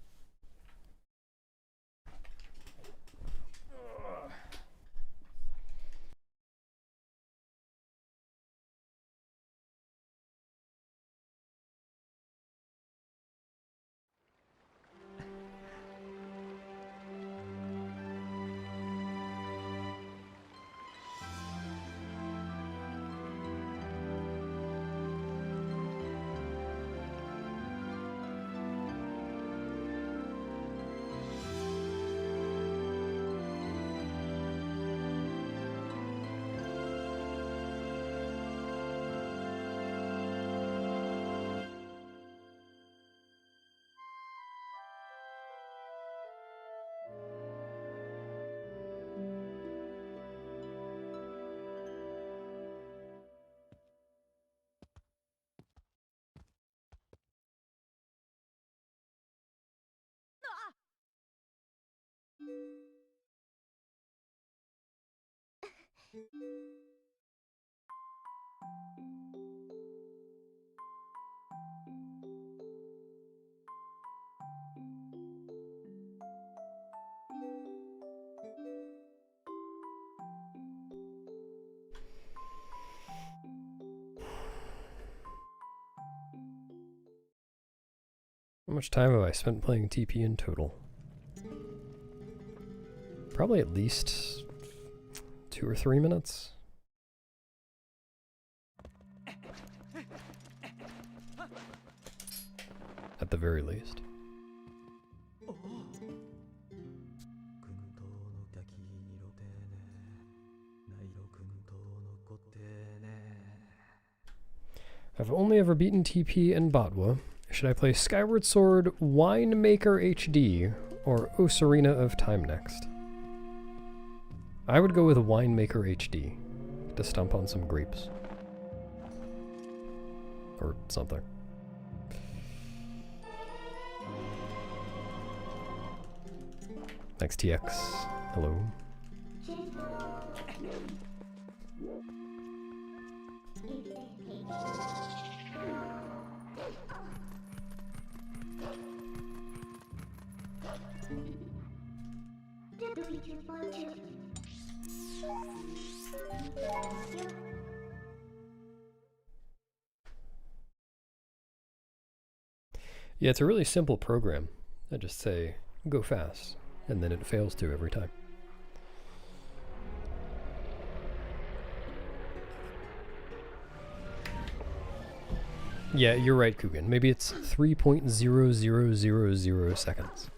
How much time have I spent playing TP in total? Probably at least 2 or 3 minutes. At the very least. I've only ever beaten TP and Botwa. Should I play Skyward Sword, Winemaker HD, or Ocarina of Time next? I would go with Winemaker HD to stomp on some grapes. Or something. Thanks, TX. Hello. Yeah, it's a really simple program. I just say, go fast, and then it fails to every time. Yeah, you're right, Coogan. Maybe it's 3.0000 seconds.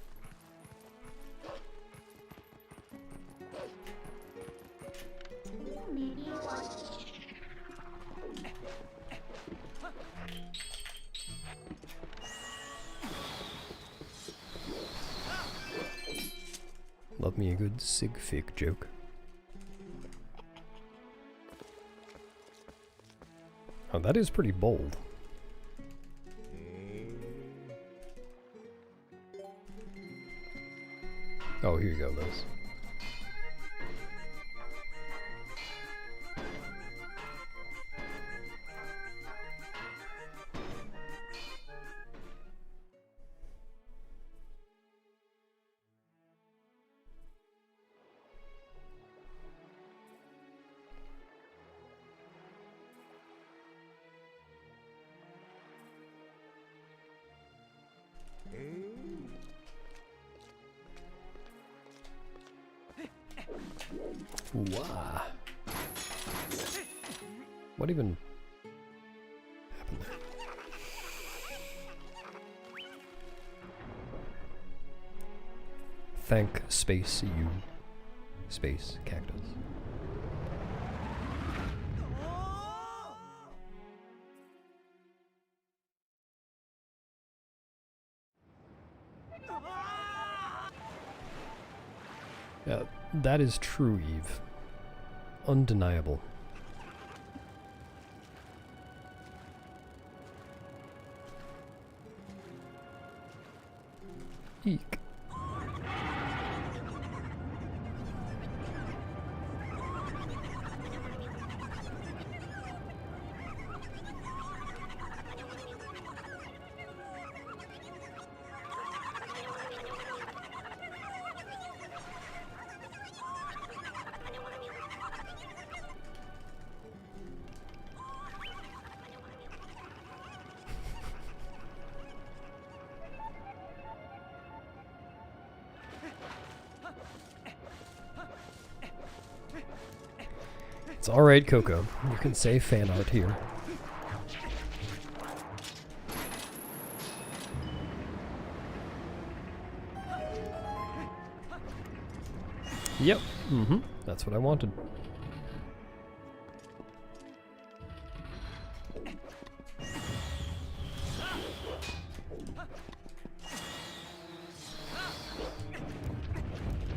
Love me a good sig fig joke. Oh, that is pretty bold. Oh, here you go, Liz. Wow. What even happened there? Thank space you, space cactus. Yeah, that is true, Eve. Undeniable. Eek. It's alright, Coco. You can say fan art here. Yep. Mm-hmm. That's what I wanted.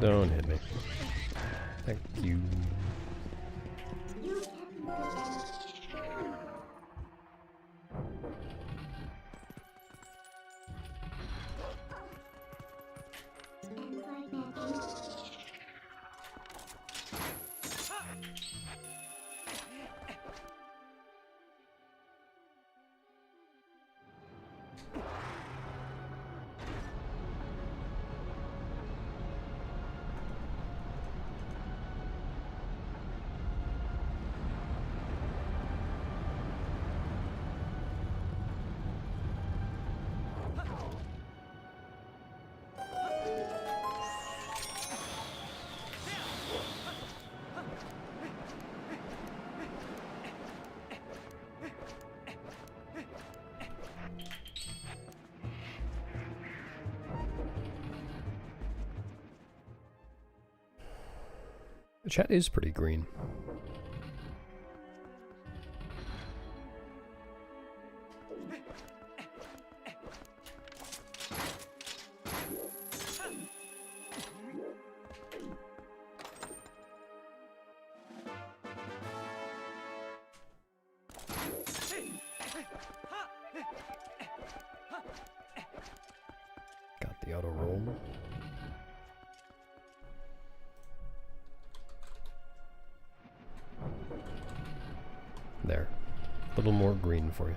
Don't hit me. Thank you. The chat is pretty green. Got the auto roll. There. A little more green for you.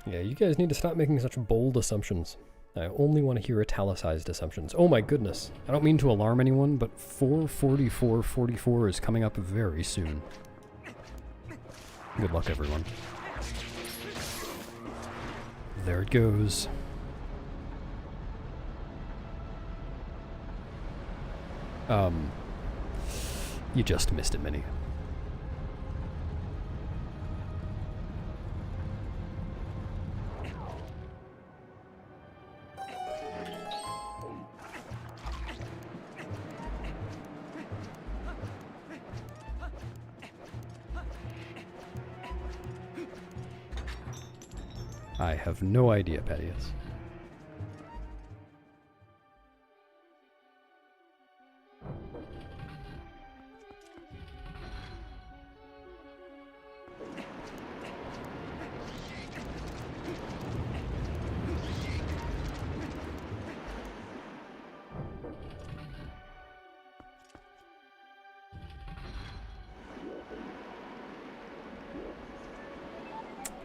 Yeah, you guys need to stop making such bold assumptions. I only want to hear italicized assumptions. Oh my goodness. I don't mean to alarm anyone, but 44444 is coming up very soon. Good luck, everyone. There it goes. You just missed it, Minnie. I have no idea, Pedius.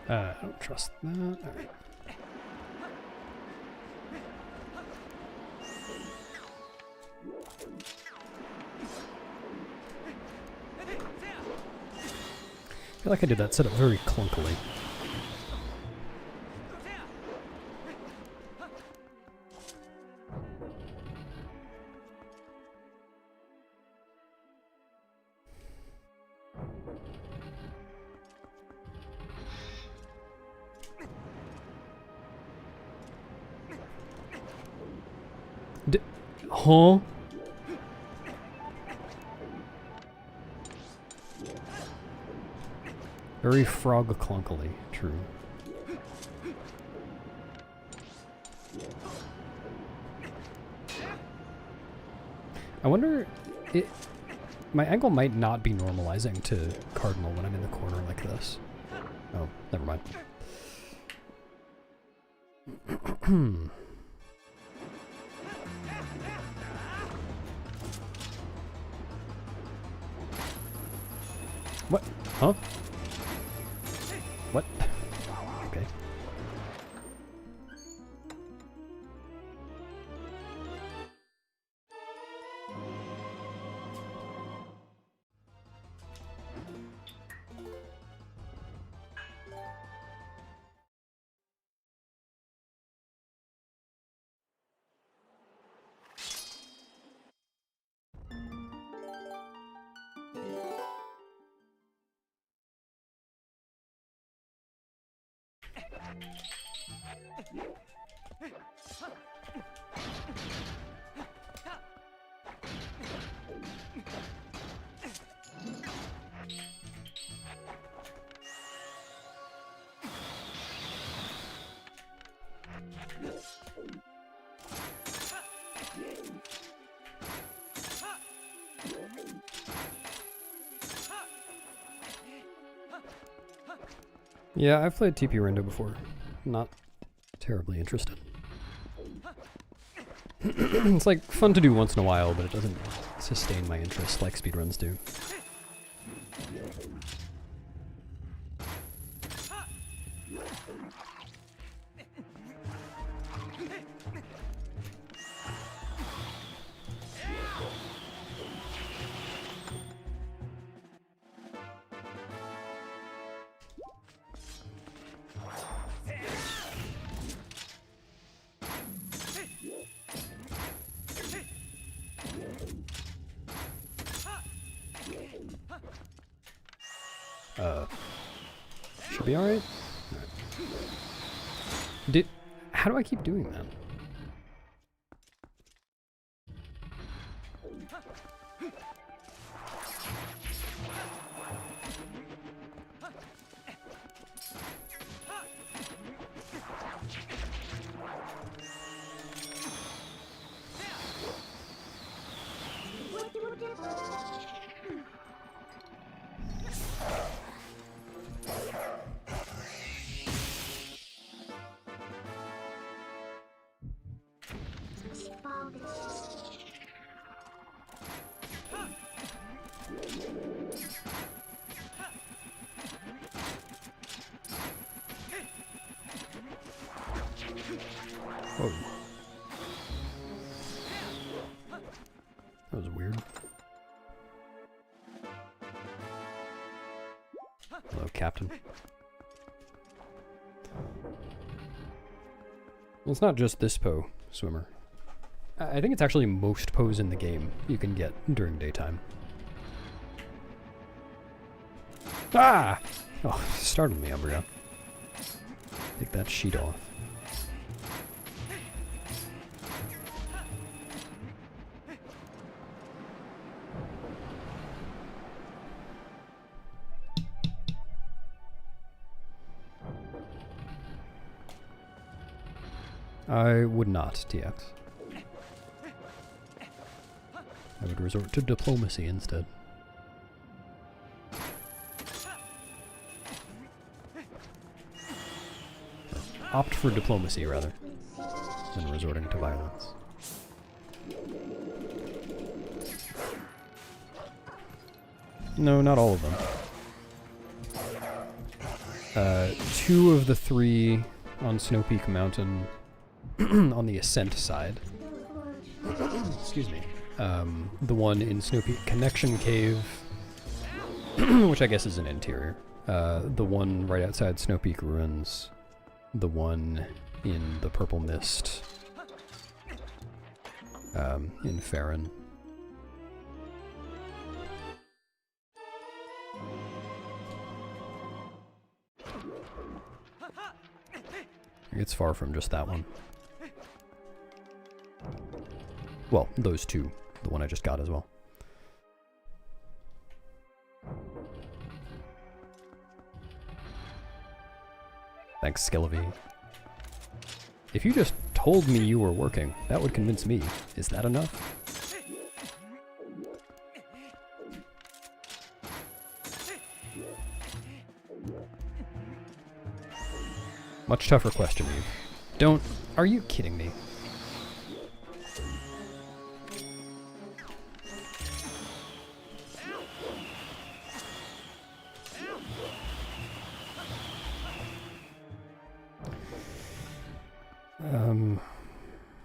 I don't trust that. All right. I feel like I did that setup very clunkily. Huh? Very frog-clunkily, true. I wonder... my angle might not be normalizing to cardinal when I'm in the corner like this. Oh, never mind. What? Huh? What? Okay. Yeah, I've played TP Rendo before. Not terribly interested. It's like fun to do once in a while, but it doesn't sustain my interest like speedruns do. Should be alright. How do I keep doing that? Whoa. That was weird. Hello, Captain. It's not just this swimmer. I think it's actually most pose in the game you can get during daytime. Ah! Oh, startled me, Umbria. Take that sheet off. I would not, TX. I would resort to diplomacy instead. Or opt for diplomacy, rather, than resorting to violence. No, not all of them. 2 of the 3 on Snow Peak Mountain on the ascent side. Excuse me. The one in Snow Peak Connection Cave, which I guess is an interior. The one right outside Snow Peak Ruins. The one in the Purple Mist. In Faron. It's far from just that one. Well, those 2. The one I just got as well. Thanks, Skellevy. If you just told me you were working, that would convince me. Is that enough? Much tougher question, Eve. Don't... Are you kidding me?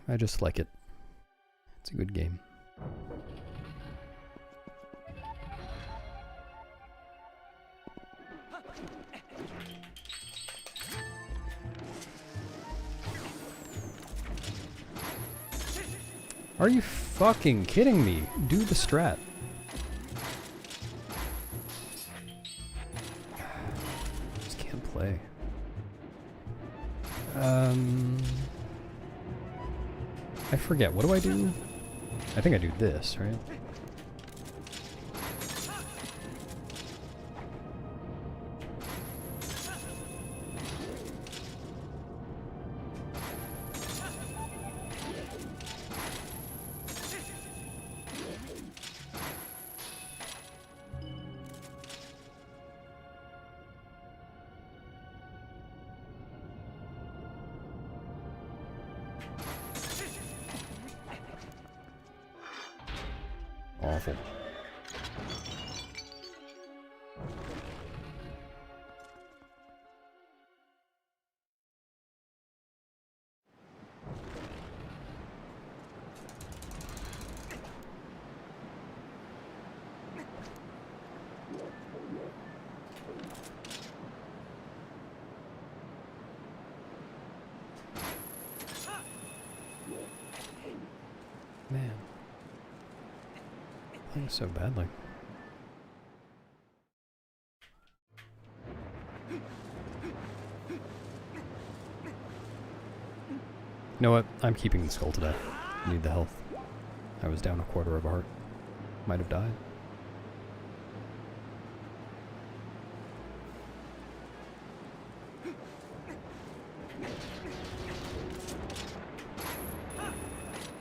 I just like it. It's a good game. Are you fucking kidding me? Do the strat. Just can't play. I forget. What do I do? I think I do this, right? Awful. Man. Playing so badly. You know what? I'm keeping the skull today. I need the health. I was down a quarter of a heart. Might have died.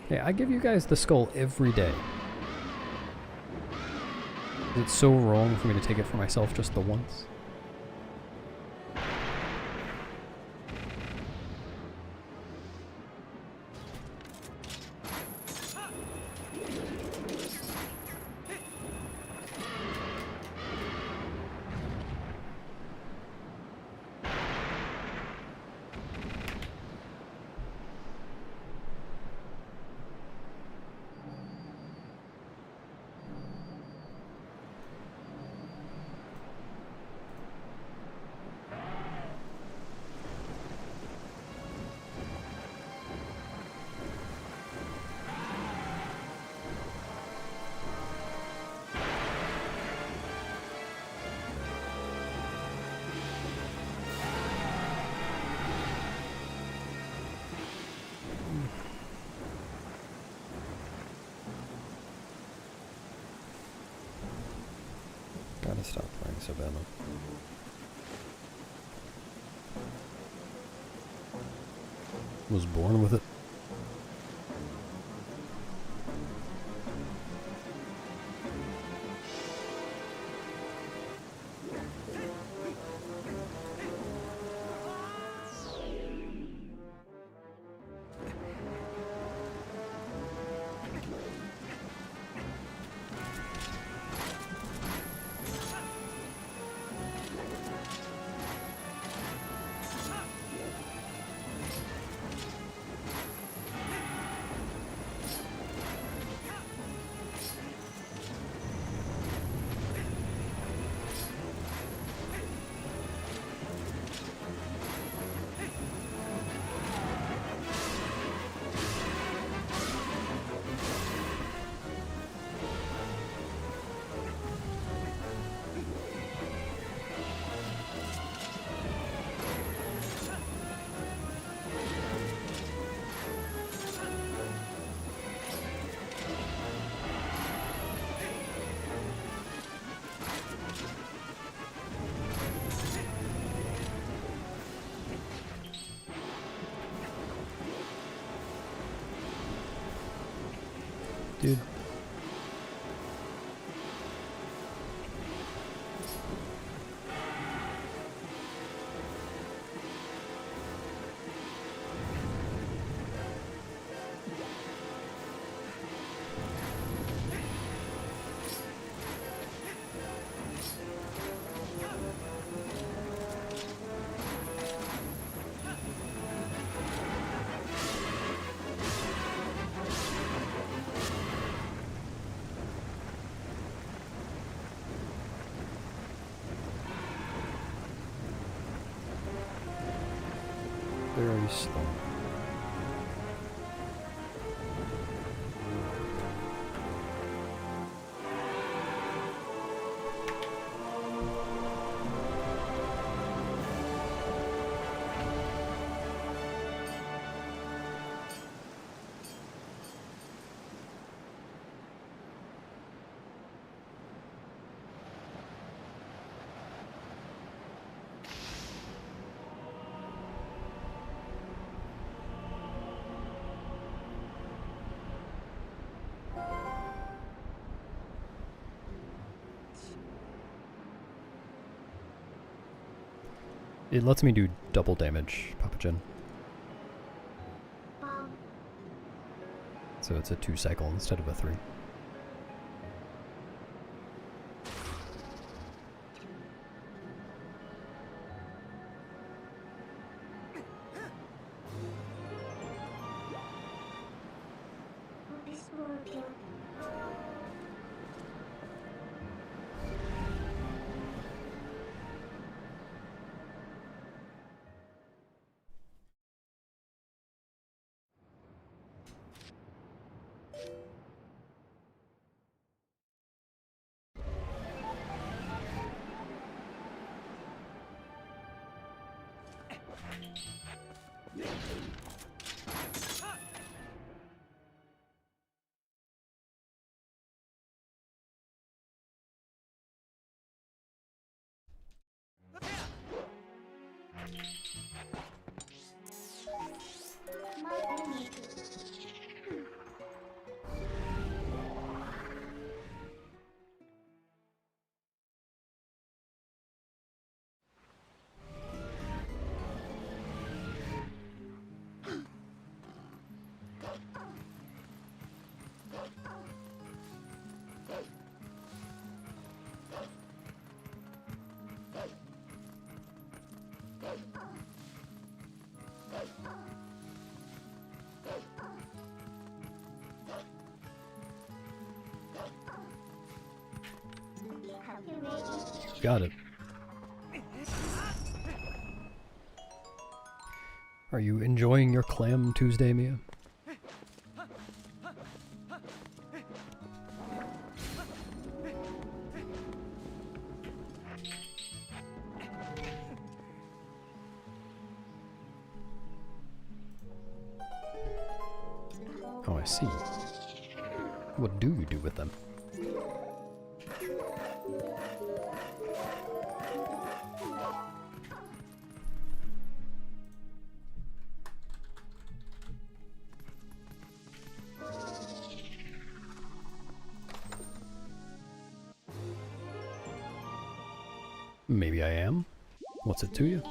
Hey, I give you guys the skull every day. It's so wrong for me to take it for myself just the once. Gotta stop playing so badly. Was born with it. Dude. Very slow. It lets me do double damage, Papachin. So it's a 2 cycle instead of a 3. Got it. Are you enjoying your Clam Tuesday, Mia? Oh, I see. What do you do with them? Maybe I am. What's it to you?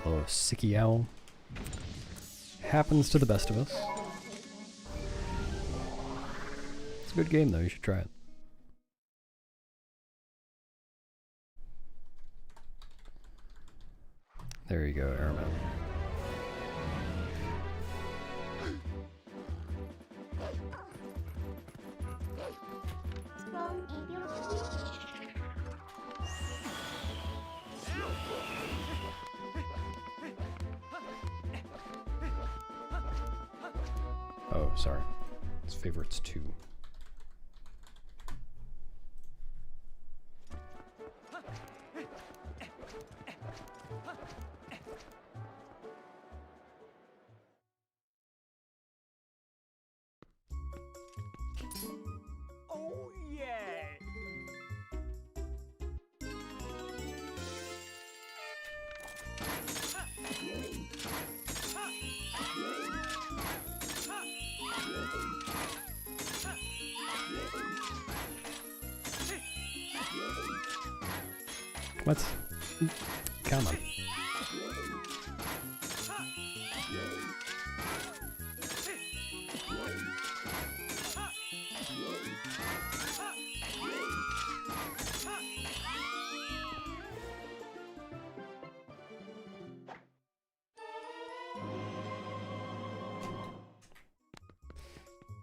Hello, Sicky Owl. Happens to the best of us. It's a good game though, you should try it. There you go, Airman. Oh, sorry. It's favorites 2. Oh yeah! What? Come on.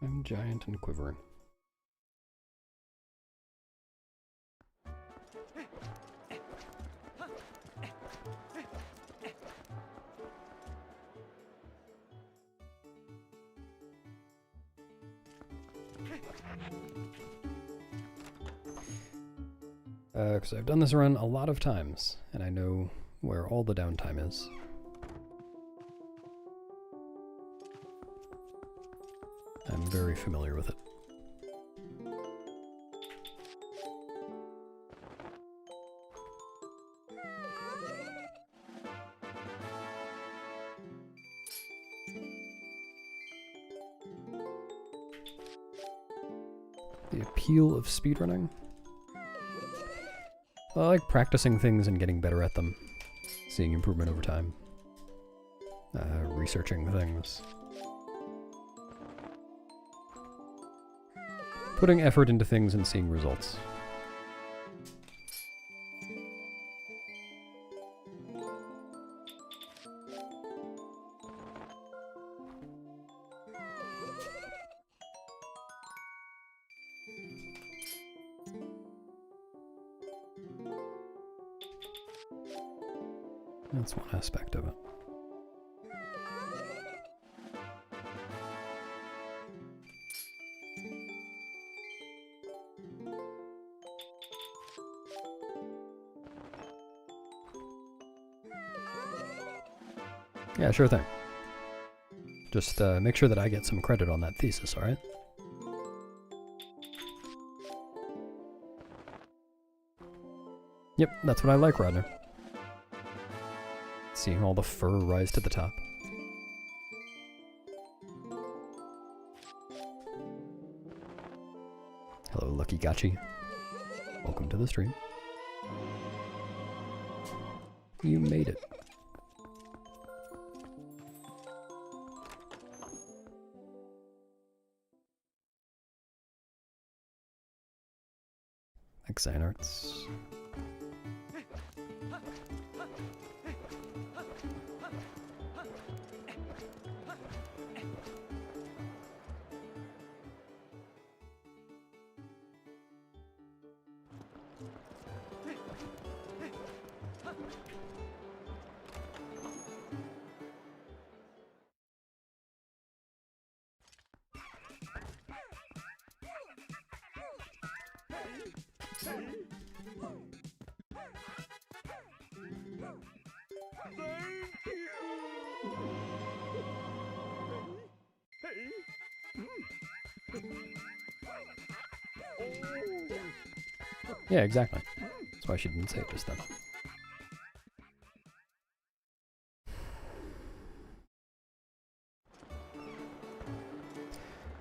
I'm giant and quivering. Because I've done this run a lot of times, and I know where all the downtime is. I'm very familiar with it. The appeal of speedrunning? Well, I like practicing things and getting better at them, seeing improvement over time, researching things. Putting effort into things and seeing results. That's one aspect of it. Yeah, sure thing. Just make sure that I get some credit on that thesis, alright? Yep, that's what I like, Rodner. Seeing all the fur rise to the top. Hello, Lucky Gachi. Welcome to the stream. You made it. Thanks, Xanarts. Yeah, exactly. That's why she didn't say it just then.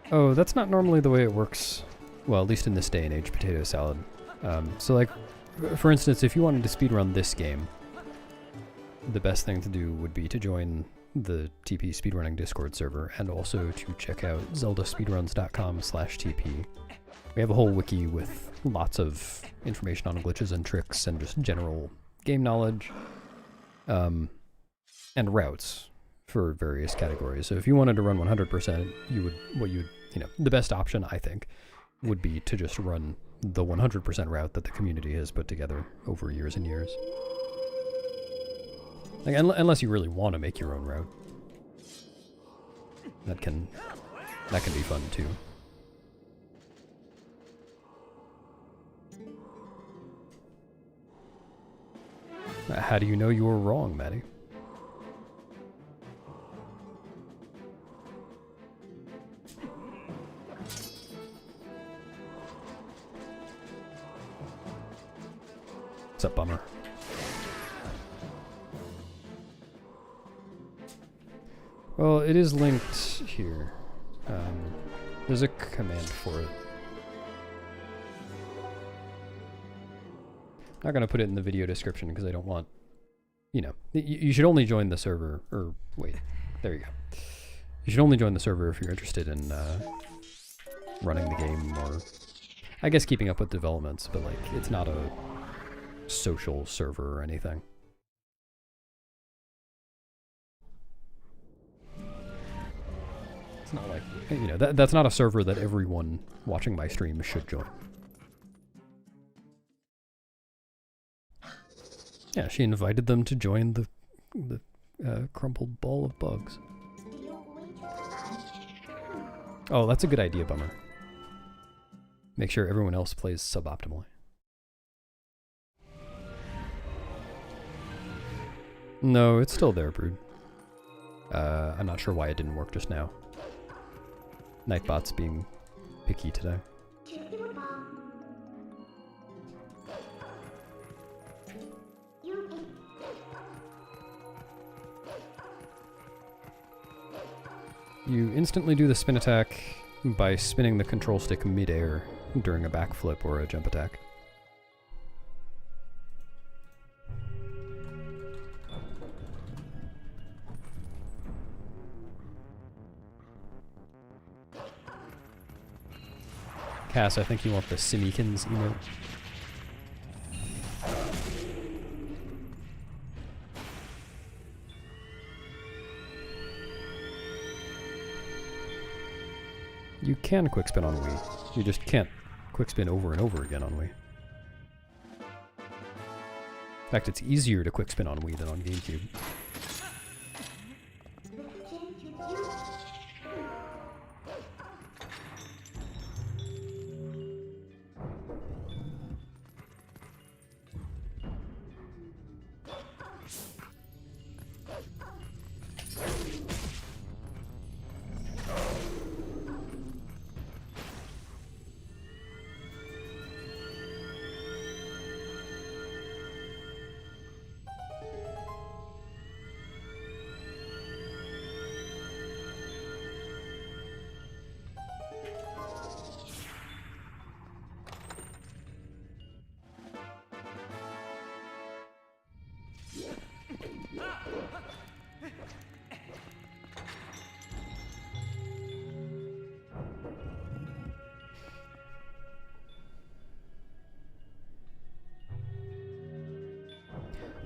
Oh, that's not normally the way it works. Well, at least in this day and age, potato salad. So like, for instance, if you wanted to speedrun this game, the best thing to do would be to join the TP Speedrunning Discord server, and also to check out zeldaspeedruns.com/TP. We have a whole wiki with lots of information on glitches and tricks and just general game knowledge, and routes for various categories. So if you wanted to run 100%, the best option, I think, would be to just run the 100% route that the community has put together over years and years. Like, unless you really want to make your own route. That can be fun too. How do you know you were wrong, Maddie? What's up, Bummer? Well, it is linked here. There's a command for it. I'm not gonna put it in the video description because I don't want, you should only join the server, or wait, there you go. You should only join the server if you're interested in running the game, or I guess keeping up with developments, but like, it's not a social server or anything. It's not like, that's not a server that everyone watching my stream should join. Yeah, she invited them to join the crumpled ball of bugs. Oh, that's a good idea, Bummer. Make sure everyone else plays suboptimally. No, it's still there, Brood. I'm not sure why it didn't work just now. Nightbot's being picky today. You instantly do the spin attack by spinning the control stick mid-air during a backflip or a jump attack. Cass, I think you want the Simikins emote. You can quick spin on Wii. You just can't quick spin over and over again on Wii. In fact, it's easier to quick spin on Wii than on GameCube.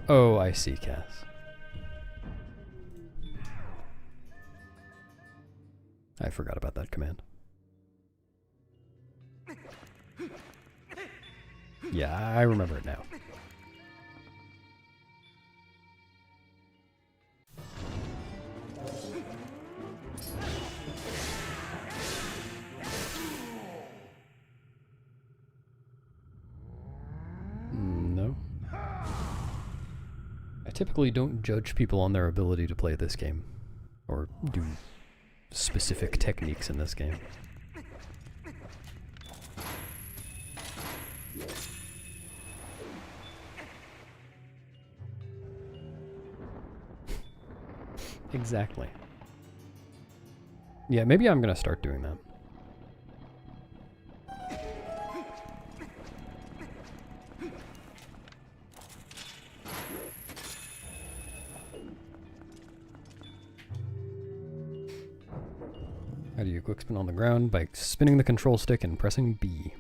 Oh, I see, Cass. I forgot about that command. Yeah, I remember it now. No. I typically don't judge people on their ability to play this game, or do specific techniques in this game. Exactly. Yeah, maybe I'm gonna start doing that. How do you quick spin on the ground? By spinning the control stick and pressing B.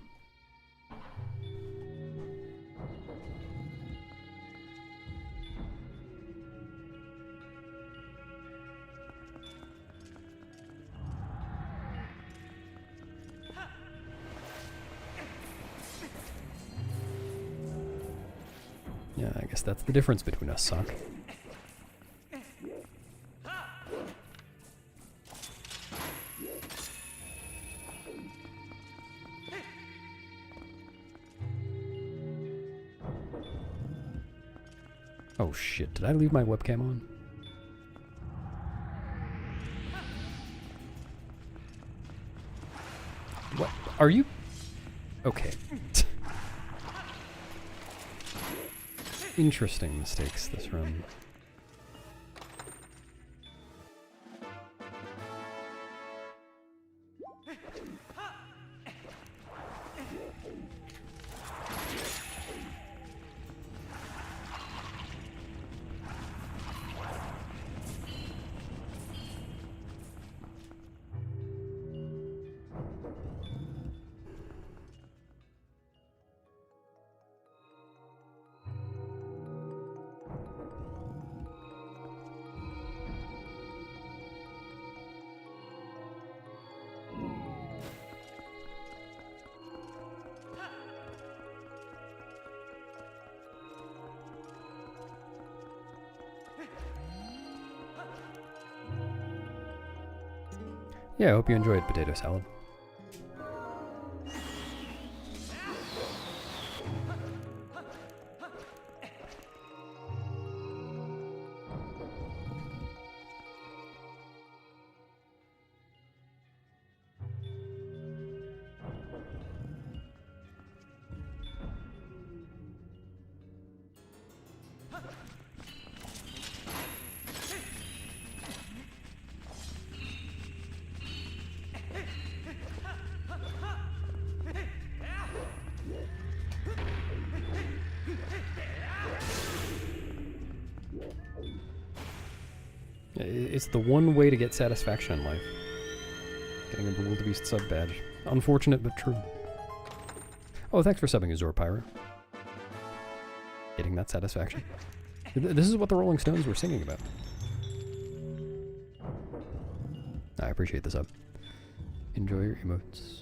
Yeah, I guess that's the difference between us, Sock. Oh shit, did I leave my webcam on? What? Are you? Okay. Interesting mistakes this run. Yeah, I hope you enjoyed potato salad. It's the one way to get satisfaction in life. Getting a Wildebeest sub badge. Unfortunate, but true. Oh, thanks for subbing, Azor Pyro. Getting that satisfaction. This is what the Rolling Stones were singing about. I appreciate the sub. Enjoy your emotes.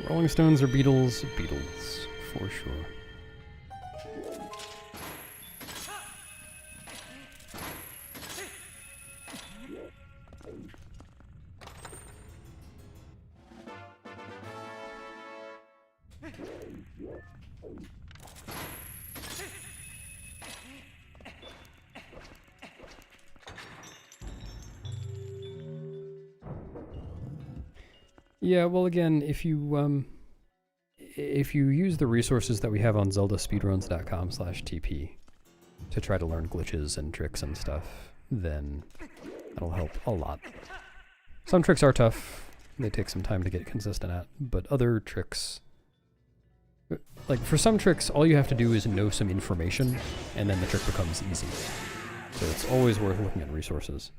Rolling Stones or Beatles? Beatles, for sure. Yeah, well, again, if you use the resources that we have on zeldaspeedruns.com/TP to try to learn glitches and tricks and stuff, then that'll help a lot. Some tricks are tough; they take some time to get consistent at, but other tricks, like for some tricks, all you have to do is know some information, and then the trick becomes easy. So it's always worth looking at resources.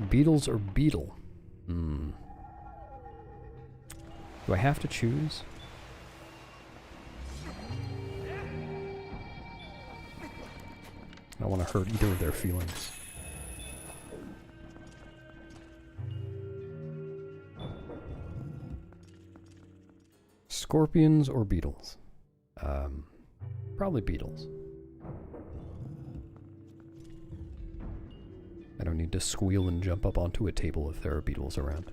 Beatles or Beetle? Do I have to choose? don't want to hurt either of their feelings. Scorpions or beetles? Probably beetles. I don't need to squeal and jump up onto a table if there are beetles around.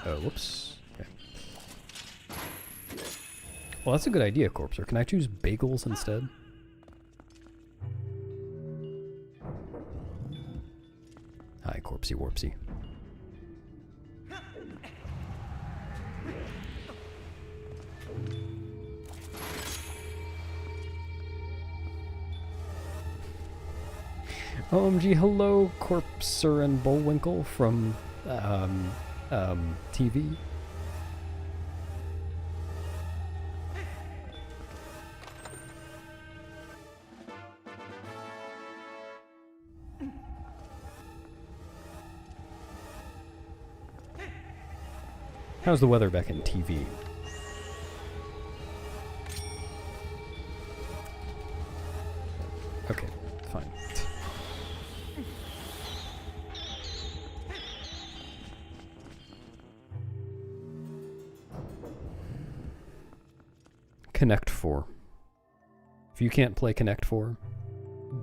Oh, whoops. Okay. Well, that's a good idea, Corpser. Can I choose bagels instead? Hi, Corpsey Warpsy. OMG, hello, Corpser and Bullwinkle from, TV. How's the weather back in TV? Okay, fine. Connect 4. If you can't play Connect 4,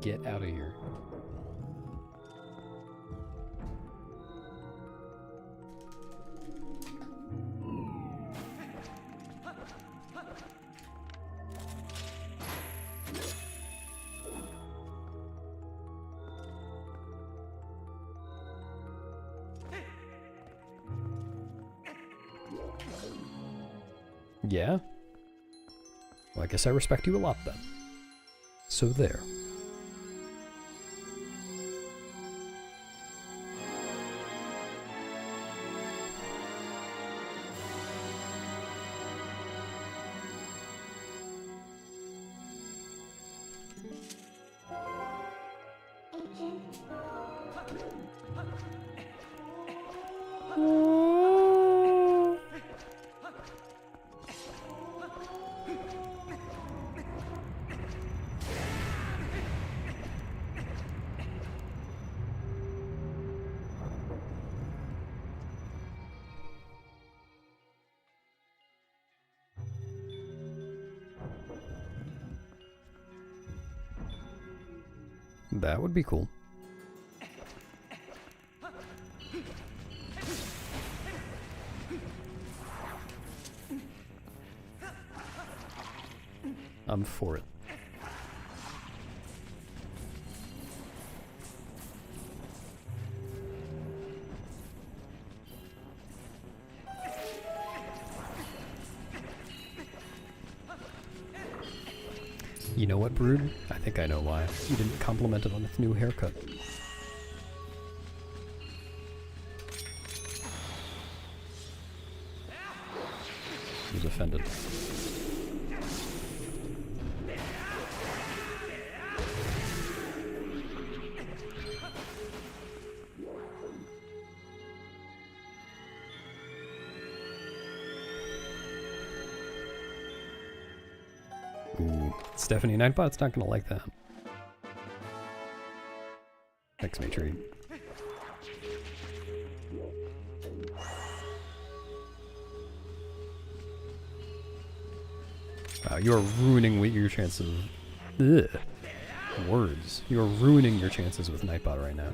get out of here. Yeah? Well, I guess I respect you a lot then. So there. That would be cool. I'm for it. You know what, Brood? I think I know why. You didn't compliment it on its new haircut. He was offended. Ooh, Stephanie Nightbot's not gonna like that. Thanks, Matri. Wow, you are ruining your chances. Ugh. Words. You are ruining your chances with Nightbot right now.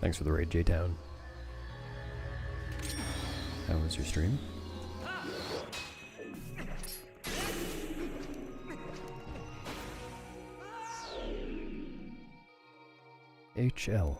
Thanks for the raid, J-Town. How was your stream? HL.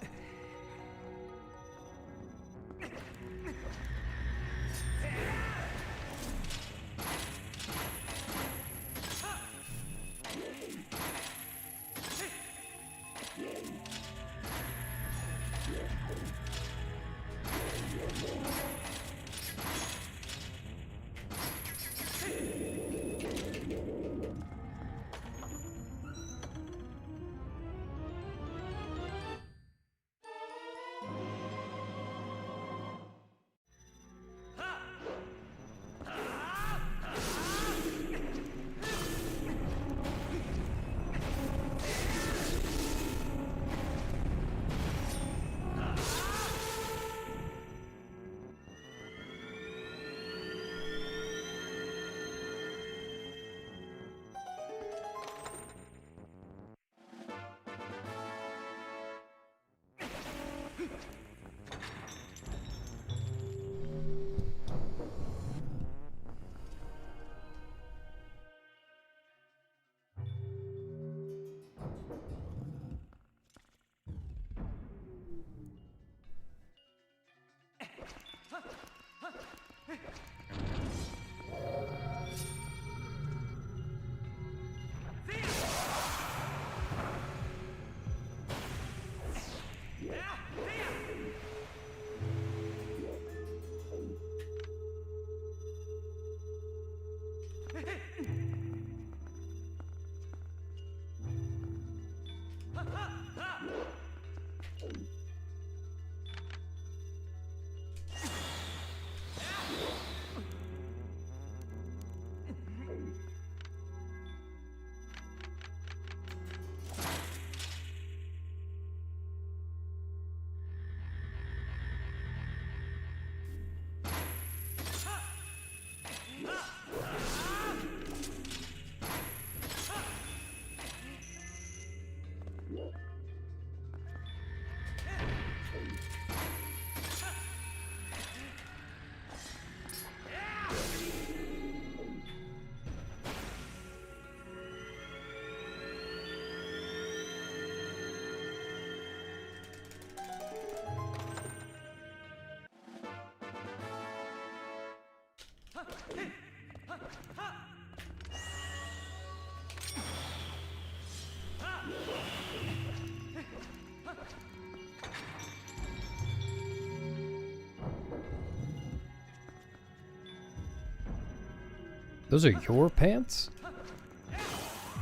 Those are your pants?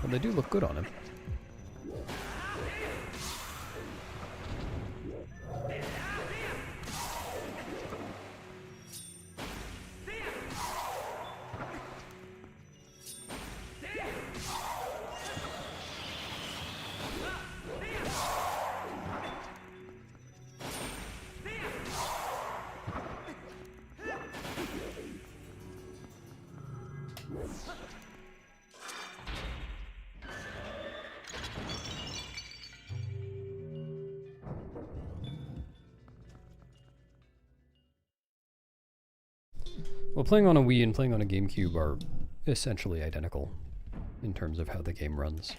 Well, they do look good on him. Well, playing on a Wii and playing on a GameCube are essentially identical in terms of how the game runs.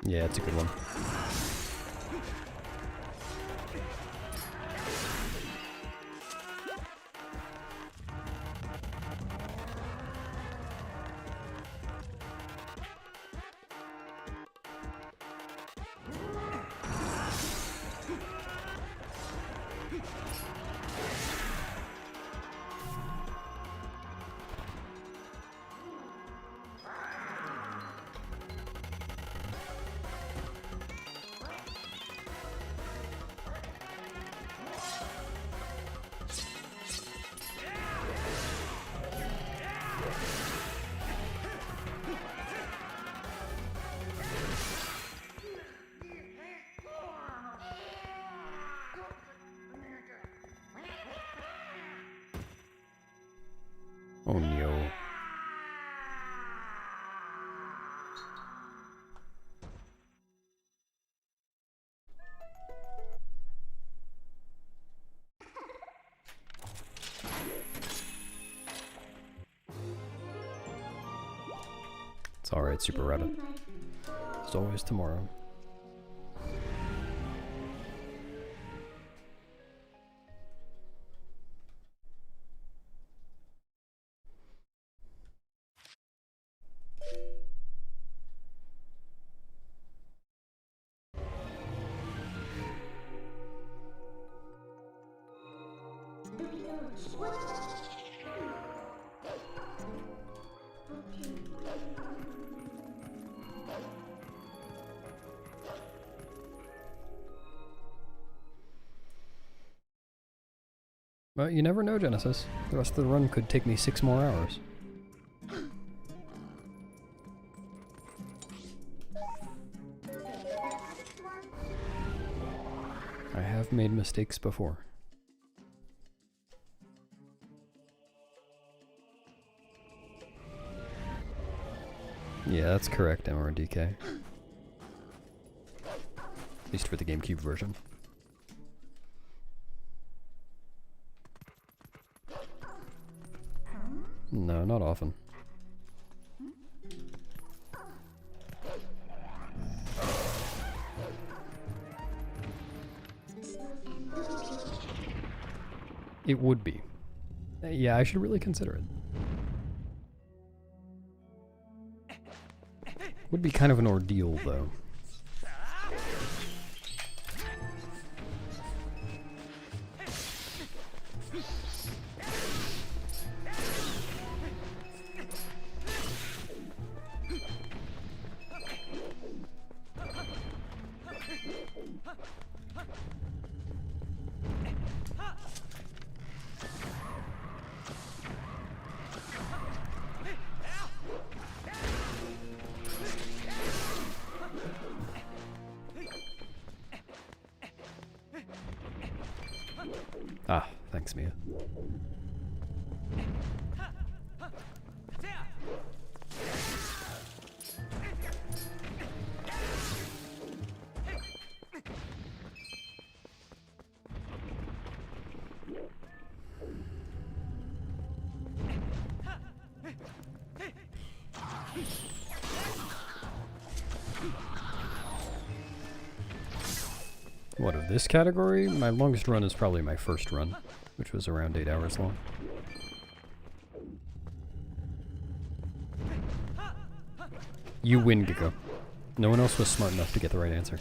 Yeah, it's a good one. Oh no. It's alright, Super Rabbit. There's always tomorrow. But you never know, Genesis. The rest of the run could take me 6 more hours. I have made mistakes before. Yeah, that's correct, MRDK. At least for the GameCube version. No, not often. It would be. Yeah, I should really consider it. Would be kind of an ordeal, though. Ah, thanks, Mia. What, of this category? My longest run is probably my first run, which was around 8 hours long. You win, Gigo. No one else was smart enough to get the right answer.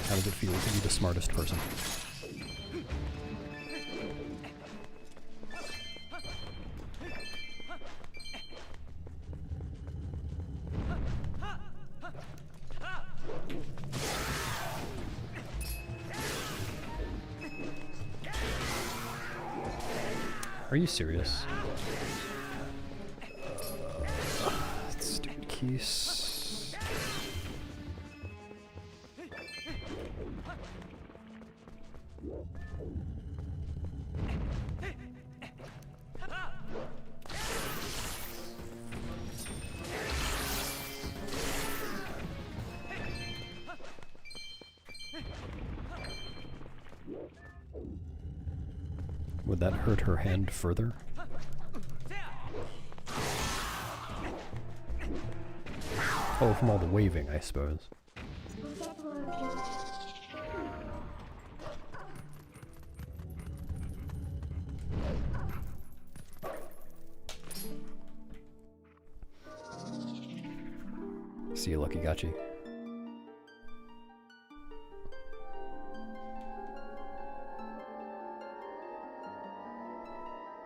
How does it feel to be the smartest person? Are you serious? Stupid keys. Would that hurt her hand further? Oh, from all the waving, I suppose. See you, Lucky Gachi.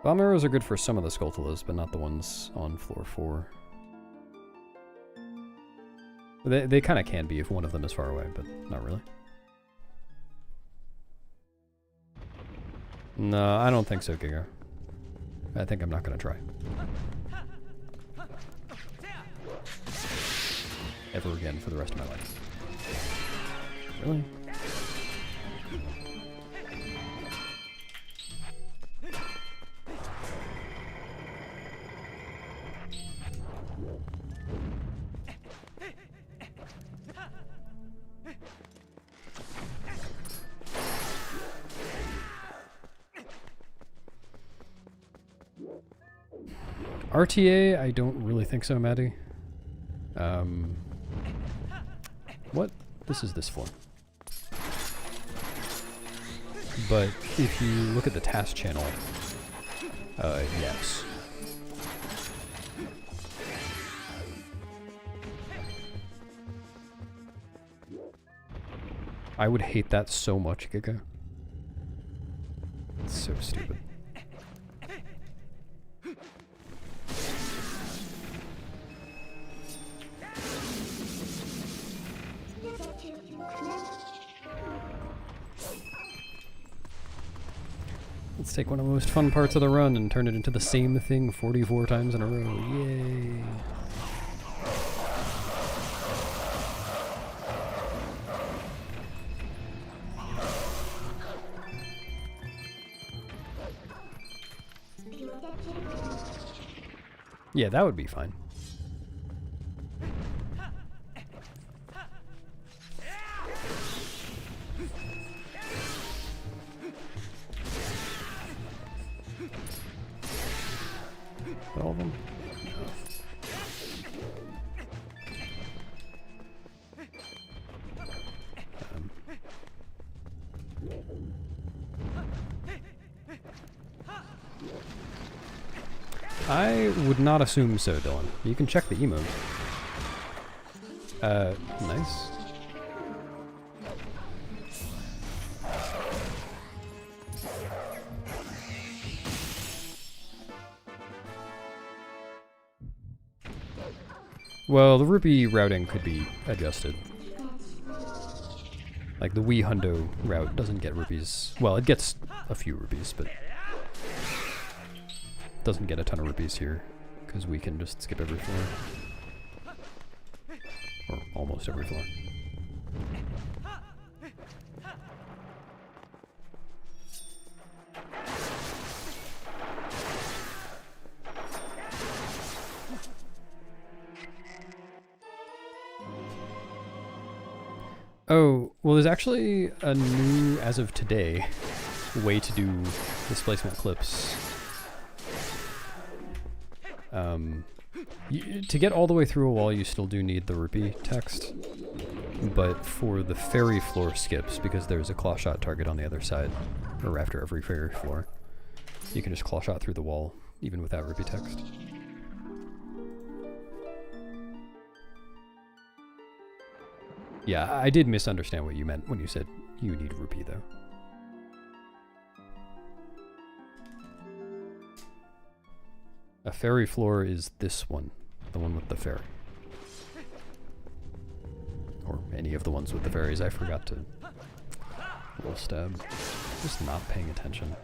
Bomb arrows are good for some of the Skulltulas, but not the ones on floor 4. They kind of can be if one of them is far away, but not really. No, I don't think so, Giga. I think I'm not going to try. Ever again for the rest of my life. Really? RTA, I don't really think so, Maddie. What? This is this floor. But if you look at the task channel, yes. I would hate that so much, Giga. It's so stupid. Let's take one of the most fun parts of the run and turn it into the same thing 44 times in a row. Yay! Yeah, that would be fine. All of them? I would not assume so, Dylan. You can check the emote. Nice. Well, the rupee routing could be adjusted. Like, the Wii Hundo route doesn't get rupees. Well, it gets a few rupees, but doesn't get a ton of rupees here, because we can just skip every floor. Or almost every floor. Oh, well, there's actually a new, as of today, way to do displacement clips. To get all the way through a wall, you still do need the rupee text. But for the fairy floor skips, because there's a claw shot target on the other side, or after every fairy floor, you can just claw shot through the wall, even without rupee text. Yeah, I did misunderstand what you meant when you said you need rupee, though. A fairy floor is this one, the one with the fairy. Or any of the ones with the fairies. I forgot to roll stab. Just not paying attention.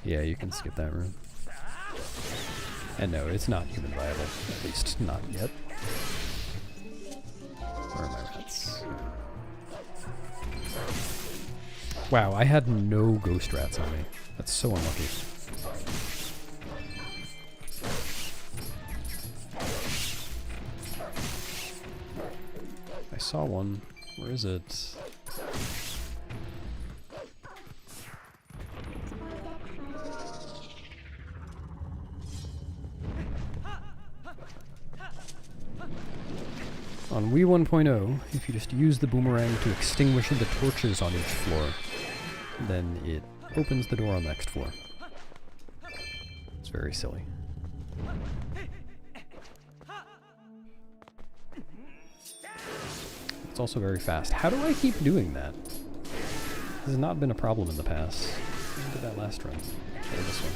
Yeah, you can skip that room. And no, it's not human viable. At least not yet. Where are my rats? Wow, I had no ghost rats on me. That's so unlucky. saw one. Where is it? On Wii 1.0, if you just use the boomerang to extinguish the torches on each floor, then it opens the door on the next floor. It's very silly. It's also very fast. How do I keep doing that? This has not been a problem in the past. I did that last run. Or this one.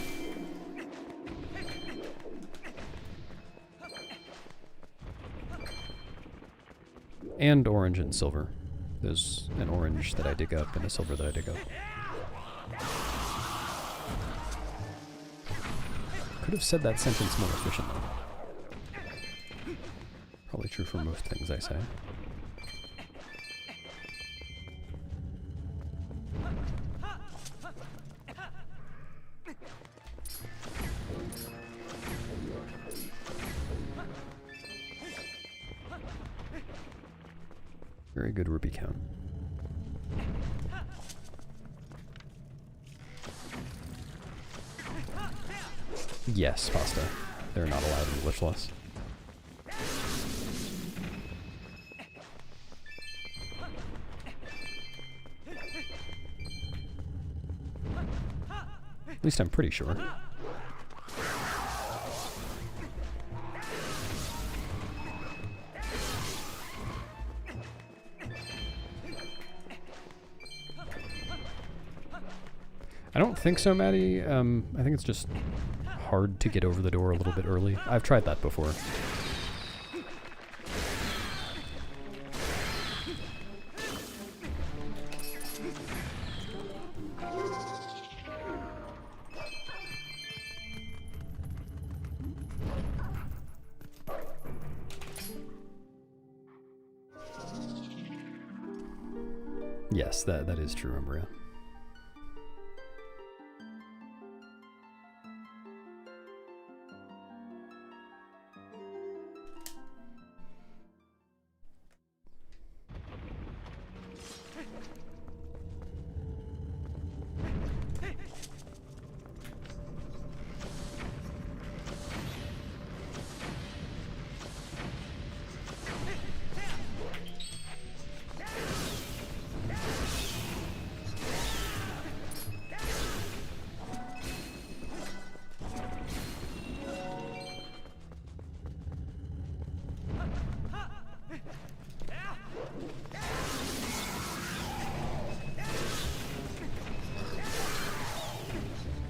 And orange and silver. There's an orange that I dig up and a silver that I dig up. Could have said that sentence more efficiently. Probably true for most things I say. Very good rupee count. Yes, pasta. They're not allowed in the wish list. At least I'm pretty sure. I don't think so, Maddie. I think it's just hard to get over the door a little bit early. I've tried that before. Yes, that is true, Umbria.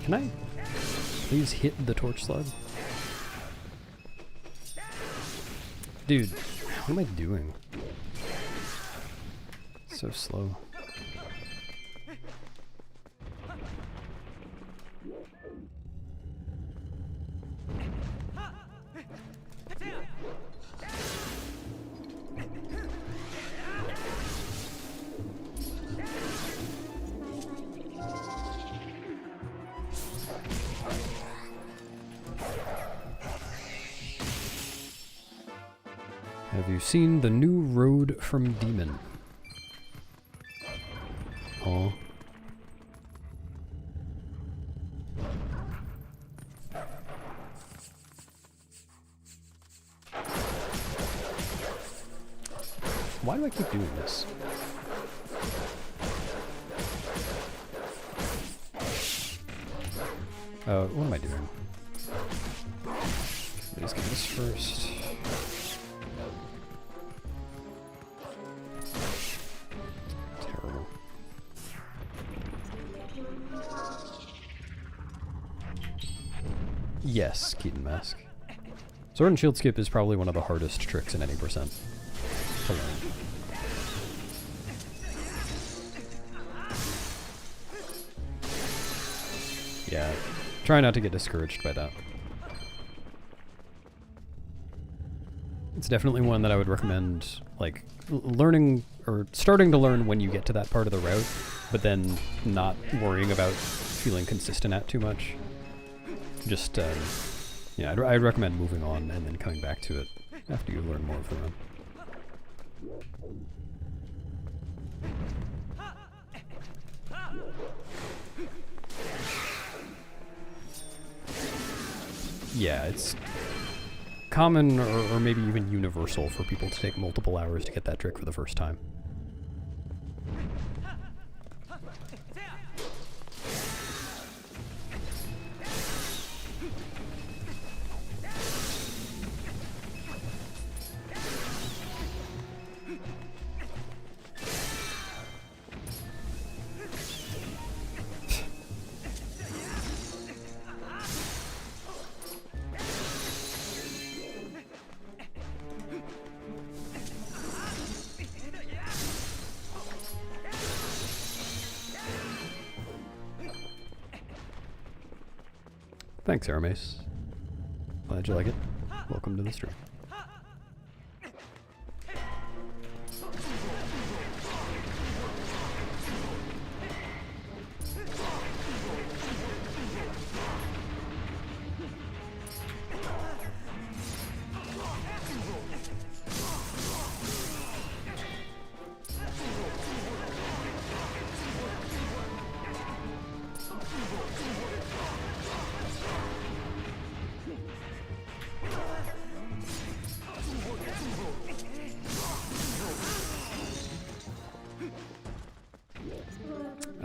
Can I please hit the torch slug? Dude, what am I doing? So slow. Have you seen the new road from Demon? Aw. Why do I keep doing this? What am I doing? Let's get this first. Terrible. Yes, Keaton Mask. Sword and Shield Skip is probably one of the hardest tricks in any percent to learn. Yeah, try not to get discouraged by that. It's definitely one that I would recommend, like, learning or starting to learn when you get to that part of the route, but then not worrying about feeling consistent at too much. Just, yeah, I'd recommend moving on and then coming back to it after you learn more of the run. Yeah, it's common or maybe even universal for people to take multiple hours to get that trick for the first time. Thanks, Aramis. Glad you like it. Welcome to the stream.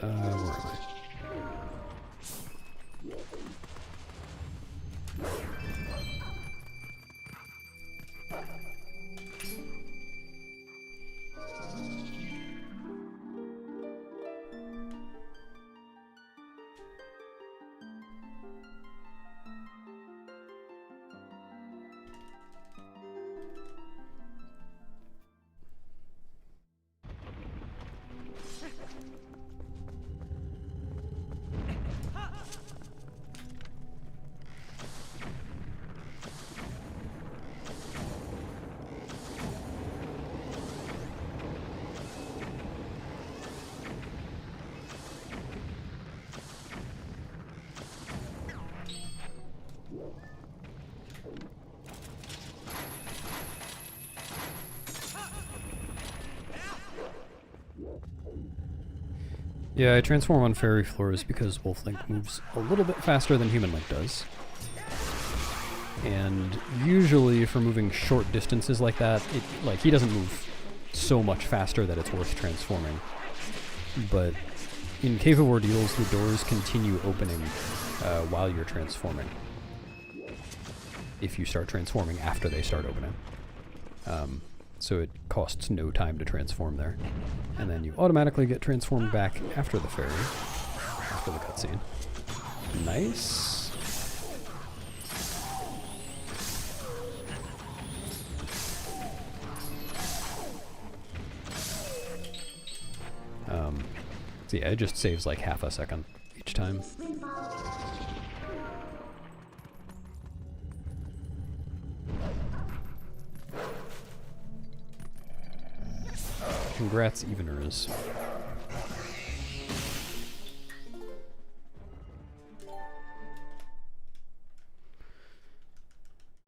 Where am I? Yeah, I transform on fairy floors because Wolflink moves a little bit faster than Humanlink does. And usually for moving short distances like that, he doesn't move so much faster that it's worth transforming. But in Cave of Ordeals, the doors continue opening while you're transforming. If you start transforming after they start opening. So it costs no time to transform there. And then you automatically get transformed back after the fairy, after the cutscene. Nice. So yeah, it just saves like half a second each time. Congrats, Eveners.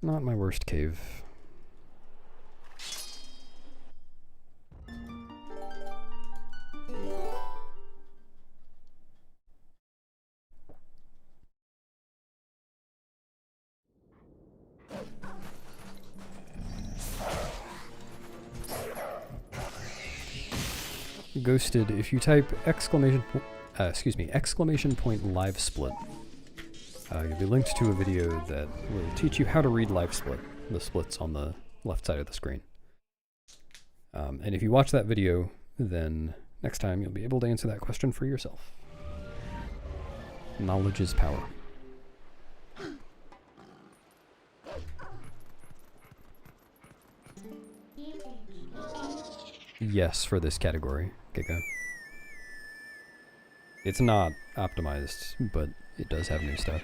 Not my worst cave. Ghosted, if you type exclamation point live split, you'll be linked to a video that will teach you how to read live split, the splits on the left side of the screen. And if you watch that video, then next time you'll be able to answer that question for yourself. Knowledge is power. Yes, for this category, Giga. It's not optimized, but it does have new stuff.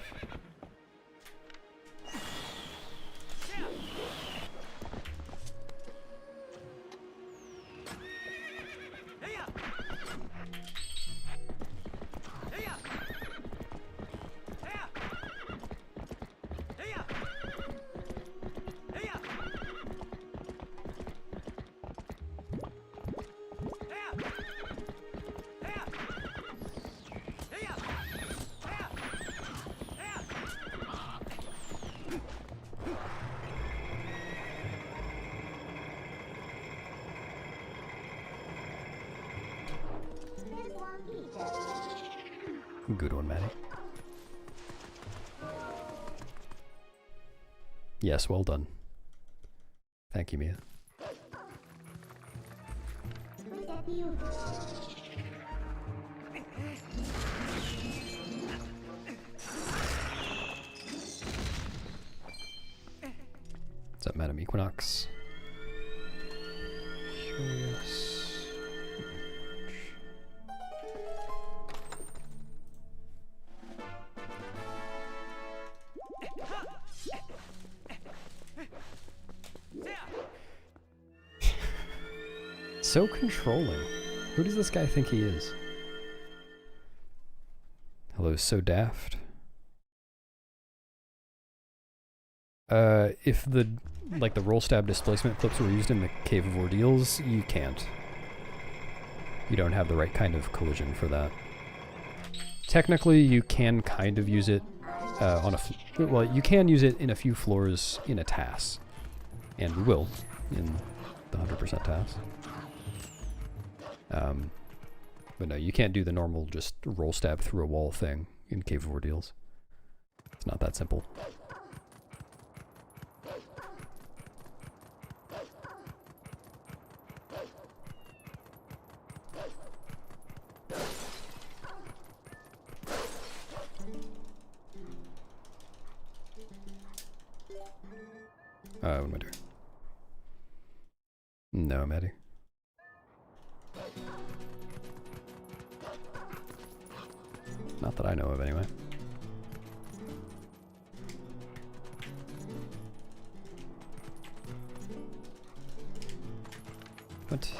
Good one, Maddie. Yes, well done. Thank you, Mia. What's up, Madam Equinox? Curious. So controlling. Who does this guy think he is? Hello, so daft. If the roll stab displacement clips were used in the Cave of Ordeals, you can't. You don't have the right kind of collision for that. Technically, you can kind of use it on a... well, you can use it in a few floors in a TAS. And we will in the 100% TAS. But no, you can't do the normal just roll stab through a wall thing in Cave of Ordeals. It's not that simple. What am I doing? No, Maddie. Not that I know of, anyway. What?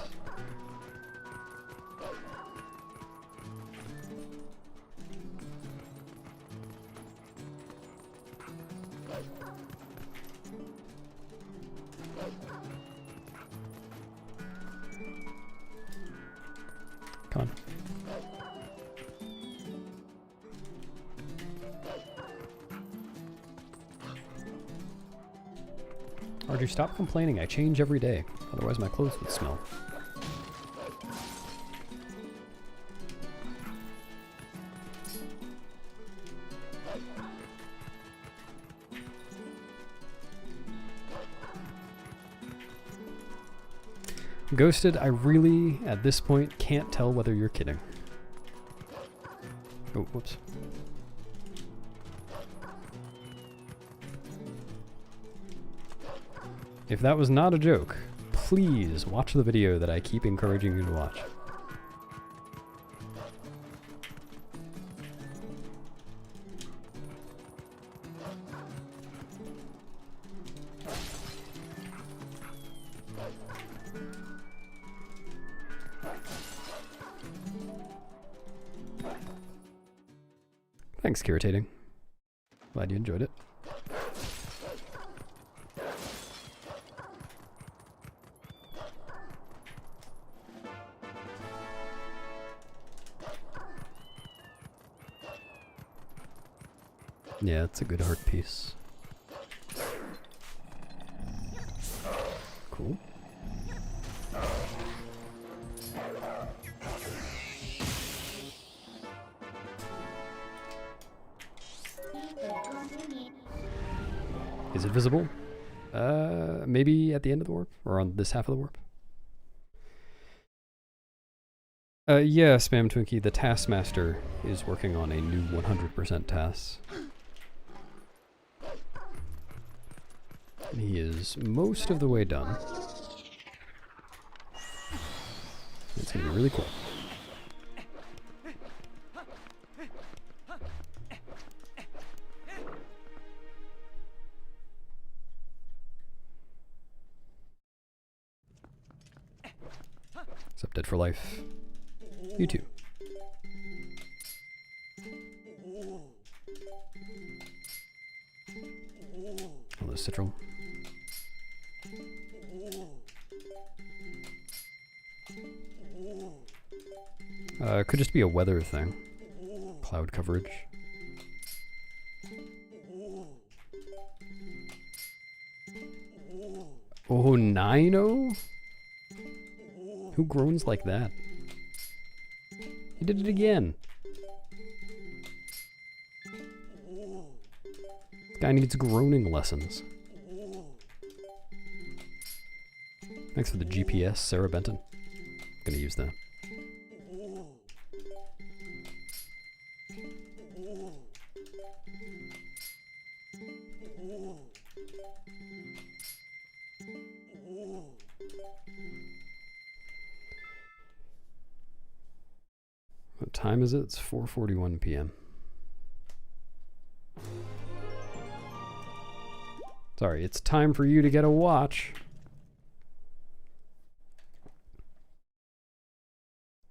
Come on. Archer, stop complaining. I change every day. Otherwise my clothes would smell. Ghosted, I really, at this point, can't tell whether you're kidding. Oh, whoops. If that was not a joke, please watch the video that I keep encouraging you to watch. Thanks, Kiritating. Glad you enjoyed it. Yeah, it's a good art piece. Cool. Is it visible? Maybe at the end of the warp? Or on this half of the warp? Yeah, Spam Twinkie, the Taskmaster is working on a new 100% TAS. He is most of the way done. It's gonna be really cool. Except Dead for Life. You too. Hello, Citral. It could just be a weather thing. Cloud coverage. Oh, 9-0? Who groans like that? He did it again. Guy needs groaning lessons. Thanks for the GPS, Sarah Benton. Gonna use that. What time is it? It's 4:41 p.m. Sorry, it's time for you to get a watch.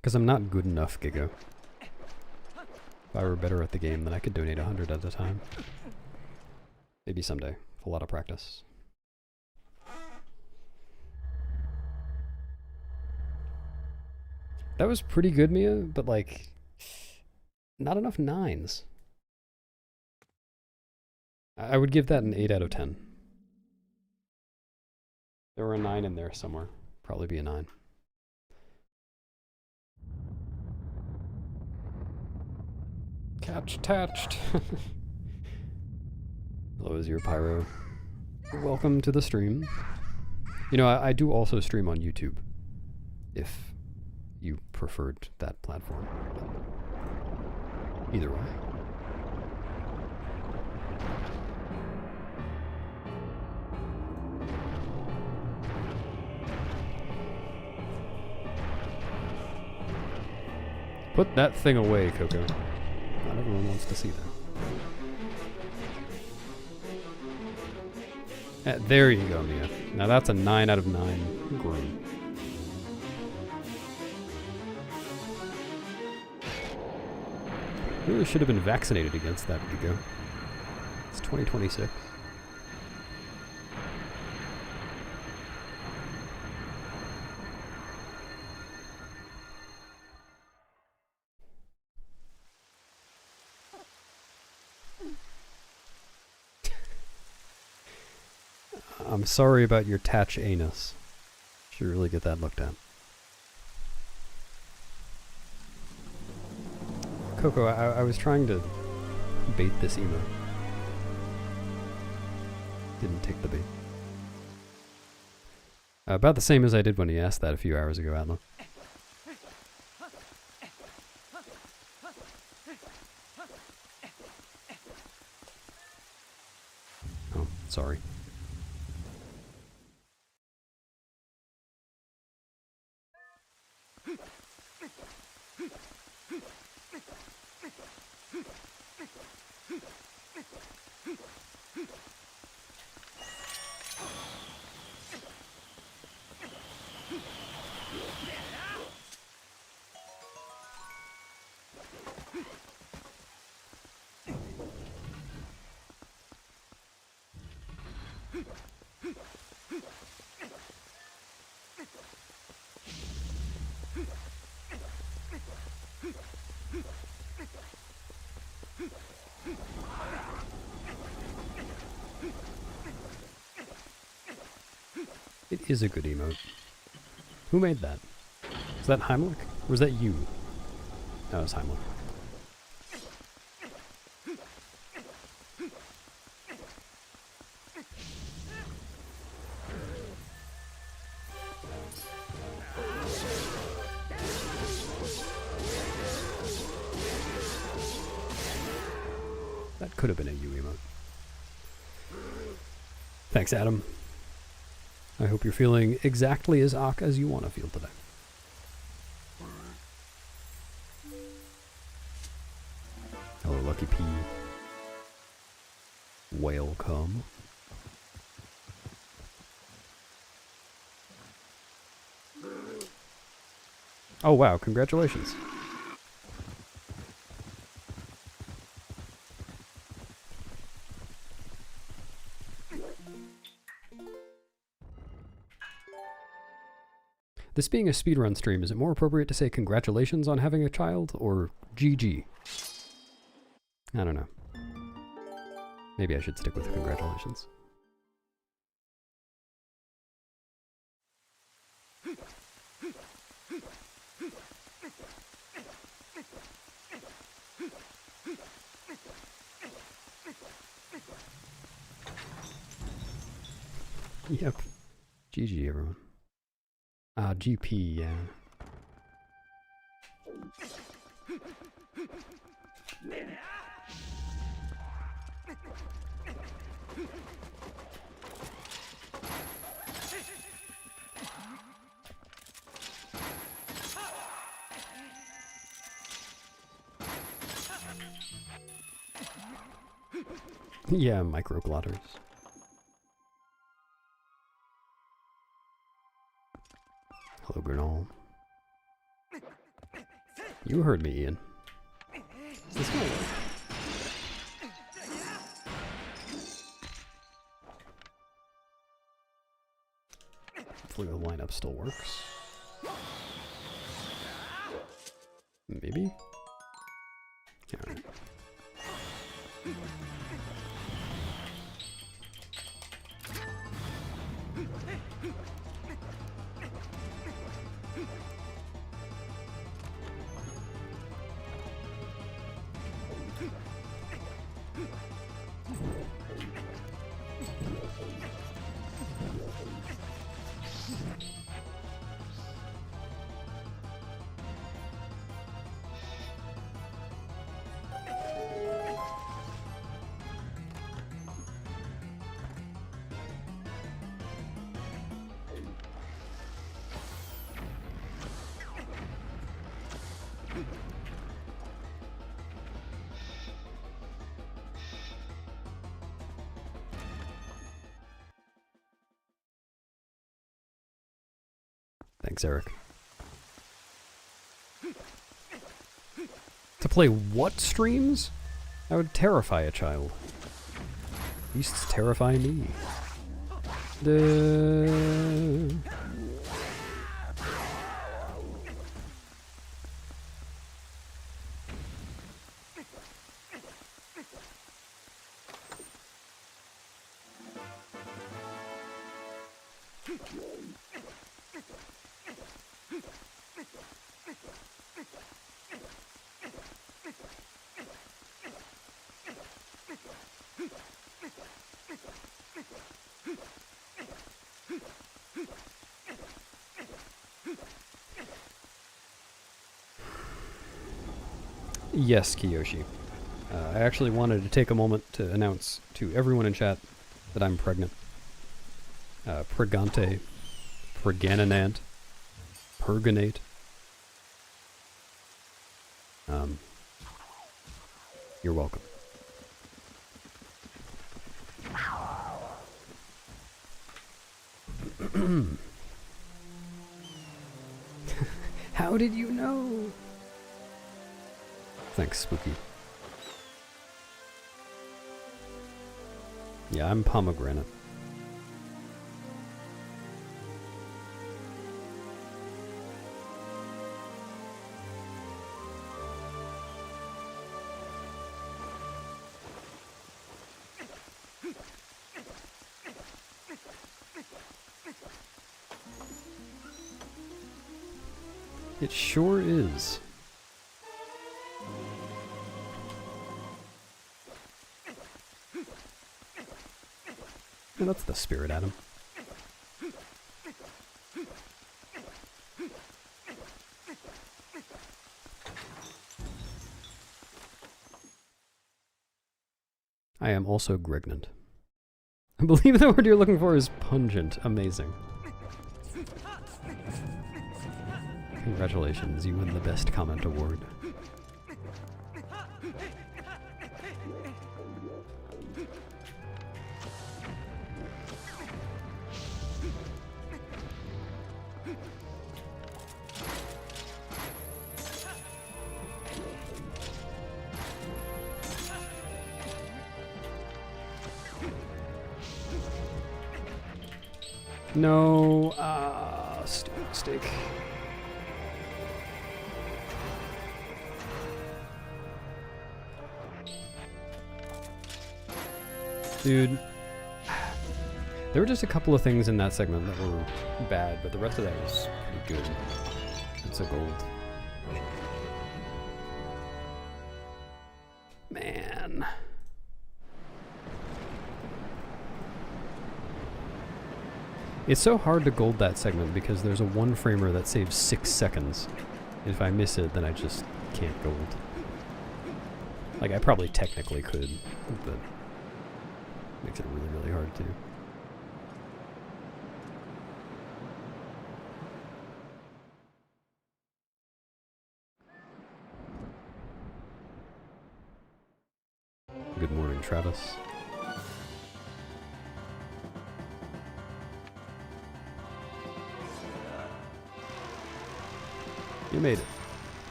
Because I'm not good enough, Gigo. If I were better at the game, then I could donate 100 at a time. Maybe someday, with a lot of practice. That was pretty good, Mia, but like, not enough 9s. I would give that an 8 out of 10. There were a 9 in there somewhere. Probably be a 9. Catch attached. Hello, Azure Pyro. Welcome to the stream. You know, I do also stream on YouTube, if you preferred that platform. Either way. Put that thing away, Coco. Not everyone wants to see that. There you go, Mia. Now that's a 9 out of 9 groom. Really should have been vaccinated against that, Gigo. It's 2026. I'm sorry about your tatch anus. Should really get that looked at. Coco, I was trying to bait this emo. Didn't take the bait. About the same as I did when he asked that a few hours ago, Atla. Oh, sorry. It is a good emote. Who made that? Was that Heimlich? Or was that you? No, it was Heimlich. That could have been a you emote. Thanks, Adam. I hope you're feeling exactly as awk as you want to feel today. Hello, Lucky P. Welcome. Oh wow, congratulations. This being a speedrun stream, is it more appropriate to say congratulations on having a child, or GG? I don't know. Maybe I should stick with congratulations. Yep. GG, everyone. GP, yeah. Yeah, microglotters. Hello, Grenol. You heard me, Ian. Is this gonna work? Hopefully the lineup still works. Maybe? Yeah, alright. Thanks, Eric. To play what streams? That would terrify a child. Beasts terrify me. Yes, Kiyoshi. I actually wanted to take a moment to announce to everyone in chat that I'm pregnant. Pregante, preganinant, pergonate. You're welcome. How did you know? Thanks, Spooky. Yeah, I'm pomegranate. It sure is. Yeah, that's the spirit, Adam. I am also Grignant. I believe the word you're looking for is pungent. Amazing. Congratulations, you win the best comment award. No, stupid mistake. Dude, there were just a couple of things in that segment that were bad, but the rest of that was pretty good. It's a gold. Man. It's so hard to gold that segment because there's a one-framer that saves 6 seconds. If I miss it, then I just can't gold. Like, I probably technically could, but makes it really, really hard to. Good morning, Travis. You made it.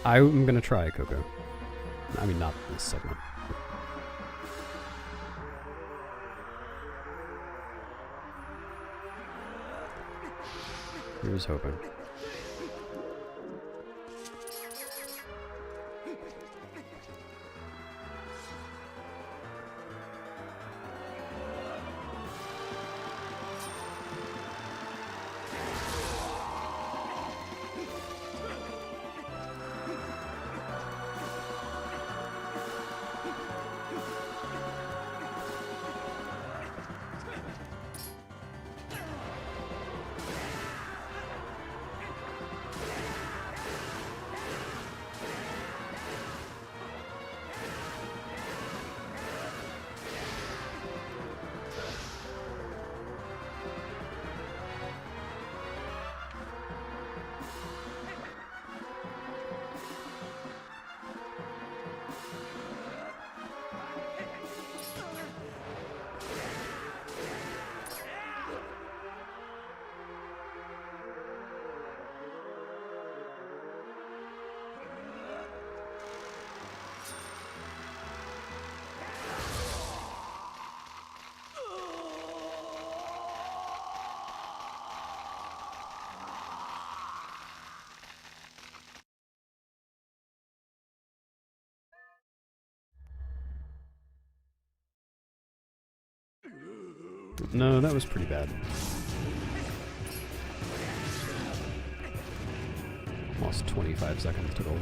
I'm gonna try, Coco. I mean, not this segment. Here's hoping. No, that was pretty bad. Lost 25 seconds to gold.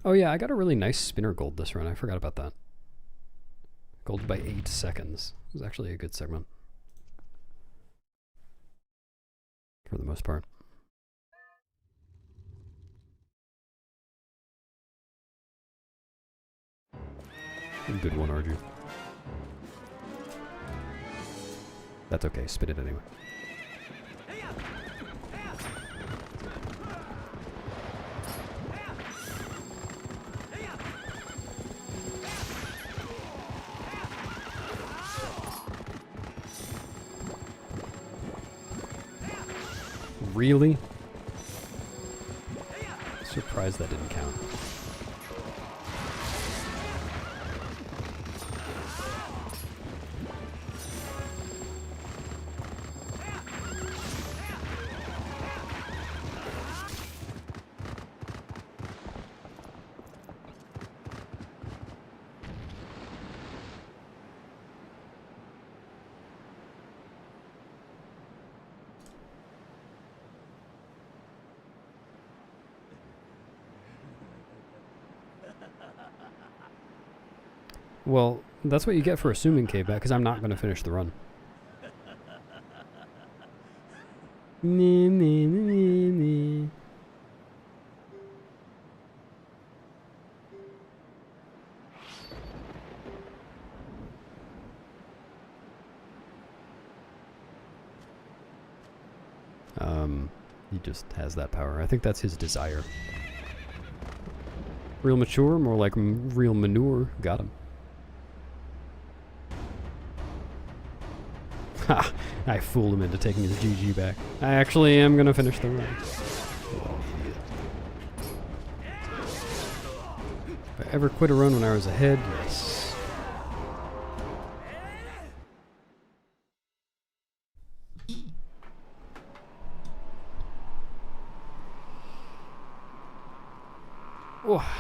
Oh yeah, I got a really nice spinner gold this run. I forgot about that. Gold by 8 seconds. It was actually a good segment. For the most part. Good one, Arju. That's okay, spin it anyway. Really? Surprised that didn't count. Well, that's what you get for assuming K-Bet, because I'm not going to finish the run. Me, me, me, me. He just has that power. I think that's his desire. Real mature, more like real manure. Got him. Ha! I fooled him into taking his GG back. I actually am gonna finish the run. If I ever quit a run when I was ahead, yes. Oh.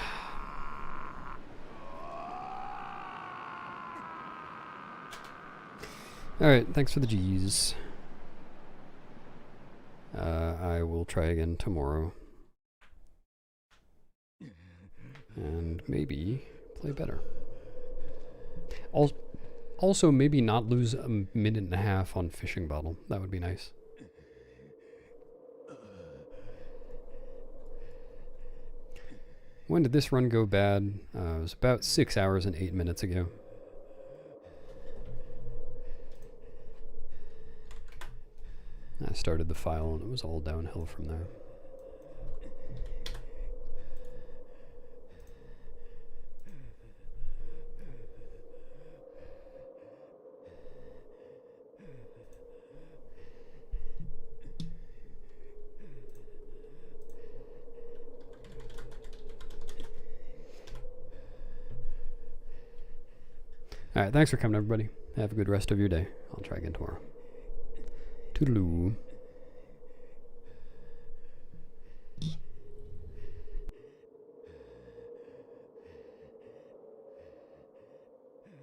Alright, thanks for the G's. I will try again tomorrow. And maybe play better. Also, maybe not lose a minute and a half on fishing bottle. That would be nice. When did this run go bad? It was about 6 hours and 8 minutes ago. I started the file and it was all downhill from there. Alright, thanks for coming everybody. Have a good rest of your day. I'll try again tomorrow. Toodaloo.